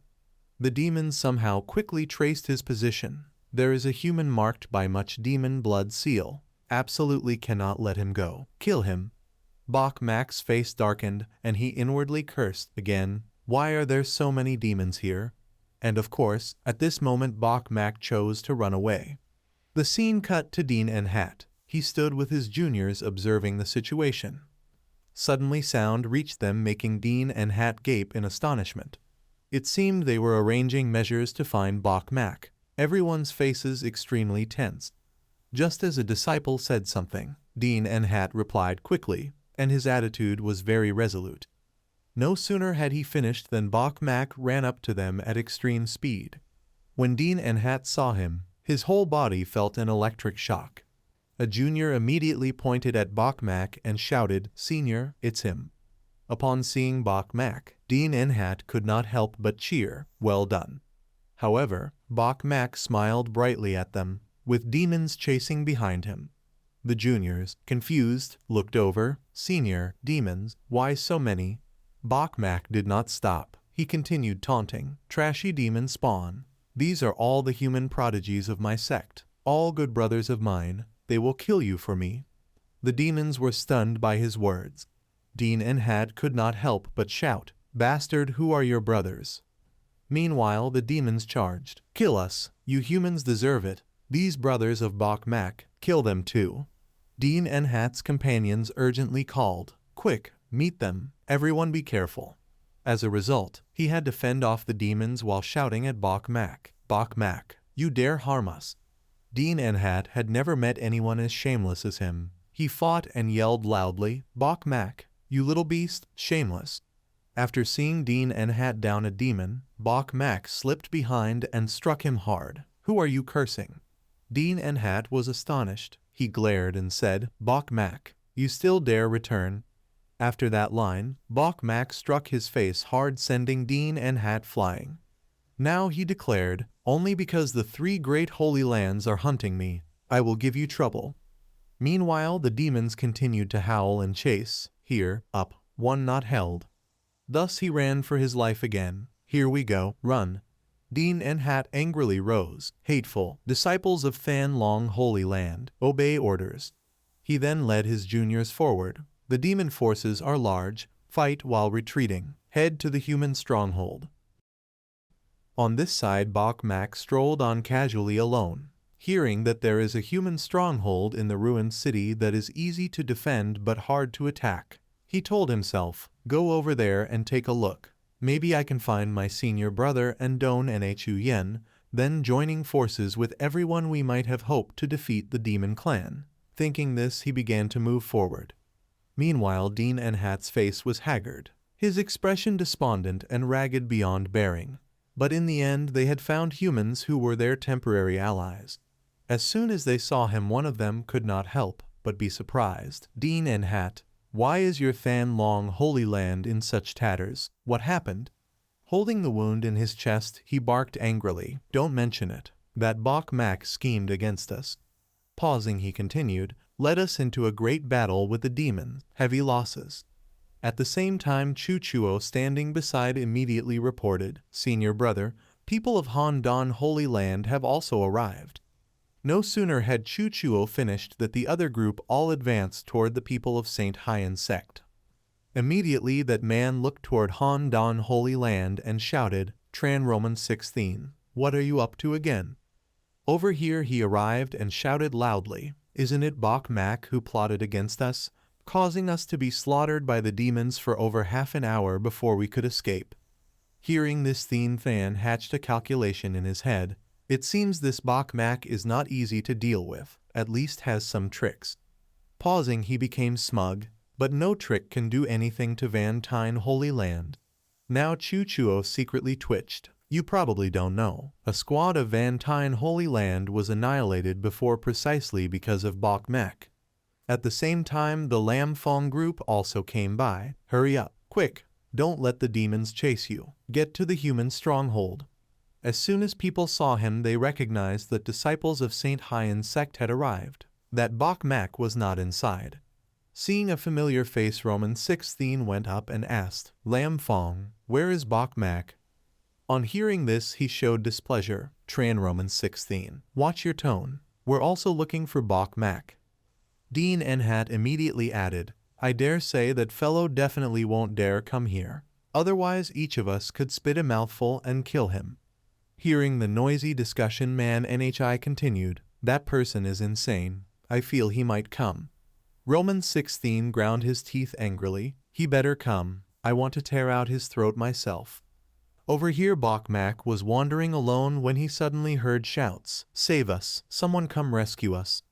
The demons somehow quickly traced his position. "There is a human marked by much demon blood seal. Absolutely cannot let him go. Kill him." Bok Mak's face darkened, and he inwardly cursed again. Why are there so many demons here? And of course, at this moment Bok Mak chose to run away. The scene cut to Dean and Hat. He stood with his juniors observing the situation. Suddenly sound reached them, making Dean and Hat gape in astonishment. It seemed they were arranging measures to find Bok Mak. Everyone's faces extremely tense. Just as a disciple said something, Dean and Hat replied quickly, and his attitude was very resolute. No sooner had he finished than Bok Mak ran up to them at extreme speed. When Dean and Hat saw him, his whole body felt an electric shock. A junior immediately pointed at Bok Mak and shouted, "Senior, it's him." Upon seeing Bok Mak, Dean and Hat could not help but cheer, "Well done." However, Bok Mak smiled brightly at them, with demons chasing behind him. The juniors, confused, looked over. "Senior, demons, why so many?" Bok Mak did not stop. He continued taunting, "Trashy demon spawn. These are all the human prodigies of my sect. All good brothers of mine. They will kill you for me." The demons were stunned by his words. Dean and Hat could not help but shout, "Bastard, who are your brothers?" Meanwhile the demons charged. "Kill us, you humans deserve it. These brothers of Bok Mak, kill them too." Dean and Hat's companions urgently called, "Quick, meet them, everyone be careful." As a result, he had to fend off the demons while shouting at Bok Mak, "Bok Mak, you dare harm us." Dean and Hat had never met anyone as shameless as him. He fought and yelled loudly, "Bok Mak, you little beast, shameless." After seeing Dean and Hat down a demon, Bok Mak slipped behind and struck him hard. "Who are you cursing?" Dean and Hat was astonished. He glared and said, "Bok Mak, you still dare return?" After that line, Bok Mak struck his face hard, sending Dean and Hat flying. Now he declared, "Only because the 3 great holy lands are hunting me, I will give you trouble." Meanwhile the demons continued to howl and chase. Here, up, one not held. Thus he ran for his life again. "Here we go, run." Dean and Hat angrily rose. "Hateful, disciples of Than Long Holy Land, obey orders." He then led his juniors forward. "The demon forces are large, fight while retreating. Head to the human stronghold." On this side Bok Mak strolled on casually alone. Hearing that there is a human stronghold in the ruined city that is easy to defend but hard to attack, he told himself, "Go over there and take a look. Maybe I can find my senior brother and Don Nhu Yen." Then joining forces with everyone, we might have hoped to defeat the demon clan. Thinking this, he began to move forward. Meanwhile Dean and Hat's face was haggard, his expression despondent and ragged beyond bearing. But in the end they had found humans who were their temporary allies. As soon as they saw him, one of them could not help but be surprised. "Dean and Hat, why is your Than Long Holy Land in such tatters? What happened?" Holding the wound in his chest, he barked angrily, "Don't mention it. That Bok Mak schemed against us." Pausing, he continued, "Led us into a great battle with the demons, heavy losses. At the same time, Chuchuo, standing beside, immediately reported, "Senior brother, people of Han Dan Holy Land have also arrived." No sooner had Chuchuo finished that the other group all advanced toward the people of Saint Haiyan sect. Immediately that man looked toward Han Dan Holy Land and shouted, "Roman 16, what are you up to again?" Over here he arrived and shouted loudly, "Isn't it Bok Mak who plotted against us, causing us to be slaughtered by the demons for over half an hour before we could escape?" Hearing this, Thien Than hatched a calculation in his head. It seems this Bok Mak is not easy to deal with, at least has some tricks. Pausing, he became smug, but no trick can do anything to Van Tine Holy Land. Now Chuchuo secretly twitched. You probably don't know. A squad of Van Tine Holy Land was annihilated before precisely because of Bok Mak. At the same time, the Lam Fong group also came by. Hurry up, quick, don't let the demons chase you. Get to the human stronghold. As soon as people saw him, they recognized that disciples of Saint Haiyan sect had arrived, that Bok Mak was not inside. Seeing a familiar face, Roman 16 went up and asked, "Lam Fong, where is Bok Mak?" On hearing this, he showed displeasure. Roman 16, watch your tone. We're also looking for Bok Mak. Dean Enhat immediately added, "I dare say that fellow definitely won't dare come here. Otherwise each of us could spit a mouthful and kill him." Hearing the noisy discussion, man NHI continued, "That person is insane. I feel he might come." Roman 16 ground his teeth angrily. "He better come. I want to tear out his throat myself." Over here, Bok Mak was wandering alone when he suddenly heard shouts, "Save us! Someone come rescue us!"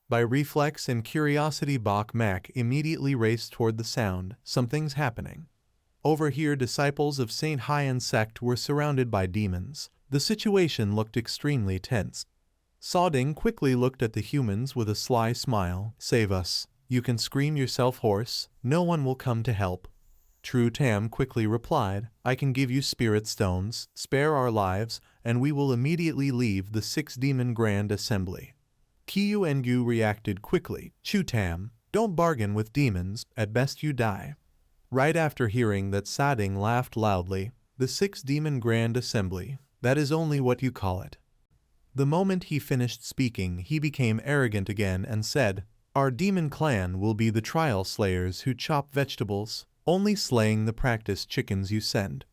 By reflex and curiosity, Bok Mak immediately raced toward the sound. Something's happening. Over here, disciples of Saint Haiyan sect were surrounded by demons. The situation looked extremely tense. Sawding quickly looked at the humans with a sly smile. "Save us. You can scream yourself hoarse. No one will come to help." True Tam quickly replied, "I can give you spirit stones, spare our lives, and we will immediately leave the 6-demon Grand Assembly." Kiyu Engu reacted quickly, "Chu Tam, don't bargain with demons, at best you die." Right after hearing that, Sading laughed loudly, "The 6-demon Grand Assembly, that is only what you call it." The moment he finished speaking, he became arrogant again and said, "Our demon clan will be the trial slayers who chop vegetables, only slaying the practiced chickens you send."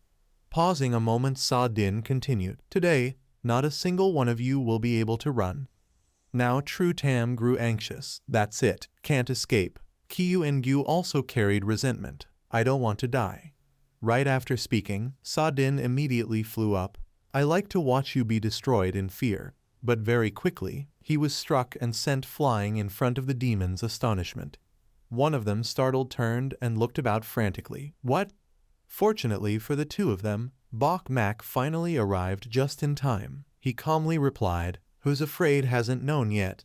Pausing a moment, Sa Din continued, "Today, not a single one of you will be able to run." Now True Tam grew anxious. "That's it, can't escape." Kiyu Engu also carried resentment. "I don't want to die." Right after speaking, Sa Din immediately flew up. "I like to watch you be destroyed in fear." But very quickly, he was struck and sent flying in front of the demons' astonishment. One of them, startled, turned and looked about frantically. "What?" Fortunately for the two of them, Bok Mak finally arrived just in time. He calmly replied, "Who's afraid hasn't known yet."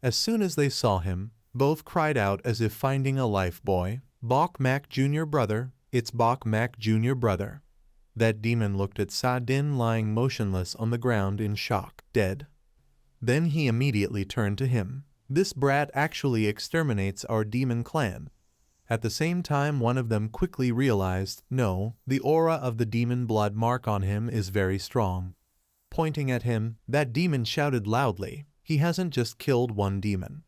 As soon as they saw him, both cried out as if finding a life buoy, "Bok Mak Jr. brother, it's Bok Mak Jr. brother." That demon looked at Sa Din lying motionless on the ground in shock, dead. Then he immediately turned to him. "This brat actually exterminates our demon clan." At the same time, one of them quickly realized, no, the aura of the demon blood mark on him is very strong. Pointing at him, that demon shouted loudly, "He hasn't just killed one demon."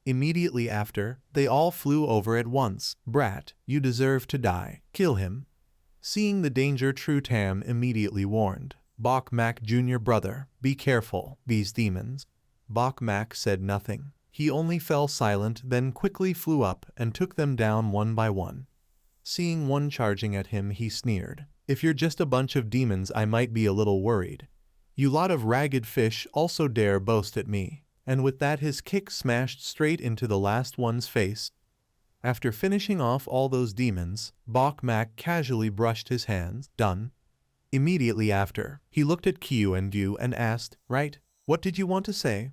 Immediately after, they all flew over at once. "Brat, you deserve to die. Kill him." Seeing the danger, True Tam immediately warned, "Bok Mak Jr. brother, be careful, these demons." Bok Mak said nothing. He only fell silent, then quickly flew up and took them down one by one. Seeing one charging at him, he sneered, "If you're just a bunch of demons, I might be a little worried. You lot of ragged fish also dare boast at me." And with that, his kick smashed straight into the last one's face. After finishing off all those demons, Bok Mak casually brushed his hands. "Done." Immediately after, he looked at Kiyu Engu and asked, "Right, what did you want to say?"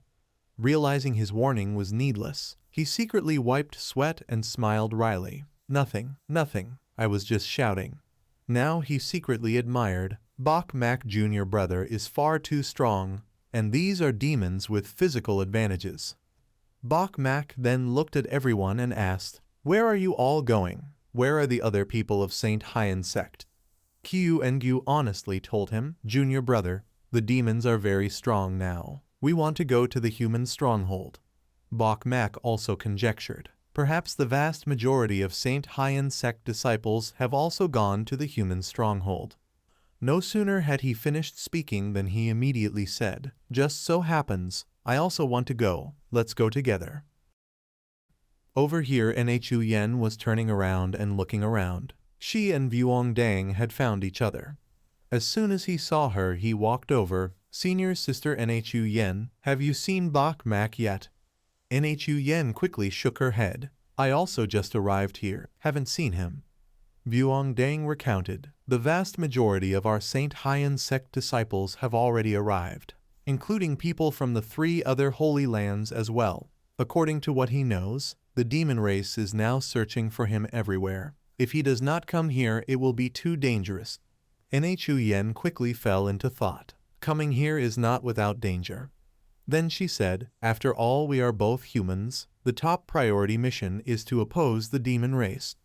Realizing his warning was needless, he secretly wiped sweat and smiled wryly. "Nothing, nothing, I was just shouting." Now he secretly admired, Bok Mak Jr. brother is far too strong, and these are demons with physical advantages. Bok Mak then looked at everyone and asked, "Where are you all going?" Where are the other people of Saint Hyen's sect? Qiu Engu honestly told him, Junior brother, the demons are very strong now. We want to go to the human stronghold. Bok Mak also conjectured. Perhaps the vast majority of Saint Hyen's sect disciples have also gone to the human stronghold. No sooner had he finished speaking than he immediately said, just so happens, I also want to go, let's go together. Over here Nhu Yen was turning around and looking around. She and Vuong Dang had found each other. As soon as he saw her he walked over, Senior Sister Nhu Yen, have you seen Bok Mak yet? Nhu Yen quickly shook her head. I also just arrived here, haven't seen him. Vuong Dang recounted, the vast majority of our Saint Hyen sect disciples have already arrived, including people from the 3 other holy lands as well. According to what he knows, the demon race is now searching for him everywhere. If he does not come here, it will be too dangerous. Nhu Yen quickly fell into thought. Coming here is not without danger. Then she said, after all, we are both humans. The top priority mission is to oppose the demon race.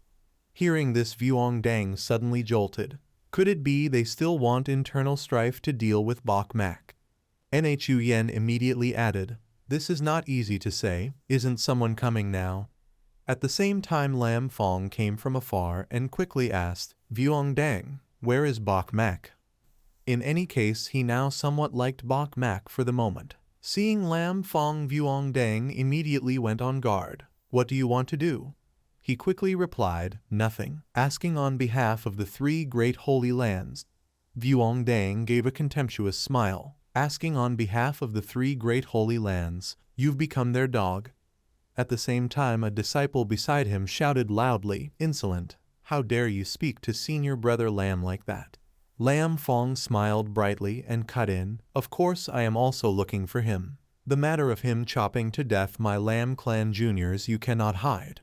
Hearing this, Vuong Dang suddenly jolted. Could it be they still want internal strife to deal with Bok Mak? Nhu Yen immediately added, this is not easy to say. Isn't someone coming now? At the same time Lam Fong came from afar and quickly asked, Vuong Dang, where is Bok Mak? In any case, he now somewhat liked Bok Mak for the moment. Seeing Lam Fong, Vuong Dang immediately went on guard. What do you want to do? He quickly replied, nothing, asking on behalf of the 3 great holy lands. Vuong Dang gave a contemptuous smile, asking on behalf of the 3 great holy lands, you've become their dog. At the same time a disciple beside him shouted loudly, insolent, how dare you speak to Senior Brother Lam like that? Lam Fong smiled brightly and cut in, of course I am also looking for him. The matter of him chopping to death my Lam clan juniors you cannot hide.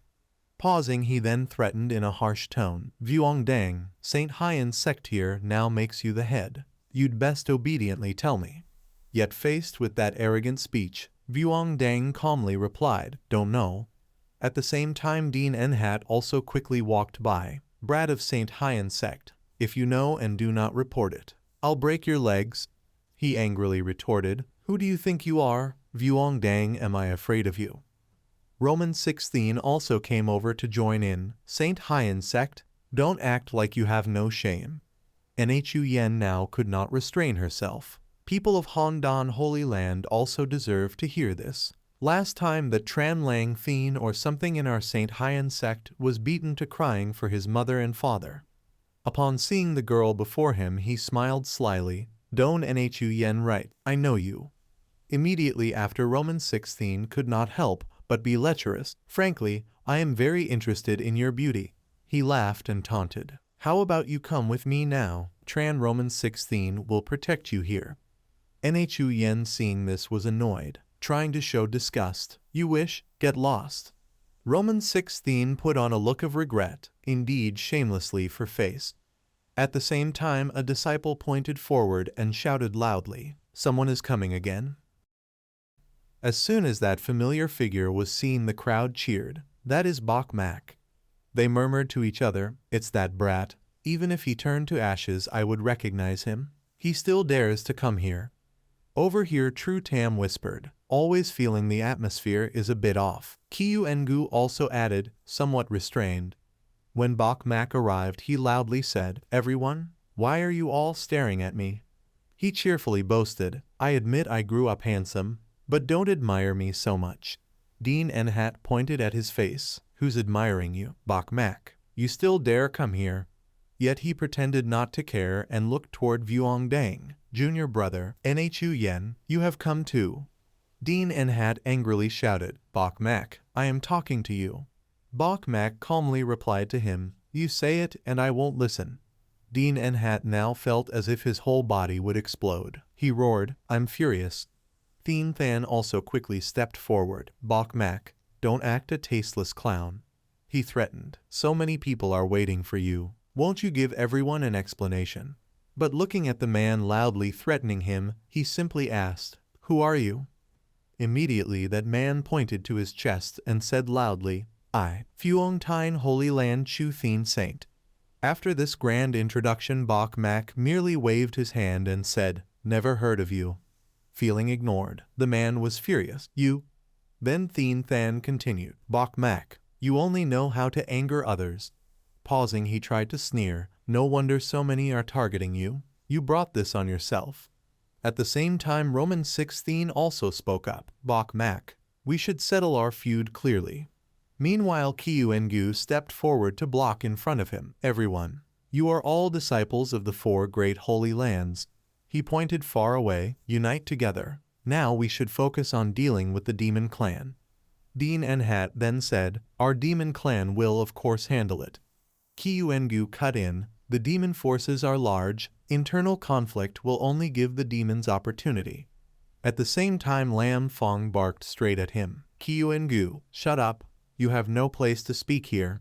Pausing, he then threatened in a harsh tone, Vuong Dang, Saint Hyen's sect here now makes you the head. You'd best obediently tell me. Yet faced with that arrogant speech, Vuong Dang calmly replied, don't know. At the same time Dean Enhat also quickly walked by. Brat of Saint Hyen's sect, if you know and do not report it, I'll break your legs. He angrily retorted, who do you think you are? Vuong Dang, am I afraid of you? Roman 16 also came over to join in. Saint Hyen's sect, don't act like you have no shame. Nhu Yen now could not restrain herself. People of Hondan Holy Land also deserve to hear this. Last time that Tran Lang Thien or something in our Saint Hyen sect was beaten to crying for his mother and father. Upon seeing the girl before him he smiled slyly, Don Nhu Yen right, I know you. Immediately after Roman 16 could not help but be lecherous. Frankly, I am very interested in your beauty. He laughed and taunted. How about you come with me now? Tran Roman 16 will protect you here. Nhu Yen seeing this was annoyed, trying to show disgust. You wish, get lost. Roman 16 put on a look of regret, indeed shamelessly for face. At the same time a disciple pointed forward and shouted loudly, someone is coming again. As soon as that familiar figure was seen the crowd cheered, that is Bok Mak. They murmured to each other, it's that brat, even if he turned to ashes I would recognize him. He still dares to come here. Over here True Tam whispered, always feeling the atmosphere is a bit off. Qiu Engu also added, somewhat restrained. When Bok Mak arrived he loudly said, everyone, why are you all staring at me? He cheerfully boasted, I admit I grew up handsome, but don't admire me so much. Dean Enhat pointed at his face, who's admiring you? Bok Mak, you still dare come here? Yet he pretended not to care and looked toward Vuong Dang, junior brother, Nhu Yen, you have come too. Dean Enhat angrily shouted, Bok Mak, I am talking to you. Bok Mak calmly replied to him, you say it and I won't listen. Dean Enhat now felt as if his whole body would explode. He roared, I'm furious. Thien Than also quickly stepped forward. Bok Mak, don't act a tasteless clown. He threatened, so many people are waiting for you. Won't you give everyone an explanation? But looking at the man loudly threatening him, he simply asked, who are you? Immediately that man pointed to his chest and said loudly, I, Phuong Tine Holy Land Chu Thien Saint. After this grand introduction, Bok Mak merely waved his hand and said, "Never heard of you." Feeling ignored, the man was furious. "You?" Then Thien Than continued, "Bok Mak, you only know how to anger others." Pausing, he tried to sneer, "No wonder so many are targeting you. You brought this on yourself." At the same time, Roman 16 also spoke up, "Bok Mak, we should settle our feud clearly." Meanwhile, Kiyu Engu stepped forward to block in front of him. "Everyone, you are all disciples of the four great holy lands." He pointed far away. "Unite together. Now we should focus on dealing with the demon clan." Dean Enhat then said, "Our demon clan will of course handle it." Kiyu Engu cut in, "The demon forces are large. Internal conflict will only give the demons opportunity." At the same time, Lam Fong barked straight at him. "Kiyu Engu, shut up. You have no place to speak here."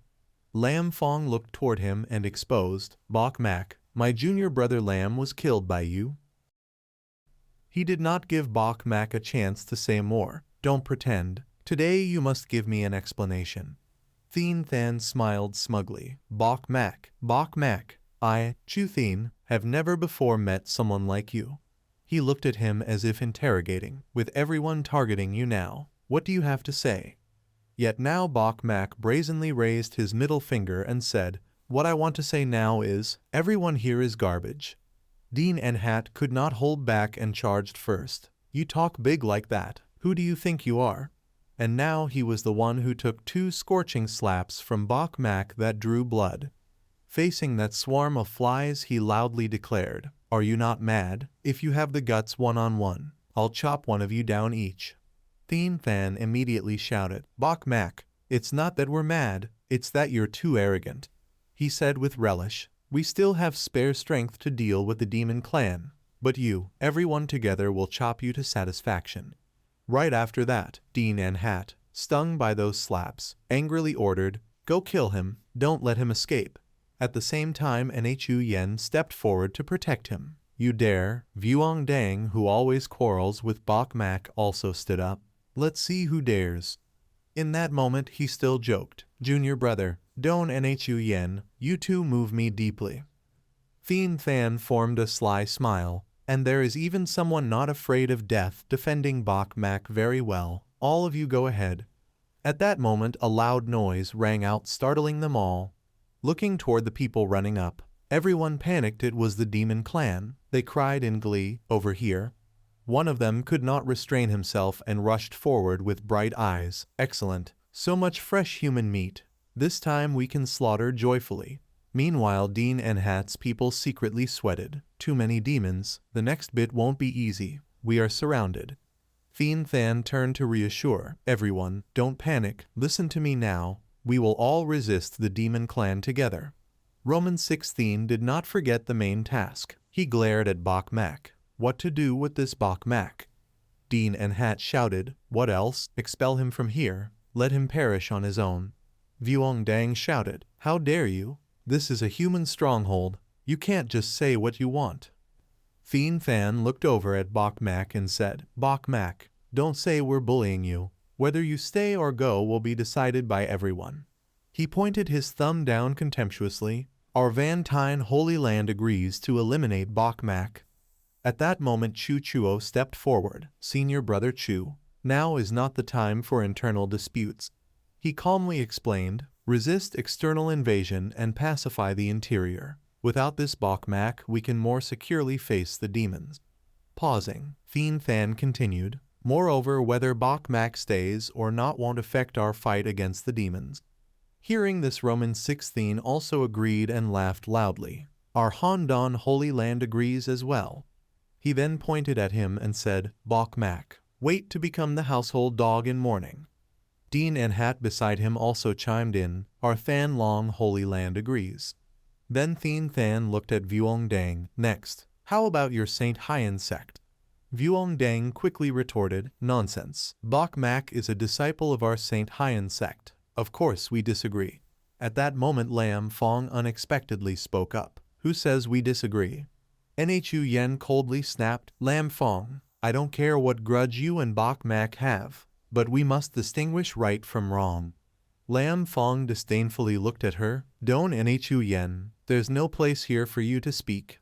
Lam Fong looked toward him and exposed, "Bok Mak, my junior brother Lam was killed by you." He did not give Bok Mak a chance to say more. "Don't pretend. Today you must give me an explanation." Thien Than smiled smugly. Bok Mak, I, Chu Thien, have never before met someone like you." He looked at him as if interrogating. "With everyone targeting you now, what do you have to say?" Yet now Bok Mak brazenly raised his middle finger and said, "What I want to say now is, everyone here is garbage." Dean Enhat could not hold back and charged first. "You talk big like that. Who do you think you are?" And now he was the one who took two scorching slaps from Bok Mak that drew blood. Facing that swarm of flies, he loudly declared, "Are you not mad? If you have the guts one-on-one, I'll chop one of you down each." Thien Than immediately shouted, "Bok Mak, it's not that we're mad, it's that you're too arrogant." He said with relish, "We still have spare strength to deal with the demon clan, but you, everyone together will chop you to satisfaction." Right after that, Dean Enhat, stung by those slaps, angrily ordered, "Go kill him, don't let him escape." At the same time, Nhu Yen stepped forward to protect him. "You dare?" Vuong Dang, who always quarrels with Bok Mak, also stood up. "Let's see who dares." In that moment he still joked, "Junior brother, Don Nhu Yen, you two move me deeply." Thien Than formed a sly smile, "And there is even someone not afraid of death defending Bok Mak very well. All of you go ahead." At that moment a loud noise rang out, startling them all. Looking toward the people running up, everyone panicked. It was the demon clan. They cried in glee, "Over here." One of them could not restrain himself and rushed forward with bright eyes. "Excellent. So much fresh human meat. This time we can slaughter joyfully." Meanwhile, Dean Enhat's people secretly sweated. "Too many demons. The next bit won't be easy. We are surrounded." Thien Than turned to reassure, "Everyone, don't panic. Listen to me now. We will all resist the demon clan together." Roman 16 did not forget the main task. He glared at Bok Mak. What to do with this Bok Mak? Dean Enhat shouted, "What else? Expel him from here. Let him perish on his own." Vuong Dang shouted, "How dare you? This is a human stronghold. You can't just say what you want." Thien Than looked over at Bok Mak and said, "Bok Mak, don't say we're bullying you. Whether you stay or go will be decided by everyone." He pointed his thumb down contemptuously. "Our Van Tine Holy Land agrees to eliminate Bok Mak." At that moment Chu Chuo stepped forward. "Senior brother Chu, now is not the time for internal disputes." He calmly explained, "Resist external invasion and pacify the interior. Without this Bok Mak, we can more securely face the demons." Pausing, Thien Than continued, "Moreover, whether Bok Mak stays or not won't affect our fight against the demons." Hearing this, Roman 16 also agreed and laughed loudly. "Our Hondon Holy Land agrees as well." He then pointed at him and said, "Bok Mak, wait to become the household dog in mourning." Dean Enhat beside him also chimed in, "Our Than Long Holy Land agrees." Then Thien Than looked at Vuong Dang. "Next, how about your Saint Hien sect?" Vuong Dang quickly retorted, "Nonsense. Bok Mak is a disciple of our Saint Hien sect. Of course we disagree." At that moment Lam Fong unexpectedly spoke up. "Who says we disagree?" Nhu Yen coldly snapped, "Lam Fong, I don't care what grudge you and Bok Mak have, but we must distinguish right from wrong." Lam Fong disdainfully looked at her. Don't Nhu Yen, there's no place here for you to speak.